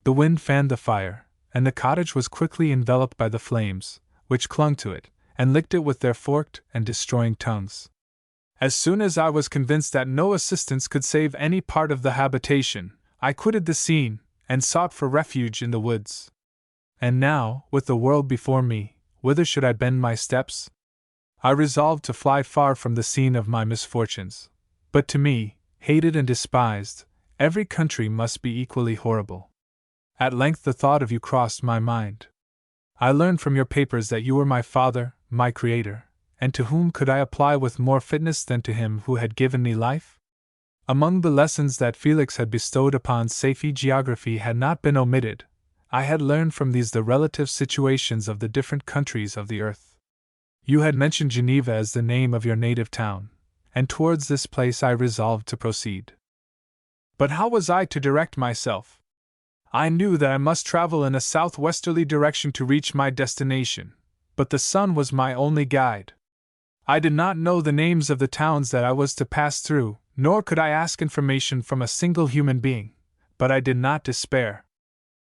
[SPEAKER 1] The wind fanned the fire, and the cottage was quickly enveloped by the flames, which clung to it, and licked it with their forked and destroying tongues. As soon as I was convinced that no assistance could save any part of the habitation, I quitted the scene, and sought for refuge in the woods. And now, with the world before me, whither should I bend my steps? I resolved to fly far from the scene of my misfortunes. But to me, hated and despised, every country must be equally horrible. At length the thought of you crossed my mind. I learned from your papers that you were my father, my creator, and to whom could I apply with more fitness than to him who had given me life? Among the lessons that Felix had bestowed upon Safie, geography had not been omitted. I had learned from these the relative situations of the different countries of the earth. You had mentioned Geneva as the name of your native town, and towards this place I resolved to proceed. But how was I to direct myself? I knew that I must travel in a southwesterly direction to reach my destination, but the sun was my only guide. I did not know the names of the towns that I was to pass through, nor could I ask information from a single human being, but I did not despair.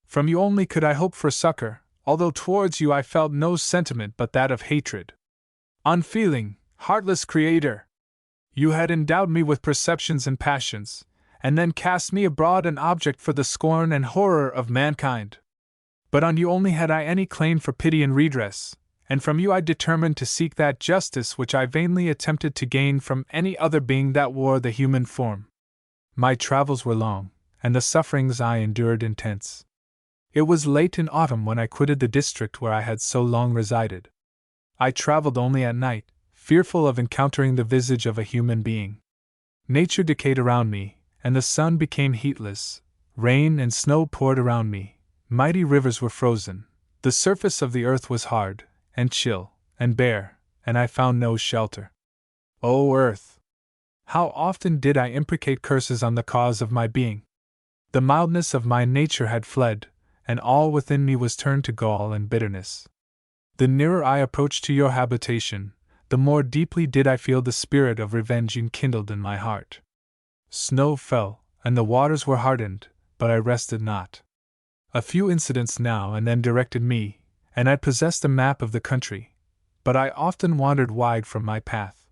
[SPEAKER 1] From you only could I hope for succor, although towards you I felt no sentiment but that of hatred. Unfeeling, heartless creator! You had endowed me with perceptions and passions, and then cast me abroad an object for the scorn and horror of mankind. But on you only had I any claim for pity and redress, and from you I determined to seek that justice which I vainly attempted to gain from any other being that wore the human form. My travels were long, and the sufferings I endured intense. It was late in autumn when I quitted the district where I had so long resided. I traveled only at night, fearful of encountering the visage of a human being. Nature decayed around me, and the sun became heatless. Rain and snow poured around me. Mighty rivers were frozen. The surface of the earth was hard, and chill, and bare, and I found no shelter. O earth! How often did I imprecate curses on the cause of my being! The mildness of my nature had fled, and all within me was turned to gall and bitterness. The nearer I approached to your habitation, the more deeply did I feel the spirit of revenge enkindled in my heart. Snow fell, and the waters were hardened, but I rested not. A few incidents now and then directed me, and I possessed a map of the country, but I often wandered wide from my path.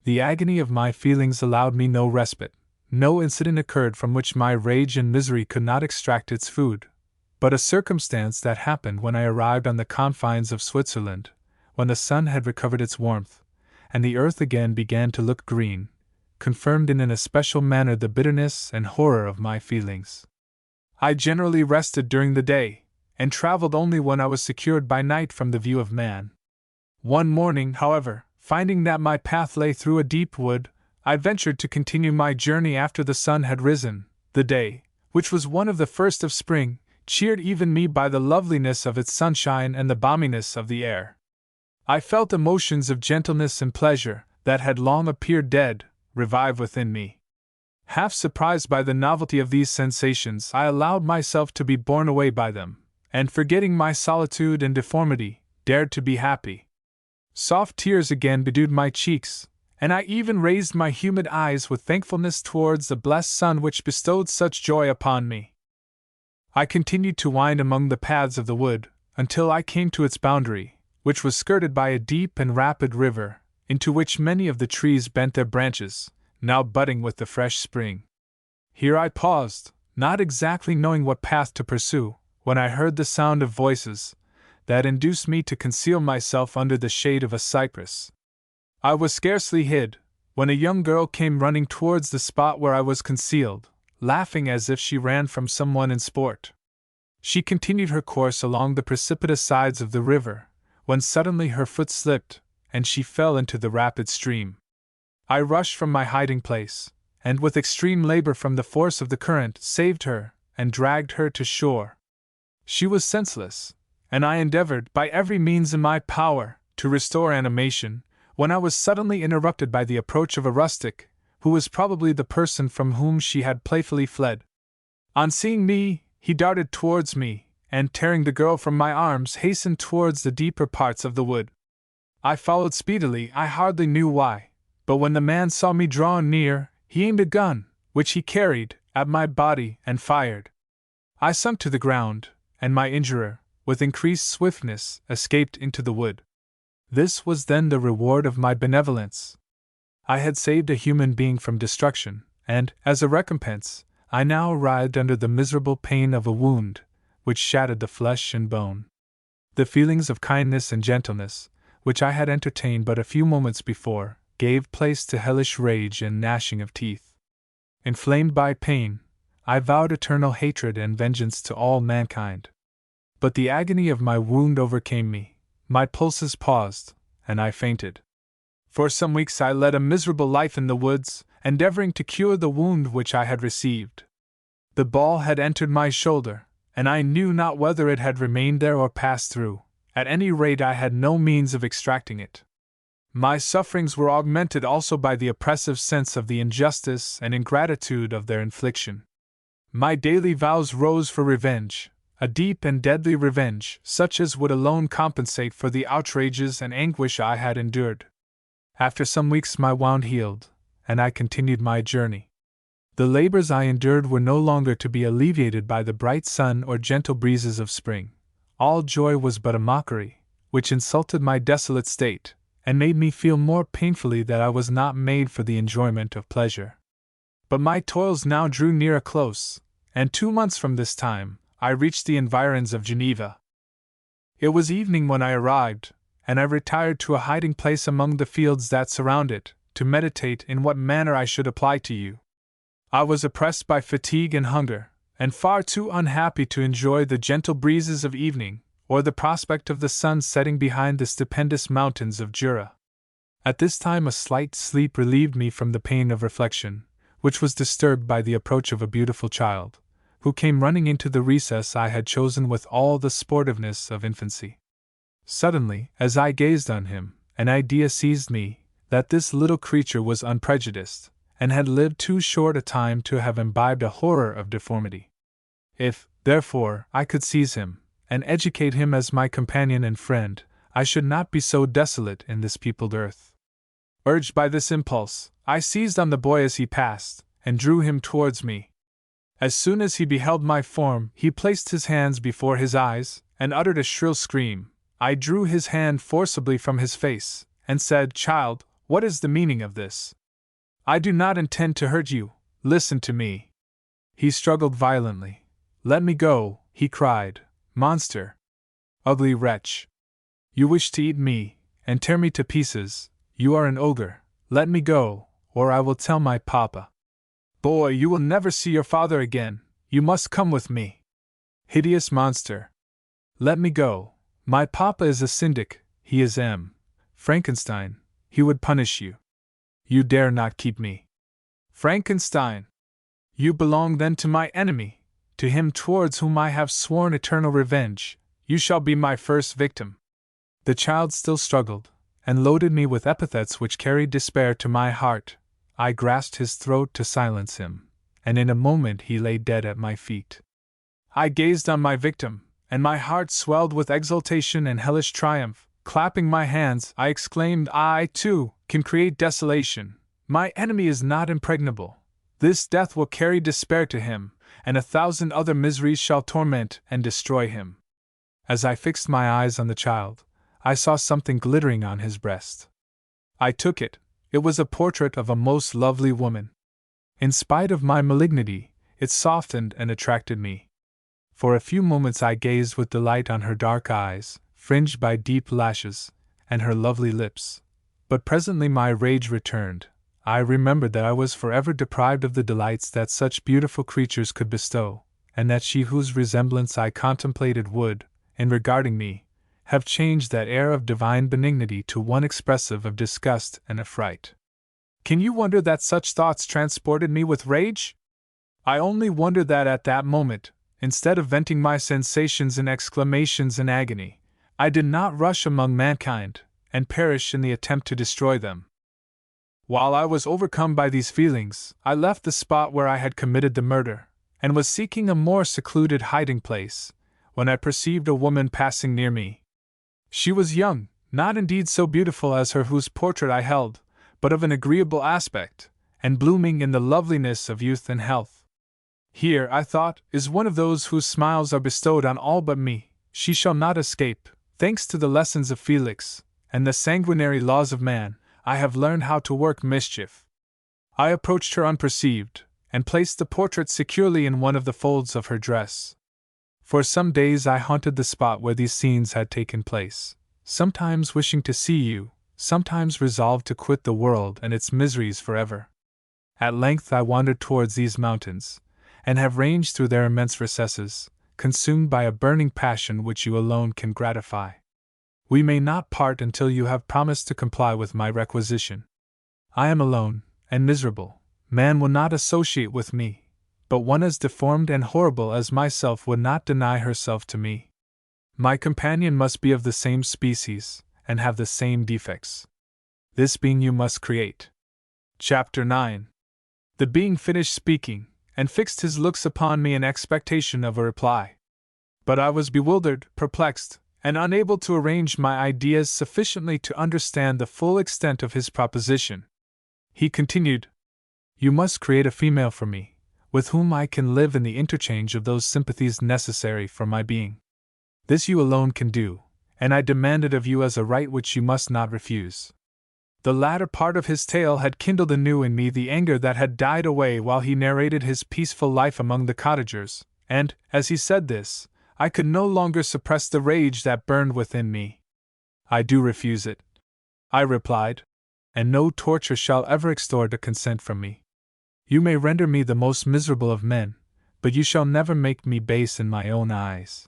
[SPEAKER 1] The agony of my feelings allowed me no respite. No incident occurred from which my rage and misery could not extract its food, but a circumstance that happened when I arrived on the confines of Switzerland, when the sun had recovered its warmth, and the earth again began to look green, confirmed in an especial manner the bitterness and horror of my feelings. I generally rested during the day, and traveled only when I was secured by night from the view of man. One morning, however, finding that my path lay through a deep wood, I ventured to continue my journey after the sun had risen. The day, which was one of the first of spring, cheered even me by the loveliness of its sunshine and the balminess of the air. I felt emotions of gentleness and pleasure, that had long appeared dead, revive within me. Half surprised by the novelty of these sensations, I allowed myself to be borne away by them, and forgetting my solitude and deformity, dared to be happy. Soft tears again bedewed my cheeks, and I even raised my humid eyes with thankfulness towards the blessed sun which bestowed such joy upon me. I continued to wind among the paths of the wood, until I came to its boundary, which was skirted by a deep and rapid river, into which many of the trees bent their branches, now budding with the fresh spring. Here I paused, not exactly knowing what path to pursue, when I heard the sound of voices, that induced me to conceal myself under the shade of a cypress. I was scarcely hid, when a young girl came running towards the spot where I was concealed, laughing as if she ran from someone in sport. She continued her course along the precipitous sides of the river, when suddenly her foot slipped, and she fell into the rapid stream. I rushed from my hiding place, and with extreme labor from the force of the current saved her, and dragged her to shore. She was senseless, and I endeavored, by every means in my power, to restore animation, when I was suddenly interrupted by the approach of a rustic, who was probably the person from whom she had playfully fled. On seeing me, he darted towards me, and tearing the girl from my arms, hastened towards the deeper parts of the wood. I followed speedily, I hardly knew why, but when the man saw me draw near, he aimed a gun, which he carried, at my body, and fired. I sunk to the ground, and my injurer, with increased swiftness, escaped into the wood. This was then the reward of my benevolence. I had saved a human being from destruction, and, as a recompense, I now writhed under the miserable pain of a wound, which shattered the flesh and bone. The feelings of kindness and gentleness, which I had entertained but a few moments before, gave place to hellish rage and gnashing of teeth. Inflamed by pain, I vowed eternal hatred and vengeance to all mankind. But the agony of my wound overcame me, my pulses paused, and I fainted. For some weeks I led a miserable life in the woods, endeavoring to cure the wound which I had received. The ball had entered my shoulder, and I knew not whether it had remained there or passed through. At any rate, I had no means of extracting it. My sufferings were augmented also by the oppressive sense of the injustice and ingratitude of their infliction. My daily vows rose for revenge, a deep and deadly revenge, such as would alone compensate for the outrages and anguish I had endured. After some weeks my wound healed, and I continued my journey. The labors I endured were no longer to be alleviated by the bright sun or gentle breezes of spring. All joy was but a mockery, which insulted my desolate state, and made me feel more painfully that I was not made for the enjoyment of pleasure. But my toils now drew near a close, and 2 months from this time, I reached the environs of Geneva. It was evening when I arrived, and I retired to a hiding place among the fields that surround it, to meditate in what manner I should apply to you. I was oppressed by fatigue and hunger, and far too unhappy to enjoy the gentle breezes of evening, or the prospect of the sun setting behind the stupendous mountains of Jura. At this time a slight sleep relieved me from the pain of reflection, which was disturbed by the approach of a beautiful child, who came running into the recess I had chosen with all the sportiveness of infancy. Suddenly, as I gazed on him, an idea seized me that this little creature was unprejudiced, and had lived too short a time to have imbibed a horror of deformity. If, therefore, I could seize him, and educate him as my companion and friend, I should not be so desolate in this peopled earth. Urged by this impulse, I seized on the boy as he passed, and drew him towards me. As soon as he beheld my form, he placed his hands before his eyes, and uttered a shrill scream. I drew his hand forcibly from his face, and said, "Child, what is the meaning of this? I do not intend to hurt you, listen to me." He struggled violently. "Let me go," he cried. "Monster! Ugly wretch! You wish to eat me, and tear me to pieces. You are an ogre. Let me go, or I will tell my papa. Boy, you will never see your father again. You must come with me. Hideous monster! Let me go. My papa is a syndic, he is Frankenstein. He would punish you. You dare not keep me. Frankenstein! You belong then to my enemy, to him towards whom I have sworn eternal revenge. You shall be my first victim." The child still struggled, and loaded me with epithets which carried despair to my heart. I grasped his throat to silence him, and in a moment he lay dead at my feet. I gazed on my victim, and my heart swelled with exultation and hellish triumph. Clapping my hands, I exclaimed, "I, too, can create desolation. My enemy is not impregnable. This death will carry despair to him, and 1,000 other miseries shall torment and destroy him." As I fixed my eyes on the child, I saw something glittering on his breast. I took it. It was a portrait of a most lovely woman. In spite of my malignity, it softened and attracted me. For a few moments I gazed with delight on her dark eyes, fringed by deep lashes, and her lovely lips. But presently my rage returned. I remembered that I was forever deprived of the delights that such beautiful creatures could bestow, and that she whose resemblance I contemplated would, in regarding me, have changed that air of divine benignity to one expressive of disgust and affright. Can you wonder that such thoughts transported me with rage? I only wonder that at that moment, instead of venting my sensations in exclamations and agony, I did not rush among mankind, and perish in the attempt to destroy them. While I was overcome by these feelings, I left the spot where I had committed the murder, and was seeking a more secluded hiding place, when I perceived a woman passing near me. She was young, not indeed so beautiful as her whose portrait I held, but of an agreeable aspect, and blooming in the loveliness of youth and health. Here, I thought, is one of those whose smiles are bestowed on all but me. She shall not escape. Thanks to the lessons of Felix, and the sanguinary laws of man, I have learned how to work mischief. I approached her unperceived, and placed the portrait securely in one of the folds of her dress. For some days I haunted the spot where these scenes had taken place, sometimes wishing to see you, sometimes resolved to quit the world and its miseries forever. At length I wandered towards these mountains, and have ranged through their immense recesses, consumed by a burning passion which you alone can gratify. We may not part until you have promised to comply with my requisition. I am alone, and miserable. Man will not associate with me, but one as deformed and horrible as myself would not deny herself to me. My companion must be of the same species, and have the same defects. This being you must create. Chapter 9. The being finished speaking, and fixed his looks upon me in expectation of a reply. But I was bewildered, perplexed, and unable to arrange my ideas sufficiently to understand the full extent of his proposition. He continued, "You must create a female for me, with whom I can live in the interchange of those sympathies necessary for my being. This you alone can do, and I demand it of you as a right which you must not refuse." The latter part of his tale had kindled anew in me the anger that had died away while he narrated his peaceful life among the cottagers, and, as he said this, I could no longer suppress the rage that burned within me. "I do refuse it," I replied, "and no torture shall ever extort a consent from me. You may render me the most miserable of men, but you shall never make me base in my own eyes.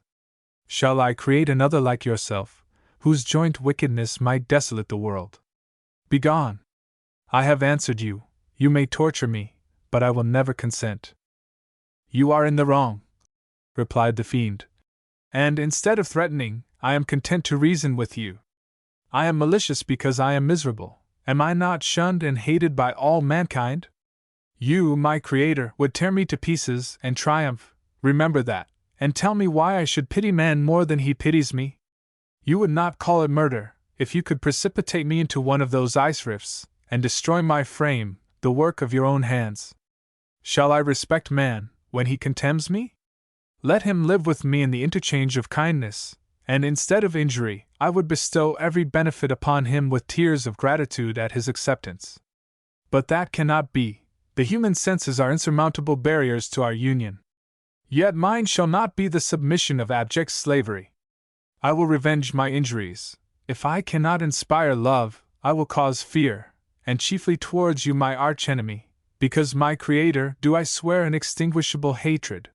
[SPEAKER 1] Shall I create another like yourself, whose joint wickedness might desolate the world? Begone! I have answered you, you may torture me, but I will never consent." "You are in the wrong," replied the fiend, "and instead of threatening, I am content to reason with you. I am malicious because I am miserable. Am I not shunned and hated by all mankind? You, my Creator, would tear me to pieces and triumph, remember that, and tell me why I should pity man more than he pities me? You would not call it murder, if you could precipitate me into one of those ice rifts, and destroy my frame, the work of your own hands. Shall I respect man, when he contemns me? Let him live with me in the interchange of kindness, and instead of injury, I would bestow every benefit upon him with tears of gratitude at his acceptance. But that cannot be. The human senses are insurmountable barriers to our union. Yet mine shall not be the submission of abject slavery. I will revenge my injuries. If I cannot inspire love, I will cause fear, and chiefly towards you, my archenemy, because my Creator, do I swear inextinguishable hatred.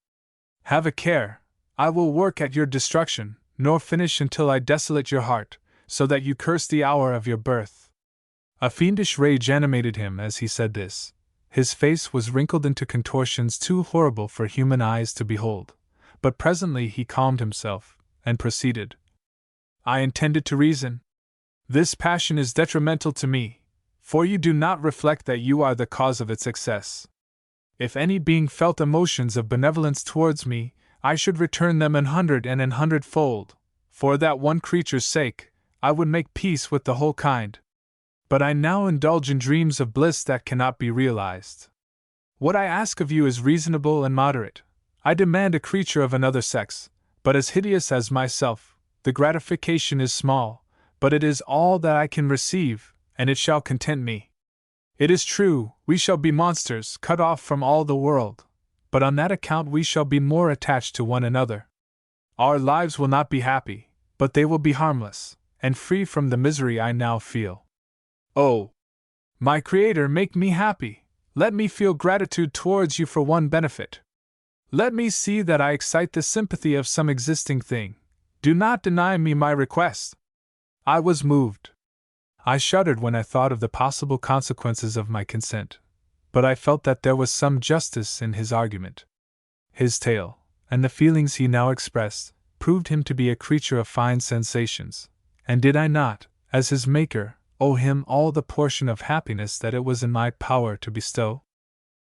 [SPEAKER 1] Have a care, I will work at your destruction, nor finish until I desolate your heart, so that you curse the hour of your birth." A fiendish rage animated him as he said this. His face was wrinkled into contortions too horrible for human eyes to behold, but presently he calmed himself, and proceeded. "I intended to reason. This passion is detrimental to me, for you do not reflect that you are the cause of its excess. If any being felt emotions of benevolence towards me, I should return them an hundredfold. For that one creature's sake, I would make peace with the whole kind. But I now indulge in dreams of bliss that cannot be realized. What I ask of you is reasonable and moderate. I demand a creature of another sex, but as hideous as myself. The gratification is small, but it is all that I can receive, and it shall content me. It is true, we shall be monsters, cut off from all the world, but on that account we shall be more attached to one another. Our lives will not be happy, but they will be harmless, and free from the misery I now feel. Oh, my Creator, make me happy. Let me feel gratitude towards you for one benefit. Let me see that I excite the sympathy of some existing thing. Do not deny me my request." I was moved. I shuddered when I thought of the possible consequences of my consent, but I felt that there was some justice in his argument. His tale, and the feelings he now expressed, proved him to be a creature of fine sensations, and did I not, as his maker, owe him all the portion of happiness that it was in my power to bestow?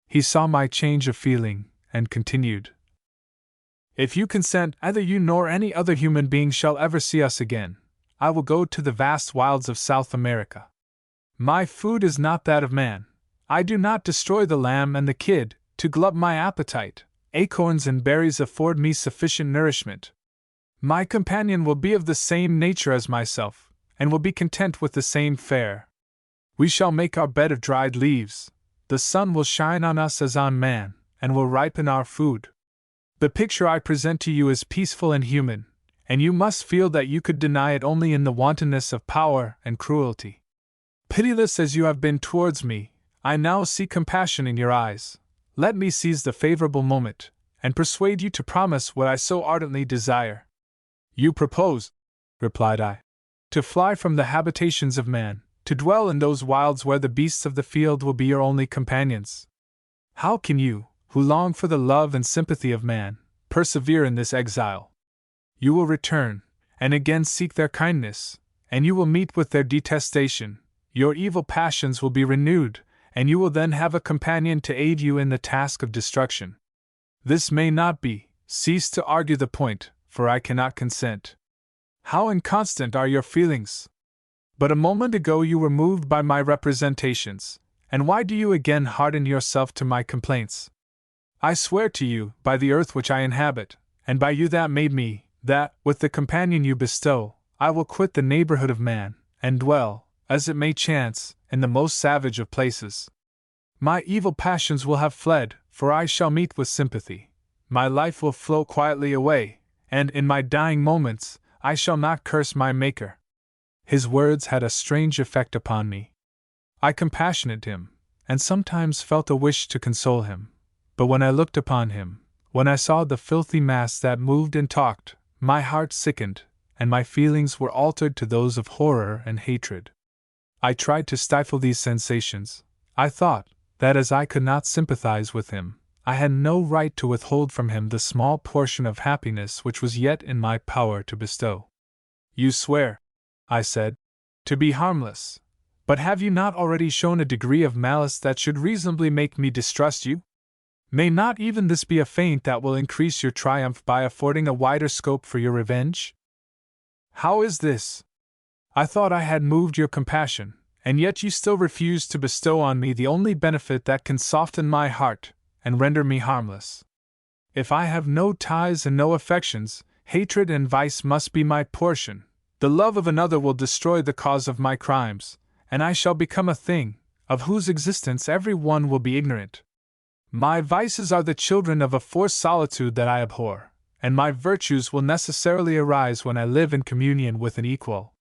[SPEAKER 1] He saw my change of feeling, and continued, "If you consent, neither you nor any other human being shall ever see us again. I will go to the vast wilds of South America. My food is not that of man. I do not destroy the lamb and the kid, to glut my appetite. Acorns and berries afford me sufficient nourishment. My companion will be of the same nature as myself, and will be content with the same fare. We shall make our bed of dried leaves. The sun will shine on us as on man, and will ripen our food. The picture I present to you is peaceful and human, and you must feel that you could deny it only in the wantonness of power and cruelty. Pitiless as you have been towards me, I now see compassion in your eyes. Let me seize the favorable moment, and persuade you to promise what I so ardently desire." "You propose," replied I, To fly from the habitations of man, to dwell in those wilds where the beasts of the field will be your only companions. How can you, who long for the love and sympathy of man, persevere in this exile? You will return, and again seek their kindness, and you will meet with their detestation. Your evil passions will be renewed, and you will then have a companion to aid you in the task of destruction. This may not be. Cease to argue the point, for I cannot consent. How inconstant are your feelings! But a moment ago you were moved by my representations, and why do you again harden yourself to my complaints? I swear to you, by the earth which I inhabit, and by you that made me, that, with the companion you bestow, I will quit the neighborhood of man, and dwell, as it may chance, in the most savage of places. My evil passions will have fled, for I shall meet with sympathy. My life will flow quietly away, and in my dying moments, I shall not curse my Maker. His words had a strange effect upon me. I compassionated him, and sometimes felt a wish to console him. But when I looked upon him, when I saw the filthy mass that moved and talked, my heart sickened, and my feelings were altered to those of horror and hatred. I tried to stifle these sensations. I thought that as I could not sympathize with him, I had no right to withhold from him the small portion of happiness which was yet in my power to bestow. You swear, I said, to be harmless, but have you not already shown a degree of malice that should reasonably make me distrust you? May not even this be a feint that will increase your triumph by affording a wider scope for your revenge? How is this? I thought I had moved your compassion, and yet you still refuse to bestow on me the only benefit that can soften my heart and render me harmless. If I have no ties and no affections, hatred and vice must be my portion. The love of another will destroy the cause of my crimes, and I shall become a thing, of whose existence every one will be ignorant. My vices are the children of a forced solitude that I abhor, and my virtues will necessarily arise when I live in communion with an equal.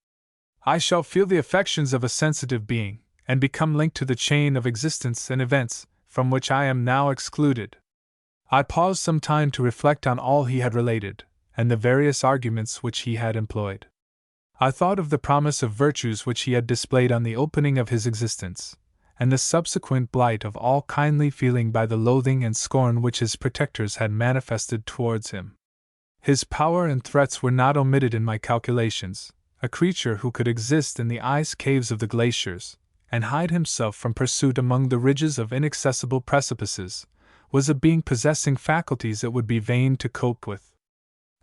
[SPEAKER 1] I shall feel the affections of a sensitive being, and become linked to the chain of existence and events, from which I am now excluded. I paused some time to reflect on all he had related, and the various arguments which he had employed. I thought of the promise of virtues which he had displayed on the opening of his existence, and the subsequent blight of all kindly feeling by the loathing and scorn which his protectors had manifested towards him. His power and threats were not omitted in my calculations. A creature who could exist in the ice caves of the glaciers, and hide himself from pursuit among the ridges of inaccessible precipices, was a being possessing faculties it would be vain to cope with.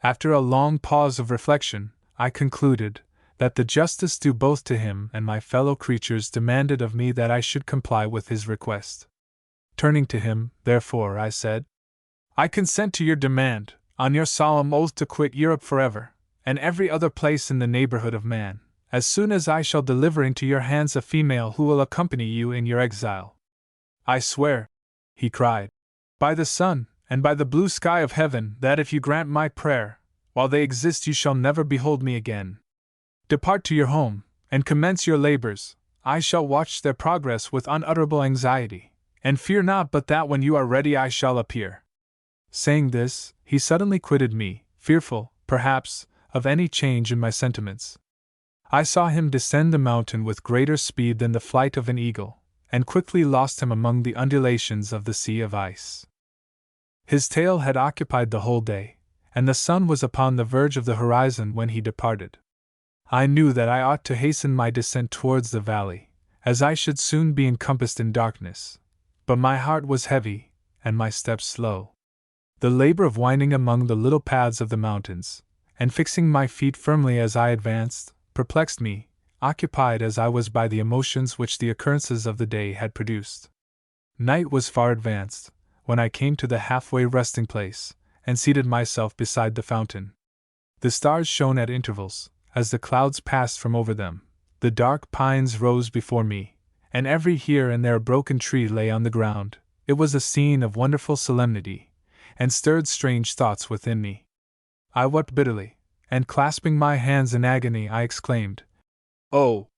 [SPEAKER 1] After a long pause of reflection, I concluded that the justice due both to him and my fellow creatures demanded of me that I should comply with his request. Turning to him, therefore, I said, I consent to your demand, on your solemn oath to quit Europe forever, and every other place in the neighborhood of man, as soon as I shall deliver into your hands a female who will accompany you in your exile. I swear, he cried, by the sun, and by the blue sky of heaven, that if you grant my prayer, while they exist you shall never behold me again. Depart to your home, and commence your labors. I shall watch their progress with unutterable anxiety, and fear not but that when you are ready I shall appear. Saying this, he suddenly quitted me, fearful, perhaps, of any change in my sentiments. I saw him descend the mountain with greater speed than the flight of an eagle, and quickly lost him among the undulations of the sea of ice. His tale had occupied the whole day, and the sun was upon the verge of the horizon when he departed. I knew that I ought to hasten my descent towards the valley, as I should soon be encompassed in darkness, but my heart was heavy, and my steps slow. The labor of winding among the little paths of the mountains, and fixing my feet firmly as I advanced, perplexed me, occupied as I was by the emotions which the occurrences of the day had produced. Night was far advanced, when I came to the halfway resting place, and seated myself beside the fountain. The stars shone at intervals, as the clouds passed from over them. The dark pines rose before me, and every here and there broken tree lay on the ground. It was a scene of wonderful solemnity, and stirred strange thoughts within me. I wept bitterly, and clasping my hands in agony I exclaimed, Oh!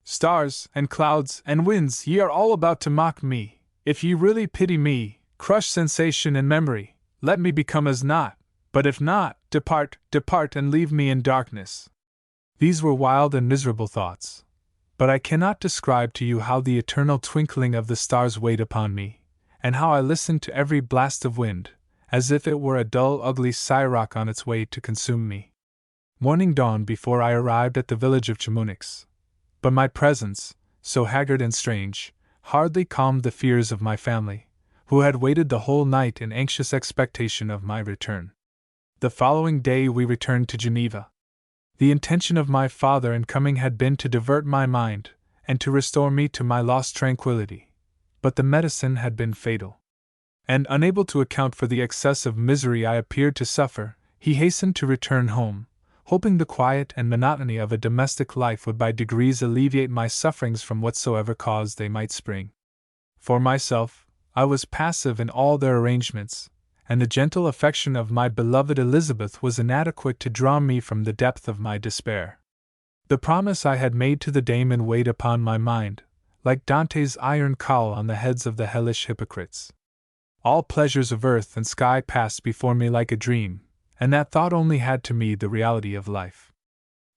[SPEAKER 1] Stars, and clouds, and winds, ye are all about to mock me. If ye really pity me, crush sensation and memory, let me become as naught, but if not, depart, depart and leave me in darkness. These were wild and miserable thoughts, but I cannot describe to you how the eternal twinkling of the stars weighed upon me, and how I listened to every blast of wind, as if it were a dull, ugly siroc on its way to consume me. Morning dawned before I arrived at the village of Chamonix, but my presence, so haggard and strange, hardly calmed the fears of my family, who had waited the whole night in anxious expectation of my return. The following day we returned to Geneva. The intention of my father in coming had been to divert my mind, and to restore me to my lost tranquillity, but the medicine had been fatal. And unable to account for the excess of misery I appeared to suffer, he hastened to return home, hoping the quiet and monotony of a domestic life would by degrees alleviate my sufferings from whatsoever cause they might spring. For myself, I was passive in all their arrangements, and the gentle affection of my beloved Elizabeth was inadequate to draw me from the depth of my despair. The promise I had made to the daemon weighed upon my mind, like Dante's iron cowl on the heads of the hellish hypocrites. All pleasures of earth and sky passed before me like a dream, and that thought only had to me the reality of life.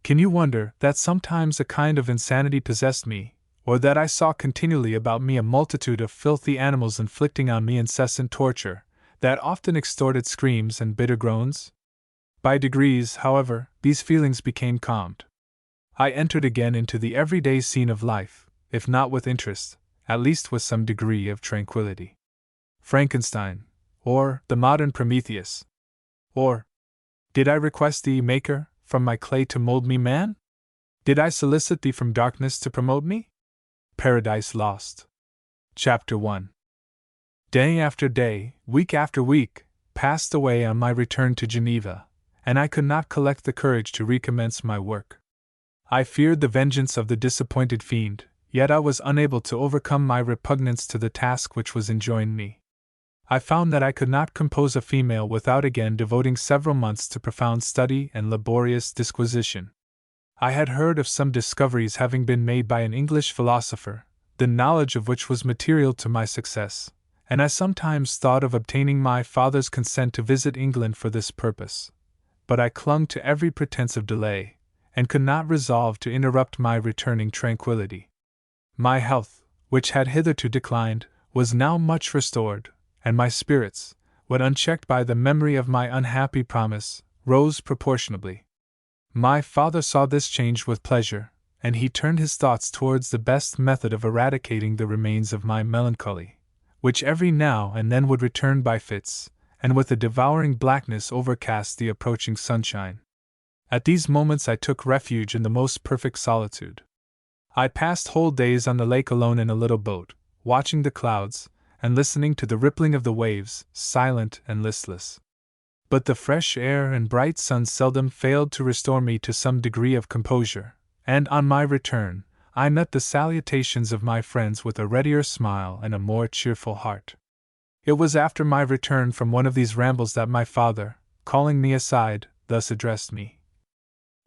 [SPEAKER 1] Can you wonder that sometimes a kind of insanity possessed me, or that I saw continually about me a multitude of filthy animals inflicting on me incessant torture, that often extorted screams and bitter groans? By degrees, however, these feelings became calmed. I entered again into the everyday scene of life, if not with interest, at least with some degree of tranquility. Frankenstein, or the Modern Prometheus, or did I request thee, Maker, from my clay to mold me man? Did I solicit thee from darkness to promote me? Paradise Lost. Chapter 1. Day after day, week after week, passed away on my return to Geneva, and I could not collect the courage to recommence my work. I feared the vengeance of the disappointed fiend, yet I was unable to overcome my repugnance to the task which was enjoined me. I found that I could not compose a female without again devoting several months to profound study and laborious disquisition. I had heard of some discoveries having been made by an English philosopher, the knowledge of which was material to my success, and I sometimes thought of obtaining my father's consent to visit England for this purpose. But I clung to every pretense of delay, and could not resolve to interrupt my returning tranquillity. My health, which had hitherto declined, was now much restored, and my spirits, when unchecked by the memory of my unhappy promise, rose proportionably. My father saw this change with pleasure, and he turned his thoughts towards the best method of eradicating the remains of my melancholy, which every now and then would return by fits, and with a devouring blackness overcast the approaching sunshine. At these moments I took refuge in the most perfect solitude. I passed whole days on the lake alone in a little boat, watching the clouds, and listening to the rippling of the waves, silent and listless. But the fresh air and bright sun seldom failed to restore me to some degree of composure, and on my return, I met the salutations of my friends with a readier smile and a more cheerful heart. It was after my return from one of these rambles that my father, calling me aside, thus addressed me.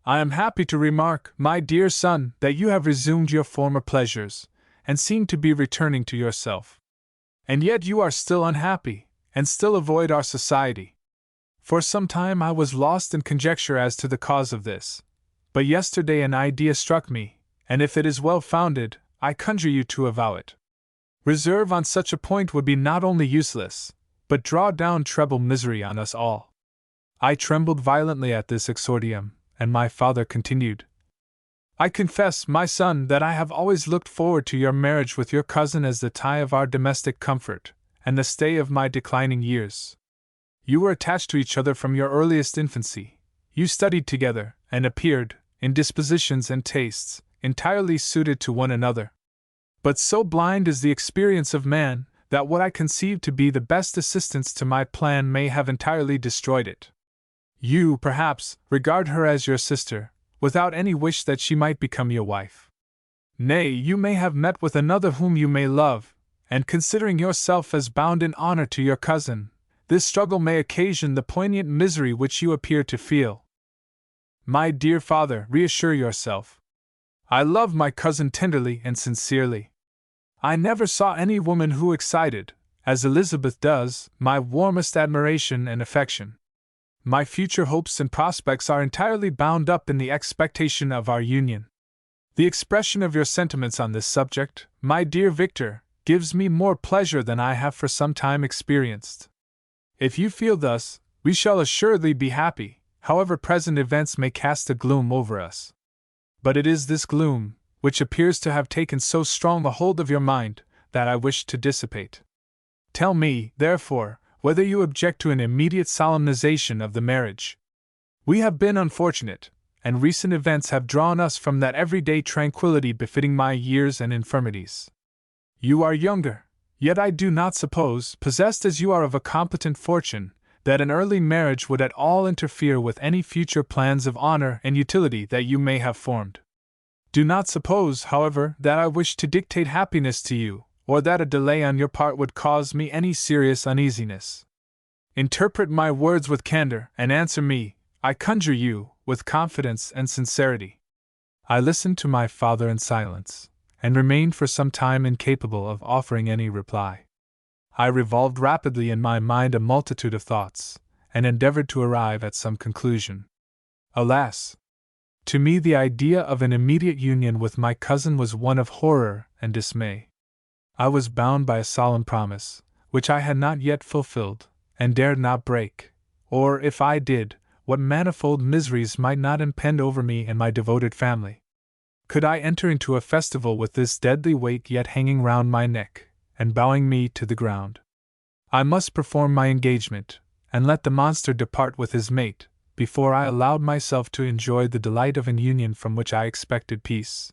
[SPEAKER 1] "I am happy to remark, my dear son, that you have resumed your former pleasures, and seem to be returning to yourself. And yet you are still unhappy, and still avoid our society. For some time I was lost in conjecture as to the cause of this, but yesterday an idea struck me, and if it is well founded, I conjure you to avow it. Reserve on such a point would be not only useless, but draw down treble misery on us all." I trembled violently at this exordium, and my father continued, "I confess, my son, that I have always looked forward to your marriage with your cousin as the tie of our domestic comfort, and the stay of my declining years. You were attached to each other from your earliest infancy, you studied together, and appeared, in dispositions and tastes, entirely suited to one another. But so blind is the experience of man, that what I conceived to be the best assistance to my plan may have entirely destroyed it. You, perhaps, regard her as your sister, without any wish that she might become your wife. Nay, you may have met with another whom you may love, and considering yourself as bound in honor to your cousin, this struggle may occasion the poignant misery which you appear to feel. My dear father, reassure yourself. I love my cousin tenderly and sincerely. I never saw any woman who excited, as Elizabeth does, my warmest admiration and affection. My future hopes and prospects are entirely bound up in the expectation of our union. The expression of your sentiments on this subject, my dear Victor, gives me more pleasure than I have for some time experienced. If you feel thus, we shall assuredly be happy, however present events may cast a gloom over us. But it is this gloom, which appears to have taken so strong a hold of your mind, that I wish to dissipate. Tell me, therefore, whether you object to an immediate solemnization of the marriage. We have been unfortunate, and recent events have drawn us from that everyday tranquility befitting my years and infirmities. You are younger, yet I do not suppose, possessed as you are of a competent fortune, that an early marriage would at all interfere with any future plans of honor and utility that you may have formed. Do not suppose, however, that I wish to dictate happiness to you, or that a delay on your part would cause me any serious uneasiness. Interpret my words with candor, and answer me, I conjure you, with confidence and sincerity. I listened to my father in silence, and remained for some time incapable of offering any reply. I revolved rapidly in my mind a multitude of thoughts, and endeavored to arrive at some conclusion. Alas! To me the idea of an immediate union with my cousin was one of horror and dismay. I was bound by a solemn promise, which I had not yet fulfilled, and dared not break, or, if I did, what manifold miseries might not impend over me and my devoted family. Could I enter into a festival with this deadly weight yet hanging round my neck, and bowing me to the ground? I must perform my engagement, and let the monster depart with his mate, before I allowed myself to enjoy the delight of an union from which I expected peace.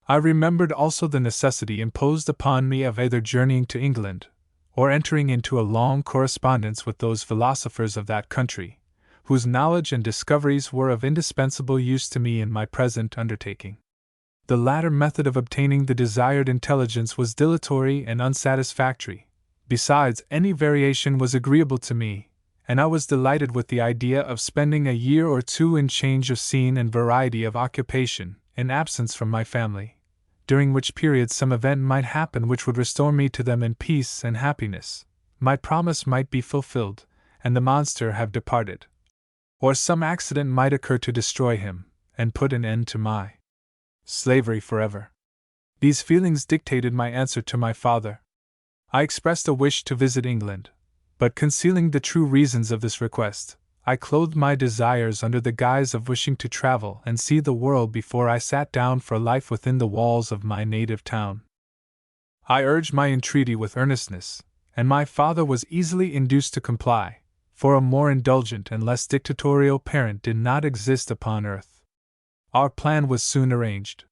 [SPEAKER 1] I remembered also the necessity imposed upon me of either journeying to England, or entering into a long correspondence with those philosophers of that country, whose knowledge and discoveries were of indispensable use to me in my present undertaking. The latter method of obtaining the desired intelligence was dilatory and unsatisfactory. Besides, any variation was agreeable to me, and I was delighted with the idea of spending a year or two in change of scene and variety of occupation, in absence from my family, during which period some event might happen which would restore me to them in peace and happiness. My promise might be fulfilled, and the monster have departed. Or some accident might occur to destroy him, and put an end to my slavery forever. These feelings dictated my answer to my father. I expressed a wish to visit England, but concealing the true reasons of this request, I clothed my desires under the guise of wishing to travel and see the world before I sat down for life within the walls of my native town. I urged my entreaty with earnestness, and my father was easily induced to comply, for a more indulgent and less dictatorial parent did not exist upon earth. Our plan was soon arranged.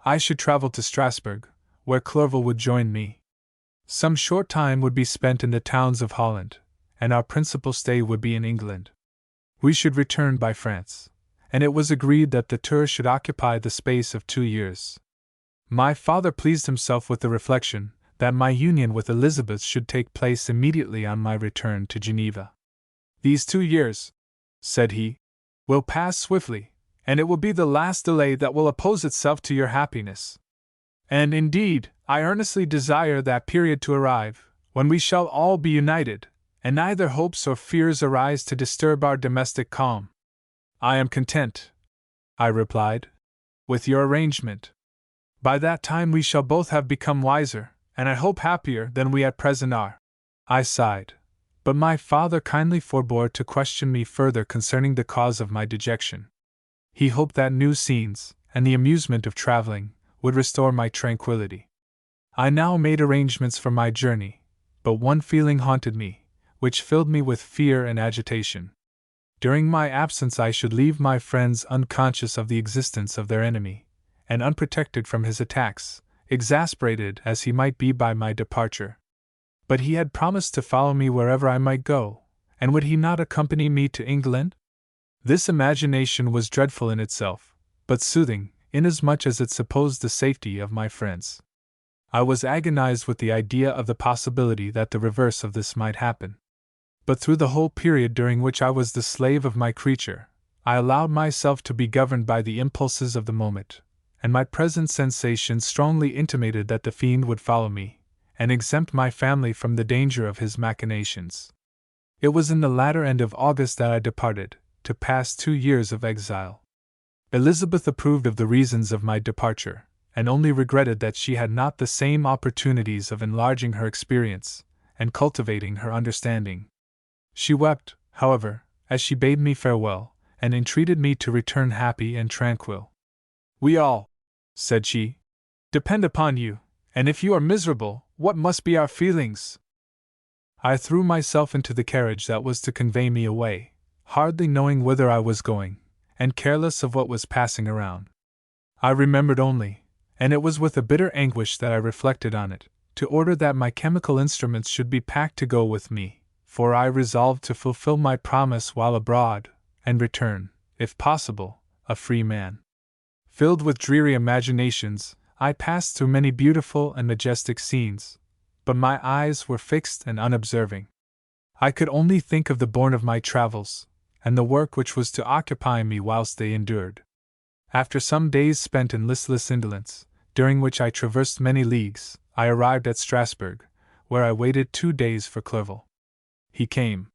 [SPEAKER 1] I should travel to Strasbourg, where Clerval would join me. Some short time would be spent in the towns of Holland, and our principal stay would be in England. We should return by France, and it was agreed that the tour should occupy the space of 2 years. My father pleased himself with the reflection that my union with Elizabeth should take place immediately on my return to Geneva. These 2 years, said he, will pass swiftly, and it will be the last delay that will oppose itself to your happiness. And indeed, I earnestly desire that period to arrive, when we shall all be united, and neither hopes or fears arise to disturb our domestic calm. I am content, I replied, with your arrangement. By that time we shall both have become wiser, and I hope happier than we at present are. I sighed, but my father kindly forbore to question me further concerning the cause of my dejection. He hoped that new scenes, and the amusement of traveling, would restore my tranquility. I now made arrangements for my journey, but one feeling haunted me, which filled me with fear and agitation. During my absence I should leave my friends unconscious of the existence of their enemy, and unprotected from his attacks, exasperated as he might be by my departure. But he had promised to follow me wherever I might go, and would he not accompany me to England? This imagination was dreadful in itself, but soothing, inasmuch as it supposed the safety of my friends. I was agonized with the idea of the possibility that the reverse of this might happen. But through the whole period during which I was the slave of my creature, I allowed myself to be governed by the impulses of the moment, and my present sensations strongly intimated that the fiend would follow me, and exempt my family from the danger of his machinations. It was in the latter end of August that I departed, to pass 2 years of exile. Elizabeth approved of the reasons of my departure, and only regretted that she had not the same opportunities of enlarging her experience and cultivating her understanding. She wept, however, as she bade me farewell, and entreated me to return happy and tranquil. "We all," said she, "depend upon you, and if you are miserable, what must be our feelings?" I threw myself into the carriage that was to convey me away, hardly knowing whither I was going, and careless of what was passing around. I remembered only, and it was with a bitter anguish that I reflected on it, to order that my chemical instruments should be packed to go with me, for I resolved to fulfill my promise while abroad, and return, if possible, a free man. Filled with dreary imaginations, I passed through many beautiful and majestic scenes, but my eyes were fixed and unobserving. I could only think of the bourne of my travels, and the work which was to occupy me whilst they endured. After some days spent in listless indolence, during which I traversed many leagues, I arrived at Strasbourg, where I waited 2 days for Clerval. He came.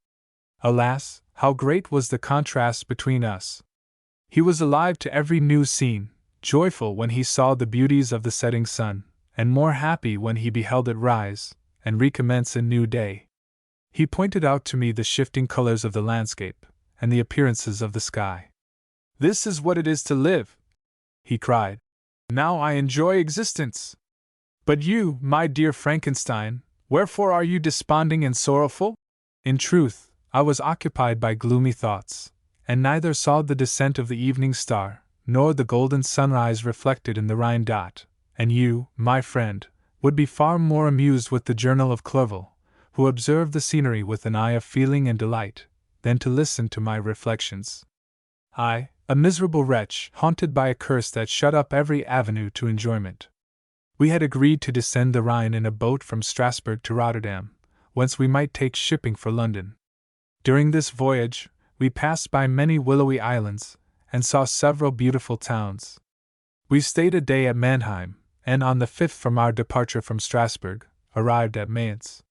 [SPEAKER 1] Alas, how great was the contrast between us! He was alive to every new scene, joyful when he saw the beauties of the setting sun, and more happy when he beheld it rise and recommence a new day. He pointed out to me the shifting colors of the landscape and the appearances of the sky. "This is what it is to live," he cried. "Now I enjoy existence. But you, my dear Frankenstein, wherefore are you desponding and sorrowful?" In truth, I was occupied by gloomy thoughts, and neither saw the descent of the evening star, nor the golden sunrise reflected in the Rhine dot, and you, my friend, would be far more amused with the journal of Clerval, who observed the scenery with an eye of feeling and delight, than to listen to my reflections. I, a miserable wretch, haunted by a curse that shut up every avenue to enjoyment. We had agreed to descend the Rhine in a boat from Strasbourg to Rotterdam, whence we might take shipping for London. During this voyage, we passed by many willowy islands, and saw several beautiful towns. We stayed a day at Mannheim, and on the 5th from our departure from Strasbourg, arrived at Mayence.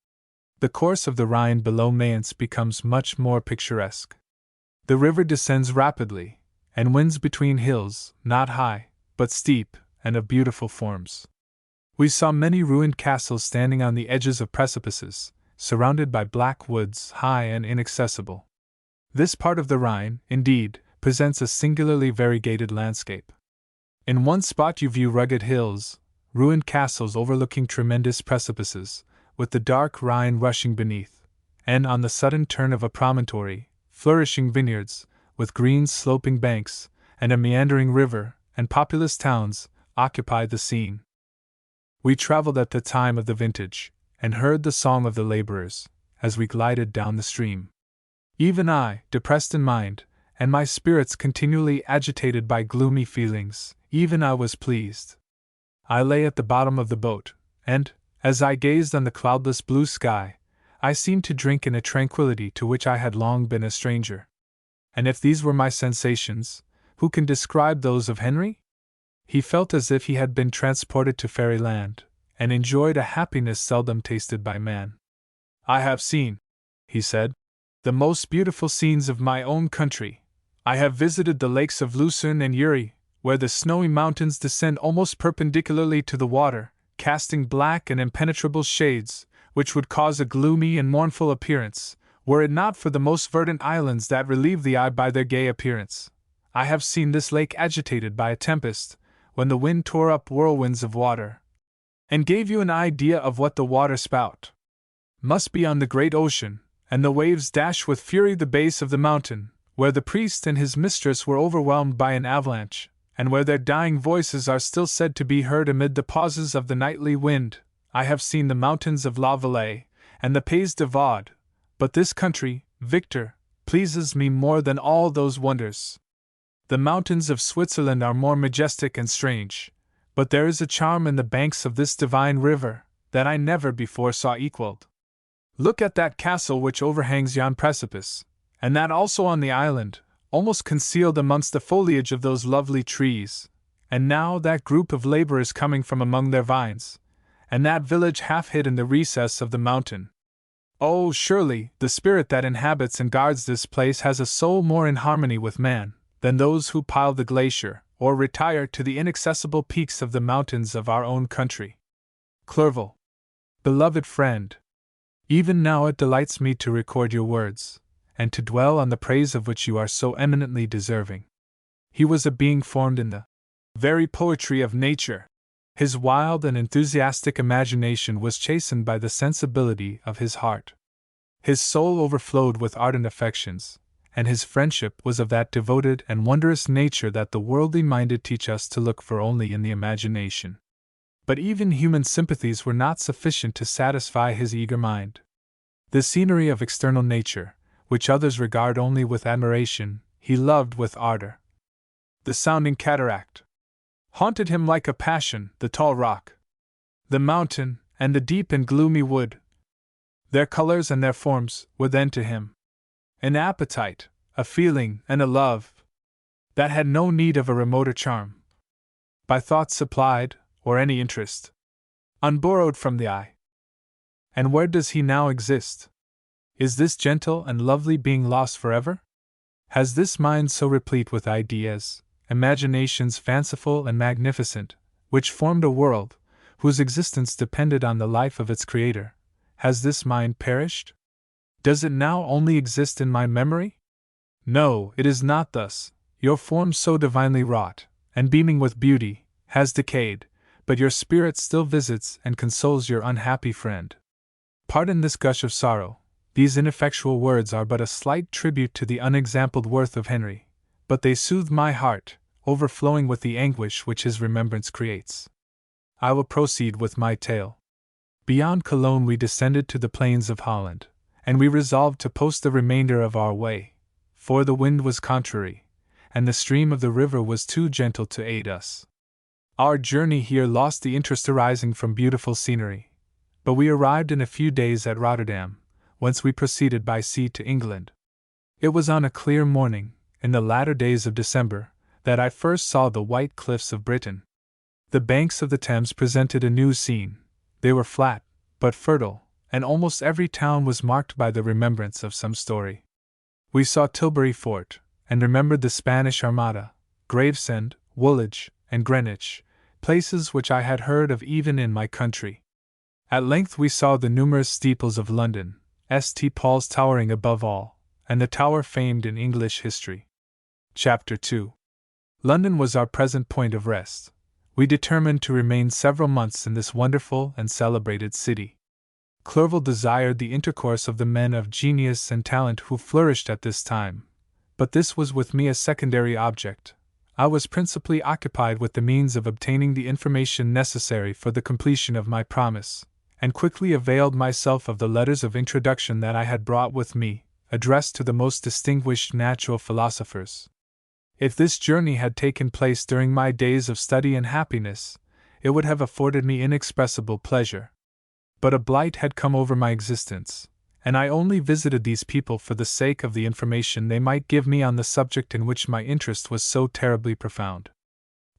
[SPEAKER 1] The course of the Rhine below Mayence becomes much more picturesque. The river descends rapidly, and winds between hills, not high, but steep, and of beautiful forms. We saw many ruined castles standing on the edges of precipices, surrounded by black woods, high and inaccessible. This part of the Rhine, indeed, presents a singularly variegated landscape. In one spot you view rugged hills, ruined castles overlooking tremendous precipices, with the dark Rhine rushing beneath, and on the sudden turn of a promontory, flourishing vineyards, with green sloping banks, and a meandering river, and populous towns, occupy the scene. We traveled at the time of the vintage, and heard the song of the laborers, as we glided down the stream. Even I, depressed in mind, and my spirits continually agitated by gloomy feelings, even I was pleased. I lay at the bottom of the boat, and, as I gazed on the cloudless blue sky, I seemed to drink in a tranquility to which I had long been a stranger. And if these were my sensations, who can describe those of Henry? He felt as if he had been transported to fairyland, and enjoyed a happiness seldom tasted by man. "I have seen," he said, "the most beautiful scenes of my own country. I have visited the lakes of Lucerne and Uri, where the snowy mountains descend almost perpendicularly to the water, casting black and impenetrable shades, which would cause a gloomy and mournful appearance, were it not for the most verdant islands that relieve the eye by their gay appearance. I have seen this lake agitated by a tempest, when the wind tore up whirlwinds of water, and gave you an idea of what the water spout must be on the great ocean, and the waves dash with fury the base of the mountain, where the priest and his mistress were overwhelmed by an avalanche, and where their dying voices are still said to be heard amid the pauses of the nightly wind. I have seen the mountains of La Valais, and the Pays de Vaud, but this country, Victor, pleases me more than all those wonders. The mountains of Switzerland are more majestic and strange, but there is a charm in the banks of this divine river that I never before saw equaled. Look at that castle which overhangs yon precipice, and that also on the island, almost concealed amongst the foliage of those lovely trees, and now that group of laborers coming from among their vines, and that village half hid in the recess of the mountain. Oh, surely, the spirit that inhabits and guards this place has a soul more in harmony with man than those who pile the glacier or retire to the inaccessible peaks of the mountains of our own country. Clerval, beloved friend, even now it delights me to record your words, and to dwell on the praise of which you are so eminently deserving. He was a being formed in the very poetry of nature. His wild and enthusiastic imagination was chastened by the sensibility of his heart. His soul overflowed with ardent affections, and his friendship was of that devoted and wondrous nature that the worldly minded teach us to look for only in the imagination. But even human sympathies were not sufficient to satisfy his eager mind. The scenery of external nature, which others regard only with admiration, he loved with ardor. The sounding cataract haunted him like a passion, the tall rock, the mountain, and the deep and gloomy wood. Their colors and their forms were then to him an appetite, a feeling, and a love that had no need of a remoter charm, by thought supplied, or any interest unborrowed from the eye. And where does he now exist? Is this gentle and lovely being lost forever? Has this mind so replete with ideas, imaginations fanciful and magnificent, which formed a world, whose existence depended on the life of its creator, has this mind perished? Does it now only exist in my memory? No, it is not thus. Your form so divinely wrought, and beaming with beauty, has decayed, but your spirit still visits and consoles your unhappy friend. Pardon this gush of sorrow. These ineffectual words are but a slight tribute to the unexampled worth of Henry, but they soothe my heart, overflowing with the anguish which his remembrance creates. I will proceed with my tale. Beyond Cologne we descended to the plains of Holland, and we resolved to post the remainder of our way, for the wind was contrary, and the stream of the river was too gentle to aid us. Our journey here lost the interest arising from beautiful scenery, but we arrived in a few days at Rotterdam, whence we proceeded by sea to England. It was on a clear morning, in the latter days of December, that I first saw the white cliffs of Britain. The banks of the Thames presented a new scene. They were flat, but fertile, and almost every town was marked by the remembrance of some story. We saw Tilbury Fort, and remembered the Spanish Armada, Gravesend, Woolwich, and Greenwich, places which I had heard of even in my country. At length we saw the numerous steeples of London, St. Paul's towering above all, and the tower famed in English history. Chapter 2. London was our present point of rest. We determined to remain several months in this wonderful and celebrated city. Clerval desired the intercourse of the men of genius and talent who flourished at this time, but this was with me a secondary object. I was principally occupied with the means of obtaining the information necessary for the completion of my promise, and quickly availed myself of the letters of introduction that I had brought with me, addressed to the most distinguished natural philosophers. If this journey had taken place during my days of study and happiness, it would have afforded me inexpressible pleasure. But a blight had come over my existence, and I only visited these people for the sake of the information they might give me on the subject in which my interest was so terribly profound.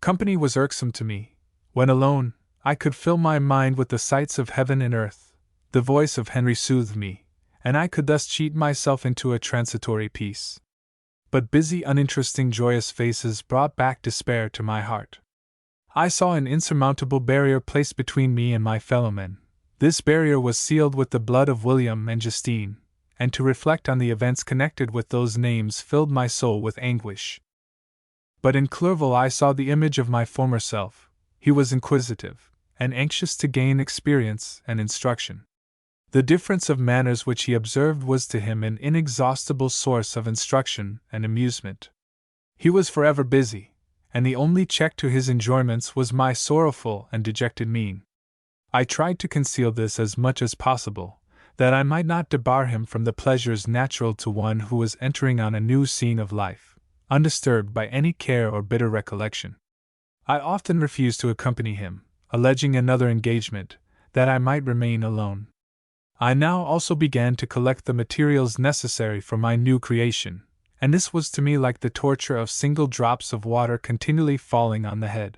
[SPEAKER 1] Company was irksome to me. When alone, I could fill my mind with the sights of heaven and earth. The voice of Henry soothed me, and I could thus cheat myself into a transitory peace. But busy, uninteresting, joyous faces brought back despair to my heart. I saw an insurmountable barrier placed between me and my fellowmen. This barrier was sealed with the blood of William and Justine, and to reflect on the events connected with those names filled my soul with anguish. But in Clerval I saw the image of my former self. He was inquisitive, and anxious to gain experience and instruction. The difference of manners which he observed was to him an inexhaustible source of instruction and amusement. He was forever busy, and the only check to his enjoyments was my sorrowful and dejected mien. I tried to conceal this as much as possible, that I might not debar him from the pleasures natural to one who was entering on a new scene of life, undisturbed by any care or bitter recollection. I often refused to accompany him, alleging another engagement, that I might remain alone. I now also began to collect the materials necessary for my new creation, and this was to me like the torture of single drops of water continually falling on the head.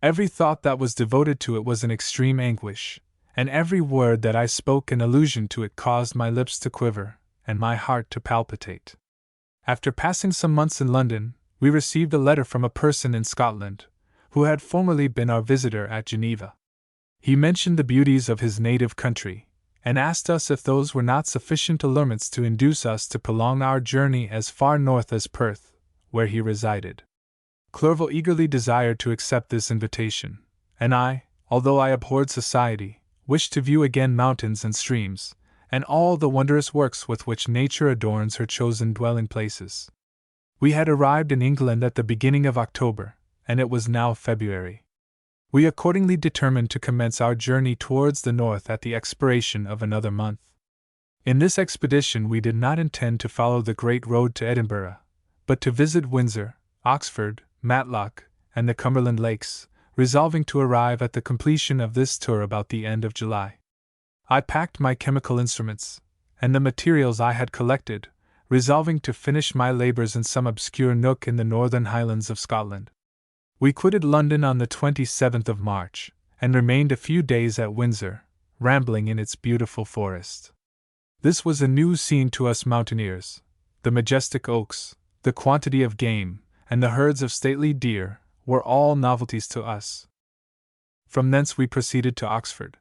[SPEAKER 1] Every thought that was devoted to it was an extreme anguish, and every word that I spoke in allusion to it caused my lips to quiver and my heart to palpitate. After passing some months in London, we received a letter from a person in Scotland, who had formerly been our visitor at Geneva. He mentioned the beauties of his native country, and asked us if those were not sufficient allurements to induce us to prolong our journey as far north as Perth, where he resided. Clerval eagerly desired to accept this invitation, and I, although I abhorred society, wished to view again mountains and streams, and all the wondrous works with which nature adorns her chosen dwelling places. We had arrived in England at the beginning of October, and it was now February. We accordingly determined to commence our journey towards the north at the expiration of another month. In this expedition we did not intend to follow the great road to Edinburgh, but to visit Windsor, Oxford, Matlock, and the Cumberland Lakes, resolving to arrive at the completion of this tour about the end of July. I packed my chemical instruments, and the materials I had collected, resolving to finish my labors in some obscure nook in the northern Highlands of Scotland. We quitted London on the 27th of March, and remained a few days at Windsor, rambling in its beautiful forest. This was a new scene to us mountaineers. The majestic oaks, the quantity of game, and the herds of stately deer were all novelties to us. From thence we proceeded to Oxford.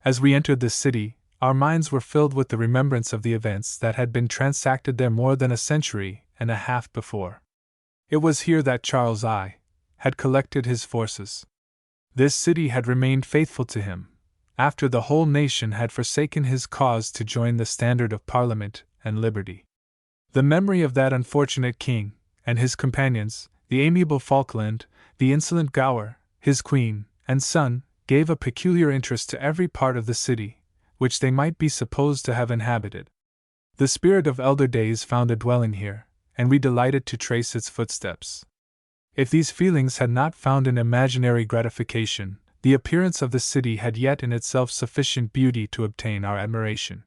[SPEAKER 1] As we entered the city, our minds were filled with the remembrance of the events that had been transacted there more than a century and a half before. It was here that Charles I had collected his forces. This city had remained faithful to him, after the whole nation had forsaken his cause to join the standard of Parliament and liberty. The memory of that unfortunate king, and his companions, the amiable Falkland, the insolent Gower, his queen, and son, gave a peculiar interest to every part of the city, which they might be supposed to have inhabited. The spirit of elder days found a dwelling here, and we delighted to trace its footsteps. If these feelings had not found an imaginary gratification, the appearance of the city had yet in itself sufficient beauty to obtain our admiration.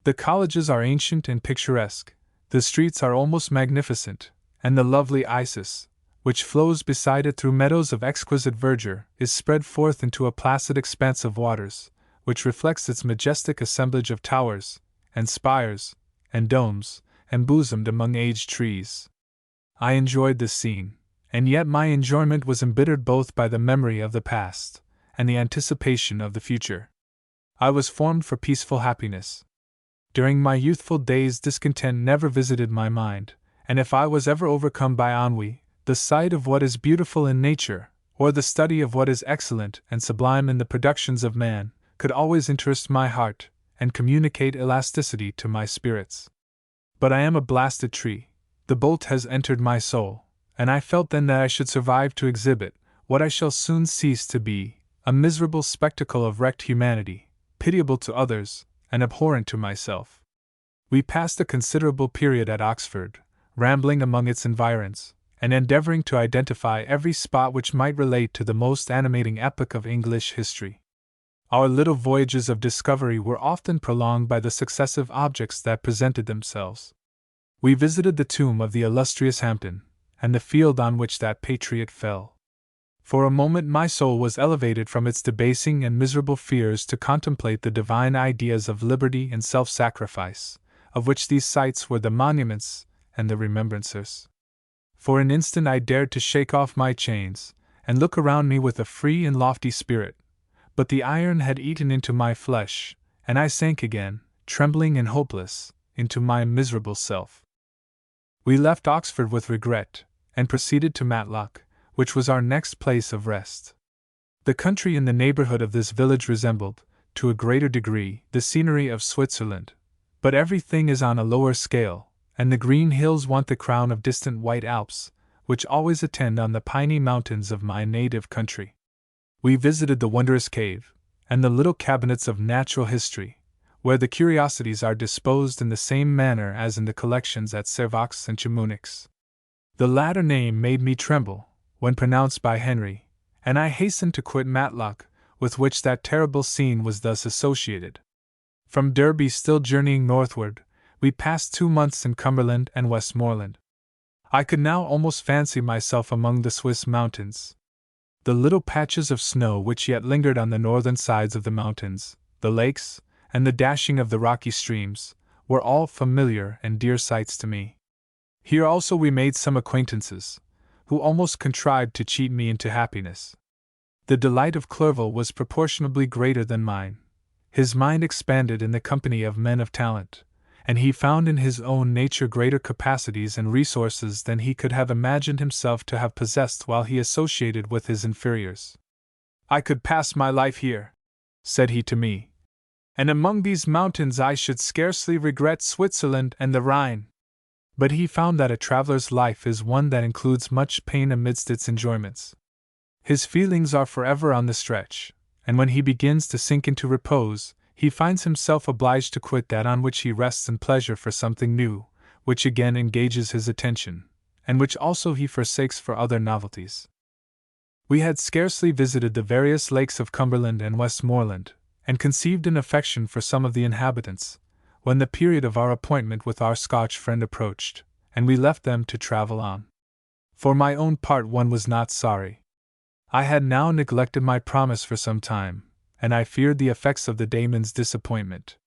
[SPEAKER 1] The colleges are ancient and picturesque, the streets are almost magnificent, and the lovely Isis, which flows beside it through meadows of exquisite verdure, is spread forth into a placid expanse of waters, which reflects its majestic assemblage of towers, and spires, and domes, embosomed among aged trees. I enjoyed this scene, and yet my enjoyment was embittered both by the memory of the past and the anticipation of the future. I was formed for peaceful happiness. During my youthful days discontent never visited my mind, and if I was ever overcome by ennui, the sight of what is beautiful in nature, or the study of what is excellent and sublime in the productions of man, could always interest my heart, and communicate elasticity to my spirits. But I am a blasted tree, the bolt has entered my soul, and I felt then that I should survive to exhibit what I shall soon cease to be, a miserable spectacle of wrecked humanity, pitiable to others, and abhorrent to myself. We passed a considerable period at Oxford, rambling among its environs, and endeavoring to identify every spot which might relate to the most animating epoch of English history. Our little voyages of discovery were often prolonged by the successive objects that presented themselves. We visited the tomb of the illustrious Hampden, and the field on which that patriot fell. For a moment my soul was elevated from its debasing and miserable fears to contemplate the divine ideas of liberty and self-sacrifice, of which these sites were the monuments and the remembrancers. For an instant I dared to shake off my chains, and look around me with a free and lofty spirit, but the iron had eaten into my flesh, and I sank again, trembling and hopeless, into my miserable self. We left Oxford with regret, and proceeded to Matlock, which was our next place of rest. The country in the neighborhood of this village resembled, to a greater degree, the scenery of Switzerland, but everything is on a lower scale, and the green hills want the crown of distant white Alps, which always attend on the piny mountains of my native country. We visited the wondrous cave, and the little cabinets of natural history, where the curiosities are disposed in the same manner as in the collections at Servox and Chamonix. The latter name made me tremble, when pronounced by Henry, and I hastened to quit Matlock, with which that terrible scene was thus associated. From Derby, still journeying northward, we passed 2 months in Cumberland and Westmoreland. I could now almost fancy myself among the Swiss mountains. The little patches of snow which yet lingered on the northern sides of the mountains, the lakes, and the dashing of the rocky streams, were all familiar and dear sights to me. Here also we made some acquaintances, who almost contrived to cheat me into happiness. The delight of Clerval was proportionably greater than mine. His mind expanded in the company of men of talent, and he found in his own nature greater capacities and resources than he could have imagined himself to have possessed while he associated with his inferiors. "I could pass my life here," said he to me, "and among these mountains I should scarcely regret Switzerland and the Rhine." But he found that a traveler's life is one that includes much pain amidst its enjoyments. His feelings are forever on the stretch, and when he begins to sink into repose, he finds himself obliged to quit that on which he rests in pleasure for something new, which again engages his attention, and which also he forsakes for other novelties. We had scarcely visited the various lakes of Cumberland and Westmoreland, and conceived an affection for some of the inhabitants, when the period of our appointment with our Scotch friend approached, and we left them to travel on. For my own part, one was not sorry. I had now neglected my promise for some time, and I feared the effects of the Damon's disappointment.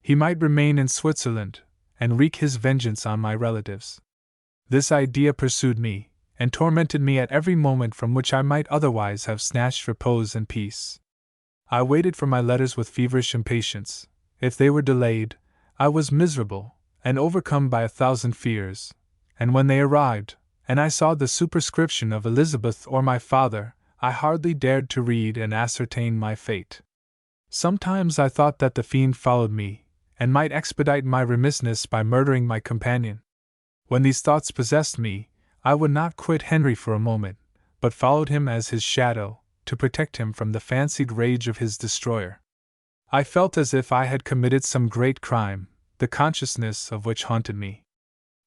[SPEAKER 1] He might remain in Switzerland, and wreak his vengeance on my relatives. This idea pursued me, and tormented me at every moment from which I might otherwise have snatched repose and peace. I waited for my letters with feverish impatience. If they were delayed, I was miserable, and overcome by 1,000 fears, and when they arrived, and I saw the superscription of Elizabeth or my father, I hardly dared to read and ascertain my fate. Sometimes I thought that the fiend followed me, and might expedite my remissness by murdering my companion. When these thoughts possessed me, I would not quit Henry for a moment, but followed him as his shadow, to protect him from the fancied rage of his destroyer. I felt as if I had committed some great crime, the consciousness of which haunted me.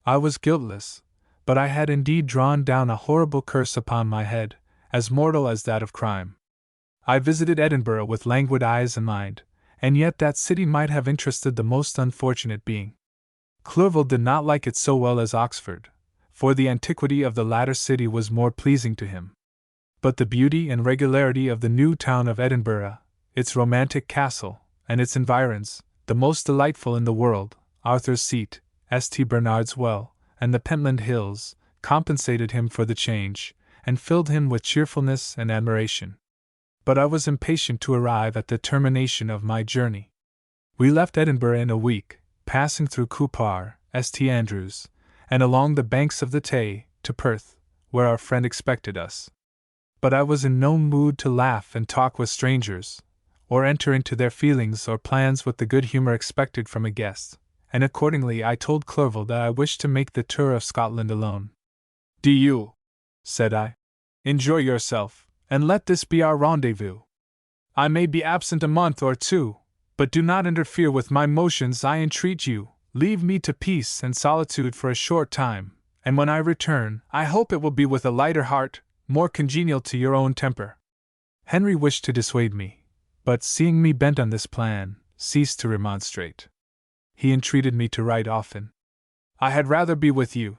[SPEAKER 1] I was guiltless, but I had indeed drawn down a horrible curse upon my head, as mortal as that of crime. I visited Edinburgh with languid eyes and mind, and yet that city might have interested the most unfortunate being. Clerval did not like it so well as Oxford, for the antiquity of the latter city was more pleasing to him. But the beauty and regularity of the new town of Edinburgh, its romantic castle, and its environs, the most delightful in the world, Arthur's Seat, St. Bernard's Well, and the Pentland Hills, compensated him for the change, and filled him with cheerfulness and admiration. But I was impatient to arrive at the termination of my journey. We left Edinburgh in a week, passing through Cupar, St. Andrews, and along the banks of the Tay, to Perth, where our friend expected us. But I was in no mood to laugh and talk with strangers, or enter into their feelings or plans with the good humor expected from a guest, and accordingly I told Clerval that I wished to make the tour of Scotland alone. "Do you," said I, "enjoy yourself, and let this be our rendezvous. I may be absent a month or two, but do not interfere with my motions, I entreat you. Leave me to peace and solitude for a short time, and when I return, I hope it will be with a lighter heart, more congenial to your own temper." Henry wished to dissuade me, but seeing me bent on this plan, ceased to remonstrate. He entreated me to write often. "I had rather be with you,"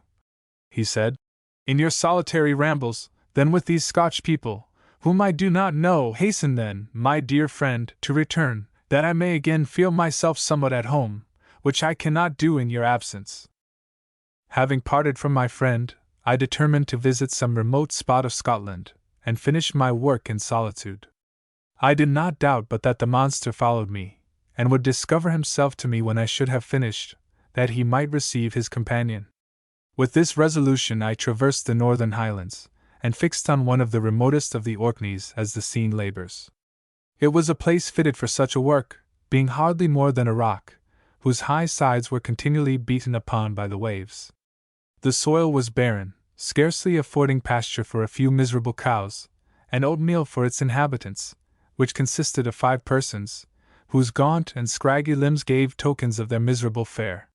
[SPEAKER 1] he said, "in your solitary rambles, than with these Scotch people, whom I do not know. Hasten then, my dear friend, to return, that I may again feel myself somewhat at home, which I cannot do in your absence." Having parted from my friend, I determined to visit some remote spot of Scotland, and finish my work in solitude. I did not doubt but that the monster followed me, and would discover himself to me when I should have finished, that he might receive his companion. With this resolution I traversed the northern highlands, and fixed on one of the remotest of the Orkneys as the scene labors. It was a place fitted for such a work, being hardly more than a rock, whose high sides were continually beaten upon by the waves. The soil was barren, scarcely affording pasture for a few miserable cows, and oatmeal for its inhabitants, which consisted of 5 persons, whose gaunt and scraggy limbs gave tokens of their miserable fare.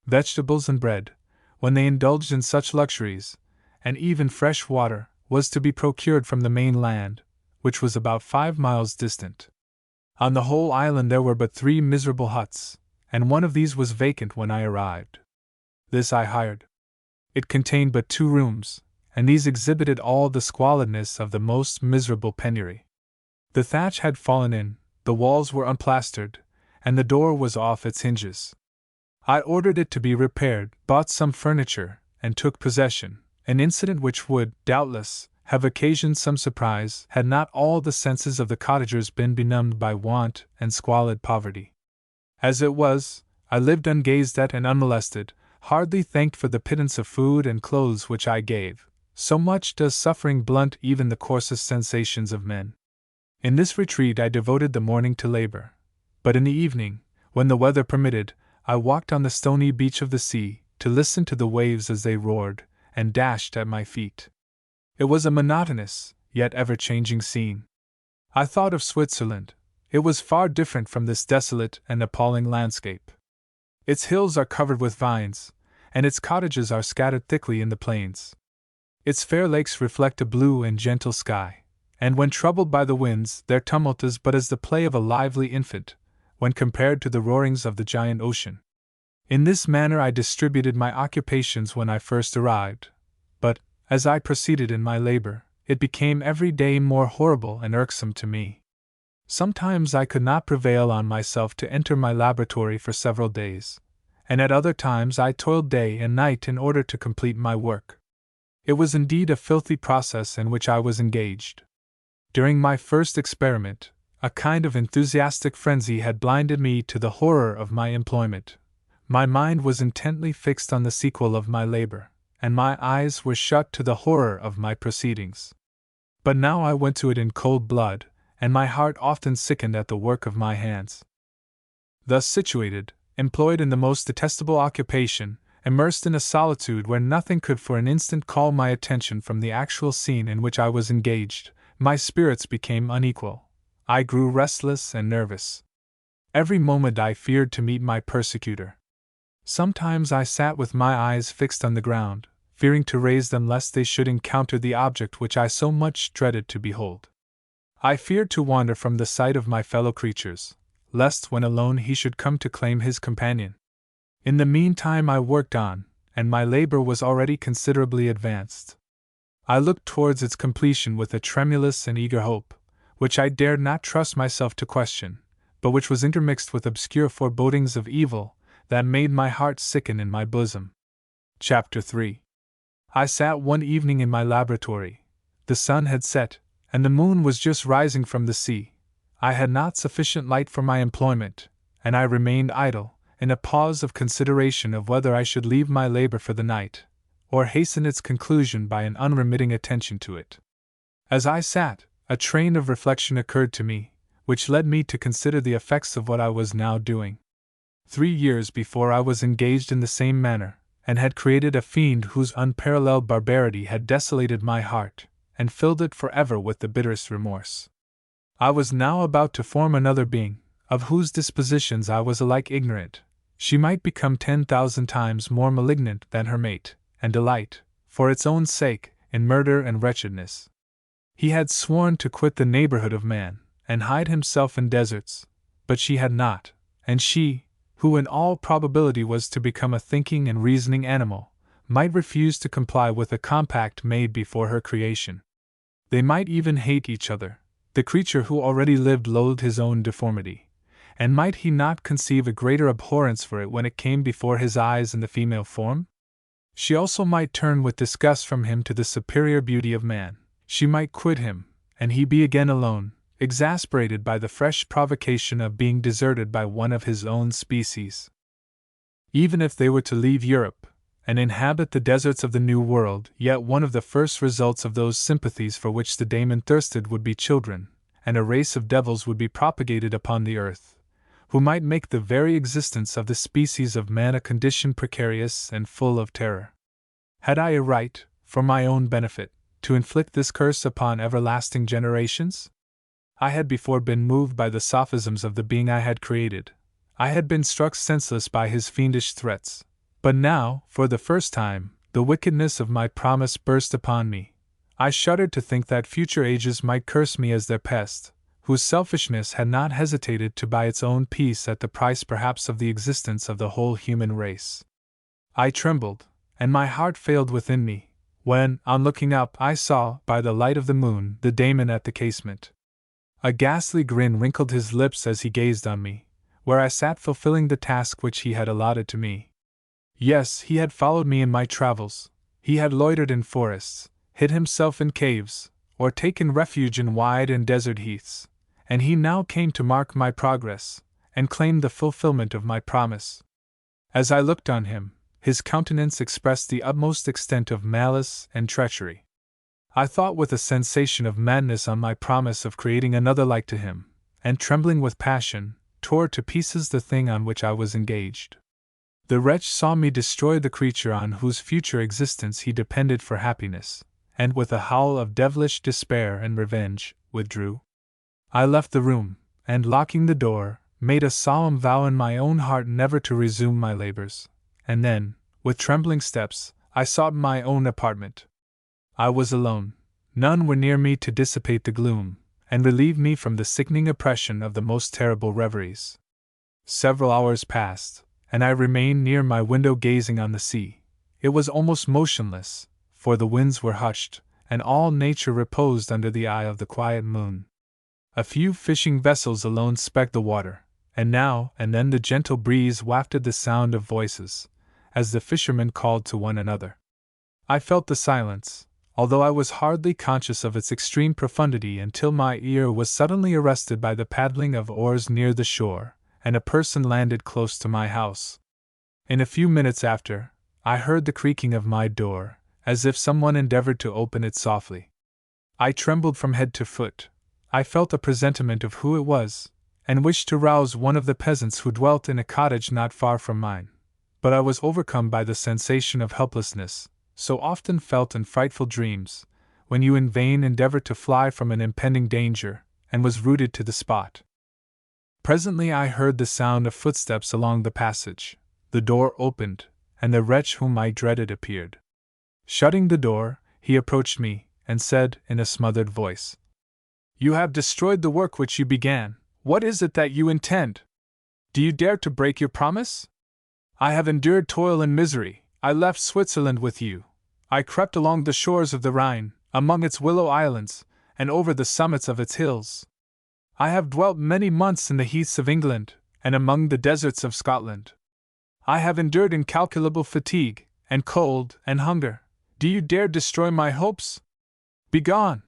[SPEAKER 1] Vegetables and bread, when they indulged in such luxuries, and even fresh water, was to be procured from the main land, which was about 5 miles distant. On the whole island there were but 3 miserable huts, and one of these was vacant when I arrived. This I hired. It contained but 2 rooms, and these exhibited all the squalidness of the most miserable penury. The thatch had fallen in, the walls were unplastered, and the door was off its hinges. I ordered it to be repaired, bought some furniture, and took possession, an incident which would, doubtless, have occasioned some surprise had not all the senses of the cottagers been benumbed by want and squalid poverty. As it was, I lived ungazed at and unmolested, hardly thanked for the pittance of food and clothes which I gave. So much does suffering blunt even the coarsest sensations of men. In this retreat I devoted the morning to labor, but in the evening, when the weather permitted, I walked on the stony beach of the sea, to listen to the waves as they roared and dashed at my feet. It was a monotonous, yet ever-changing scene. I thought of Switzerland. It was far different from this desolate and appalling landscape. Its hills are covered with vines, and its cottages are scattered thickly in the plains. Its fair lakes reflect a blue and gentle sky, and when troubled by the winds, their tumult is but as the play of a lively infant, when compared to the roarings of the giant ocean. In this manner I distributed my occupations when I first arrived, but, as I proceeded in my labor, it became every day more horrible and irksome to me. Sometimes I could not prevail on myself to enter my laboratory for several days, and at other times I toiled day and night in order to complete my work. It was indeed a filthy process in which I was engaged. During my first experiment, a kind of enthusiastic frenzy had blinded me to the horror of my employment. My mind was intently fixed on the sequel of my labor, and my eyes were shut to the horror of my proceedings. But now I went to it in cold blood, and my heart often sickened at the work of my hands. Thus situated, employed in the most detestable occupation, immersed in a solitude where nothing could for an instant call my attention from the actual scene in which I was engaged, my spirits became unequal. I grew restless and nervous. Every moment I feared to meet my persecutor. Sometimes I sat with my eyes fixed on the ground, fearing to raise them lest they should encounter the object which I so much dreaded to behold. I feared to wander from the sight of my fellow creatures, lest when alone he should come to claim his companion. In the meantime I worked on, and my labor was already considerably advanced. I looked towards its completion with a tremulous and eager hope, which I dared not trust myself to question, but which was intermixed with obscure forebodings of evil that made my heart sicken in my bosom. Chapter 3. I sat one evening in my laboratory. The sun had set, and the moon was just rising from the sea. I had not sufficient light for my employment, and I remained idle, in a pause of consideration of whether I should leave my labor for the night, or hasten its conclusion by an unremitting attention to it. As I sat, a train of reflection occurred to me, which led me to consider the effects of what I was now doing. 3 years before I was engaged in the same manner, and had created a fiend whose unparalleled barbarity had desolated my heart, and filled it forever with the bitterest remorse. I was now about to form another being, of whose dispositions I was alike ignorant. She might become 10,000 times more malignant than her mate, and delight, for its own sake, in murder and wretchedness. He had sworn to quit the neighborhood of man, and hide himself in deserts, but she had not, and she, who in all probability was to become a thinking and reasoning animal, might refuse to comply with a compact made before her creation. They might even hate each other. The creature who already lived loathed his own deformity, and might he not conceive a greater abhorrence for it when it came before his eyes in the female form? She also might turn with disgust from him to the superior beauty of man. She might quit him, and he be again alone, exasperated by the fresh provocation of being deserted by one of his own species. Even if they were to leave Europe, and inhabit the deserts of the New World, yet one of the first results of those sympathies for which the daemon thirsted would be children, and a race of devils would be propagated upon the earth, who might make the very existence of the species of man a condition precarious and full of terror. Had I a right, for my own benefit, to inflict this curse upon everlasting generations? I had before been moved by the sophisms of the being I had created. I had been struck senseless by his fiendish threats. But now, for the first time, the wickedness of my promise burst upon me. I shuddered to think that future ages might curse me as their pest, whose selfishness had not hesitated to buy its own peace at the price perhaps of the existence of the whole human race. I trembled, and my heart failed within me, when, on looking up, I saw, by the light of the moon, the daemon at the casement. A ghastly grin wrinkled his lips as he gazed on me, where I sat fulfilling the task which he had allotted to me. Yes, he had followed me in my travels, he had loitered in forests, hid himself in caves, or taken refuge in wide and desert heaths, and he now came to mark my progress, and claim the fulfillment of my promise. As I looked on him, his countenance expressed the utmost extent of malice and treachery. I thought with a sensation of madness on my promise of creating another like to him, and trembling with passion, tore to pieces the thing on which I was engaged. The wretch saw me destroy the creature on whose future existence he depended for happiness, and with a howl of devilish despair and revenge, withdrew. I left the room, and locking the door, made a solemn vow in my own heart never to resume my labors, and then, with trembling steps, I sought my own apartment. I was alone. None were near me to dissipate the gloom, and relieve me from the sickening oppression of the most terrible reveries. Several hours passed, and I remained near my window gazing on the sea. It was almost motionless, for the winds were hushed, and all nature reposed under the eye of the quiet moon. A few fishing vessels alone specked the water, and now and then the gentle breeze wafted the sound of voices, as the fishermen called to one another. I felt the silence, although I was hardly conscious of its extreme profundity until my ear was suddenly arrested by the paddling of oars near the shore, and a person landed close to my house. In a few minutes after, I heard the creaking of my door, as if someone endeavored to open it softly. I trembled from head to foot. I felt a presentiment of who it was, and wished to rouse one of the peasants who dwelt in a cottage not far from mine. But I was overcome by the sensation of helplessness, so often felt in frightful dreams, when you in vain endeavor to fly from an impending danger, and was rooted to the spot. Presently I heard the sound of footsteps along the passage. The door opened, and the wretch whom I dreaded appeared. Shutting the door, he approached me, and said, in a smothered voice, "You have destroyed the work which you began. What is it that you intend? Do you dare to break your promise? I have endured toil and misery. I left Switzerland with you. I crept along the shores of the Rhine, among its willow islands, and over the summits of its hills. I have dwelt many months in the heaths of England, and among the deserts of Scotland. I have endured incalculable fatigue, and cold, and hunger. Do you dare destroy my hopes? Begone!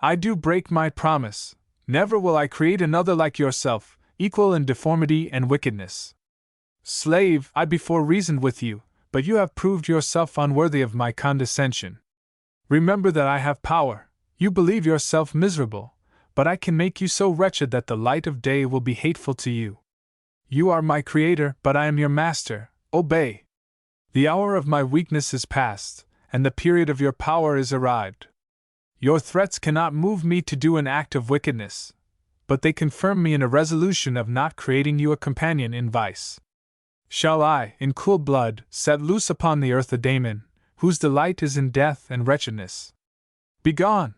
[SPEAKER 1] I do break my promise. Never will I create another like yourself, equal in deformity and wickedness. Slave, I before reasoned with you, but you have proved yourself unworthy of my condescension. Remember that I have power. You believe yourself miserable, but I can make you so wretched that the light of day will be hateful to you. You are my creator, but I am your master. Obey. The hour of my weakness is past, and the period of your power is arrived. Your threats cannot move me to do an act of wickedness, but they confirm me in a resolution of not creating you a companion in vice. Shall I, in cool blood, set loose upon the earth a daemon, whose delight is in death and wretchedness? Begone!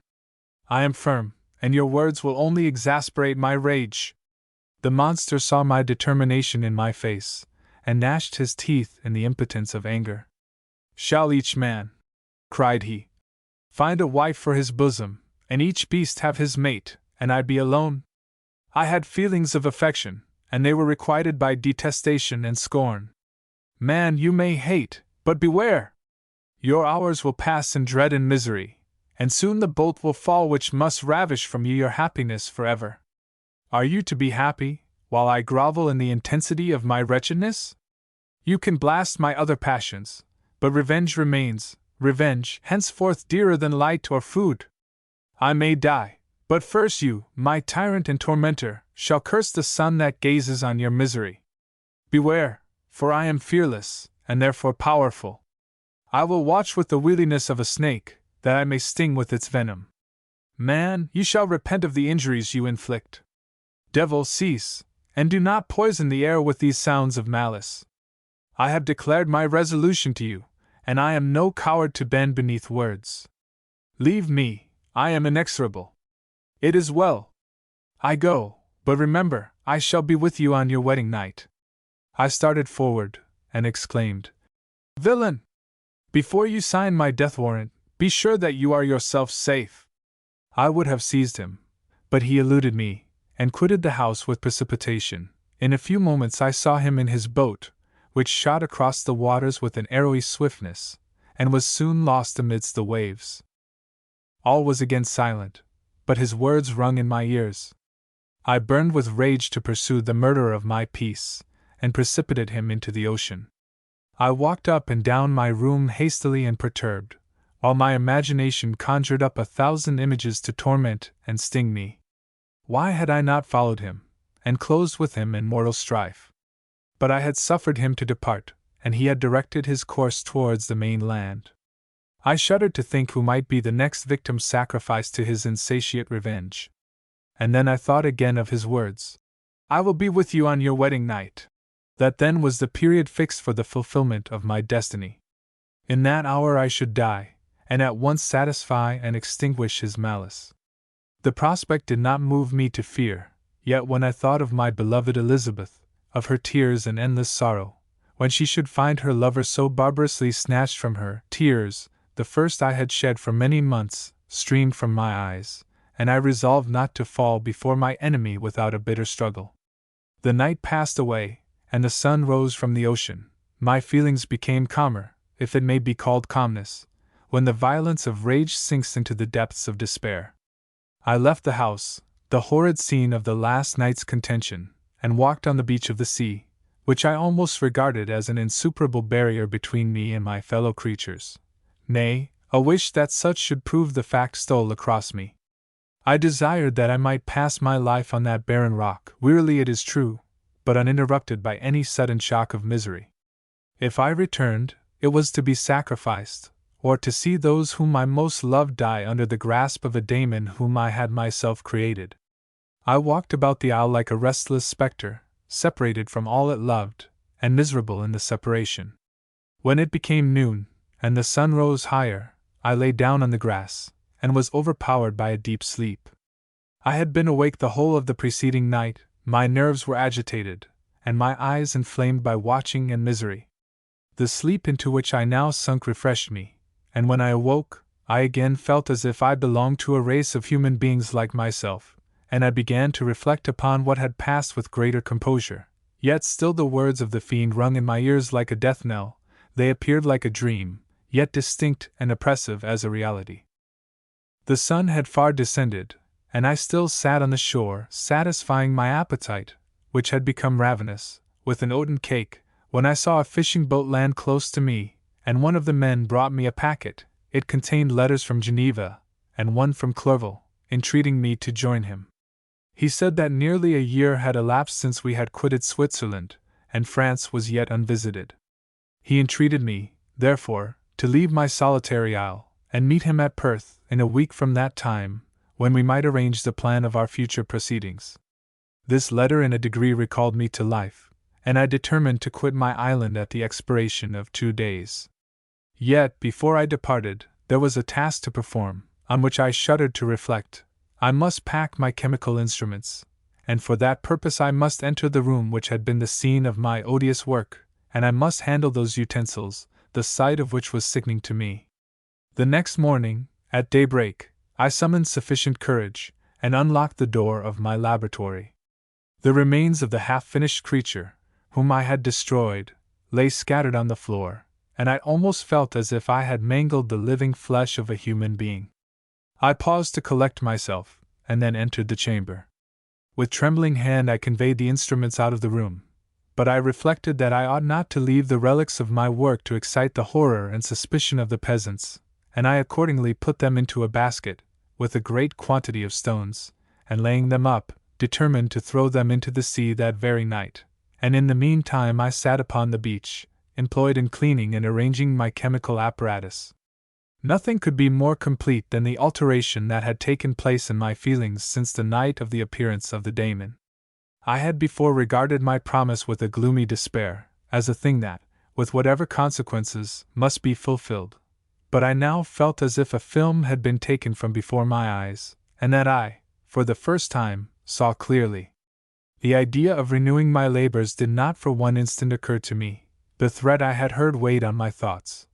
[SPEAKER 1] I am firm, and your words will only exasperate my rage." The monster saw my determination in my face, and gnashed his teeth in the impotence of anger. "Shall each man," cried he, "find a wife for his bosom, and each beast have his mate, and I be alone? I had feelings of affection, and they were requited by detestation and scorn. Man you may hate, but beware! Your hours will pass in dread and misery, and soon the bolt will fall which must ravish from you your happiness forever. Are you to be happy, while I grovel in the intensity of my wretchedness? You can blast my other passions, but revenge remains, revenge henceforth dearer than light or food. I may die, but first you, my tyrant and tormentor, shall curse the sun that gazes on your misery. Beware, for I am fearless, and therefore powerful. I will watch with the weariness of a snake, that I may sting with its venom. Man, you shall repent of the injuries you inflict. Devil, cease, and do not poison the air with these sounds of malice. I have declared my resolution to you, and I am no coward to bend beneath words. Leave me, I am inexorable. It is well. I go, but remember, I shall be with you on your wedding night." I started forward, and exclaimed, "Villain! Before you sign my death warrant, Be sure that you are yourself safe." I would have seized him, but he eluded me, and quitted the house with precipitation. In a few moments I saw him in his boat, which shot across the waters with an arrowy swiftness, and was soon lost amidst the waves. All was again silent, but his words rung in my ears. I burned with rage to pursue the murderer of my peace, and precipitate him into the ocean. I walked up and down my room hastily and perturbed, while my imagination conjured up 1,000 images to torment and sting me. Why had I not followed him, and closed with him in mortal strife? But I had suffered him to depart, and he had directed his course towards the mainland. I shuddered to think who might be the next victim sacrificed to his insatiate revenge. And then I thought again of his words, "I will be with you on your wedding night." That then was the period fixed for the fulfillment of my destiny. In that hour I should die, and at once satisfy and extinguish his malice. The prospect did not move me to fear, yet when I thought of my beloved Elizabeth, of her tears and endless sorrow, when she should find her lover so barbarously snatched from her, tears, the first I had shed for many months, streamed from my eyes, and I resolved not to fall before my enemy without a bitter struggle. The night passed away, and the sun rose from the ocean. My feelings became calmer, if it may be called calmness, when the violence of rage sinks into the depths of despair. I left the house, the horrid scene of the last night's contention, and walked on the beach of the sea, which I almost regarded as an insuperable barrier between me and my fellow creatures. Nay, a wish that such should prove the fact stole across me. I desired that I might pass my life on that barren rock, wearily it is true, but uninterrupted by any sudden shock of misery. If I returned, it was to be sacrificed, or to see those whom I most loved die under the grasp of a daemon whom I had myself created. I walked about the isle like a restless spectre, separated from all it loved, and miserable in the separation. When it became noon, and the sun rose higher, I lay down on the grass, and was overpowered by a deep sleep. I had been awake the whole of the preceding night, my nerves were agitated, and my eyes inflamed by watching and misery. The sleep into which I now sunk refreshed me, and when I awoke, I again felt as if I belonged to a race of human beings like myself, and I began to reflect upon what had passed with greater composure. Yet still the words of the fiend rung in my ears like a death knell. They appeared like a dream, yet distinct and oppressive as a reality. The sun had far descended, and I still sat on the shore, satisfying my appetite, which had become ravenous, with an oaten cake, when I saw a fishing boat land close to me, and one of the men brought me a packet. It contained letters from Geneva, and one from Clerval, entreating me to join him. He said that nearly a year had elapsed since we had quitted Switzerland, and France was yet unvisited. He entreated me, therefore, to leave my solitary isle, and meet him at Perth in a week from that time, when we might arrange the plan of our future proceedings. This letter in a degree recalled me to life, and I determined to quit my island at the expiration of 2 days. Yet, before I departed, there was a task to perform, on which I shuddered to reflect. I must pack my chemical instruments, and for that purpose I must enter the room which had been the scene of my odious work, and I must handle those utensils, the sight of which was sickening to me. The next morning, at daybreak, I summoned sufficient courage, and unlocked the door of my laboratory. The remains of the half-finished creature, whom I had destroyed, lay scattered on the floor, and I almost felt as if I had mangled the living flesh of a human being. I paused to collect myself, and then entered the chamber. With trembling hand I conveyed the instruments out of the room, but I reflected that I ought not to leave the relics of my work to excite the horror and suspicion of the peasants, and I accordingly put them into a basket, with a great quantity of stones, and laying them up, determined to throw them into the sea that very night, and in the meantime I sat upon the beach, employed in cleaning and arranging my chemical apparatus. Nothing could be more complete than the alteration that had taken place in my feelings since the night of the appearance of the daemon. I had before regarded my promise with a gloomy despair, as a thing that, with whatever consequences, must be fulfilled. But I now felt as if a film had been taken from before my eyes, and that I, for the first time, saw clearly. The idea of renewing my labors did not for one instant occur to me. The threat I had heard weighed on my thoughts.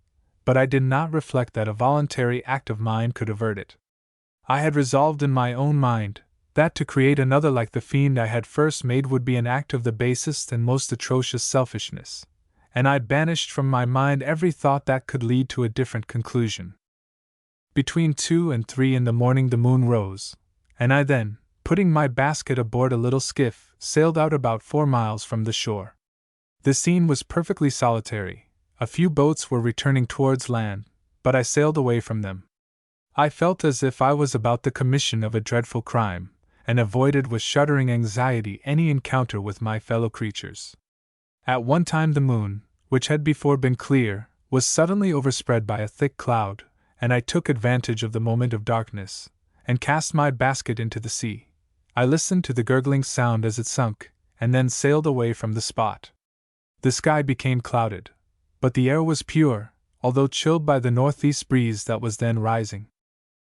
[SPEAKER 1] but I did not reflect that a voluntary act of mine could avert it. I had resolved in my own mind that to create another like the fiend I had first made would be an act of the basest and most atrocious selfishness, and I banished from my mind every thought that could lead to a different conclusion. Between 2 and 3 in the morning the moon rose, and I then, putting my basket aboard a little skiff, sailed out about 4 miles from the shore. The scene was perfectly solitary. A few boats were returning towards land, but I sailed away from them. I felt as if I was about the commission of a dreadful crime, and avoided with shuddering anxiety any encounter with my fellow creatures. At one time the moon, which had before been clear, was suddenly overspread by a thick cloud, and I took advantage of the moment of darkness, and cast my basket into the sea. I listened to the gurgling sound as it sunk, and then sailed away from the spot. The sky became clouded, but the air was pure, although chilled by the northeast breeze that was then rising.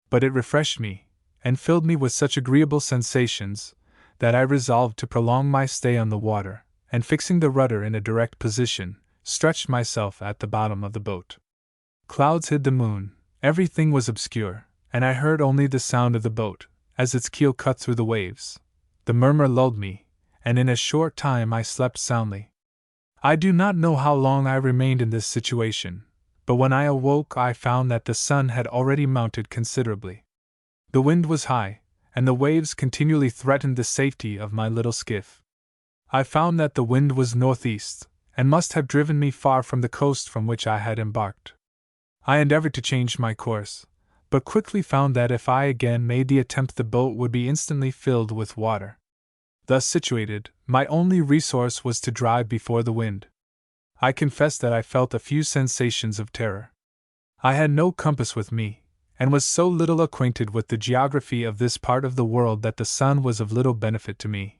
[SPEAKER 1] But it refreshed me, and filled me with such agreeable sensations, that I resolved to prolong my stay on the water, and fixing the rudder in a direct position, stretched myself at the bottom of the boat. Clouds hid the moon, everything was obscure, and I heard only the sound of the boat, as its keel cut through the waves. The murmur lulled me, and in a short time I slept soundly. I do not know how long I remained in this situation, but when I awoke I found that the sun had already mounted considerably. The wind was high, and the waves continually threatened the safety of my little skiff. I found that the wind was northeast, and must have driven me far from the coast from which I had embarked. I endeavored to change my course, but quickly found that if I again made the attempt the boat would be instantly filled with water. Thus situated, my only resource was to drive before the wind. I confess that I felt a few sensations of terror. I had no compass with me, and was so little acquainted with the geography of this part of the world that the sun was of little benefit to me.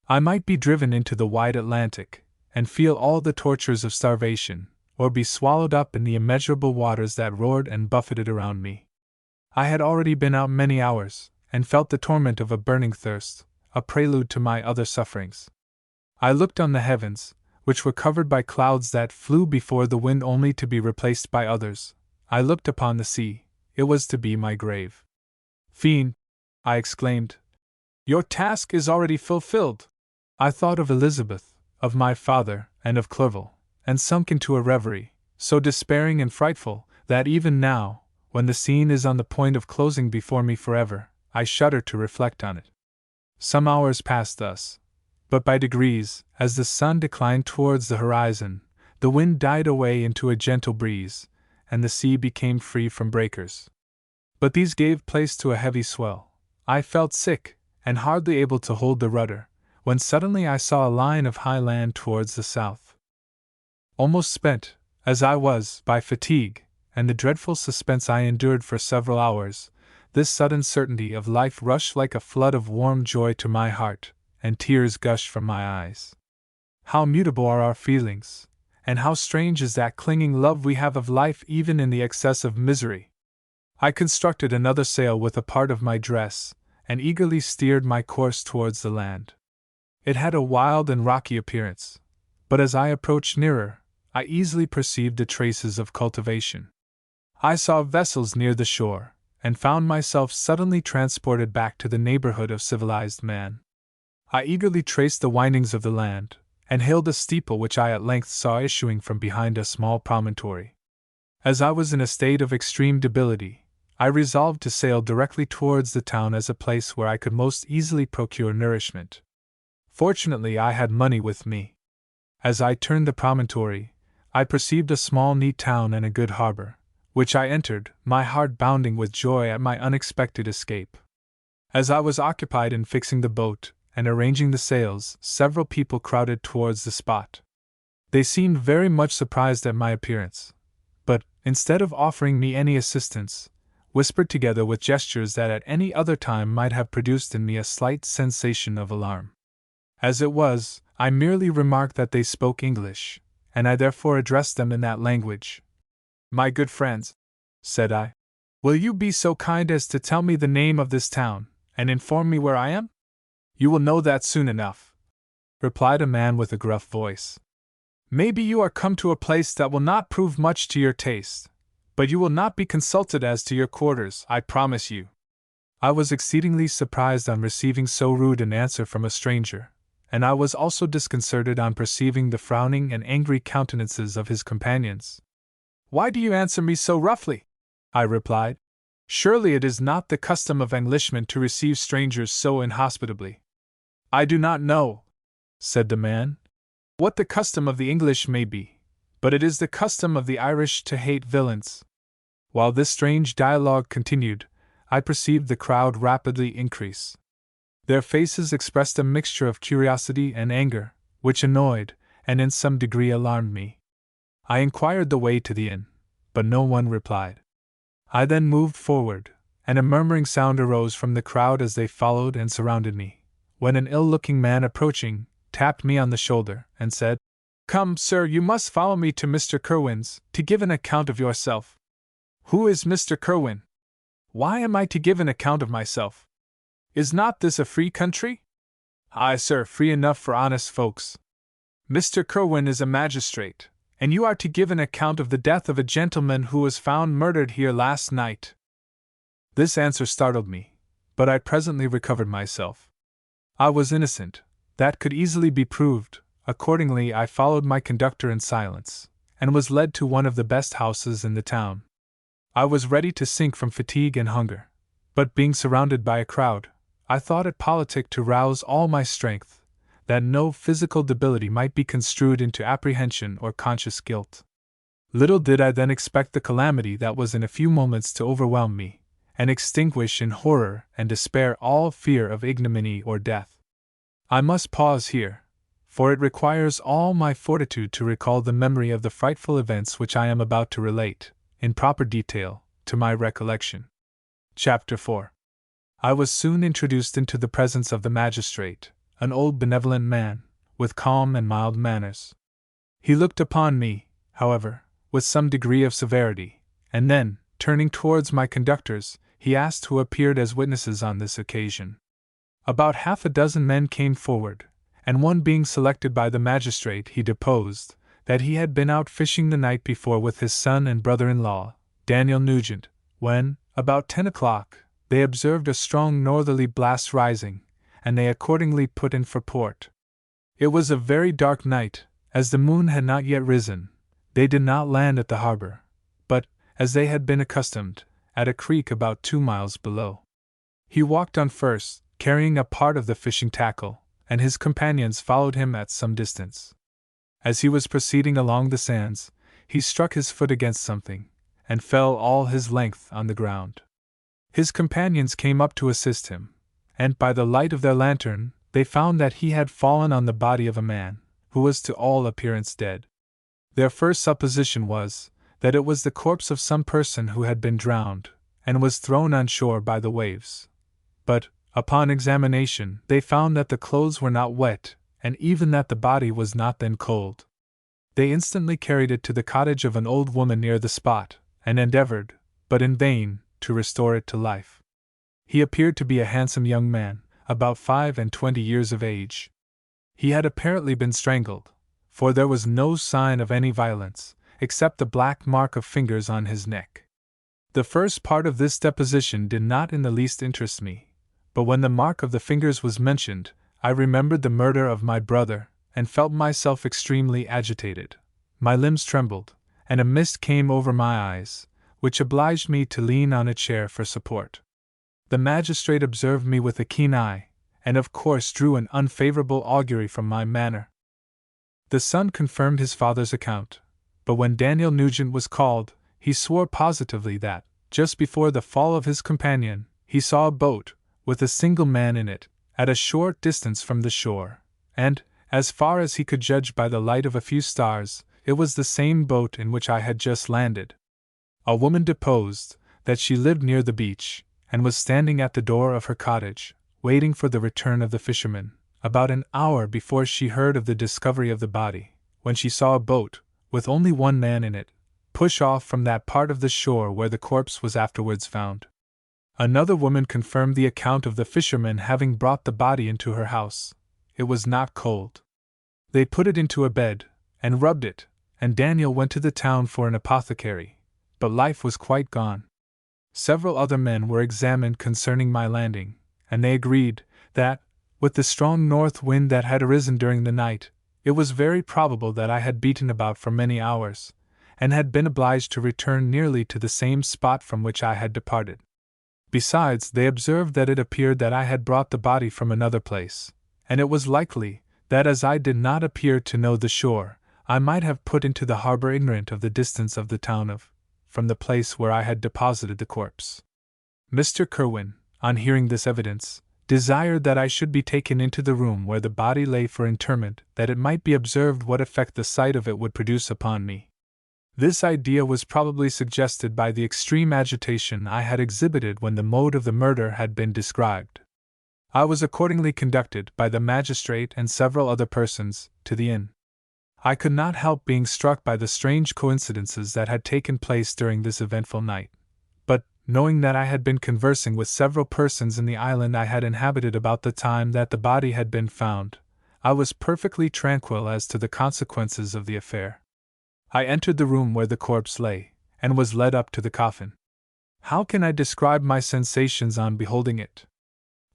[SPEAKER 1] I might be driven into the wide Atlantic, and feel all the tortures of starvation, or be swallowed up in the immeasurable waters that roared and buffeted around me. I had already been out many hours, and felt the torment of a burning thirst, a prelude to my other sufferings. I looked on the heavens, which were covered by clouds that flew before the wind only to be replaced by others. I looked upon the sea, it was to be my grave. Fiend, I exclaimed, your task is already fulfilled. I thought of Elizabeth, of my father, and of Clerval, and sunk into a reverie, so despairing and frightful, that even now, when the scene is on the point of closing before me forever, I shudder to reflect on it. Some hours passed thus, but by degrees, as the sun declined towards the horizon, the wind died away into a gentle breeze, and the sea became free from breakers. But these gave place to a heavy swell. I felt sick, and hardly able to hold the rudder, when suddenly I saw a line of high land towards the south. Almost spent, as I was, by fatigue, and the dreadful suspense I endured for several hours, this sudden certainty of life rushed like a flood of warm joy to my heart, and tears gushed from my eyes. How mutable are our feelings, and how strange is that clinging love we have of life even in the excess of misery! I constructed another sail with a part of my dress, and eagerly steered my course towards the land. It had a wild and rocky appearance, but as I approached nearer, I easily perceived the traces of cultivation. I saw vessels near the shore, and found myself suddenly transported back to the neighborhood of civilized man. I eagerly traced the windings of the land, and hailed a steeple which I at length saw issuing from behind a small promontory. As I was in a state of extreme debility, I resolved to sail directly towards the town as a place where I could most easily procure nourishment. Fortunately, I had money with me. As I turned the promontory, I perceived a small neat town and a good harbor, which I entered, my heart bounding with joy at my unexpected escape. As I was occupied in fixing the boat and arranging the sails, several people crowded towards the spot. They seemed very much surprised at my appearance, but, instead of offering me any assistance, whispered together with gestures that at any other time might have produced in me a slight sensation of alarm. As it was, I merely remarked that they spoke English, and I therefore addressed them in that language. "My good friends," said I, "will you be so kind as to tell me the name of this town, and inform me where I am?" "You will know that soon enough," replied a man with a gruff voice. "Maybe you are come to a place that will not prove much to your taste, But you will not be consulted as to your quarters, I promise you. I was exceedingly surprised on receiving so rude an answer from a stranger, and I was also disconcerted on perceiving the frowning and angry countenances of his companions. Why do you answer me so roughly? I replied. Surely it is not the custom of Englishmen to receive strangers so inhospitably. I do not know, said the man, what the custom of the English may be, but it is the custom of the Irish to hate villains. While this strange dialogue continued, I perceived the crowd rapidly increase. Their faces expressed a mixture of curiosity and anger, which annoyed, and in some degree alarmed me. I inquired the way to the inn, but no one replied. I then moved forward, and a murmuring sound arose from the crowd as they followed and surrounded me, when an ill-looking man approaching, tapped me on the shoulder, and said, Come, sir, you must follow me to Mr. Kerwin's, to give an account of yourself. Who is Mr. Kerwin? Why am I to give an account of myself? Is not this a free country? Aye, sir, free enough for honest folks. Mr. Kerwin is a magistrate, and you are to give an account of the death of a gentleman who was found murdered here last night. This answer startled me, but I presently recovered myself. I was innocent, that could easily be proved. Accordingly, I followed my conductor in silence, and was led to one of the best houses in the town. I was ready to sink from fatigue and hunger, but being surrounded by a crowd, I thought it politic to rouse all my strength, that no physical debility might be construed into apprehension or conscious guilt. Little did I then expect the calamity that was in a few moments to overwhelm me, and extinguish in horror and despair all fear of ignominy or death. I must pause here, for it requires all my fortitude to recall the memory of the frightful events which I am about to relate, in proper detail, to my recollection. Chapter 4. I was soon introduced into the presence of the magistrate, an old benevolent man, with calm and mild manners. He looked upon me, however, with some degree of severity, and then, turning towards my conductors, he asked who appeared as witnesses on this occasion. About half a dozen men came forward, and one being selected by the magistrate, he deposed that he had been out fishing the night before with his son and brother-in-law, Daniel Nugent, when, about 10 o'clock, they observed a strong northerly blast rising, and they accordingly put in for port. It was a very dark night, as the moon had not yet risen. They did not land at the harbor, but, as they had been accustomed, at a creek about 2 miles below. He walked on first, carrying a part of the fishing tackle, and his companions followed him at some distance. As he was proceeding along the sands, he struck his foot against something, and fell all his length on the ground. His companions came up to assist him, and by the light of their lantern, they found that he had fallen on the body of a man, who was to all appearance dead. Their first supposition was, that it was the corpse of some person who had been drowned, and was thrown on shore by the waves. But, upon examination, they found that the clothes were not wet, and even that the body was not then cold. They instantly carried it to the cottage of an old woman near the spot, and endeavored, but in vain, to restore it to life. He appeared to be a handsome young man, about 25 years of age. He had apparently been strangled, for there was no sign of any violence, except the black mark of fingers on his neck. The first part of this deposition did not in the least interest me, but when the mark of the fingers was mentioned, I remembered the murder of my brother, and felt myself extremely agitated. My limbs trembled, and a mist came over my eyes, which obliged me to lean on a chair for support. The magistrate observed me with a keen eye, and of course drew an unfavorable augury from my manner. The son confirmed his father's account, but when Daniel Nugent was called, he swore positively that, just before the fall of his companion, he saw a boat, with a single man in it, at a short distance from the shore, and, as far as he could judge by the light of a few stars, it was the same boat in which I had just landed. A woman deposed that she lived near the beach, and was standing at the door of her cottage, waiting for the return of the fisherman, about an hour before she heard of the discovery of the body, when she saw a boat, with only one man in it, push off from that part of the shore where the corpse was afterwards found. Another woman confirmed the account of the fisherman having brought the body into her house. It was not cold. They put it into a bed, and rubbed it, and Daniel went to the town for an apothecary, but life was quite gone. Several other men were examined concerning my landing, and they agreed that, with the strong north wind that had arisen during the night, it was very probable that I had beaten about for many hours, and had been obliged to return nearly to the same spot from which I had departed. Besides, they observed that it appeared that I had brought the body from another place, and it was likely that as I did not appear to know the shore, I might have put into the harbor ignorant of the distance of the town from the place where I had deposited the corpse. Mr. Kirwin, on hearing this evidence, desired that I should be taken into the room where the body lay for interment, that it might be observed what effect the sight of it would produce upon me. This idea was probably suggested by the extreme agitation I had exhibited when the mode of the murder had been described. I was accordingly conducted by the magistrate and several other persons to the inn. I could not help being struck by the strange coincidences that had taken place during this eventful night, but, knowing that I had been conversing with several persons in the island I had inhabited about the time that the body had been found, I was perfectly tranquil as to the consequences of the affair. I entered the room where the corpse lay, and was led up to the coffin. How can I describe my sensations on beholding it?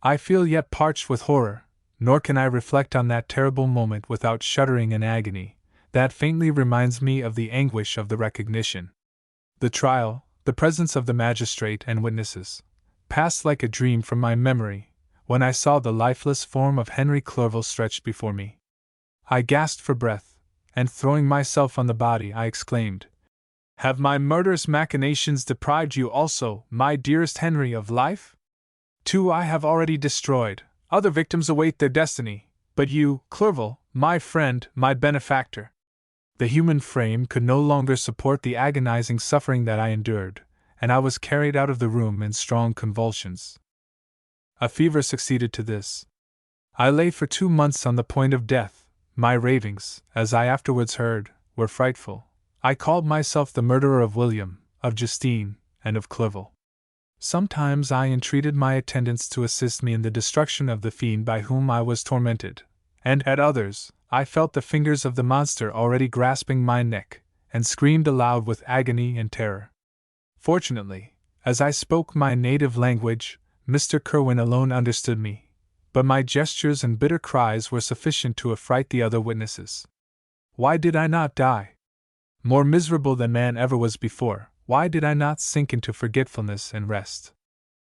[SPEAKER 1] I feel yet parched with horror, nor can I reflect on that terrible moment without shuddering in agony, that faintly reminds me of the anguish of the recognition. The trial, the presence of the magistrate and witnesses, passed like a dream from my memory, when I saw the lifeless form of Henry Clerval stretched before me. I gasped for breath, and throwing myself on the body, I exclaimed, "Have my murderous machinations deprived you also, my dearest Henry, of life? 2 I have already destroyed, other victims await their destiny, but you, Clerval, my friend, my benefactor." The human frame could no longer support the agonizing suffering that I endured, and I was carried out of the room in strong convulsions. A fever succeeded to this. I lay for 2 months on the point of death. My ravings, as I afterwards heard, were frightful. I called myself the murderer of William, of Justine, and of Clerval. Sometimes I entreated my attendants to assist me in the destruction of the fiend by whom I was tormented, and at others, I felt the fingers of the monster already grasping my neck, and screamed aloud with agony and terror. Fortunately, as I spoke my native language, Mr. Kirwin alone understood me, but my gestures and bitter cries were sufficient to affright the other witnesses. Why did I not die? More miserable than man ever was before, why did I not sink into forgetfulness and rest?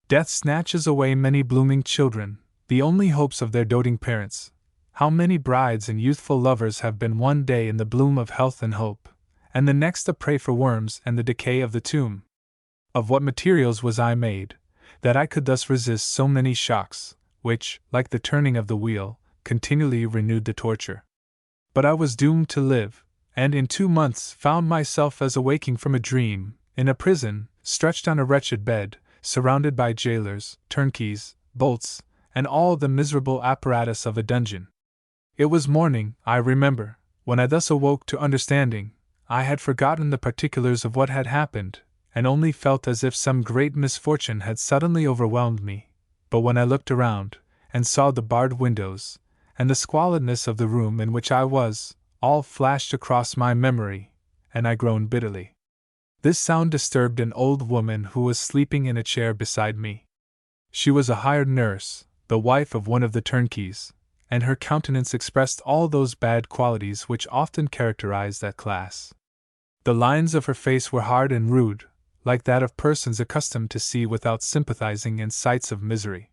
[SPEAKER 1] Death snatches away many blooming children, the only hopes of their doting parents. How many brides and youthful lovers have been one day in the bloom of health and hope, and the next a prey for worms and the decay of the tomb? Of what materials was I made, that I could thus resist so many shocks, which, like the turning of the wheel, continually renewed the torture? But I was doomed to live, and in 2 months found myself as awaking from a dream, in a prison, stretched on a wretched bed, surrounded by jailers, turnkeys, bolts, and all the miserable apparatus of a dungeon. It was morning, I remember, when I thus awoke to understanding. I had forgotten the particulars of what had happened, and only felt as if some great misfortune had suddenly overwhelmed me. But when I looked around, and saw the barred windows, and the squalidness of the room in which I was, all flashed across my memory, and I groaned bitterly. This sound disturbed an old woman who was sleeping in a chair beside me. She was a hired nurse, the wife of one of the turnkeys, and her countenance expressed all those bad qualities which often characterize that class. The lines of her face were hard and rude, like that of persons accustomed to see without sympathizing in sights of misery.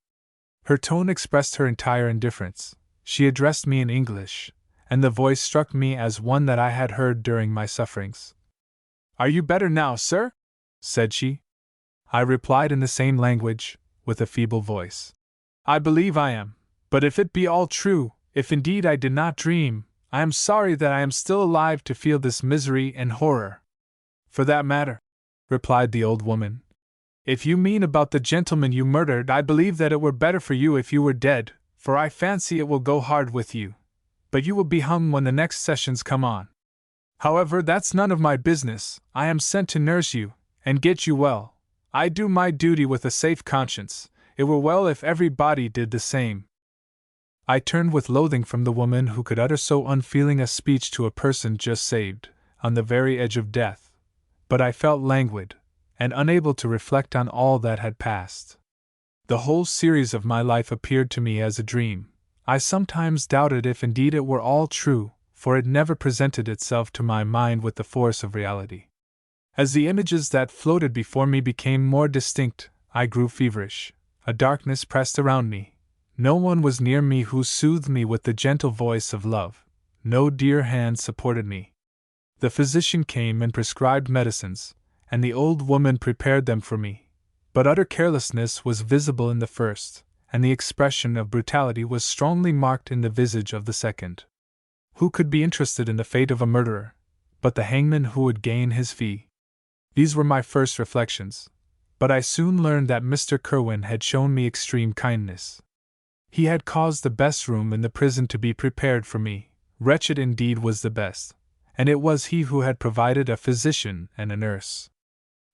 [SPEAKER 1] Her tone expressed her entire indifference. She addressed me in English, and the voice struck me as one that I had heard during my sufferings. "Are you better now, sir?" said she. I replied in the same language, with a feeble voice. "I believe I am. But if it be all true, if indeed I did not dream, I am sorry that I am still alive to feel this misery and horror." "For that matter," replied the old woman, "if you mean about the gentleman you murdered, I believe that it were better for you if you were dead, for I fancy it will go hard with you. But you will be hung when the next sessions come on. However, that's none of my business. I am sent to nurse you, and get you well. I do my duty with a safe conscience. It were well if everybody did the same." I turned with loathing from the woman who could utter so unfeeling a speech to a person just saved, on the very edge of death. but I felt languid, and unable to reflect on all that had passed. The whole series of my life appeared to me as a dream. I sometimes doubted if indeed it were all true, for it never presented itself to my mind with the force of reality. As the images that floated before me became more distinct, I grew feverish. A darkness pressed around me. No one was near me who soothed me with the gentle voice of love. No dear hand supported me. The physician came and prescribed medicines, and the old woman prepared them for me. But utter carelessness was visible in the first, and the expression of brutality was strongly marked in the visage of the second. Who could be interested in the fate of a murderer, but the hangman who would gain his fee? These were my first reflections, but I soon learned that Mr. Kerwin had shown me extreme kindness. He had caused the best room in the prison to be prepared for me. Wretched indeed was the best, and it was he who had provided a physician and a nurse.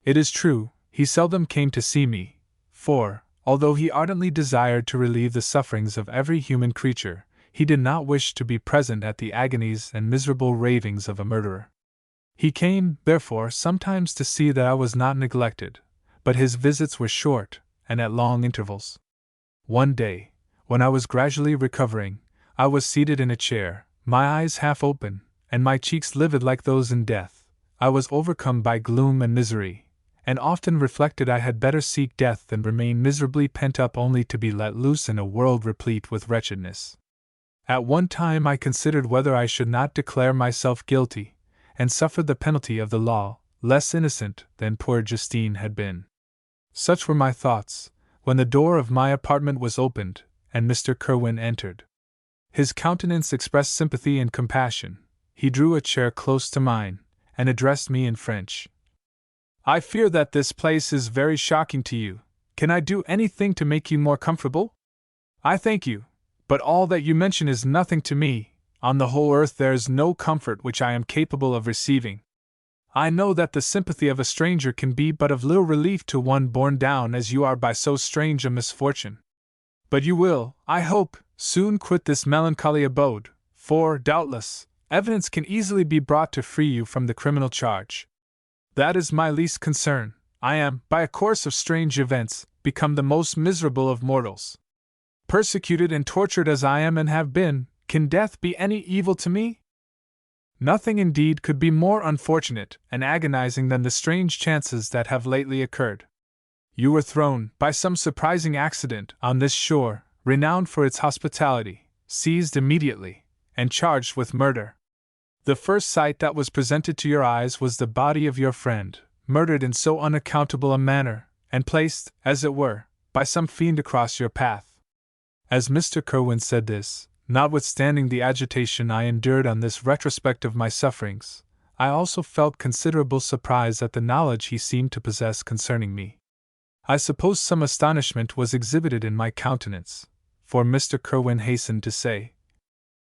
[SPEAKER 1] It is true, he seldom came to see me, for, although he ardently desired to relieve the sufferings of every human creature, he did not wish to be present at the agonies and miserable ravings of a murderer. He came, therefore, sometimes to see that I was not neglected, but his visits were short, and at long intervals. One day, when I was gradually recovering, I was seated in a chair, my eyes half open, and my cheeks livid like those in death. I was overcome by gloom and misery, and often reflected I had better seek death than remain miserably pent up only to be let loose in a world replete with wretchedness. At one time I considered whether I should not declare myself guilty, and suffer the penalty of the law, less innocent than poor Justine had been. Such were my thoughts, when the door of my apartment was opened, and Mr. Kerwin entered. His countenance expressed sympathy and compassion. He drew a chair close to mine, and addressed me in French. "I fear that this place is very shocking to you. Can I do anything to make you more comfortable?" "I thank you, but all that you mention is nothing to me. On the whole earth there is no comfort which I am capable of receiving. I know that the sympathy of a stranger can be but of little relief to one borne down as you are by so strange a misfortune. But you will, I hope, soon quit this melancholy abode, for, doubtless, evidence can easily be brought to free you from the criminal charge. That is my least concern. I am, by a course of strange events, become the most miserable of mortals. Persecuted and tortured as I am and have been, can death be any evil to me? Nothing indeed could be more unfortunate and agonizing than the strange chances that have lately occurred. You were thrown, by some surprising accident, on this shore, renowned for its hospitality, seized immediately, and charged with murder. The first sight that was presented to your eyes was the body of your friend, murdered in so unaccountable a manner, and placed, as it were, by some fiend across your path. As Mr. Kerwin said this, notwithstanding the agitation I endured on this retrospect of my sufferings, I also felt considerable surprise at the knowledge he seemed to possess concerning me. I suppose some astonishment was exhibited in my countenance, for Mr. Kerwin hastened to say,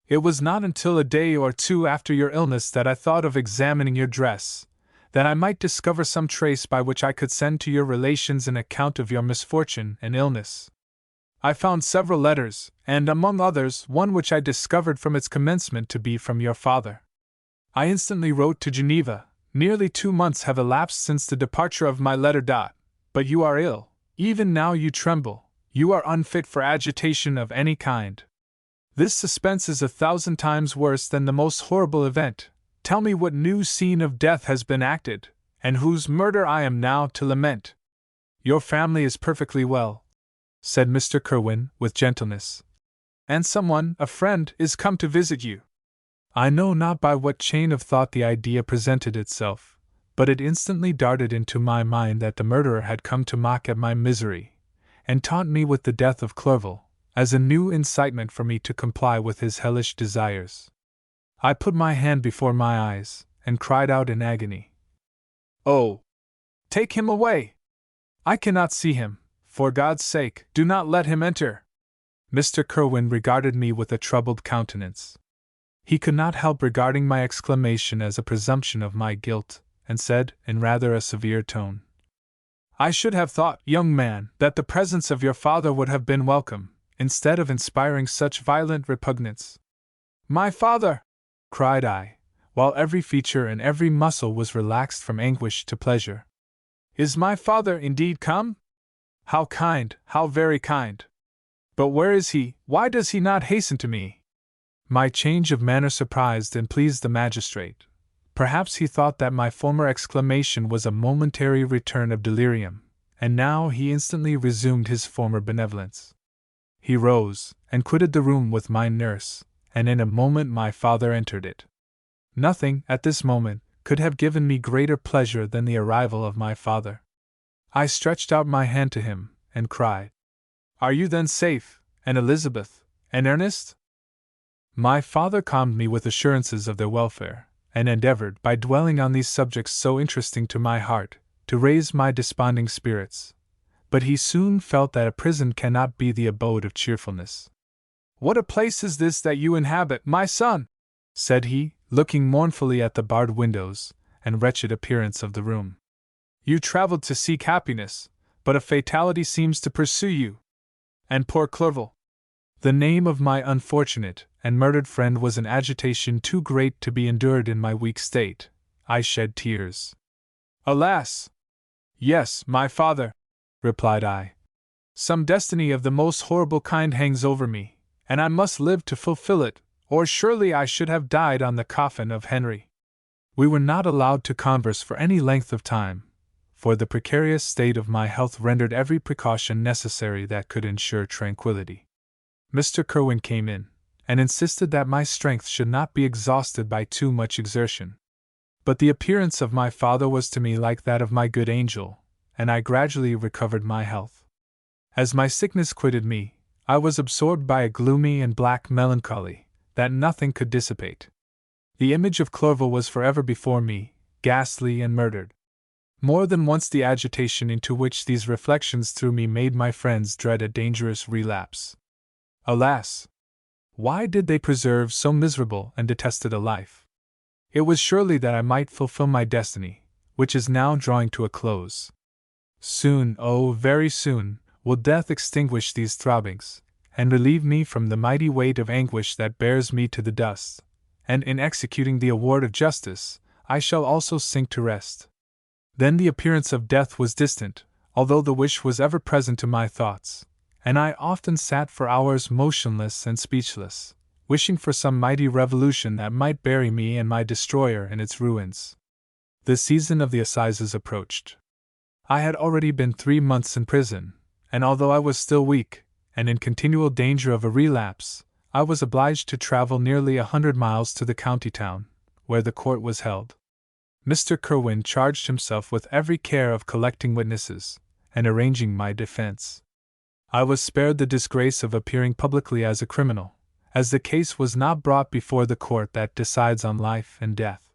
[SPEAKER 1] "It was not until a day or two after your illness that I thought of examining your dress, that I might discover some trace by which I could send to your relations an account of your misfortune and illness. I found several letters, and among others one which I discovered from its commencement to be from your father. I instantly wrote to Geneva. Nearly 2 months have elapsed since the departure of my letter. But you are ill, even now you tremble, you are unfit for agitation of any kind. This suspense is 1,000 times worse than the most horrible event. Tell me what new scene of death has been acted, and whose murder I am now to lament." "Your family is perfectly well," said Mr. Kerwin, with gentleness. "And someone, a friend, is come to visit you." I know not by what chain of thought the idea presented itself, but it instantly darted into my mind that the murderer had come to mock at my misery, and taunt me with the death of Clerval, as a new incitement for me to comply with his hellish desires. I put my hand before my eyes, and cried out in agony, "Oh! Take him away! I cannot see him. For God's sake, do not let him enter!" Mr. Kerwin regarded me with a troubled countenance. He could not help regarding my exclamation as a presumption of my guilt, and said, in rather a severe tone, "I should have thought, young man, that the presence of your father would have been welcome, instead of inspiring such violent repugnance." "My father!" cried I. while every feature and every muscle was relaxed from anguish to pleasure. "Is my father indeed come? How kind, how very kind! But where is he? Why does he not hasten to me?" My change of manner surprised and pleased the magistrate. Perhaps he thought that my former exclamation was a momentary return of delirium, and now he instantly resumed his former benevolence. He rose, and quitted the room with my nurse, and in a moment my father entered it. Nothing, at this moment, could have given me greater pleasure than the arrival of my father. I stretched out my hand to him, and cried, "Are you then safe, and Elizabeth, and Ernest?" My father calmed me with assurances of their welfare, and endeavored, by dwelling on these subjects so interesting to my heart, to raise my desponding spirits. But he soon felt that a prison cannot be the abode of cheerfulness. "What a place is this that you inhabit, my son!" said he, looking mournfully at the barred windows and wretched appearance of the room. "You traveled to seek happiness, but a fatality seems to pursue you. And poor Clerval!" The name of my unfortunate and murdered friend was an agitation too great to be endured in my weak state. I shed tears. "Alas!" "Yes, my father," replied I. "Some destiny of the most horrible kind hangs over me, and I must live to fulfill it, or surely I should have died on the coffin of Henry." We were not allowed to converse for any length of time, for the precarious state of my health rendered every precaution necessary that could ensure tranquility. Mr. Kerwin came in, and insisted that my strength should not be exhausted by too much exertion. But the appearance of my father was to me like that of my good angel, and I gradually recovered my health. As my sickness quitted me, I was absorbed by a gloomy and black melancholy that nothing could dissipate. The image of Clerval was forever before me, ghastly and murdered. More than once the agitation into which these reflections threw me made my friends dread a dangerous relapse. Alas! Why did they preserve so miserable and detested a life? It was surely that I might fulfill my destiny, which is now drawing to a close. Soon, oh, very soon, will death extinguish these throbbings, and relieve me from the mighty weight of anguish that bears me to the dust, and in executing the award of justice, I shall also sink to rest. Then the appearance of death was distant, although the wish was ever present to my thoughts, and I often sat for hours motionless and speechless, wishing for some mighty revolution that might bury me and my destroyer in its ruins. The season of the assizes approached. I had already been 3 months in prison, and although I was still weak, and in continual danger of a relapse, I was obliged to travel nearly 100 miles to the county town, where the court was held. Mr. Kerwin charged himself with every care of collecting witnesses, and arranging my defense. I was spared the disgrace of appearing publicly as a criminal, as the case was not brought before the court that decides on life and death.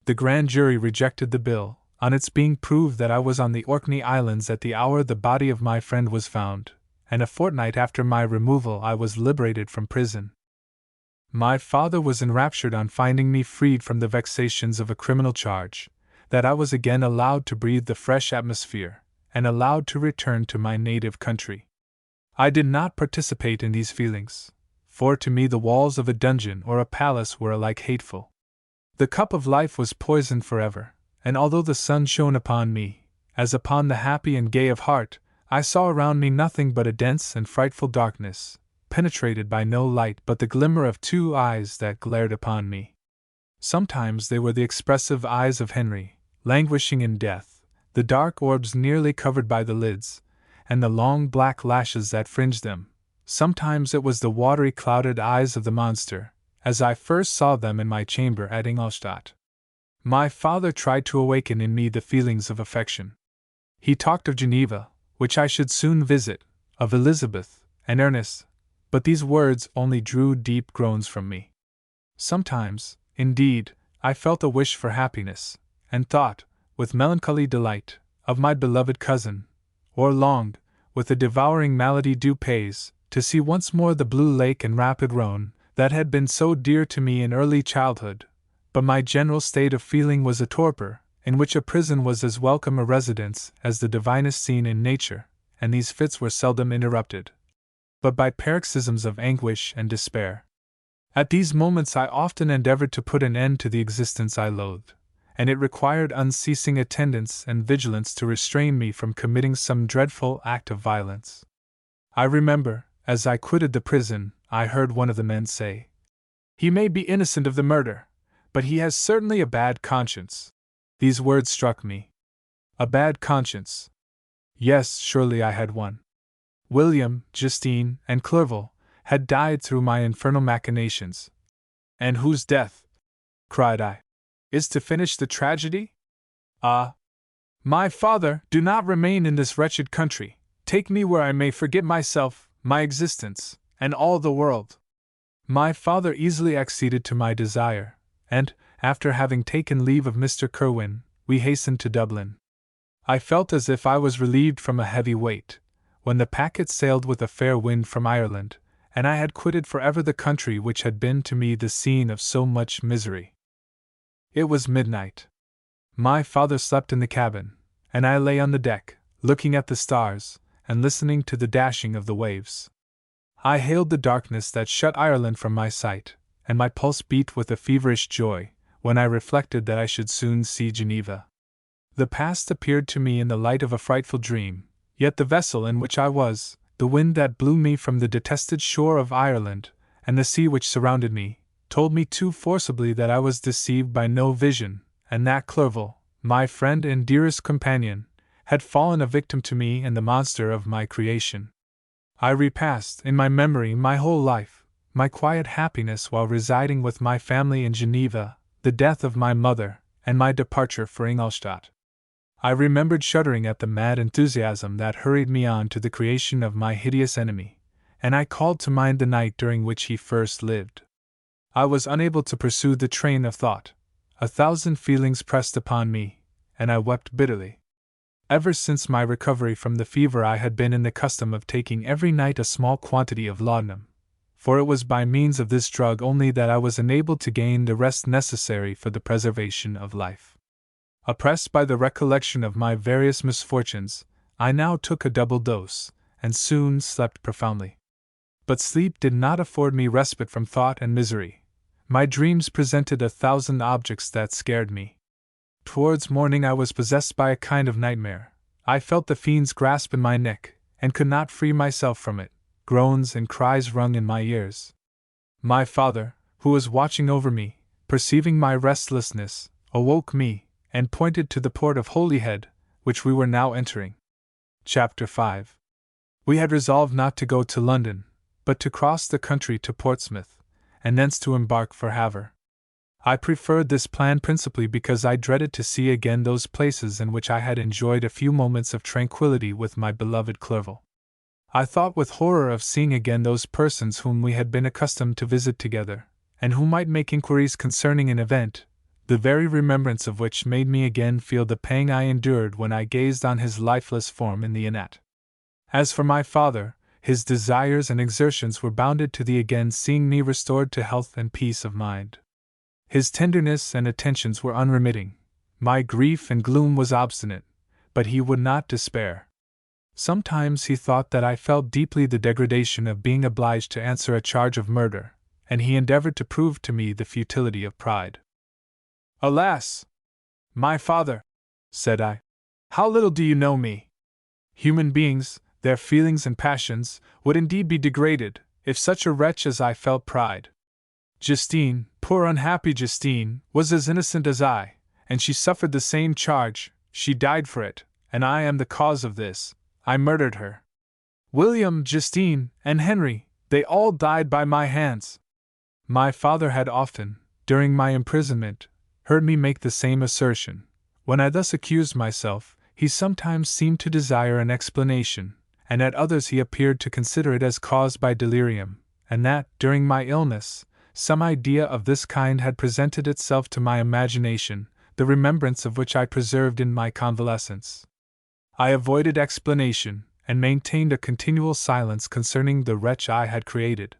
[SPEAKER 1] The grand jury rejected the bill, on its being proved that I was on the Orkney Islands at the hour the body of my friend was found, and a fortnight after my removal I was liberated from prison. My father was enraptured on finding me freed from the vexations of a criminal charge, that I was again allowed to breathe the fresh atmosphere, and allowed to return to my native country. I did not participate in these feelings, for to me the walls of a dungeon or a palace were alike hateful. The cup of life was poisoned forever, and although the sun shone upon me, as upon the happy and gay of heart, I saw around me nothing but a dense and frightful darkness, penetrated by no light but the glimmer of 2 eyes that glared upon me. Sometimes they were the expressive eyes of Henry, languishing in death, the dark orbs nearly covered by the lids, and the long black lashes that fringed them. Sometimes it was the watery clouded eyes of the monster, as I first saw them in my chamber at Ingolstadt. My father tried to awaken in me the feelings of affection. He talked of Geneva, which I should soon visit, of Elizabeth and Ernest, but these words only drew deep groans from me. Sometimes, indeed, I felt a wish for happiness, and thought, with melancholy delight, of my beloved cousin, or longed, with a devouring malady du pays, to see once more the blue lake and rapid Rhone, that had been so dear to me in early childhood, but my general state of feeling was a torpor, in which a prison was as welcome a residence as the divinest scene in nature, and these fits were seldom interrupted, but by paroxysms of anguish and despair. At these moments I often endeavored to put an end to the existence I loathed, and it required unceasing attendance and vigilance to restrain me from committing some dreadful act of violence. I remember, as I quitted the prison, I heard one of the men say, "He may be innocent of the murder, but he has certainly a bad conscience." These words struck me. A bad conscience. Yes, surely I had one. William, Justine, and Clerval had died through my infernal machinations. "And whose death," cried I, "is to finish the tragedy? Ah! My father, do not remain in this wretched country. Take me where I may forget myself, my existence, and all the world." My father easily acceded to my desire, and, after having taken leave of Mr. Kirwin, we hastened to Dublin. I felt as if I was relieved from a heavy weight, when the packet sailed with a fair wind from Ireland, and I had quitted forever the country which had been to me the scene of so much misery. It was midnight. My father slept in the cabin, and I lay on the deck, looking at the stars, and listening to the dashing of the waves. I hailed the darkness that shut Ireland from my sight, and my pulse beat with a feverish joy, when I reflected that I should soon see Geneva. The past appeared to me in the light of a frightful dream, yet the vessel in which I was, the wind that blew me from the detested shore of Ireland, and the sea which surrounded me, told me too forcibly that I was deceived by no vision, and that Clerval, my friend and dearest companion, had fallen a victim to me and the monster of my creation. I repassed, in my memory, my whole life, my quiet happiness while residing with my family in Geneva, the death of my mother, and my departure for Ingolstadt. I remembered shuddering at the mad enthusiasm that hurried me on to the creation of my hideous enemy, and I called to mind the night during which he first lived. I was unable to pursue the train of thought. 1,000 feelings pressed upon me, and I wept bitterly. Ever since my recovery from the fever I had been in the custom of taking every night a small quantity of laudanum, for it was by means of this drug only that I was enabled to gain the rest necessary for the preservation of life. Oppressed by the recollection of my various misfortunes, I now took a double dose, and soon slept profoundly. But sleep did not afford me respite from thought and misery. My dreams presented 1,000 objects that scared me. Towards morning I was possessed by a kind of nightmare. I felt the fiend's grasp in my neck, and could not free myself from it. Groans and cries rung in my ears. My father, who was watching over me, perceiving my restlessness, awoke me, and pointed to the port of Holyhead, which we were now entering. Chapter 5. We had resolved not to go to London, but to cross the country to Portsmouth, and thence to embark for Havre. I preferred this plan principally because I dreaded to see again those places in which I had enjoyed a few moments of tranquillity with my beloved Clerval. I thought with horror of seeing again those persons whom we had been accustomed to visit together, and who might make inquiries concerning an event, the very remembrance of which made me again feel the pang I endured when I gazed on his lifeless form in the inn. As for my father, his desires and exertions were bounded to the again seeing me restored to health and peace of mind. His tenderness and attentions were unremitting. My grief and gloom was obstinate, but he would not despair. Sometimes he thought that I felt deeply the degradation of being obliged to answer a charge of murder, and he endeavored to prove to me the futility of pride. "Alas! My father," said I, "how little do you know me! Human beings, their feelings and passions, would indeed be degraded, if such a wretch as I felt pride. Justine, poor unhappy Justine, was as innocent as I, and she suffered the same charge, she died for it, and I am the cause of this, I murdered her. William, Justine, and Henry, they all died by my hands." My father had often, during my imprisonment, heard me make the same assertion. When I thus accused myself, he sometimes seemed to desire an explanation, and at others he appeared to consider it as caused by delirium, and that, during my illness, some idea of this kind had presented itself to my imagination, the remembrance of which I preserved in my convalescence. I avoided explanation, and maintained a continual silence concerning the wretch I had created.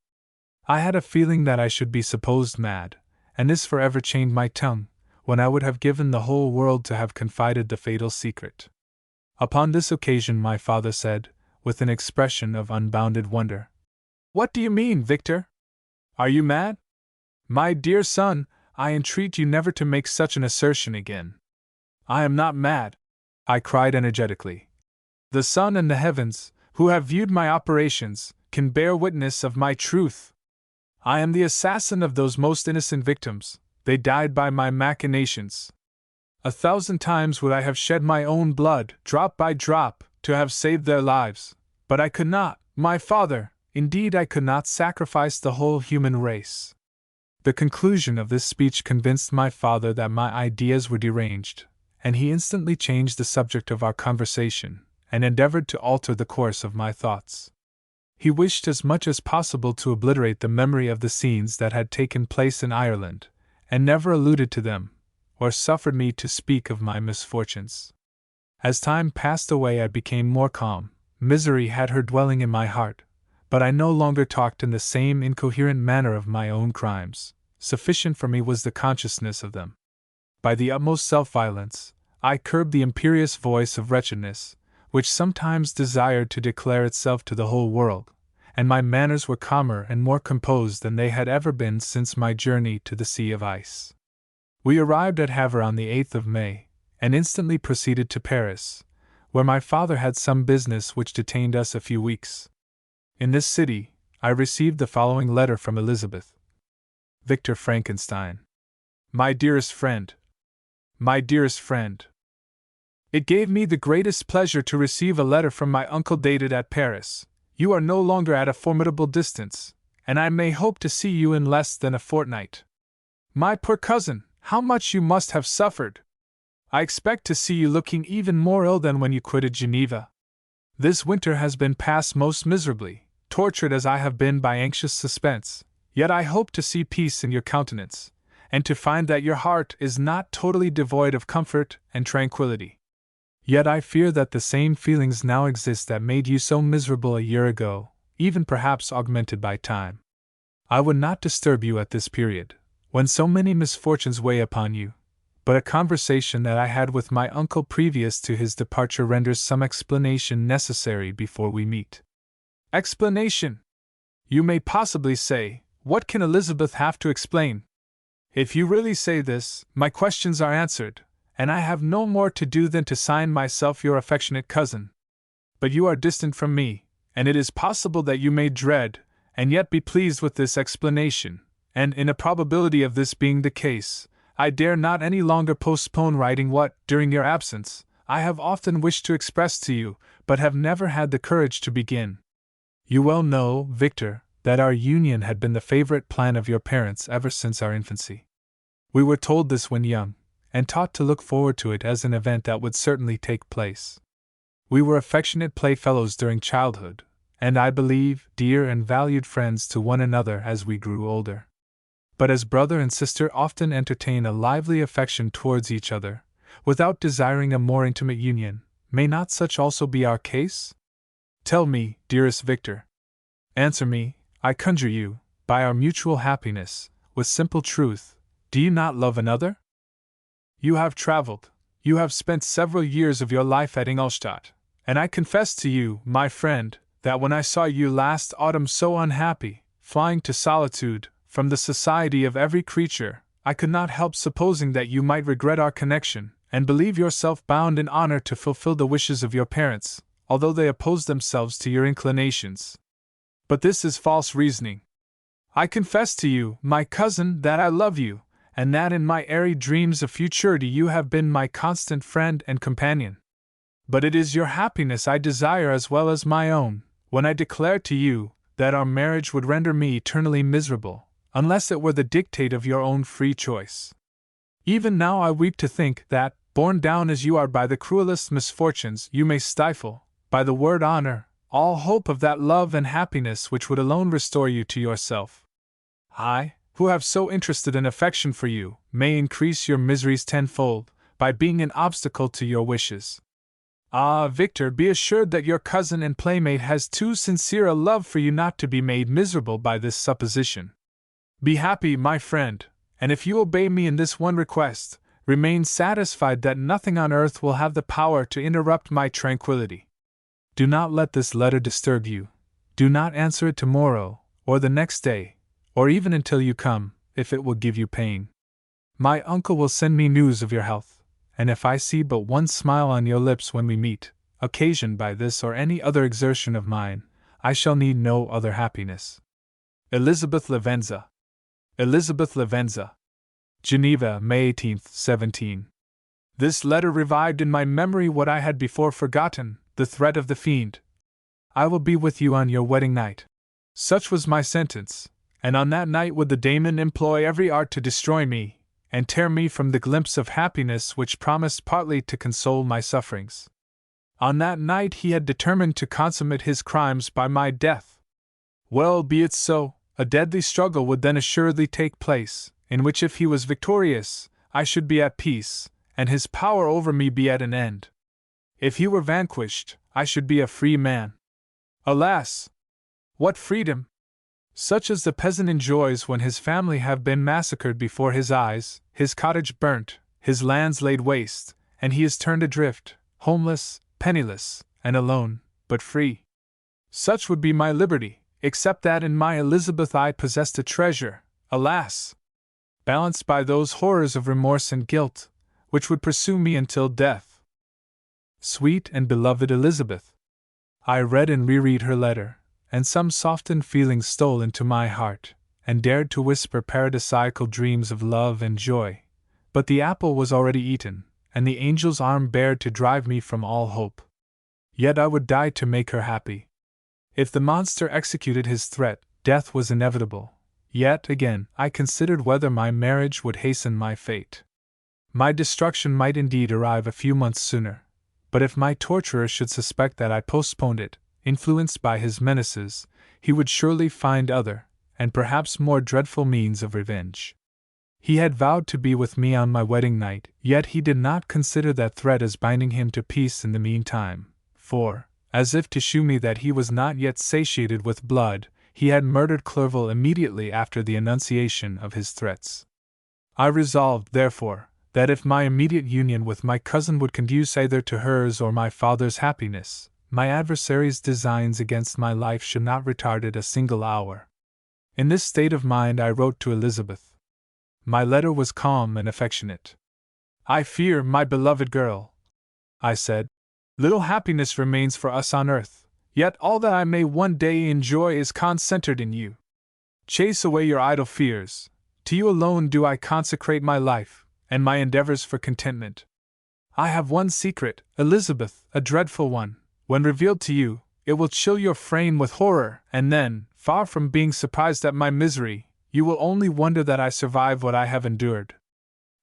[SPEAKER 1] I had a feeling that I should be supposed mad, and this forever chained my tongue, when I would have given the whole world to have confided the fatal secret. Upon this occasion my father said, with an expression of unbounded wonder, "What do you mean, Victor? Are you mad? My dear son, I entreat you never to make such an assertion again. I am not mad, I cried energetically. The sun and the heavens, who have viewed my operations, can bear witness of my truth. I am the assassin of those most innocent victims. They died by my machinations. 1,000 times would I have shed my own blood, drop by drop, to have saved their lives, but I could not, my father, indeed I could not sacrifice the whole human race. The conclusion of this speech convinced my father that my ideas were deranged, and he instantly changed the subject of our conversation, and endeavored to alter the course of my thoughts. He wished as much as possible to obliterate the memory of the scenes that had taken place in Ireland, and never alluded to them, or suffered me to speak of my misfortunes. As time passed away, I became more calm. Misery had her dwelling in my heart, but I no longer talked in the same incoherent manner of my own crimes. Sufficient for me was the consciousness of them. By the utmost self-violence, I curbed the imperious voice of wretchedness, which sometimes desired to declare itself to the whole world, and my manners were calmer and more composed than they had ever been since my journey to the Sea of Ice. We arrived at Havre on the 8th of May, and instantly proceeded to Paris, where my father had some business which detained us a few weeks. In this city, I received the following letter from Elizabeth. Victor Frankenstein. My dearest friend. My dearest friend. It gave me the greatest pleasure to receive a letter from my uncle dated at Paris. You are no longer at a formidable distance, and I may hope to see you in less than a fortnight. My poor cousin, how much you must have suffered! I expect to see you looking even more ill than when you quitted Geneva. This winter has been passed most miserably, tortured as I have been by anxious suspense, yet I hope to see peace in your countenance, and to find that your heart is not totally devoid of comfort and tranquility. Yet I fear that the same feelings now exist that made you so miserable a year ago, even perhaps augmented by time. I would not disturb you at this period, when so many misfortunes weigh upon you, but a conversation that I had with my uncle previous to his departure renders some explanation necessary before we meet. Explanation! You may possibly say, what can Elizabeth have to explain? If you really say this, my questions are answered, and I have no more to do than to sign myself your affectionate cousin. But you are distant from me, and it is possible that you may dread, and yet be pleased with this explanation, and in a probability of this being the case, I dare not any longer postpone writing what, during your absence, I have often wished to express to you, but have never had the courage to begin. You well know, Victor, that our union had been the favorite plan of your parents ever since our infancy. We were told this when young, and taught to look forward to it as an event that would certainly take place. We were affectionate playfellows during childhood, and I believe, dear and valued friends to one another as we grew older. But as brother and sister often entertain a lively affection towards each other, without desiring a more intimate union, may not such also be our case? Tell me, dearest Victor. Answer me, I conjure you, by our mutual happiness, with simple truth, do you not love another? You have traveled, you have spent several years of your life at Ingolstadt, and I confess to you, my friend, that when I saw you last autumn so unhappy, flying to solitude, from the society of every creature, I could not help supposing that you might regret our connection, and believe yourself bound in honor to fulfill the wishes of your parents, although they opposed themselves to your inclinations. But this is false reasoning. I confess to you, my cousin, that I love you, and that in my airy dreams of futurity you have been my constant friend and companion. But it is your happiness I desire as well as my own, when I declare to you that our marriage would render me eternally miserable, unless it were the dictate of your own free choice. Even now I weep to think that, borne down as you are by the cruelest misfortunes, you may stifle, by the word honor, all hope of that love and happiness which would alone restore you to yourself. I, who have so interested an affection for you, may increase your miseries tenfold, by being an obstacle to your wishes. Ah, Victor, be assured that your cousin and playmate has too sincere a love for you not to be made miserable by this supposition. Be happy, my friend, and if you obey me in this one request, remain satisfied that nothing on earth will have the power to interrupt my tranquility. Do not let this letter disturb you. Do not answer it tomorrow, or the next day, or even until you come, if it will give you pain. My uncle will send me news of your health, and if I see but one smile on your lips when we meet, occasioned by this or any other exertion of mine, I shall need no other happiness. Elizabeth Lavenza. Elizabeth Lavenza. Geneva, May 18, 17. This letter revived in my memory what I had before forgotten, the threat of the fiend. I will be with you on your wedding night. Such was my sentence, and on that night would the daemon employ every art to destroy me, and tear me from the glimpse of happiness which promised partly to console my sufferings. On that night he had determined to consummate his crimes by my death. Well, be it so. A deadly struggle would then assuredly take place, in which if he was victorious, I should be at peace, and his power over me be at an end. If he were vanquished, I should be a free man. Alas! What freedom! Such as the peasant enjoys when his family have been massacred before his eyes, his cottage burnt, his lands laid waste, and he is turned adrift, homeless, penniless, and alone, but free. Such would be my liberty, except that in my Elizabeth I possessed a treasure, alas! Balanced by those horrors of remorse and guilt, which would pursue me until death. Sweet and beloved Elizabeth! I read and reread her letter, and some softened feelings stole into my heart, and dared to whisper paradisiacal dreams of love and joy. But the apple was already eaten, and the angel's arm bared to drive me from all hope. Yet I would die to make her happy. If the monster executed his threat, death was inevitable. Yet, again, I considered whether my marriage would hasten my fate. My destruction might indeed arrive a few months sooner, but if my torturer should suspect that I postponed it, influenced by his menaces, he would surely find other, and perhaps more dreadful means of revenge. He had vowed to be with me on my wedding night, yet he did not consider that threat as binding him to peace in the meantime, for, as if to shew me that he was not yet satiated with blood, he had murdered Clerval immediately after the enunciation of his threats. I resolved, therefore, that if my immediate union with my cousin would conduce either to hers or my father's happiness, my adversary's designs against my life should not retard it a single hour. In this state of mind I wrote to Elizabeth. My letter was calm and affectionate. I fear, my beloved girl, I said, little happiness remains for us on earth, yet all that I may one day enjoy is concentered in you. Chase away your idle fears. To you alone do I consecrate my life, and my endeavors for contentment. I have one secret, Elizabeth, a dreadful one. When revealed to you, it will chill your frame with horror, and then, far from being surprised at my misery, you will only wonder that I survive what I have endured.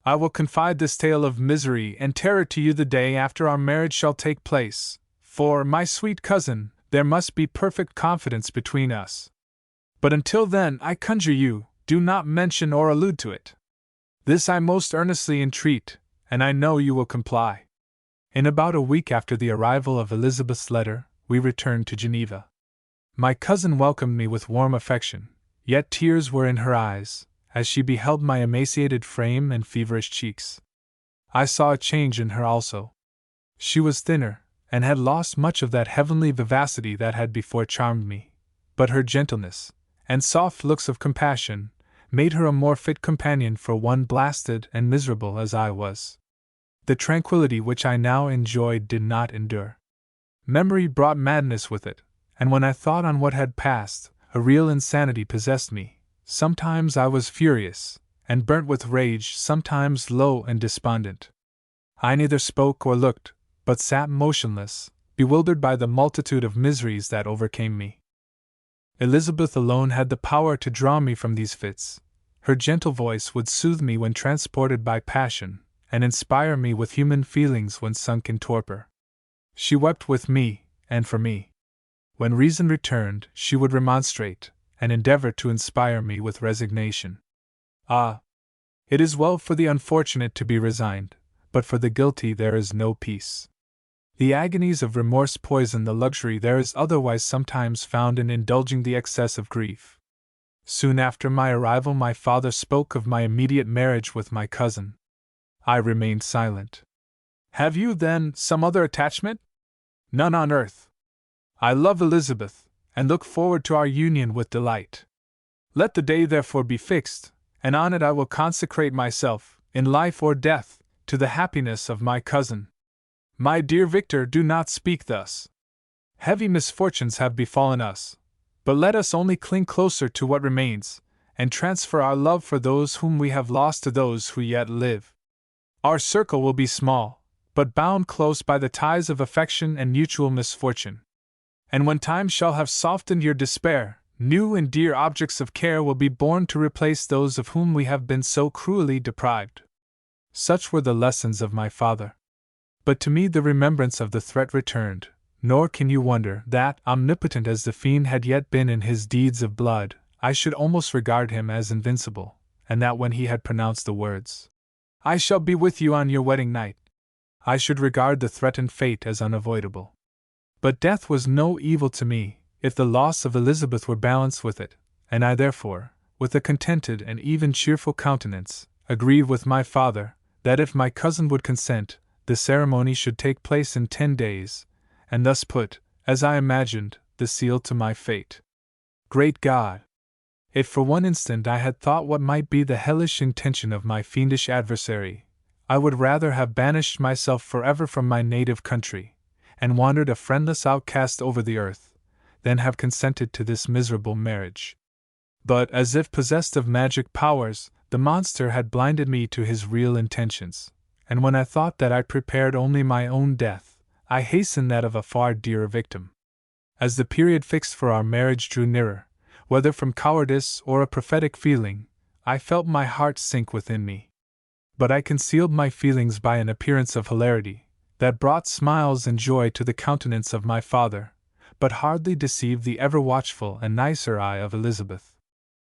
[SPEAKER 1] I will confide this tale of misery and terror to you the day after our marriage shall take place, for, my sweet cousin, there must be perfect confidence between us. But until then, I conjure you, do not mention or allude to it. This I most earnestly entreat, and I know you will comply. In about a week after the arrival of Elizabeth's letter, we returned to Geneva. My cousin welcomed me with warm affection, yet tears were in her eyes, as she beheld my emaciated frame and feverish cheeks. I saw a change in her also. She was thinner, and had lost much of that heavenly vivacity that had before charmed me, but her gentleness, and soft looks of compassion, made her a more fit companion for one blasted and miserable as I was. The tranquility which I now enjoyed did not endure. Memory brought madness with it, and when I thought on what had passed, a real insanity possessed me. Sometimes I was furious, and burnt with rage, sometimes low and despondent. I neither spoke or looked, but sat motionless, bewildered by the multitude of miseries that overcame me. Elizabeth alone had the power to draw me from these fits. Her gentle voice would soothe me when transported by passion, and inspire me with human feelings when sunk in torpor. She wept with me, and for me. When reason returned, she would remonstrate, and endeavor to inspire me with resignation. Ah! It is well for the unfortunate to be resigned, but for the guilty there is no peace. The agonies of remorse poison the luxury there is otherwise sometimes found in indulging the excess of grief. Soon after my arrival my father spoke of my immediate marriage with my cousin. I remained silent. Have you, then, some other attachment? None on earth. I love Elizabeth, and look forward to our union with delight. Let the day therefore be fixed, and on it I will consecrate myself, in life or death, to the happiness of my cousin. My dear Victor, do not speak thus. Heavy misfortunes have befallen us, but let us only cling closer to what remains, and transfer our love for those whom we have lost to those who yet live. Our circle will be small, but bound close by the ties of affection and mutual misfortune. And when time shall have softened your despair, new and dear objects of care will be born to replace those of whom we have been so cruelly deprived. Such were the lessons of my father. But to me the remembrance of the threat returned, nor can you wonder that, omnipotent as the fiend had yet been in his deeds of blood, I should almost regard him as invincible, and that when he had pronounced the words, "I shall be with you on your wedding night," I should regard the threatened fate as unavoidable. But death was no evil to me, if the loss of Elizabeth were balanced with it, and I therefore, with a contented and even cheerful countenance, agreed with my father, that if my cousin would consent, the ceremony should take place in 10 days, and thus put, as I imagined, the seal to my fate. Great God! If for one instant I had thought what might be the hellish intention of my fiendish adversary, I would rather have banished myself forever from my native country, and wandered a friendless outcast over the earth, than have consented to this miserable marriage. But, as if possessed of magic powers, the monster had blinded me to his real intentions, and when I thought that I prepared only my own death, I hastened that of a far dearer victim. As the period fixed for our marriage drew nearer, whether from cowardice or a prophetic feeling, I felt my heart sink within me. But I concealed my feelings by an appearance of hilarity, that brought smiles and joy to the countenance of my father, but hardly deceived the ever-watchful and nicer eye of Elizabeth.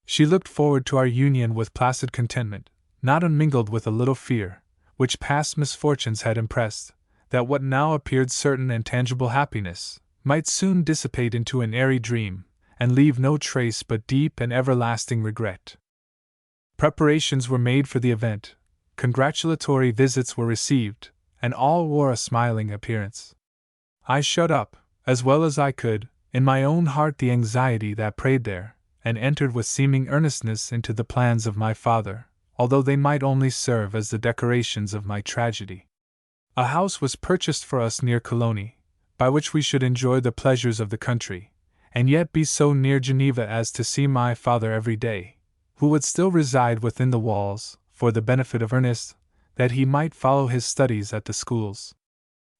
[SPEAKER 1] She looked forward to our union with placid contentment, not unmingled with a little fear, which past misfortunes had impressed, that what now appeared certain and tangible happiness might soon dissipate into an airy dream, and leave no trace but deep and everlasting regret. Preparations were made for the event, congratulatory visits were received, and all wore a smiling appearance. I shut up, as well as I could, in my own heart the anxiety that preyed there, and entered with seeming earnestness into the plans of my father, although they might only serve as the decorations of my tragedy. A house was purchased for us near Cologne, by which we should enjoy the pleasures of the country, and yet be so near Geneva as to see my father every day, who would still reside within the walls, for the benefit of Ernest, that he might follow his studies at the schools.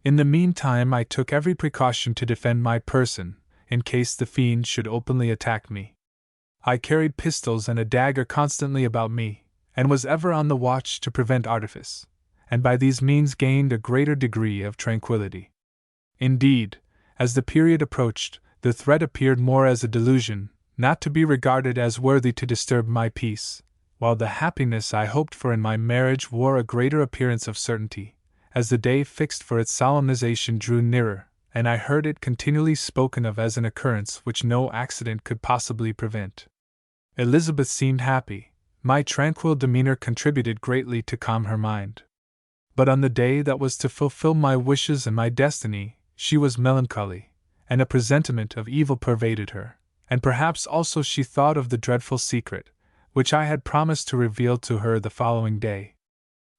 [SPEAKER 1] In the meantime I took every precaution to defend my person, in case the fiend should openly attack me. I carried pistols and a dagger constantly about me, and was ever on the watch to prevent artifice, and by these means gained a greater degree of tranquillity. Indeed, as the period approached, the threat appeared more as a delusion, not to be regarded as worthy to disturb my peace, while the happiness I hoped for in my marriage wore a greater appearance of certainty, as the day fixed for its solemnization drew nearer, and I heard it continually spoken of as an occurrence which no accident could possibly prevent. Elizabeth seemed happy, my tranquil demeanor contributed greatly to calm her mind. But on the day that was to fulfill my wishes and my destiny, she was melancholy, and a presentiment of evil pervaded her, and perhaps also she thought of the dreadful secret, which I had promised to reveal to her the following day.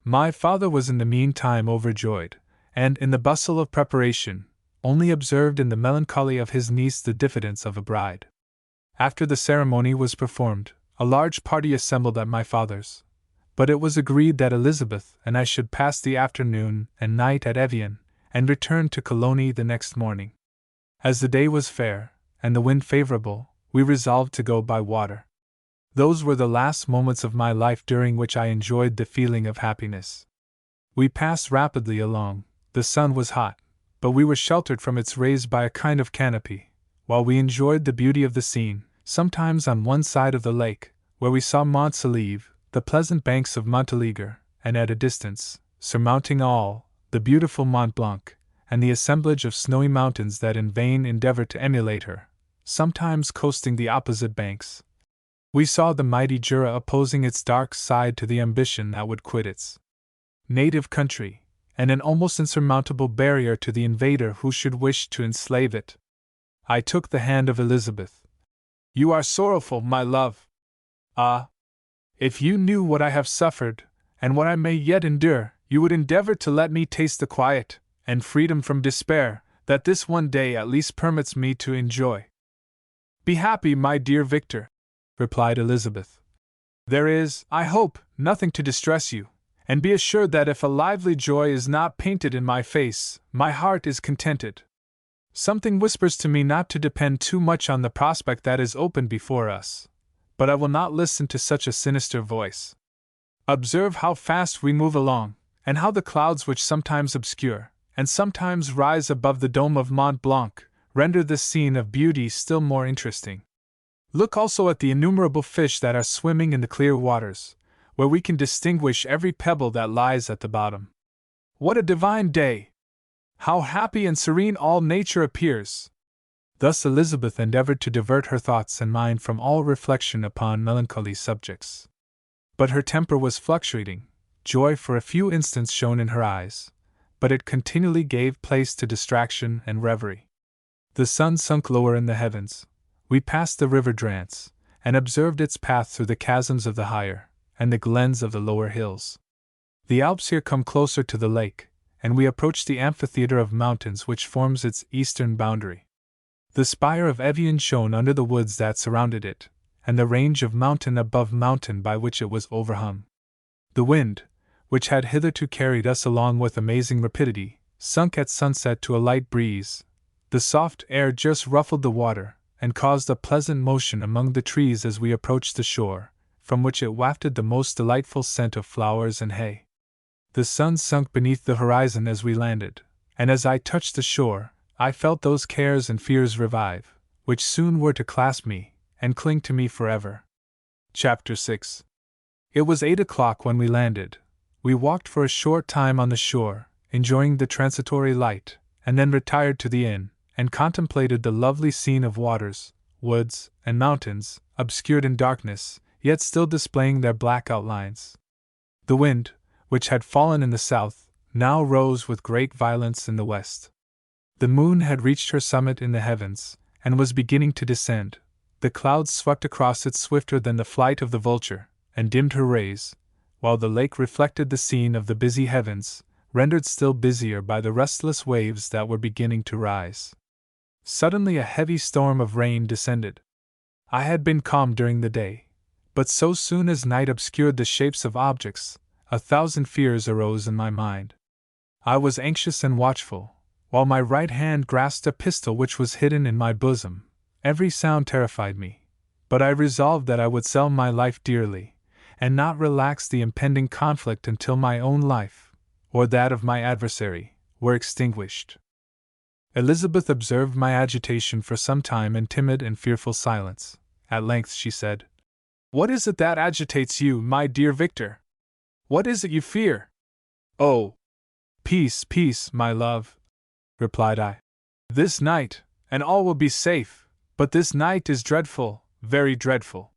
[SPEAKER 1] My father was in the meantime overjoyed, and, in the bustle of preparation, only observed in the melancholy of his niece the diffidence of a bride. After the ceremony was performed, a large party assembled at my father's, but it was agreed that Elizabeth and I should pass the afternoon and night at Evian, and return to Cologne the next morning. As the day was fair, and the wind favorable, we resolved to go by water. Those were the last moments of my life during which I enjoyed the feeling of happiness. We passed rapidly along, the sun was hot, but we were sheltered from its rays by a kind of canopy, while we enjoyed the beauty of the scene, sometimes on one side of the lake, where we saw Mont Saleve, the pleasant banks of Montélimar, and at a distance, surmounting all, the beautiful Mont Blanc, and the assemblage of snowy mountains that in vain endeavored to emulate her, sometimes coasting the opposite banks. We saw the mighty Jura opposing its dark side to the ambition that would quit its native country, and an almost insurmountable barrier to the invader who should wish to enslave it. I took the hand of Elizabeth. "You are sorrowful, my love." "Ah! If you knew what I have suffered, and what I may yet endure, you would endeavor to let me taste the quiet and freedom from despair that this one day at least permits me to enjoy. Be happy, my dear Victor, replied Elizabeth. There is, I hope, nothing to distress you, and be assured that if a lively joy is not painted in my face, my heart is contented. Something whispers to me not to depend too much on the prospect that is open before us, but I will not listen to such a sinister voice. Observe how fast we move along, and how the clouds which sometimes obscure, and sometimes rise above the dome of Mont Blanc, render this scene of beauty still more interesting. Look also at the innumerable fish that are swimming in the clear waters, where we can distinguish every pebble that lies at the bottom. What a divine day! How happy and serene all nature appears! Thus Elizabeth endeavored to divert her thoughts and mind from all reflection upon melancholy subjects. But her temper was fluctuating. Joy for a few instants shone in her eyes, but it continually gave place to distraction and reverie. The sun sunk lower in the heavens. We passed the river Drance, and observed its path through the chasms of the higher, and the glens of the lower hills. The Alps here come closer to the lake, and we approached the amphitheater of mountains which forms its eastern boundary. The spire of Evian shone under the woods that surrounded it, and the range of mountain above mountain by which it was overhung. The wind, which had hitherto carried us along with amazing rapidity, sunk at sunset to a light breeze. The soft air just ruffled the water, and caused a pleasant motion among the trees as we approached the shore, from which it wafted the most delightful scent of flowers and hay. The sun sunk beneath the horizon as we landed, and as I touched the shore, I felt those cares and fears revive, which soon were to clasp me, and cling to me forever. Chapter 6. It was 8 o'clock when we landed. We walked for a short time on the shore, enjoying the transitory light, and then retired to the inn, and contemplated the lovely scene of waters, woods, and mountains, obscured in darkness, yet still displaying their black outlines. The wind, which had fallen in the south, now rose with great violence in the west. The moon had reached her summit in the heavens, and was beginning to descend. The clouds swept across it swifter than the flight of the vulture, and dimmed her rays, while the lake reflected the scene of the busy heavens, rendered still busier by the restless waves that were beginning to rise. Suddenly a heavy storm of rain descended. I had been calm during the day, but so soon as night obscured the shapes of objects, 1,000 fears arose in my mind. I was anxious and watchful, while my right hand grasped a pistol which was hidden in my bosom. Every sound terrified me, but I resolved that I would sell my life dearly, and not relax the impending conflict until my own life, or that of my adversary, were extinguished. Elizabeth observed my agitation for some time in timid and fearful silence. At length she said, "What is it that agitates you, my dear Victor? What is it you fear?" "Oh, peace, peace, my love," replied I. "This night, and all will be safe, but this night is dreadful, very dreadful."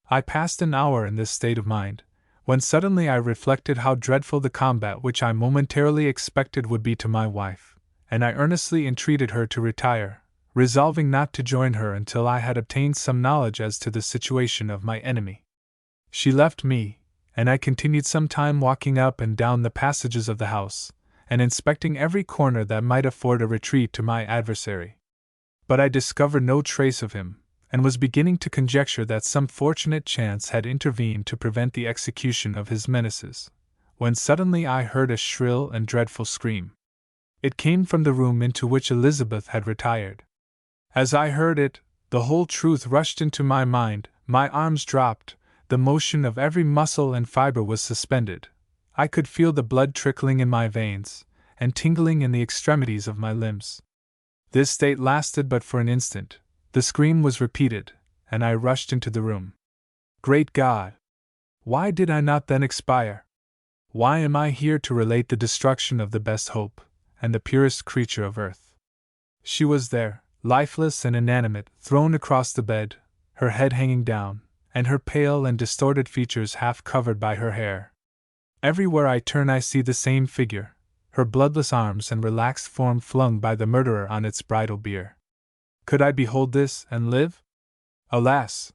[SPEAKER 1] I passed an hour in this state of mind, when suddenly I reflected how dreadful the combat which I momentarily expected would be to my wife, and I earnestly entreated her to retire, resolving not to join her until I had obtained some knowledge as to the situation of my enemy. She left me, and I continued some time walking up and down the passages of the house, and inspecting every corner that might afford a retreat to my adversary. But I discovered no trace of him, and was beginning to conjecture that some fortunate chance had intervened to prevent the execution of his menaces, when suddenly I heard a shrill and dreadful scream. It came from the room into which Elizabeth had retired. As I heard it, the whole truth rushed into my mind, my arms dropped, the motion of every muscle and fiber was suspended. I could feel the blood trickling in my veins, and tingling in the extremities of my limbs. This state lasted but for an instant. The scream was repeated, and I rushed into the room. Great God! Why did I not then expire? Why am I here to relate the destruction of the best hope, and the purest creature of earth? She was there, lifeless and inanimate, thrown across the bed, her head hanging down, and her pale and distorted features half covered by her hair. Everywhere I turn I see the same figure, her bloodless arms and relaxed form flung by the murderer on its bridal bier. Could I behold this and live? Alas!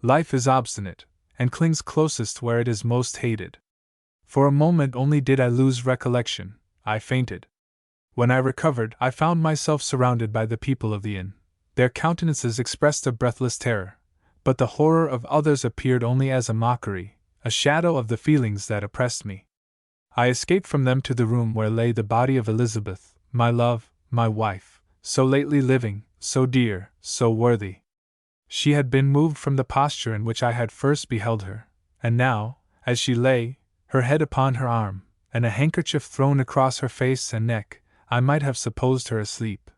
[SPEAKER 1] Life is obstinate, and clings closest where it is most hated. For a moment only did I lose recollection. I fainted. When I recovered, I found myself surrounded by the people of the inn. Their countenances expressed a breathless terror, but the horror of others appeared only as a mockery, a shadow of the feelings that oppressed me. I escaped from them to the room where lay the body of Elizabeth, my love, my wife, so lately living, so dear, so worthy. She had been moved from the posture in which I had first beheld her, and now, as she lay, her head upon her arm, and a handkerchief thrown across her face and neck, I might have supposed her asleep.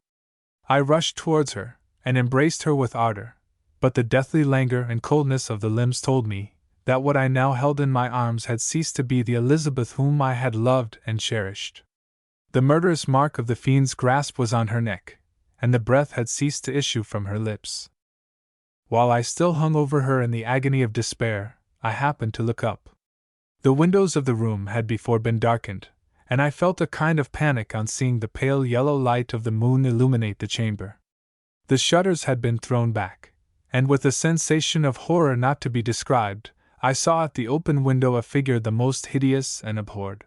[SPEAKER 1] I rushed towards her, and embraced her with ardor, but the deathly languor and coldness of the limbs told me that what I now held in my arms had ceased to be the Elizabeth whom I had loved and cherished. The murderous mark of the fiend's grasp was on her neck, and the breath had ceased to issue from her lips. While I still hung over her in the agony of despair, I happened to look up. The windows of the room had before been darkened, and I felt a kind of panic on seeing the pale yellow light of the moon illuminate the chamber. The shutters had been thrown back, and with a sensation of horror not to be described, I saw at the open window a figure the most hideous and abhorred.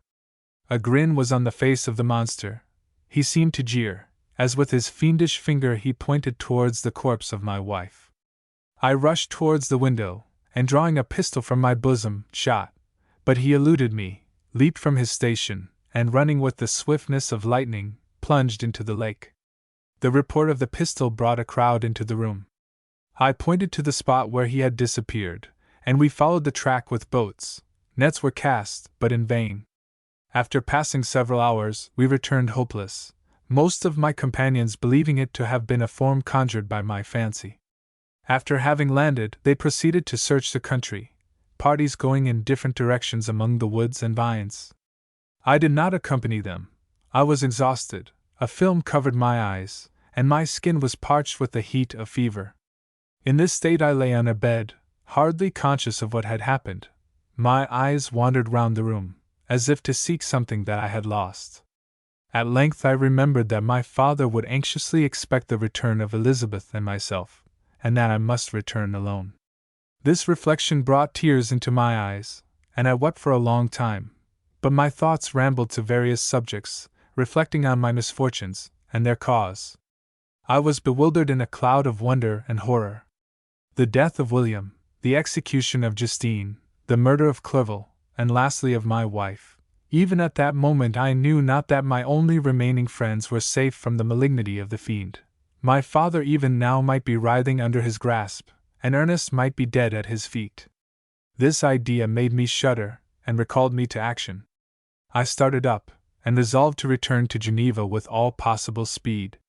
[SPEAKER 1] A grin was on the face of the monster. He seemed to jeer, as with his fiendish finger he pointed towards the corpse of my wife. I rushed towards the window, and drawing a pistol from my bosom, shot, but he eluded me, leaped from his station, and running with the swiftness of lightning, plunged into the lake. The report of the pistol brought a crowd into the room. I pointed to the spot where he had disappeared, and we followed the track with boats. Nets were cast, but in vain. After passing several hours, we returned hopeless, most of my companions believing it to have been a form conjured by my fancy. After having landed, they proceeded to search the country, parties going in different directions among the woods and vines. I did not accompany them. I was exhausted, a film covered my eyes, and my skin was parched with the heat of fever. In this state I lay on a bed, hardly conscious of what had happened. My eyes wandered round the room, as if to seek something that I had lost. At length I remembered that my father would anxiously expect the return of Elizabeth and myself, and that I must return alone. This reflection brought tears into my eyes, and I wept for a long time, but my thoughts rambled to various subjects, reflecting on my misfortunes and their cause. I was bewildered in a cloud of wonder and horror. The death of William, the execution of Justine, the murder of Clerval, and lastly of my wife. Even at that moment I knew not that my only remaining friends were safe from the malignity of the fiend. My father even now might be writhing under his grasp, and Ernest might be dead at his feet. This idea made me shudder, and recalled me to action. I started up, and resolved to return to Geneva with all possible speed.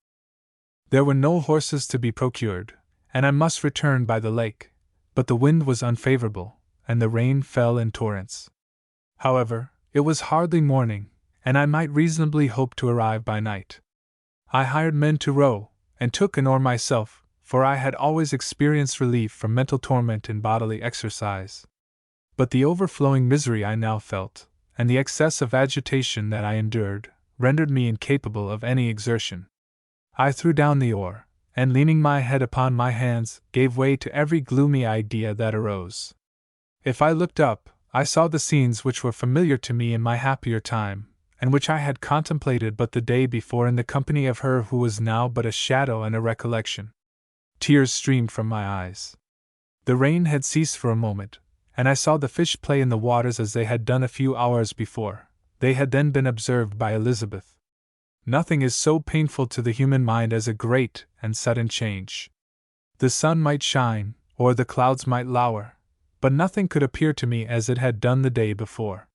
[SPEAKER 1] There were no horses to be procured, and I must return by the lake, but the wind was unfavorable, and the rain fell in torrents. However, it was hardly morning, and I might reasonably hope to arrive by night. I hired men to row, and took an oar myself, for I had always experienced relief from mental torment in bodily exercise. But the overflowing misery I now felt, and the excess of agitation that I endured, rendered me incapable of any exertion. I threw down the oar, and leaning my head upon my hands, gave way to every gloomy idea that arose. If I looked up, I saw the scenes which were familiar to me in my happier time, and which I had contemplated but the day before in the company of her who was now but a shadow and a recollection. Tears streamed from my eyes. The rain had ceased for a moment, and I saw the fish play in the waters as they had done a few hours before. They had then been observed by Elizabeth. Nothing is so painful to the human mind as a great and sudden change. The sun might shine, or the clouds might lower, but nothing could appear to me as it had done the day before.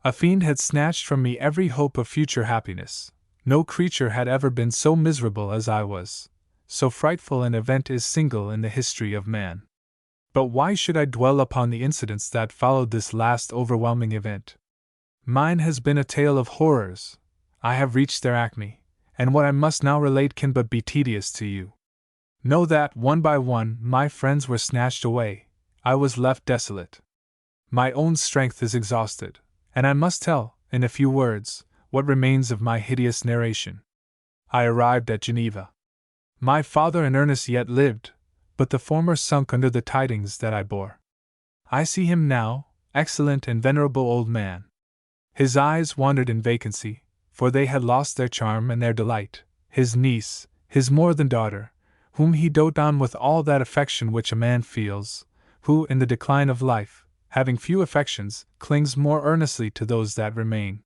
[SPEAKER 1] A fiend had snatched from me every hope of future happiness. No creature had ever been so miserable as I was. So frightful an event is single in the history of man. But why should I dwell upon the incidents that followed this last overwhelming event? Mine has been a tale of horrors. I have reached their acme, and what I must now relate can but be tedious to you. Know that, one by one, my friends were snatched away. I was left desolate. My own strength is exhausted, and I must tell, in a few words, what remains of my hideous narration. I arrived at Geneva. My father and Ernest yet lived, but the former sunk under the tidings that I bore. I see him now, excellent and venerable old man. His eyes wandered in vacancy, for they had lost their charm and their delight. His niece, his more than daughter, whom he doted on with all that affection which a man feels, who, in the decline of life, having few affections, clings more earnestly to those that remain.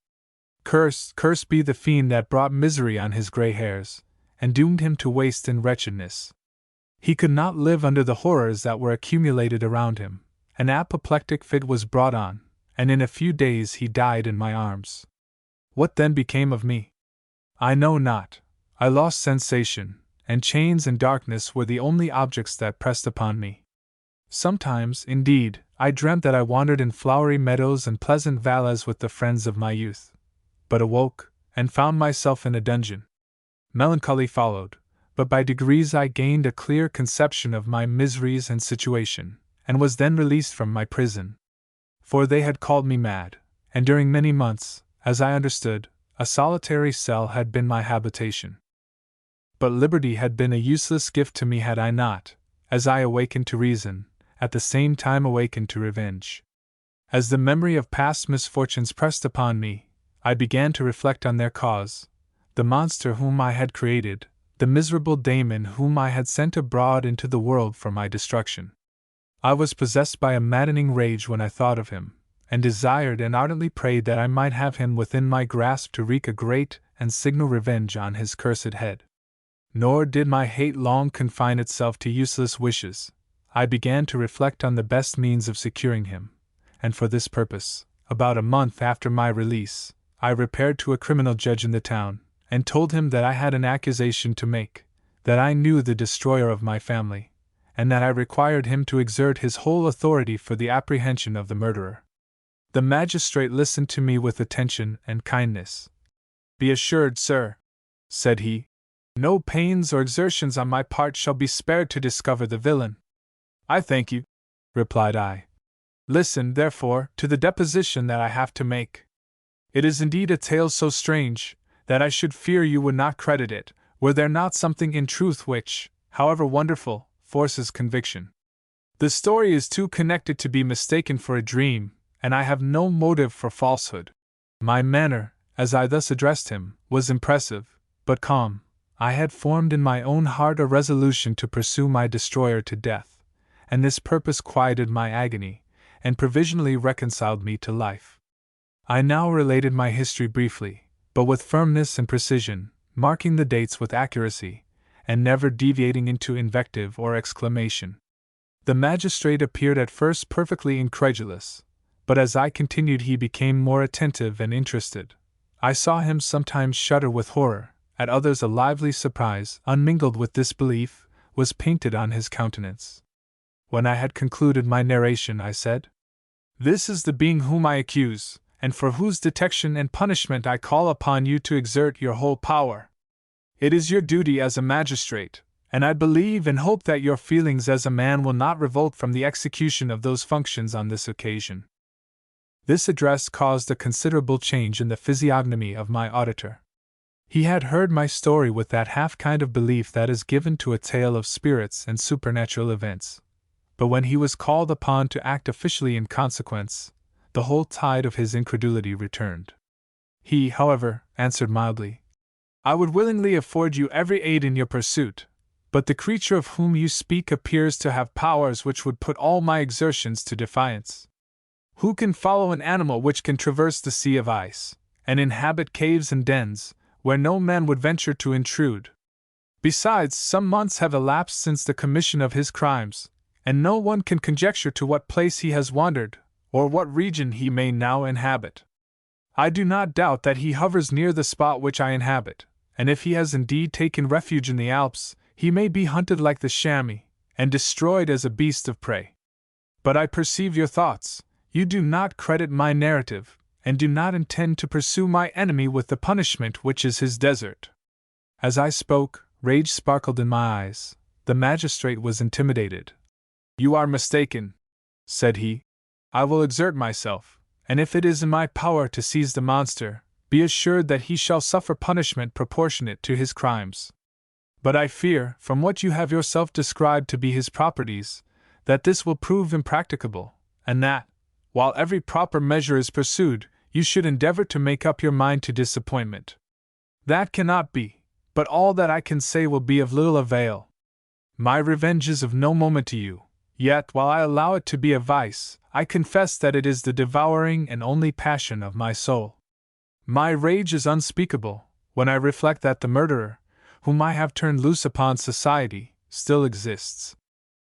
[SPEAKER 1] Cursed be the fiend that brought misery on his grey hairs, and doomed him to waste in wretchedness. He could not live under the horrors that were accumulated around him. An apoplectic fit was brought on, and in a few days he died in my arms. What then became of me? I know not. I lost sensation, and chains and darkness were the only objects that pressed upon me. Sometimes, indeed, I dreamt that I wandered in flowery meadows and pleasant valleys with the friends of my youth, but awoke, and found myself in a dungeon. Melancholy followed, but by degrees I gained a clear conception of my miseries and situation, and was then released from my prison. For they had called me mad, and during many months, as I understood, a solitary cell had been my habitation. But liberty had been a useless gift to me had I not, as I awakened to reason, at the same time awakened to revenge. As the memory of past misfortunes pressed upon me, I began to reflect on their cause, the monster whom I had created, the miserable daemon whom I had sent abroad into the world for my destruction. I was possessed by a maddening rage when I thought of him, and desired and ardently prayed that I might have him within my grasp to wreak a great and signal revenge on his cursed head. Nor did my hate long confine itself to useless wishes. I began to reflect on the best means of securing him, and for this purpose, about a month after my release, I repaired to a criminal judge in the town, and told him that I had an accusation to make, that I knew the destroyer of my family, and that I required him to exert his whole authority for the apprehension of the murderer. The magistrate listened to me with attention and kindness. "Be assured, sir," said he, "no pains or exertions on my part shall be spared to discover the villain." "I thank you," replied I. "Listen, therefore, to the deposition that I have to make. It is indeed a tale so strange, that I should fear you would not credit it, were there not something in truth which, however wonderful, forces conviction. The story is too connected to be mistaken for a dream, and I have no motive for falsehood." My manner, as I thus addressed him, was impressive, but calm. I had formed in my own heart a resolution to pursue my destroyer to death, and this purpose quieted my agony, and provisionally reconciled me to life. I now related my history briefly, but with firmness and precision, marking the dates with accuracy, and never deviating into invective or exclamation. The magistrate appeared at first perfectly incredulous, but as I continued he became more attentive and interested. I saw him sometimes shudder with horror, at others a lively surprise, unmingled with disbelief, was painted on his countenance. When I had concluded my narration, I said, "This is the being whom I accuse, and for whose detection and punishment I call upon you to exert your whole power. It is your duty as a magistrate, and I believe and hope that your feelings as a man will not revolt from the execution of those functions on this occasion." This address caused a considerable change in the physiognomy of my auditor. He had heard my story with that half kind of belief that is given to a tale of spirits and supernatural events, but when he was called upon to act officially in consequence, the whole tide of his incredulity returned. He, however, answered mildly, "I would willingly afford you every aid in your pursuit, but the creature of whom you speak appears to have powers which would put all my exertions to defiance. Who can follow an animal which can traverse the sea of ice, and inhabit caves and dens, where no man would venture to intrude? Besides, some months have elapsed since the commission of his crimes, and no one can conjecture to what place he has wandered, or what region he may now inhabit. I do not doubt that he hovers near the spot which I inhabit, and if he has indeed taken refuge in the Alps, he may be hunted like the chamois, and destroyed as a beast of prey. But I perceive your thoughts. You do not credit my narrative, and do not intend to pursue my enemy with the punishment which is his desert." As I spoke, rage sparkled in my eyes. The magistrate was intimidated. "You are mistaken," said he. "I will exert myself, and if it is in my power to seize the monster, be assured that he shall suffer punishment proportionate to his crimes. But I fear, from what you have yourself described to be his properties, that this will prove impracticable, and that, while every proper measure is pursued, you should endeavor to make up your mind to disappointment. That cannot be, but all that I can say will be of little avail. My revenge is of no moment to you, yet while I allow it to be a vice, I confess that it is the devouring and only passion of my soul. My rage is unspeakable, when I reflect that the murderer, whom I have turned loose upon society, still exists.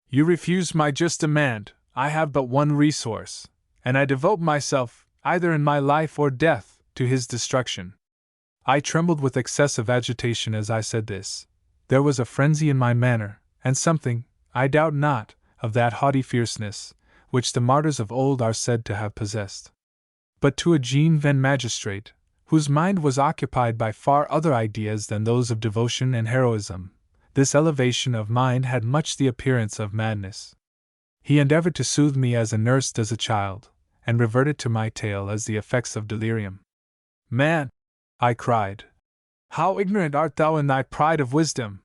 [SPEAKER 1] You refuse my just demand. I have but one resource, and I devote myself, either in my life or death, to his destruction. I trembled with excessive agitation as I said this. There was a frenzy in my manner, and something, I doubt not, of that haughty fierceness, which the martyrs of old are said to have possessed. But to a jeune magistrate, whose mind was occupied by far other ideas than those of devotion and heroism, this elevation of mind had much the appearance of madness. He endeavored to soothe me as a nurse does a child, and reverted to my tale as the effects of delirium. Man, I cried, how ignorant art thou in thy pride of wisdom!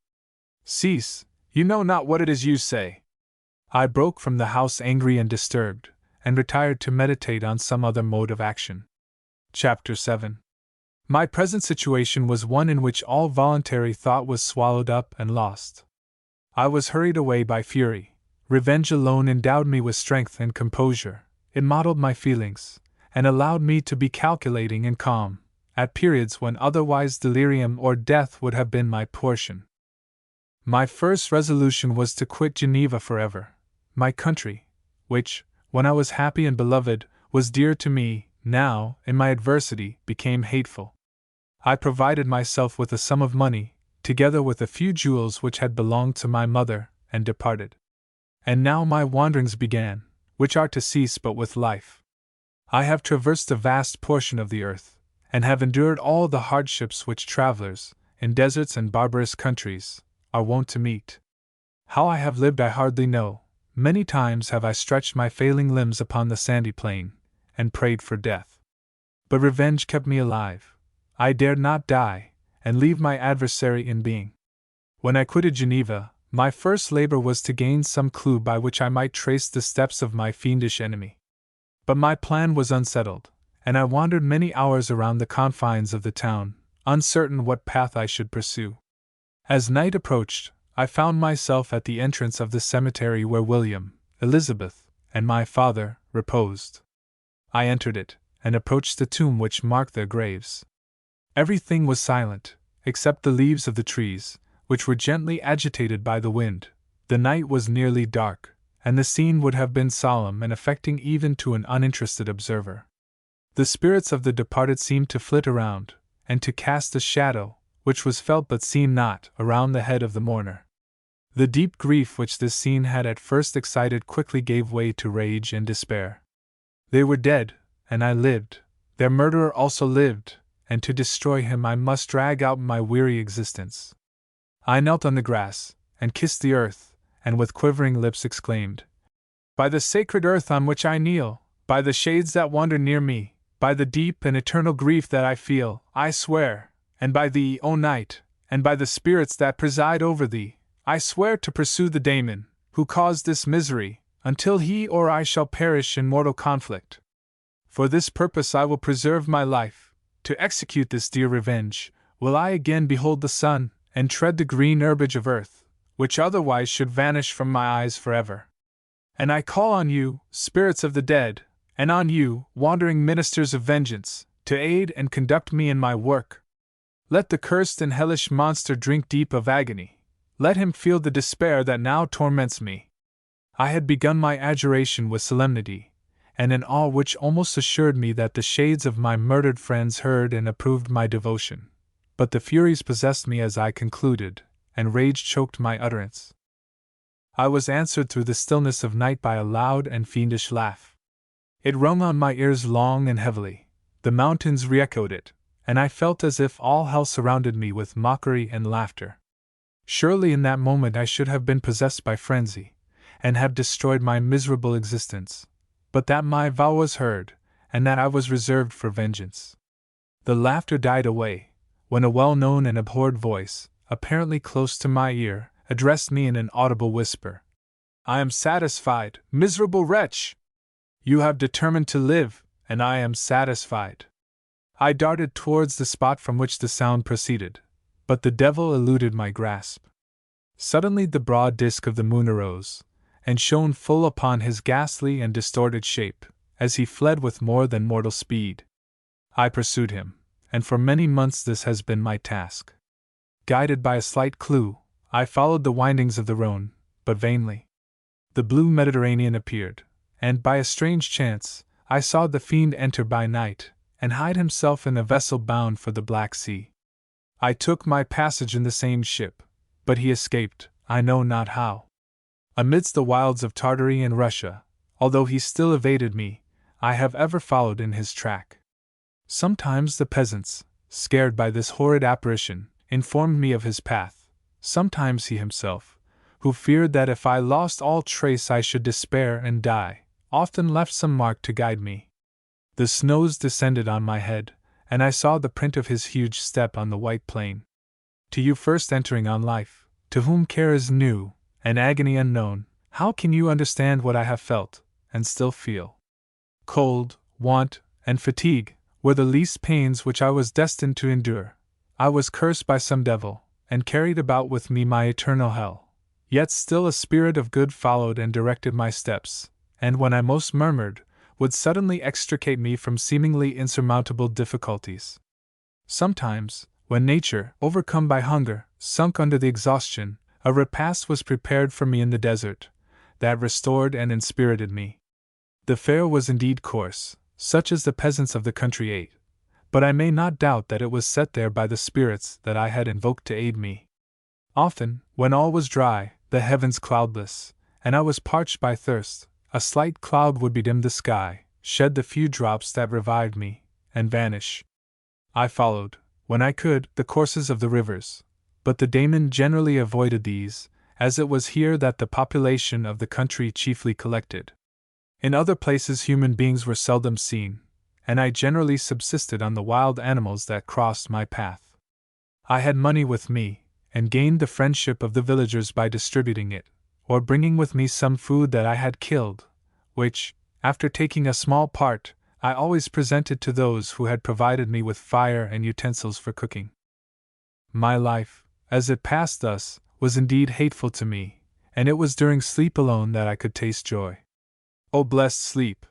[SPEAKER 1] Cease, you know not what it is you say. I broke from the house angry and disturbed, and retired to meditate on some other mode of action. Chapter 7. My present situation was one in which all voluntary thought was swallowed up and lost. I was hurried away by fury. Revenge alone endowed me with strength and composure. It modeled my feelings, and allowed me to be calculating and calm, at periods when otherwise delirium or death would have been my portion. My first resolution was to quit Geneva forever. My country, which, when I was happy and beloved, was dear to me, now, in my adversity, became hateful. I provided myself with a sum of money, together with a few jewels which had belonged to my mother, and departed. And now my wanderings began, which are to cease but with life. I have traversed a vast portion of the earth, and have endured all the hardships which travelers, in deserts and barbarous countries, are wont to meet. How I have lived I hardly know. Many times have I stretched my failing limbs upon the sandy plain, and prayed for death. But revenge kept me alive. I dared not die, and leave my adversary in being. When I quitted Geneva, my first labor was to gain some clue by which I might trace the steps of my fiendish enemy. But my plan was unsettled, and I wandered many hours around the confines of the town, uncertain what path I should pursue. As night approached, I found myself at the entrance of the cemetery where William, Elizabeth, and my father reposed. I entered it, and approached the tomb which marked their graves. Everything was silent, except the leaves of the trees, which were gently agitated by the wind. The night was nearly dark, and the scene would have been solemn and affecting even to an uninterested observer. The spirits of the departed seemed to flit around, and to cast a shadow, which was felt but seen not, around the head of the mourner. The deep grief which this scene had at first excited quickly gave way to rage and despair. They were dead, and I lived. Their murderer also lived, and to destroy him I must drag out my weary existence. I knelt on the grass, and kissed the earth, and with quivering lips exclaimed, By the sacred earth on which I kneel, by the shades that wander near me, by the deep and eternal grief that I feel, I swear, and by thee, O night, and by the spirits that preside over thee, I swear to pursue the daemon, who caused this misery, until he or I shall perish in mortal conflict. For this purpose I will preserve my life. To execute this dear revenge, will I again behold the sun, and tread the green herbage of earth, which otherwise should vanish from my eyes forever. And I call on you, spirits of the dead, and on you, wandering ministers of vengeance, to aid and conduct me in my work. Let the cursed and hellish monster drink deep of agony. Let him feel the despair that now torments me. I had begun my adjuration with solemnity, and an awe which almost assured me that the shades of my murdered friends heard and approved my devotion. But the furies possessed me as I concluded, and rage choked my utterance. I was answered through the stillness of night by a loud and fiendish laugh. It rung on my ears long and heavily. The mountains re-echoed it, and I felt as if all hell surrounded me with mockery and laughter. Surely in that moment I should have been possessed by frenzy, and have destroyed my miserable existence. But that my vow was heard, and that I was reserved for vengeance. The laughter died away, when a well-known and abhorred voice, apparently close to my ear, addressed me in an audible whisper. I am satisfied, miserable wretch! You have determined to live, and I am satisfied. I darted towards the spot from which the sound proceeded, but the devil eluded my grasp. Suddenly the broad disk of the moon arose, and shone full upon his ghastly and distorted shape, as he fled with more than mortal speed. I pursued him, and for many months this has been my task. Guided by a slight clue, I followed the windings of the Rhone, but vainly. The blue Mediterranean appeared, and by a strange chance, I saw the fiend enter by night, and hide himself in a vessel bound for the Black Sea. I took my passage in the same ship, but he escaped, I know not how. Amidst the wilds of Tartary and Russia, although he still evaded me, I have ever followed in his track. Sometimes the peasants, scared by this horrid apparition, informed me of his path. Sometimes he himself, who feared that if I lost all trace I should despair and die, often left some mark to guide me. The snows descended on my head, and I saw the print of his huge step on the white plain. To you first entering on life, to whom care is new, and agony unknown, how can you understand what I have felt, and still feel? Cold, want, and fatigue were the least pains which I was destined to endure. I was cursed by some devil, and carried about with me my eternal hell. Yet still a spirit of good followed and directed my steps, and when I most murmured, would suddenly extricate me from seemingly insurmountable difficulties. Sometimes, when nature, overcome by hunger, sunk under the exhaustion, a repast was prepared for me in the desert, that restored and inspirited me. The fare was indeed coarse, such as the peasants of the country ate, but I may not doubt that it was set there by the spirits that I had invoked to aid me. Often, when all was dry, the heavens cloudless, and I was parched by thirst, a slight cloud would bedim the sky, shed the few drops that revived me, and vanish. I followed, when I could, the courses of the rivers, but the daemon generally avoided these, as it was here that the population of the country chiefly collected. In other places human beings were seldom seen, and I generally subsisted on the wild animals that crossed my path. I had money with me, and gained the friendship of the villagers by distributing it, or bringing with me some food that I had killed, which, after taking a small part, I always presented to those who had provided me with fire and utensils for cooking. My life, as it passed thus, was indeed hateful to me, and it was during sleep alone that I could taste joy. O blessed sleep!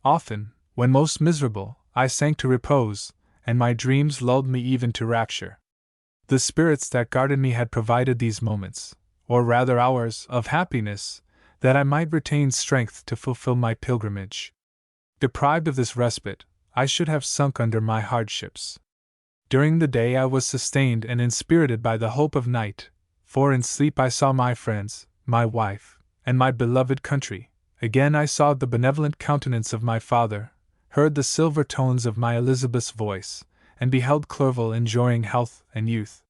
[SPEAKER 1] Often, when most miserable, I sank to repose, and my dreams lulled me even to rapture. The spirits that guarded me had provided these moments, or rather hours, of happiness, that I might retain strength to fulfill my pilgrimage. Deprived of this respite, I should have sunk under my hardships. During the day I was sustained and inspirited by the hope of night, for in sleep I saw my friends, my wife, and my beloved country. Again I saw the benevolent countenance of my father, heard the silver tones of my Elizabeth's voice, and beheld Clerval enjoying health and youth.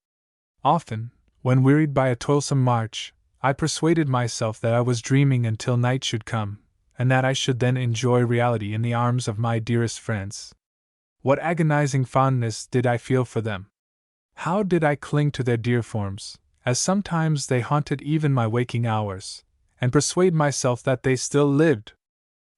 [SPEAKER 1] Often, when wearied by a toilsome march, I persuaded myself that I was dreaming until night should come, and that I should then enjoy reality in the arms of my dearest friends. What agonizing fondness did I feel for them! How did I cling to their dear forms, as sometimes they haunted even my waking hours, and persuade myself that they still lived!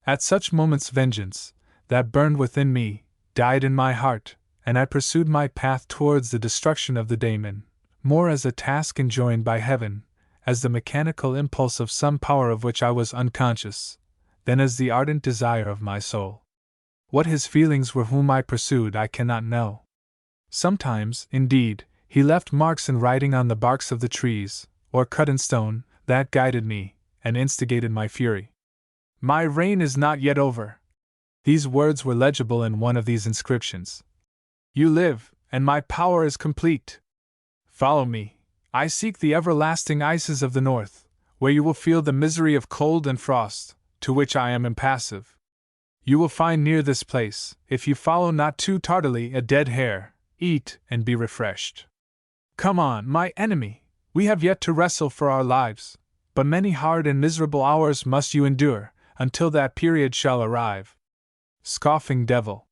[SPEAKER 1] At such moments vengeance, that burned within me, died in my heart, and I pursued my path towards the destruction of the daemon, more as a task enjoined by heaven, as the mechanical impulse of some power of which I was unconscious, than as the ardent desire of my soul. What his feelings were whom I pursued I cannot know. Sometimes, indeed, he left marks in writing on the barks of the trees, or cut in stone, that guided me, and instigated my fury. My reign is not yet over. These words were legible in one of these inscriptions. You live, and my power is complete. Follow me. I seek the everlasting ices of the north, where you will feel the misery of cold and frost, to which I am impassive. You will find near this place, if you follow not too tardily, a dead hare. Eat and be refreshed. Come on, my enemy, we have yet to wrestle for our lives, but many hard and miserable hours must you endure, until that period shall arrive. Scoffing devil!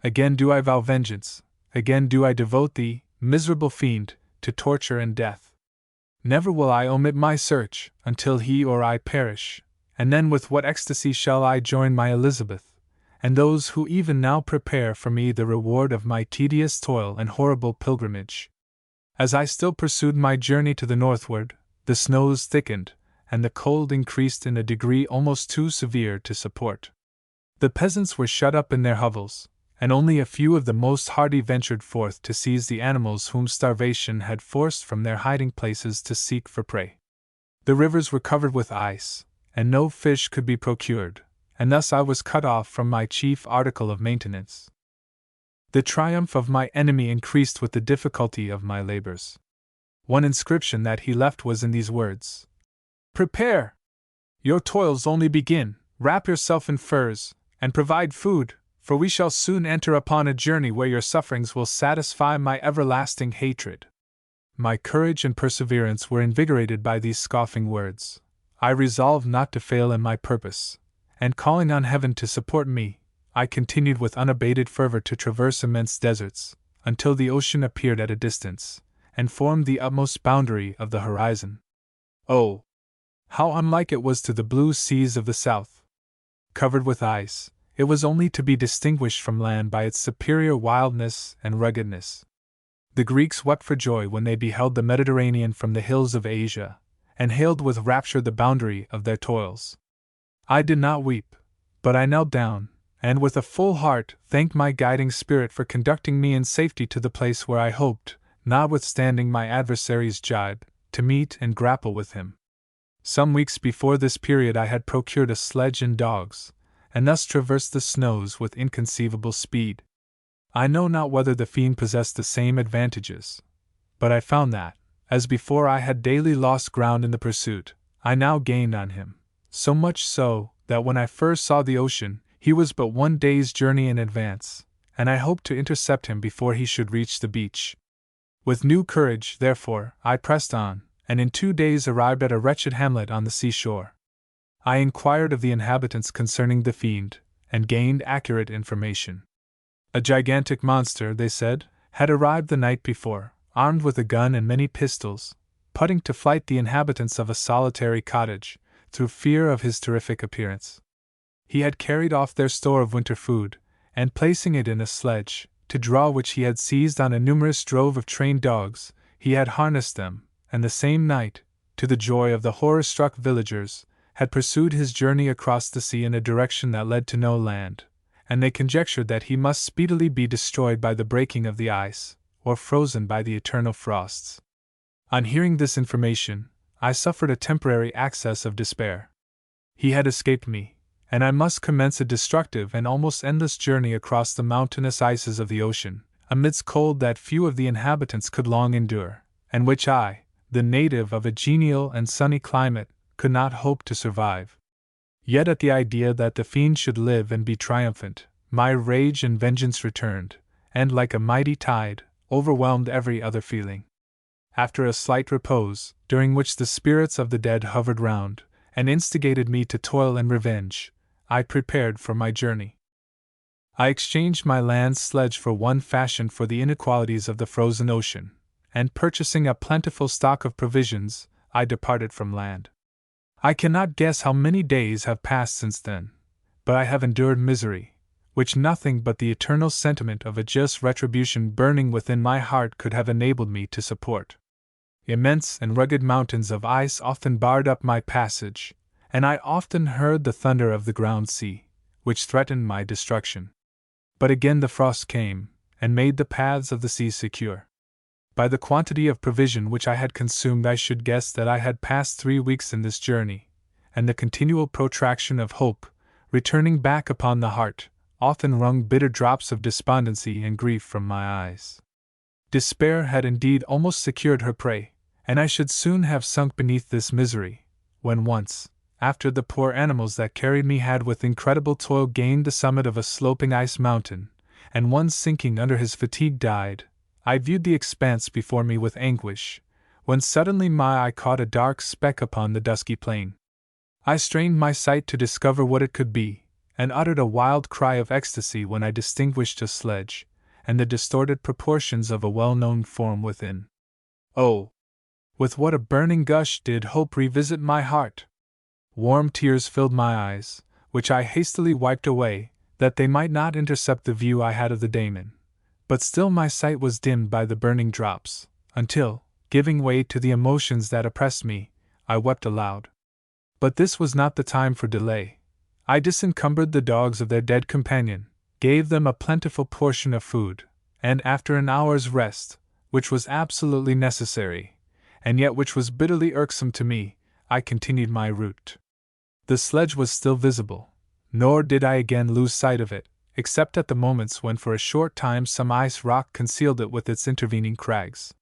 [SPEAKER 1] Again do I vow vengeance, again do I devote thee, miserable fiend, to torture and death. Never will I omit my search, until he or I perish, And then with what ecstasy shall I join my Elizabeth, and those who even now prepare for me the reward of my tedious toil and horrible pilgrimage. As I still pursued my journey to the northward, the snows thickened, and the cold increased in a degree almost too severe to support. The peasants were shut up in their hovels, and only a few of the most hardy ventured forth to seize the animals whom starvation had forced from their hiding places to seek for prey. The rivers were covered with ice, and no fish could be procured, and thus I was cut off from my chief article of maintenance. The triumph of my enemy increased with the difficulty of my labors. One inscription that he left was in these words: "Prepare! Your toils only begin, wrap yourself in furs, and provide food, for we shall soon enter upon a journey where your sufferings will satisfy my everlasting hatred." My courage and perseverance were invigorated by these scoffing words. I resolved not to fail in my purpose, and calling on heaven to support me, I continued with unabated fervor to traverse immense deserts, until the ocean appeared at a distance, and formed the utmost boundary of the horizon. Oh, how unlike it was to the blue seas of the south! Covered with ice, it was only to be distinguished from land by its superior wildness and ruggedness. The Greeks wept for joy when they beheld the Mediterranean from the hills of Asia, and hailed with rapture the boundary of their toils. I did not weep, but I knelt down, and with a full heart thanked my guiding spirit for conducting me in safety to the place where I hoped, notwithstanding my adversary's jibe, to meet and grapple with him. Some weeks before this period I had procured a sledge and dogs, and thus traversed the snows with inconceivable speed. I know not whether the fiend possessed the same advantages, but I found that, as before I had daily lost ground in the pursuit, I now gained on him, so much so, that when I first saw the ocean, he was but 1 day's journey in advance, and I hoped to intercept him before he should reach the beach. With new courage, therefore, I pressed on, and in 2 days arrived at a wretched hamlet on the seashore. I inquired of the inhabitants concerning the fiend, and gained accurate information. A gigantic monster, they said, had arrived the night before, armed with a gun and many pistols, putting to flight the inhabitants of a solitary cottage, through fear of his terrific appearance. He had carried off their store of winter food, and placing it in a sledge, to draw which he had seized on a numerous drove of trained dogs, he had harnessed them, and the same night, to the joy of the horror-struck villagers, had pursued his journey across the sea in a direction that led to no land, and they conjectured that he must speedily be destroyed by the breaking of the ice, or frozen by the eternal frosts. On hearing this information, I suffered a temporary access of despair. He had escaped me, and I must commence a destructive and almost endless journey across the mountainous ices of the ocean, amidst cold that few of the inhabitants could long endure, and which I, the native of a genial and sunny climate, could not hope to survive. Yet at the idea that the fiend should live and be triumphant, my rage and vengeance returned, and like a mighty tide, overwhelmed every other feeling. After a slight repose, during which the spirits of the dead hovered round, and instigated me to toil and revenge, I prepared for my journey. I exchanged my land sledge for one fashioned for the inequalities of the frozen ocean, and purchasing a plentiful stock of provisions, I departed from land. I cannot guess how many days have passed since then, but I have endured misery, which nothing but the eternal sentiment of a just retribution burning within my heart could have enabled me to support. Immense and rugged mountains of ice often barred up my passage, and I often heard the thunder of the ground sea, which threatened my destruction. But again the frost came, and made the paths of the sea secure. By the quantity of provision which I had consumed, I should guess that I had passed 3 weeks in this journey, and the continual protraction of hope, returning back upon the heart, often wrung bitter drops of despondency and grief from my eyes. Despair had indeed almost secured her prey, and I should soon have sunk beneath this misery, when once, after the poor animals that carried me had with incredible toil gained the summit of a sloping ice mountain, and one sinking under his fatigue died, I viewed the expanse before me with anguish, when suddenly my eye caught a dark speck upon the dusky plain. I strained my sight to discover what it could be, and uttered a wild cry of ecstasy when I distinguished a sledge, and the distorted proportions of a well-known form within. Oh! With what a burning gush did hope revisit my heart! Warm tears filled my eyes, which I hastily wiped away, that they might not intercept the view I had of the daemon. But still my sight was dimmed by the burning drops, until, giving way to the emotions that oppressed me, I wept aloud. But this was not the time for delay. I disencumbered the dogs of their dead companion, gave them a plentiful portion of food, and after an hour's rest, which was absolutely necessary, and yet which was bitterly irksome to me, I continued my route. The sledge was still visible, nor did I again lose sight of it, except at the moments when for a short time some ice rock concealed it with its intervening crags.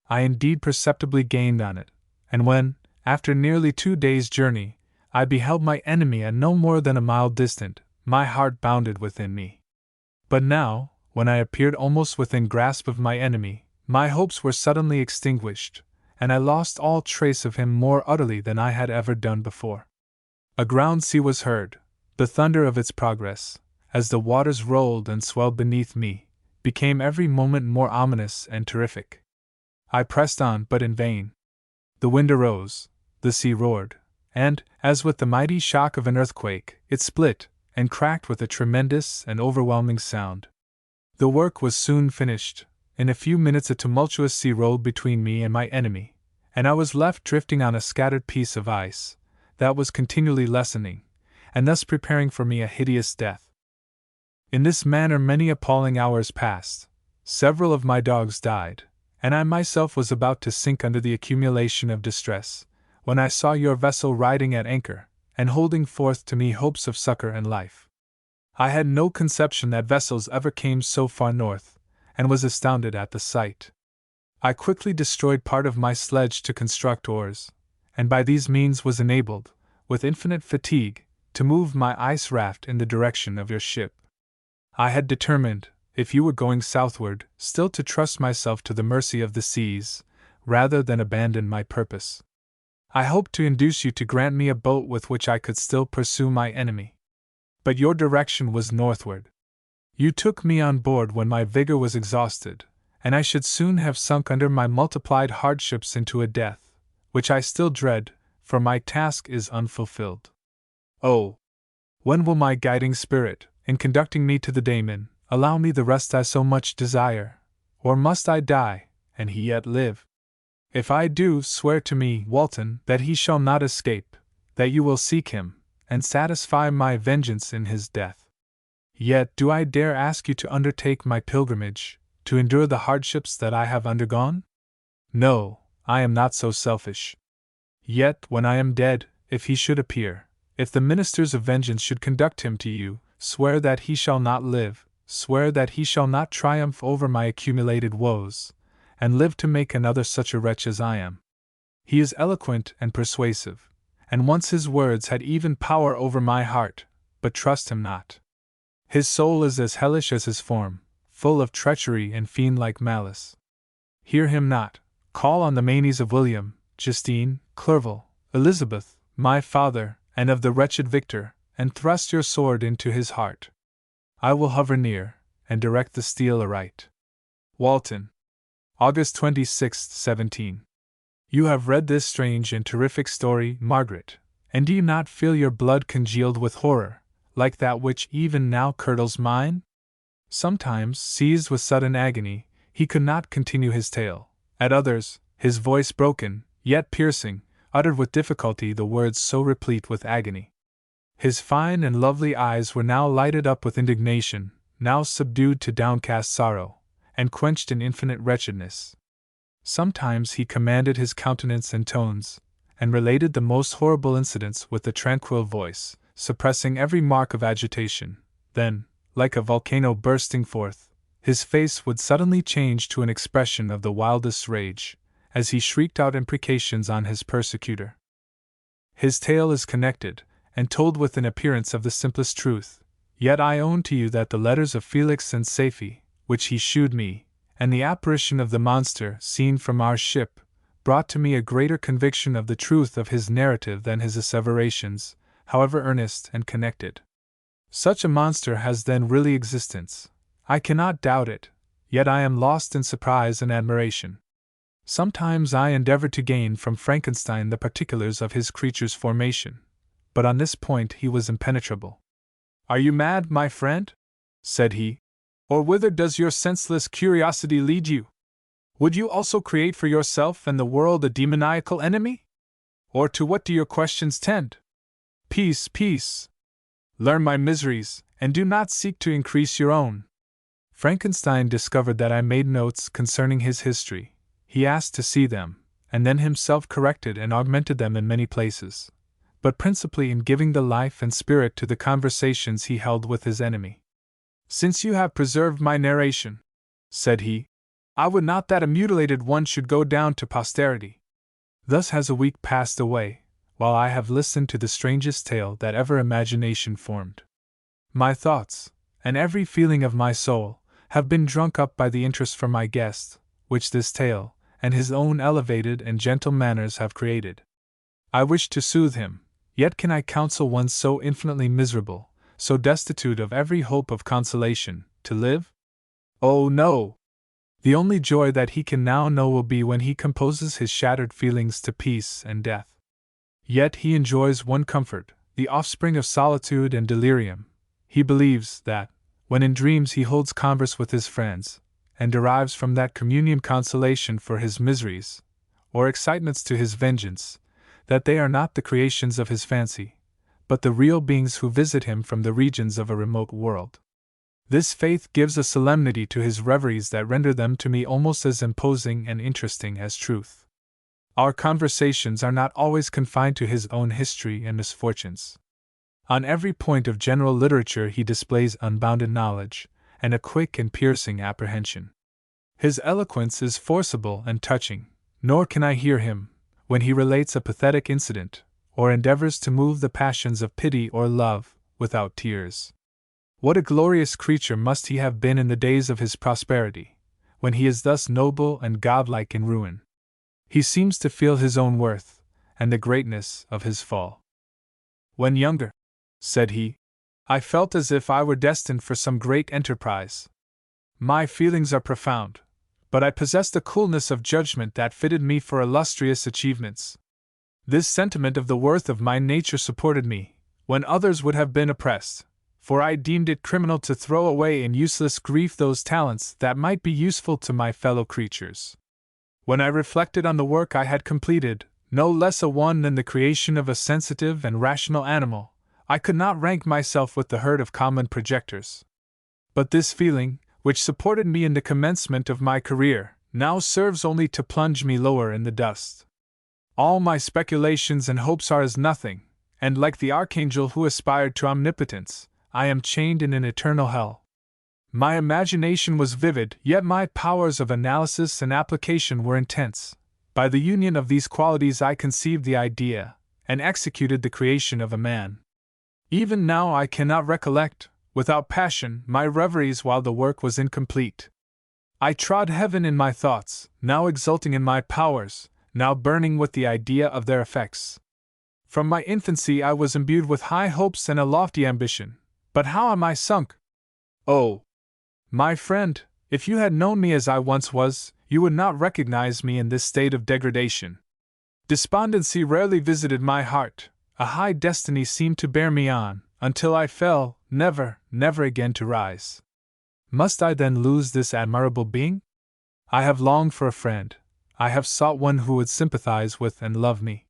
[SPEAKER 1] I indeed perceptibly gained on it, and when, after nearly 2 days' journey, I beheld my enemy at no more than a mile distant, my heart bounded within me. But now, when I appeared almost within grasp of my enemy, my hopes were suddenly extinguished, and I lost all trace of him more utterly than I had ever done before. A ground sea was heard. The thunder of its progress, as the waters rolled and swelled beneath me, became every moment more ominous and terrific. I pressed on, but in vain. The wind arose, the sea roared, and, as with the mighty shock of an earthquake, it split and cracked with a tremendous and overwhelming sound. The work was soon finished. In a few minutes a tumultuous sea rolled between me and my enemy, and I was left drifting on a scattered piece of ice that was continually lessening, and thus preparing for me a hideous death. In this manner many appalling hours passed. Several of my dogs died, and I myself was about to sink under the accumulation of distress, when I saw your vessel riding at anchor, and holding forth to me hopes of succor and life. I had no conception that vessels ever came so far north, and was astounded at the sight. I quickly destroyed part of my sledge to construct oars, and by these means was enabled, with infinite fatigue, to move my ice raft in the direction of your ship. I had determined, if you were going southward, still to trust myself to the mercy of the seas, rather than abandon my purpose. I hoped to induce you to grant me a boat with which I could still pursue my enemy. But your direction was northward. You took me on board when my vigor was exhausted, and I should soon have sunk under my multiplied hardships into a death, which I still dread, for my task is unfulfilled. Oh! When will my guiding spirit, in conducting me to the daemon, allow me the rest I so much desire? Or must I die, and he yet live? If I do, swear to me, Walton, that he shall not escape, that you will seek him, and satisfy my vengeance in his death. Yet do I dare ask you to undertake my pilgrimage, to endure the hardships that I have undergone? No, I am not so selfish. Yet, when I am dead, if he should appear, if the ministers of vengeance should conduct him to you, swear that he shall not live, swear that he shall not triumph over my accumulated woes, and live to make another such a wretch as I am. He is eloquent and persuasive, and once his words had even power over my heart, but trust him not. His soul is as hellish as his form, full of treachery and fiend-like malice. Hear him not. Call on the manes of William, Justine, Clerval, Elizabeth, my father, and of the wretched Victor, and thrust your sword into his heart. I will hover near, and direct the steel aright. Walton. August 26, 17. You have read this strange and terrific story, Margaret, and do you not feel your blood congealed with horror, like that which even now curdles mine? Sometimes, seized with sudden agony, he could not continue his tale. At others, his voice broken, yet piercing, uttered with difficulty the words so replete with agony. His fine and lovely eyes were now lighted up with indignation, now subdued to downcast sorrow, and quenched in infinite wretchedness. Sometimes he commanded his countenance and tones, and related the most horrible incidents with a tranquil voice, suppressing every mark of agitation. Then, like a volcano bursting forth, his face would suddenly change to an expression of the wildest rage, as he shrieked out imprecations on his persecutor. His tale is connected, and told with an appearance of the simplest truth, yet I own to you that the letters of Felix and Safie, which he shewed me, and the apparition of the monster seen from our ship, brought to me a greater conviction of the truth of his narrative than his asseverations, however earnest and connected. Such a monster has then really existence. I cannot doubt it, yet I am lost in surprise and admiration. Sometimes I endeavor to gain from Frankenstein the particulars of his creature's formation, but on this point he was impenetrable. "Are you mad, my friend?" said he. "Or whither does your senseless curiosity lead you? Would you also create for yourself and the world a demoniacal enemy? Or to what do your questions tend? Peace, peace! Learn my miseries, and do not seek to increase your own." Frankenstein discovered that I made notes concerning his history. He asked to see them, and then himself corrected and augmented them in many places, but principally in giving the life and spirit to the conversations he held with his enemy. "Since you have preserved my narration," said he, "I would not that a mutilated one should go down to posterity." Thus has a week passed away, while I have listened to the strangest tale that ever imagination formed. My thoughts, and every feeling of my soul, have been drunk up by the interest for my guest, which this tale, and his own elevated and gentle manners have created. I wish to soothe him, yet can I counsel one so infinitely miserable, so destitute of every hope of consolation, to live? Oh no! The only joy that he can now know will be when he composes his shattered feelings to peace and death. Yet he enjoys one comfort, the offspring of solitude and delirium. He believes that, when in dreams he holds converse with his friends, and derives from that communion consolation for his miseries, or excitements to his vengeance, that they are not the creations of his fancy, but the real beings who visit him from the regions of a remote world. This faith gives a solemnity to his reveries that render them to me almost as imposing and interesting as truth. Our conversations are not always confined to his own history and misfortunes. On every point of general literature he displays unbounded knowledge, and a quick and piercing apprehension. His eloquence is forcible and touching, nor can I hear him, when he relates a pathetic incident, or endeavors to move the passions of pity or love, without tears. What a glorious creature must he have been in the days of his prosperity, when he is thus noble and godlike in ruin. He seems to feel his own worth, and the greatness of his fall. "When younger," said he, "I felt as if I were destined for some great enterprise. My feelings are profound, but I possessed a coolness of judgment that fitted me for illustrious achievements. This sentiment of the worth of my nature supported me, when others would have been oppressed, for I deemed it criminal to throw away in useless grief those talents that might be useful to my fellow creatures. When I reflected on the work I had completed, no less a one than the creation of a sensitive and rational animal, I could not rank myself with the herd of common projectors. But this feeling, which supported me in the commencement of my career, now serves only to plunge me lower in the dust. All my speculations and hopes are as nothing, and like the archangel who aspired to omnipotence, I am chained in an eternal hell. My imagination was vivid, yet my powers of analysis and application were intense. By the union of these qualities I conceived the idea, and executed the creation of a man. Even now I cannot recollect, without passion, my reveries while the work was incomplete. I trod heaven in my thoughts, now exulting in my powers, now burning with the idea of their effects. From my infancy I was imbued with high hopes and a lofty ambition, but how am I sunk? Oh! My friend, if you had known me as I once was, you would not recognize me in this state of degradation. Despondency rarely visited my heart, a high destiny seemed to bear me on, until I fell, never, never again to rise. Must I then lose this admirable being? I have longed for a friend, I have sought one who would sympathize with and love me.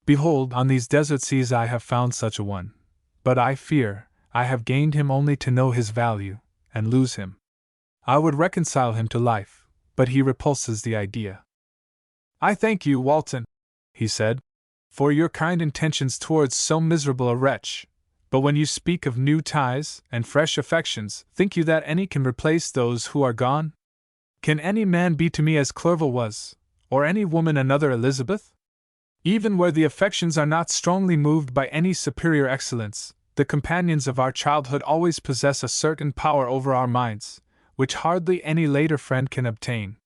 [SPEAKER 1] Behold, on these desert seas I have found such a one, but I fear, I have gained him only to know his value, and lose him. I would reconcile him to life, but he repulses the idea. "I thank you, Walton," he said, "for your kind intentions towards so miserable a wretch, but when you speak of new ties and fresh affections, think you that any can replace those who are gone? Can any man be to me as Clerval was, or any woman another Elizabeth? Even where the affections are not strongly moved by any superior excellence, the companions of our childhood always possess a certain power over our minds, which hardly any later friend can obtain.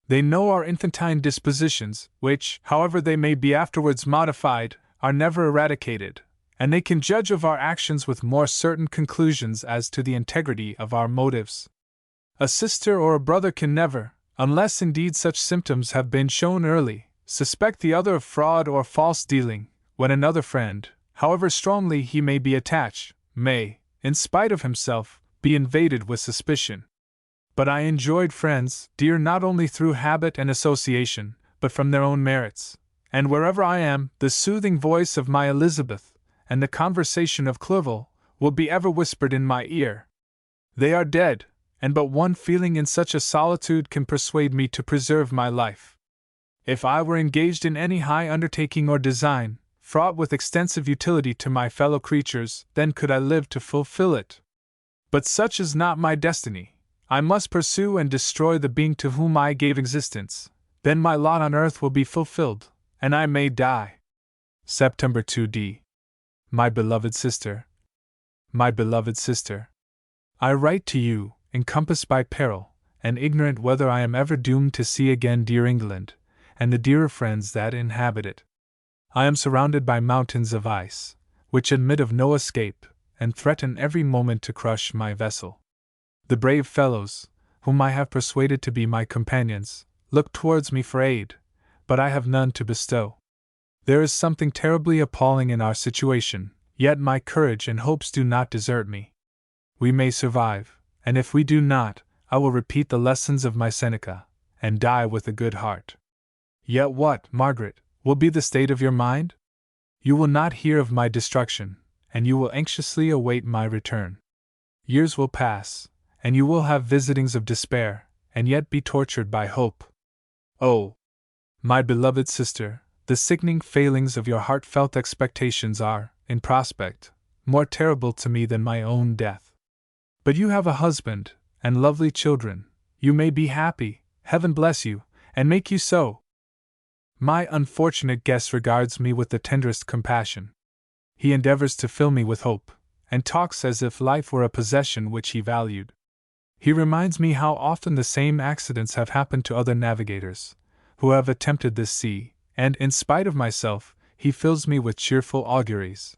[SPEAKER 1] They know our infantine dispositions, which, however they may be afterwards modified, are never eradicated, and they can judge of our actions with more certain conclusions as to the integrity of our motives. A sister or a brother can never, unless indeed such symptoms have been shown early, suspect the other of fraud or false dealing, when another friend, however strongly he may be attached, may, in spite of himself, be invaded with suspicion. But I enjoyed friends, dear not only through habit and association, but from their own merits, and wherever I am, the soothing voice of my Elizabeth, and the conversation of Clerval, will be ever whispered in my ear. They are dead, and but one feeling in such a solitude can persuade me to preserve my life. If I were engaged in any high undertaking or design, fraught with extensive utility to my fellow creatures, then could I live to fulfill it. But such is not my destiny. I must pursue and destroy the being to whom I gave existence. Then my lot on earth will be fulfilled, and I may die. September 2d. My beloved sister. My beloved sister. I write to you, encompassed by peril, and ignorant whether I am ever doomed to see again dear England, and the dearer friends that inhabit it. I am surrounded by mountains of ice, which admit of no escape, and threaten every moment to crush my vessel. The brave fellows, whom I have persuaded to be my companions, look towards me for aid, but I have none to bestow. There is something terribly appalling in our situation, yet my courage and hopes do not desert me. We may survive, and if we do not, I will repeat the lessons of my Seneca, and die with a good heart. Yet what, Margaret, will be the state of your mind? You will not hear of my destruction, and you will anxiously await my return. Years will pass, and you will have visitings of despair, and yet be tortured by hope. Oh, my beloved sister, the sickening failings of your heartfelt expectations are, in prospect, more terrible to me than my own death. But you have a husband, and lovely children. You may be happy, heaven bless you, and make you so. My unfortunate guest regards me with the tenderest compassion. He endeavors to fill me with hope, and talks as if life were a possession which he valued. He reminds me how often the same accidents have happened to other navigators, who have attempted this sea, and, in spite of myself, he fills me with cheerful auguries.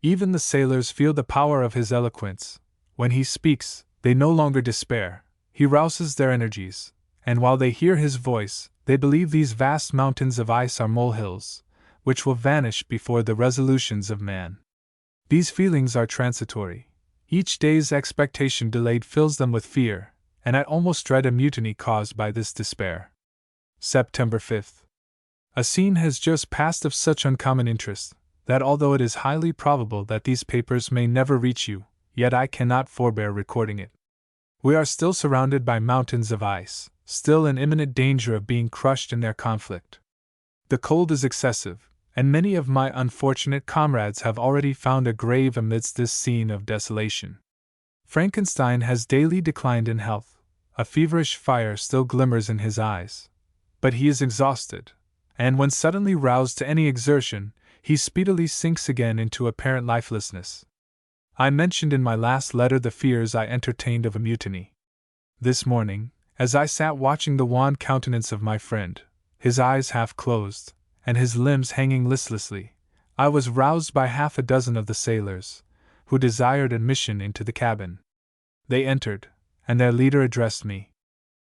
[SPEAKER 1] Even the sailors feel the power of his eloquence. When he speaks, they no longer despair. He rouses their energies, and while they hear his voice, they believe these vast mountains of ice are molehills, which will vanish before the resolutions of man. These feelings are transitory. Each day's expectation delayed fills them with fear, and I almost dread a mutiny caused by this despair. September 5th. A scene has just passed of such uncommon interest, that although it is highly probable that these papers may never reach you, yet I cannot forbear recording it. We are still surrounded by mountains of ice, still in imminent danger of being crushed in their conflict. The cold is excessive, and many of my unfortunate comrades have already found a grave amidst this scene of desolation. Frankenstein has daily declined in health, a feverish fire still glimmers in his eyes, but he is exhausted, and when suddenly roused to any exertion, he speedily sinks again into apparent lifelessness. I mentioned in my last letter the fears I entertained of a mutiny. This morning, as I sat watching the wan countenance of my friend, his eyes half closed, and his limbs hanging listlessly, I was roused by half a dozen of the sailors, who desired admission into the cabin. They entered, and their leader addressed me.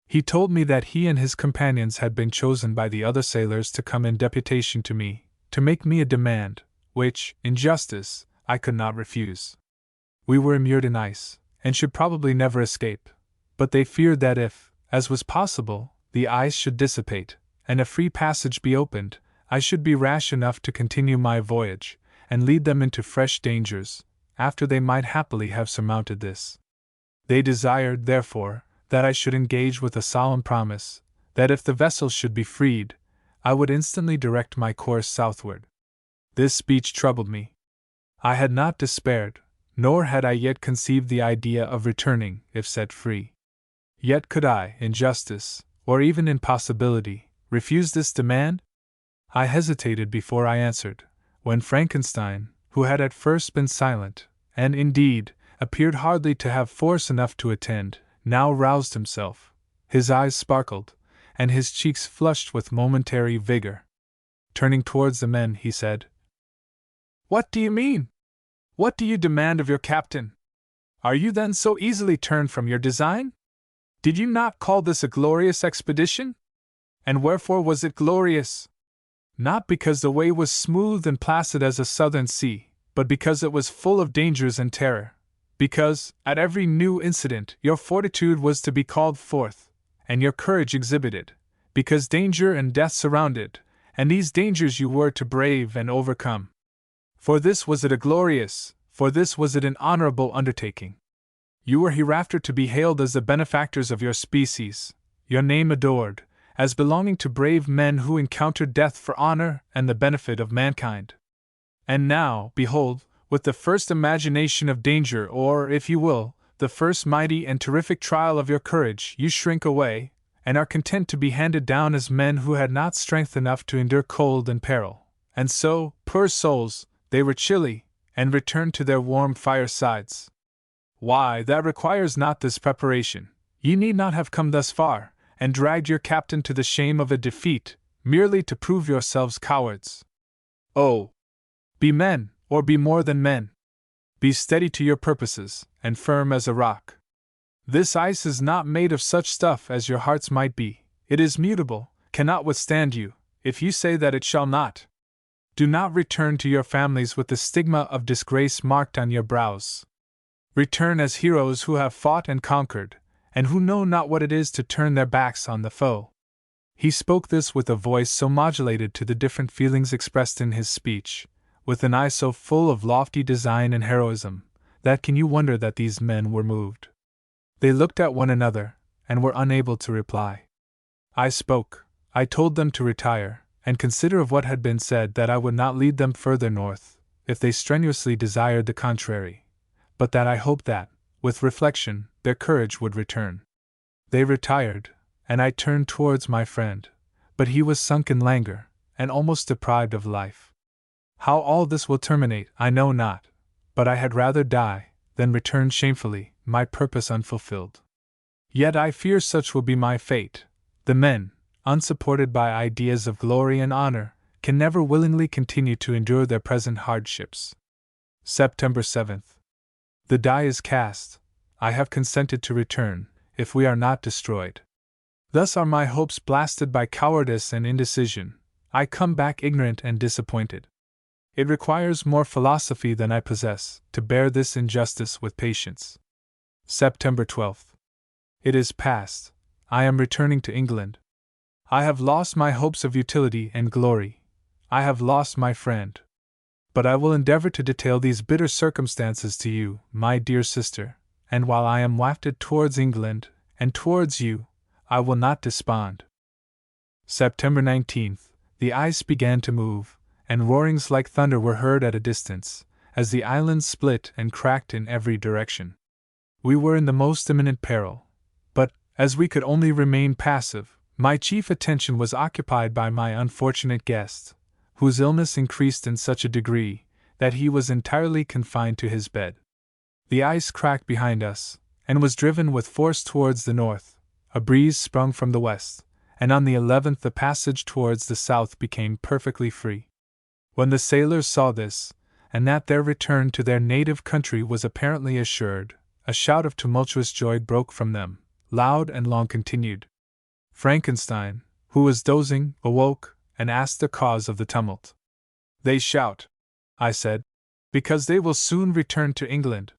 [SPEAKER 1] He told me that he and his companions had been chosen by the other sailors to come in deputation to me, to make me a demand, which, in justice, I could not refuse. We were immured in ice, and should probably never escape, but they feared that if, as was possible, the ice should dissipate, and a free passage be opened, I should be rash enough to continue my voyage, and lead them into fresh dangers, after they might happily have surmounted this. They desired, therefore, that I should engage with a solemn promise, that if the vessel should be freed, I would instantly direct my course southward. This speech troubled me. I had not despaired, nor had I yet conceived the idea of returning, if set free. Yet could I, in justice, or even in possibility, refuse this demand? I hesitated before I answered, when Frankenstein, who had at first been silent, and indeed, appeared hardly to have force enough to attend, now roused himself. His eyes sparkled, and his cheeks flushed with momentary vigor. Turning towards the men, he said, "What do you mean? What do you demand of your captain? Are you then so easily turned from your design? Did you not call this a glorious expedition? And wherefore was it glorious? Not because the way was smooth and placid as a southern sea, but because it was full of dangers and terror. Because, at every new incident, your fortitude was to be called forth, and your courage exhibited. Because danger and death surrounded, and these dangers you were to brave and overcome. For this was it a glorious, for this was it an honorable undertaking. You were hereafter to be hailed as the benefactors of your species, your name adored, as belonging to brave men who encountered death for honor and the benefit of mankind. And now, behold, with the first imagination of danger, or, if you will, the first mighty and terrific trial of your courage, you shrink away, and are content to be handed down as men who had not strength enough to endure cold and peril. And so, poor souls, they were chilly, and returned to their warm firesides. Why, that requires not this preparation. Ye need not have come thus far, and dragged your captain to the shame of a defeat, merely to prove yourselves cowards. Oh! Be men, or be more than men. Be steady to your purposes, and firm as a rock. This ice is not made of such stuff as your hearts might be. It is mutable, cannot withstand you, if you say that it shall not. Do not return to your families with the stigma of disgrace marked on your brows. Return as heroes who have fought and conquered, and who know not what it is to turn their backs on the foe. He spoke this with a voice so modulated to the different feelings expressed in his speech, with an eye so full of lofty design and heroism, that can you wonder that these men were moved? They looked at one another, and were unable to reply. I spoke. I told them to retire, and consider of what had been said that I would not lead them further north, if they strenuously desired the contrary, but that I hoped that, with reflection, their courage would return. They retired, and I turned towards my friend, but he was sunk in languor, and almost deprived of life. How all this will terminate, I know not, but I had rather die than return shamefully, my purpose unfulfilled. Yet I fear such will be my fate. The men, unsupported by ideas of glory and honor, can never willingly continue to endure their present hardships. September 7th. The die is cast. I have consented to return, if we are not destroyed. Thus are my hopes blasted by cowardice and indecision. I come back ignorant and disappointed. It requires more philosophy than I possess to bear this injustice with patience. September 12th. It is past. I am returning to England. I have lost my hopes of utility and glory. I have lost my friend. But I will endeavor to detail these bitter circumstances to you, my dear sister, and while I am wafted towards England, and towards you, I will not despond. September 19th. The ice began to move, and roarings like thunder were heard at a distance, as the island split and cracked in every direction. We were in the most imminent peril, but, as we could only remain passive, my chief attention was occupied by my unfortunate guest, whose illness increased in such a degree that he was entirely confined to his bed. The ice cracked behind us, and was driven with force towards the north. A breeze sprung from the west, and on the 11th the passage towards the south became perfectly free. When the sailors saw this, and that their return to their native country was apparently assured, a shout of tumultuous joy broke from them, loud and long continued. Frankenstein, who was dozing, awoke, and asked the cause of the tumult. They shout, I said, because they will soon return to England.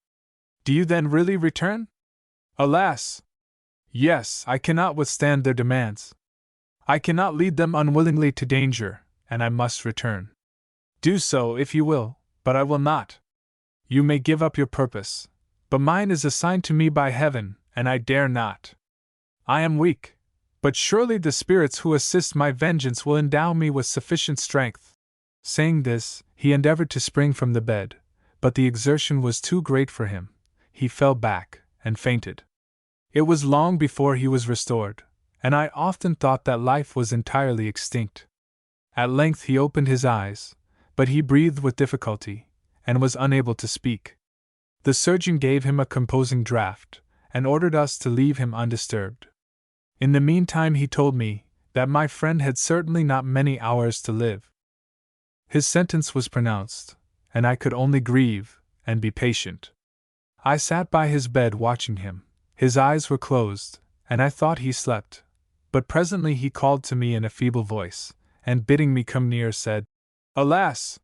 [SPEAKER 1] Do you then really return? Alas! Yes, I cannot withstand their demands. I cannot lead them unwillingly to danger, and I must return. Do so if you will, but I will not. You may give up your purpose, but mine is assigned to me by heaven, and I dare not. I am weak, but surely the spirits who assist my vengeance will endow me with sufficient strength. Saying this, he endeavored to spring from the bed, but the exertion was too great for him. He fell back, and fainted. It was long before he was restored, and I often thought that life was entirely extinct. At length he opened his eyes, but he breathed with difficulty, and was unable to speak. The surgeon gave him a composing draught, and ordered us to leave him undisturbed. In the meantime he told me that my friend had certainly not many hours to live. His sentence was pronounced, and I could only grieve and be patient. I sat by his bed watching him. His eyes were closed, and I thought he slept, but presently he called to me in a feeble voice, and bidding me come near said, Alas!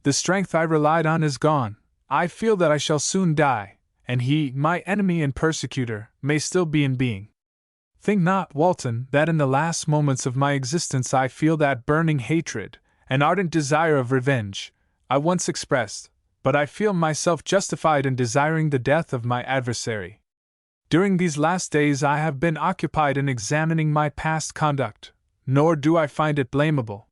[SPEAKER 1] The strength I relied on is gone. I feel that I shall soon die, and he, my enemy and persecutor, may still be in being. Think not, Walton, that in the last moments of my existence I feel that burning hatred, and ardent desire of revenge, I once expressed, but I feel myself justified in desiring the death of my adversary. During these last days I have been occupied in examining my past conduct, nor do I find it blamable.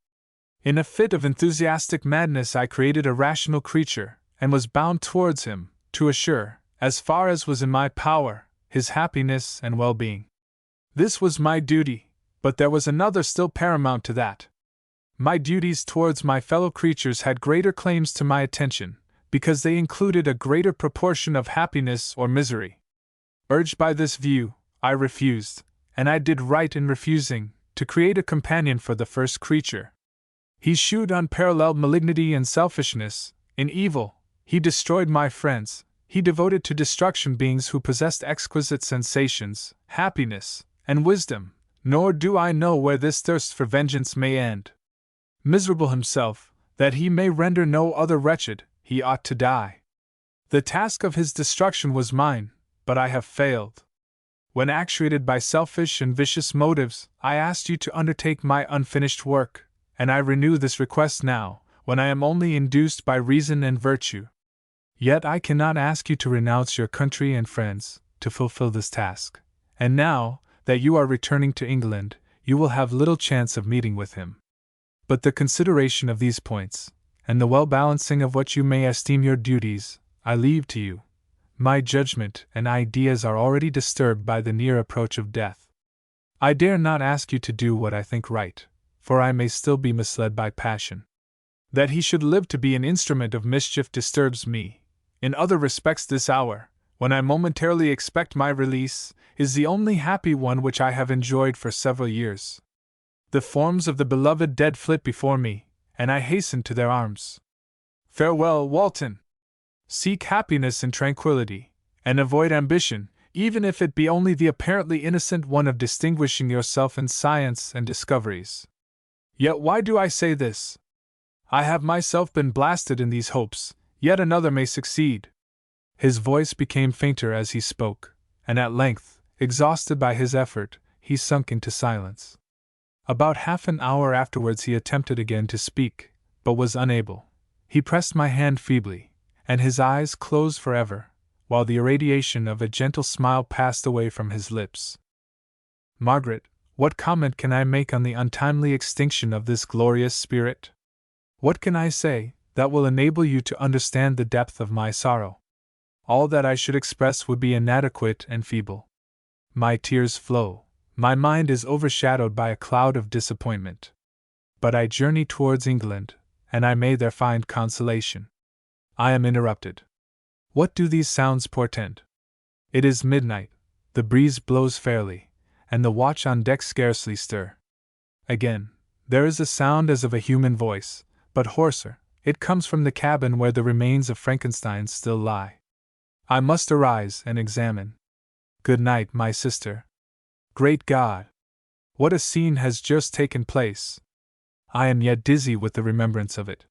[SPEAKER 1] In a fit of enthusiastic madness I created a rational creature, and was bound towards him, to assure, as far as was in my power, his happiness and well-being. This was my duty, but there was another still paramount to that. My duties towards my fellow creatures had greater claims to my attention, because they included a greater proportion of happiness or misery. Urged by this view, I refused, and I did right in refusing, to create a companion for the first creature. He shewed unparalleled malignity and selfishness. In evil, he destroyed my friends. He devoted to destruction beings who possessed exquisite sensations, happiness, and wisdom, nor do I know where this thirst for vengeance may end. Miserable himself, that he may render no other wretched, he ought to die. The task of his destruction was mine, but I have failed. When actuated by selfish and vicious motives, I asked you to undertake my unfinished work, and I renew this request now, when I am only induced by reason and virtue. Yet I cannot ask you to renounce your country and friends, to fulfill this task, and now that you are returning to England, you will have little chance of meeting with him. But the consideration of these points, and the well-balancing of what you may esteem your duties, I leave to you. My judgment and ideas are already disturbed by the near approach of death. I dare not ask you to do what I think right, for I may still be misled by passion. That he should live to be an instrument of mischief disturbs me. In other respects, this hour, when I momentarily expect my release, is the only happy one which I have enjoyed for several years. The forms of the beloved dead flit before me, and I hasten to their arms. Farewell, Walton! Seek happiness in tranquility, and avoid ambition, even if it be only the apparently innocent one of distinguishing yourself in science and discoveries. Yet why do I say this? I have myself been blasted in these hopes, yet another may succeed. His voice became fainter as he spoke, and at length, exhausted by his effort, he sunk into silence. About half an hour afterwards he attempted again to speak, but was unable. He pressed my hand feebly, and his eyes closed forever, while the irradiation of a gentle smile passed away from his lips. Margaret, what comment can I make on the untimely extinction of this glorious spirit? What can I say that will enable you to understand the depth of my sorrow? All that I should express would be inadequate and feeble. My tears flow, my mind is overshadowed by a cloud of disappointment. But I journey towards England, and I may there find consolation. I am interrupted. What do these sounds portend? It is midnight, the breeze blows fairly, and the watch on deck scarcely stir. Again, there is a sound as of a human voice, but hoarser. It comes from the cabin where the remains of Frankenstein still lie. I must arise and examine. Good night, my sister. Great God! What a scene has just taken place! I am yet dizzy with the remembrance of it.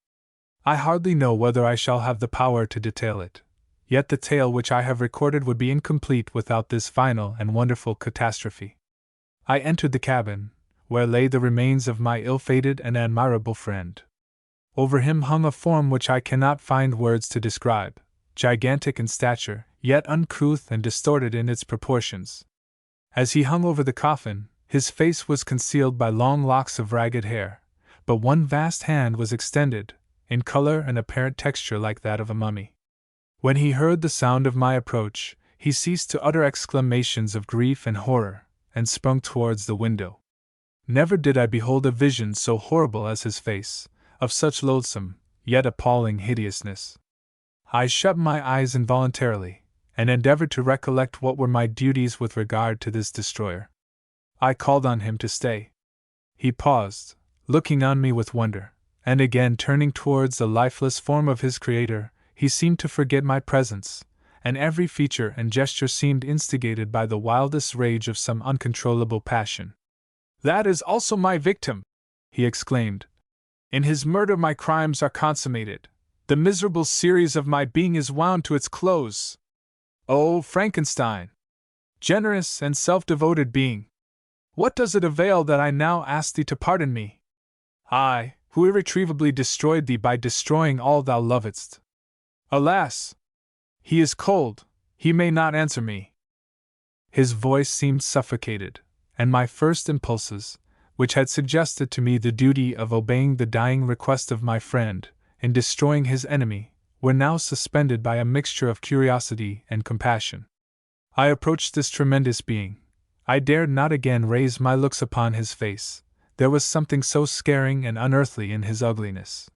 [SPEAKER 1] I hardly know whether I shall have the power to detail it, yet the tale which I have recorded would be incomplete without this final and wonderful catastrophe. I entered the cabin, where lay the remains of my ill-fated and admirable friend. Over him hung a form which I cannot find words to describe, gigantic in stature, yet uncouth and distorted in its proportions. As he hung over the coffin, his face was concealed by long locks of ragged hair, but one vast hand was extended, in color and apparent texture like that of a mummy. When he heard the sound of my approach, he ceased to utter exclamations of grief and horror, and sprung towards the window. Never did I behold a vision so horrible as his face, of such loathsome, yet appalling hideousness. I shut my eyes involuntarily, and endeavored to recollect what were my duties with regard to this destroyer. I called on him to stay. He paused, looking on me with wonder, and again turning towards the lifeless form of his creator, he seemed to forget my presence, and every feature and gesture seemed instigated by the wildest rage of some uncontrollable passion. "That is also my victim!" he exclaimed. "In his murder my crimes are consummated, The miserable series of my being is wound to its close. Oh, Frankenstein! Generous and self-devoted being! What does it avail that I now ask thee to pardon me? I, who irretrievably destroyed thee by destroying all thou lovedst. Alas! He is cold, he may not answer me. His voice seemed suffocated, and my first impulses, which had suggested to me the duty of obeying the dying request of my friend, in destroying his enemy, were now suspended by a mixture of curiosity and compassion. I approached this tremendous being. I dared not again raise my looks upon his face. There was something so scaring and unearthly in his ugliness.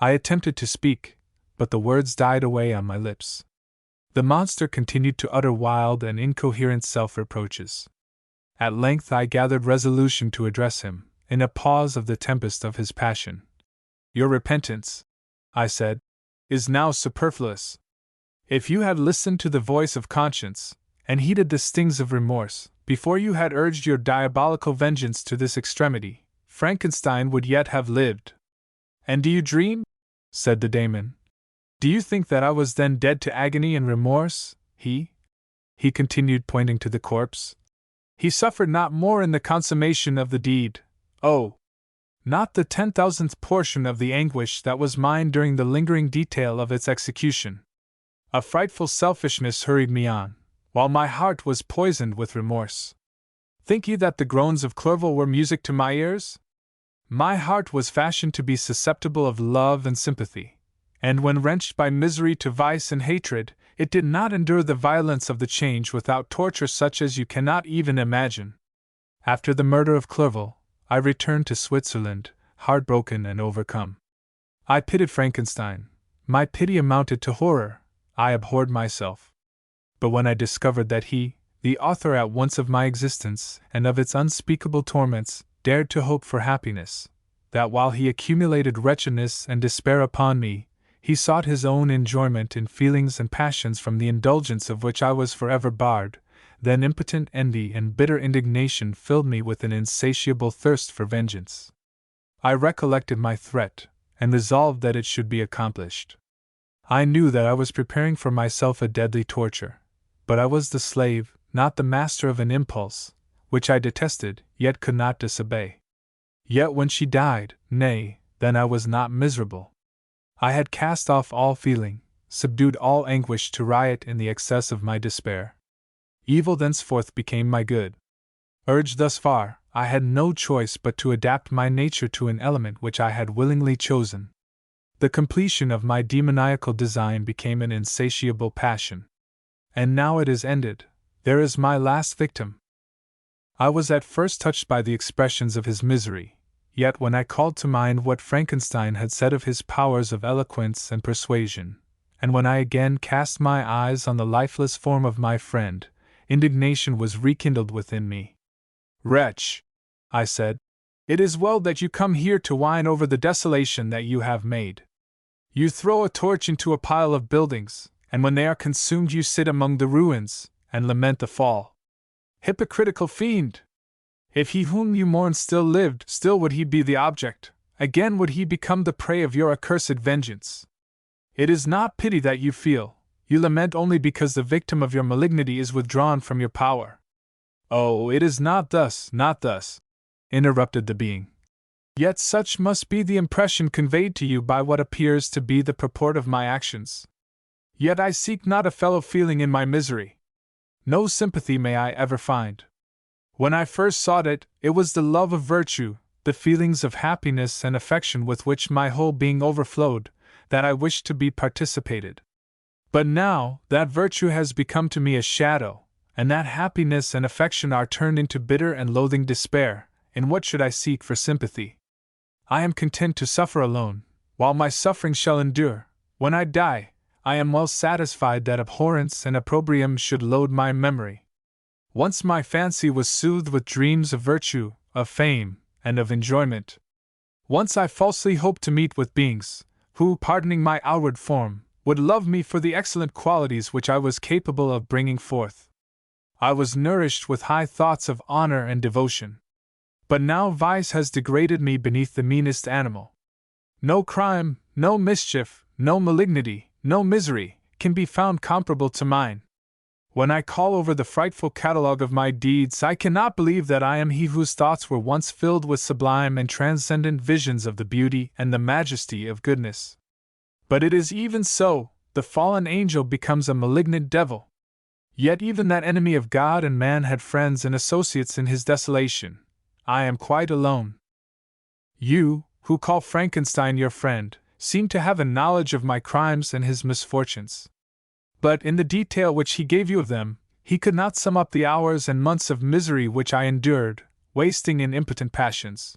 [SPEAKER 1] I attempted to speak, but the words died away on my lips. The monster continued to utter wild and incoherent self-reproaches. At length I gathered resolution to address him, in a pause of the tempest of his passion. Your repentance, I said, is now superfluous. If you had listened to the voice of conscience, and heeded the stings of remorse, before you had urged your diabolical vengeance to this extremity, Frankenstein would yet have lived. And do you dream? Said the daemon. Do you think that I was then dead to agony and remorse? He continued, pointing to the corpse. He suffered not more in the consummation of the deed. Oh! Not the 10,000th portion of the anguish that was mine during the lingering detail of its execution. A frightful selfishness hurried me on, while my heart was poisoned with remorse. Think ye that the groans of Clerval were music to my ears? My heart was fashioned to be susceptible of love and sympathy, and when wrenched by misery to vice and hatred, it did not endure the violence of the change without torture such as you cannot even imagine. After the murder of Clerval, I returned to Switzerland, heartbroken and overcome. I pitied Frankenstein. My pity amounted to horror. I abhorred myself. But when I discovered that he, the author at once of my existence and of its unspeakable torments, dared to hope for happiness, that while he accumulated wretchedness and despair upon me, he sought his own enjoyment in feelings and passions from the indulgence of which I was forever barred, then impotent envy and bitter indignation filled me with an insatiable thirst for vengeance. I recollected my threat, and resolved that it should be accomplished. I knew that I was preparing for myself a deadly torture, but I was the slave, not the master of an impulse, which I detested, yet could not disobey. Yet when she died, nay, then I was not miserable. I had cast off all feeling, subdued all anguish to riot in the excess of my despair. Evil thenceforth became my good. Urged thus far, I had no choice but to adapt my nature to an element which I had willingly chosen. The completion of my demoniacal design became an insatiable passion. And now it is ended. There is my last victim. I was at first touched by the expressions of his misery, yet when I called to mind what Frankenstein had said of his powers of eloquence and persuasion, and when I again cast my eyes on the lifeless form of my friend, indignation was rekindled within me. Wretch, I said, it is well that you come here to whine over the desolation that you have made. You throw a torch into a pile of buildings, and when they are consumed you sit among the ruins, and lament the fall. Hypocritical fiend! If he whom you mourn still lived, still would he be the object, again would he become the prey of your accursed vengeance. It is not pity that you feel, you lament only because the victim of your malignity is withdrawn from your power. Oh, it is not thus, interrupted the being. Yet such must be the impression conveyed to you by what appears to be the purport of my actions. Yet I seek not a fellow feeling in my misery. No sympathy may I ever find. When I first sought it, it was the love of virtue, the feelings of happiness and affection with which my whole being overflowed, that I wished to be participated. But now, that virtue has become to me a shadow, and that happiness and affection are turned into bitter and loathing despair, in what should I seek for sympathy? I am content to suffer alone, while my suffering shall endure. When I die, I am well satisfied that abhorrence and opprobrium should load my memory. Once my fancy was soothed with dreams of virtue, of fame, and of enjoyment. Once I falsely hoped to meet with beings, who, pardoning my outward form, would love me for the excellent qualities which I was capable of bringing forth. I was nourished with high thoughts of honor and devotion. But now vice has degraded me beneath the meanest animal. No crime, no mischief, no malignity, no misery, can be found comparable to mine. When I call over the frightful catalogue of my deeds, I cannot believe that I am he whose thoughts were once filled with sublime and transcendent visions of the beauty and the majesty of goodness. But it is even so, the fallen angel becomes a malignant devil. Yet even that enemy of God and man had friends and associates in his desolation. I am quite alone. You, who call Frankenstein your friend, seem to have a knowledge of my crimes and his misfortunes. But in the detail which he gave you of them, he could not sum up the hours and months of misery which I endured, wasting in impotent passions.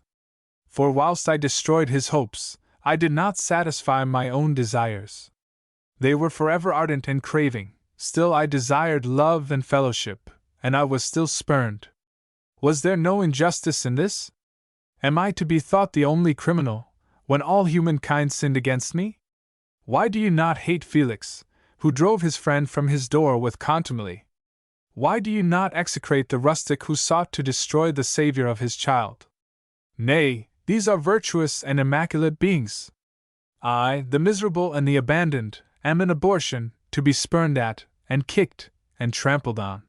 [SPEAKER 1] For whilst I destroyed his hopes, I did not satisfy my own desires. They were forever ardent and craving, still I desired love and fellowship, and I was still spurned. Was there no injustice in this? Am I to be thought the only criminal, when all humankind sinned against me? Why do you not hate Felix, who drove his friend from his door with contumely? Why do you not execrate the rustic who sought to destroy the Saviour of his child? Nay, these are virtuous and immaculate beings. I, the miserable and the abandoned, am an abortion, to be spurned at, and kicked, and trampled on.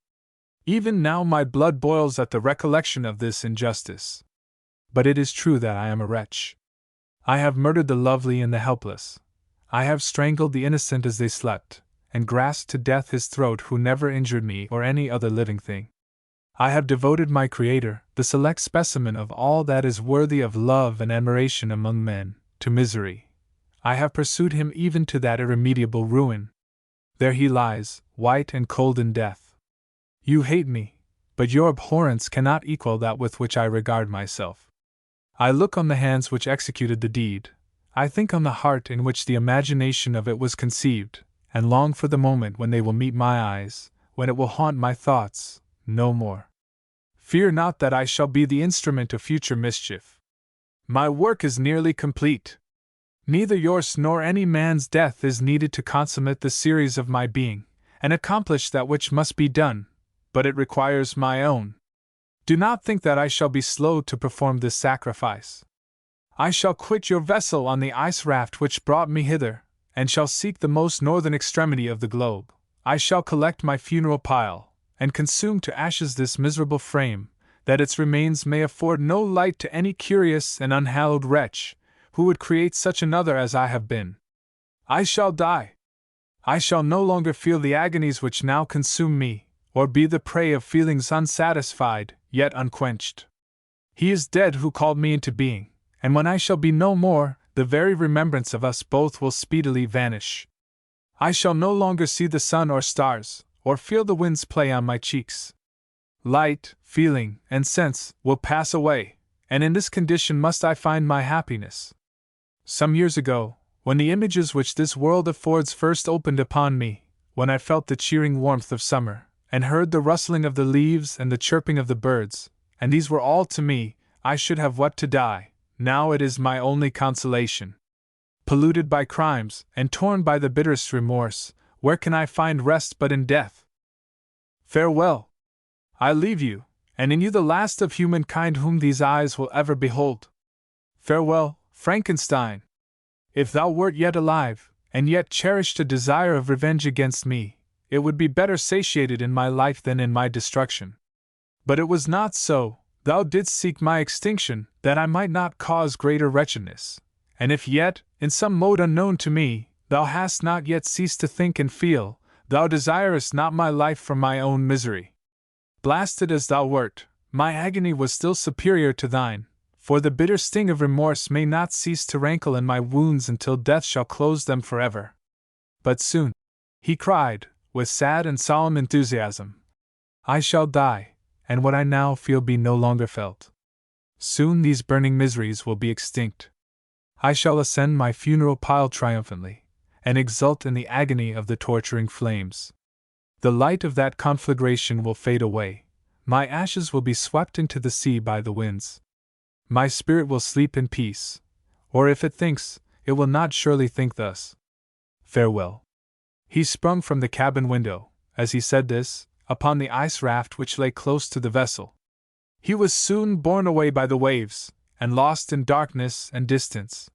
[SPEAKER 1] Even now my blood boils at the recollection of this injustice. But it is true that I am a wretch. I have murdered the lovely and the helpless. I have strangled the innocent as they slept, and grasped to death his throat who never injured me or any other living thing. I have devoted my Creator, the select specimen of all that is worthy of love and admiration among men, to misery. I have pursued him even to that irremediable ruin. There he lies, white and cold in death. You hate me, but your abhorrence cannot equal that with which I regard myself. I look on the hands which executed the deed, I think on the heart in which the imagination of it was conceived, and long for the moment when they will meet my eyes, when it will haunt my thoughts, no more. Fear not that I shall be the instrument of future mischief. My work is nearly complete. Neither yours nor any man's death is needed to consummate the series of my being, and accomplish that which must be done, but it requires my own. Do not think that I shall be slow to perform this sacrifice. I shall quit your vessel on the ice raft which brought me hither, and shall seek the most northern extremity of the globe. I shall collect my funeral pile, and consume to ashes this miserable frame, that its remains may afford no light to any curious and unhallowed wretch, who would create such another as I have been. I shall die. I shall no longer feel the agonies which now consume me, or be the prey of feelings unsatisfied, yet unquenched. He is dead who called me into being, and when I shall be no more, the very remembrance of us both will speedily vanish. I shall no longer see the sun or stars, or feel the winds play on my cheeks. Light, feeling, and sense will pass away, and in this condition must I find my happiness. Some years ago, when the images which this world affords first opened upon me, when I felt the cheering warmth of summer, and heard the rustling of the leaves and the chirping of the birds, and these were all to me, I should have wept to die. Now it is my only consolation. Polluted by crimes, and torn by the bitterest remorse, where can I find rest but in death? Farewell! I leave you, and in you the last of humankind whom these eyes will ever behold. Farewell, Frankenstein! If thou wert yet alive, and yet cherished a desire of revenge against me, it would be better satiated in my life than in my destruction. But it was not so. Thou didst seek my extinction, that I might not cause greater wretchedness, and if yet, in some mode unknown to me, thou hast not yet ceased to think and feel, thou desirest not my life for my own misery. Blasted as thou wert, my agony was still superior to thine, for the bitter sting of remorse may not cease to rankle in my wounds until death shall close them forever. But soon, he cried, with sad and solemn enthusiasm, I shall die, and what I now feel be no longer felt. Soon these burning miseries will be extinct. I shall ascend my funeral pile triumphantly, and exult in the agony of the torturing flames. The light of that conflagration will fade away, my ashes will be swept into the sea by the winds. My spirit will sleep in peace, or if it thinks, it will not surely think thus. Farewell. He sprung from the cabin window, as he said this, upon the ice raft which lay close to the vessel. He was soon borne away by the waves, and lost in darkness and distance.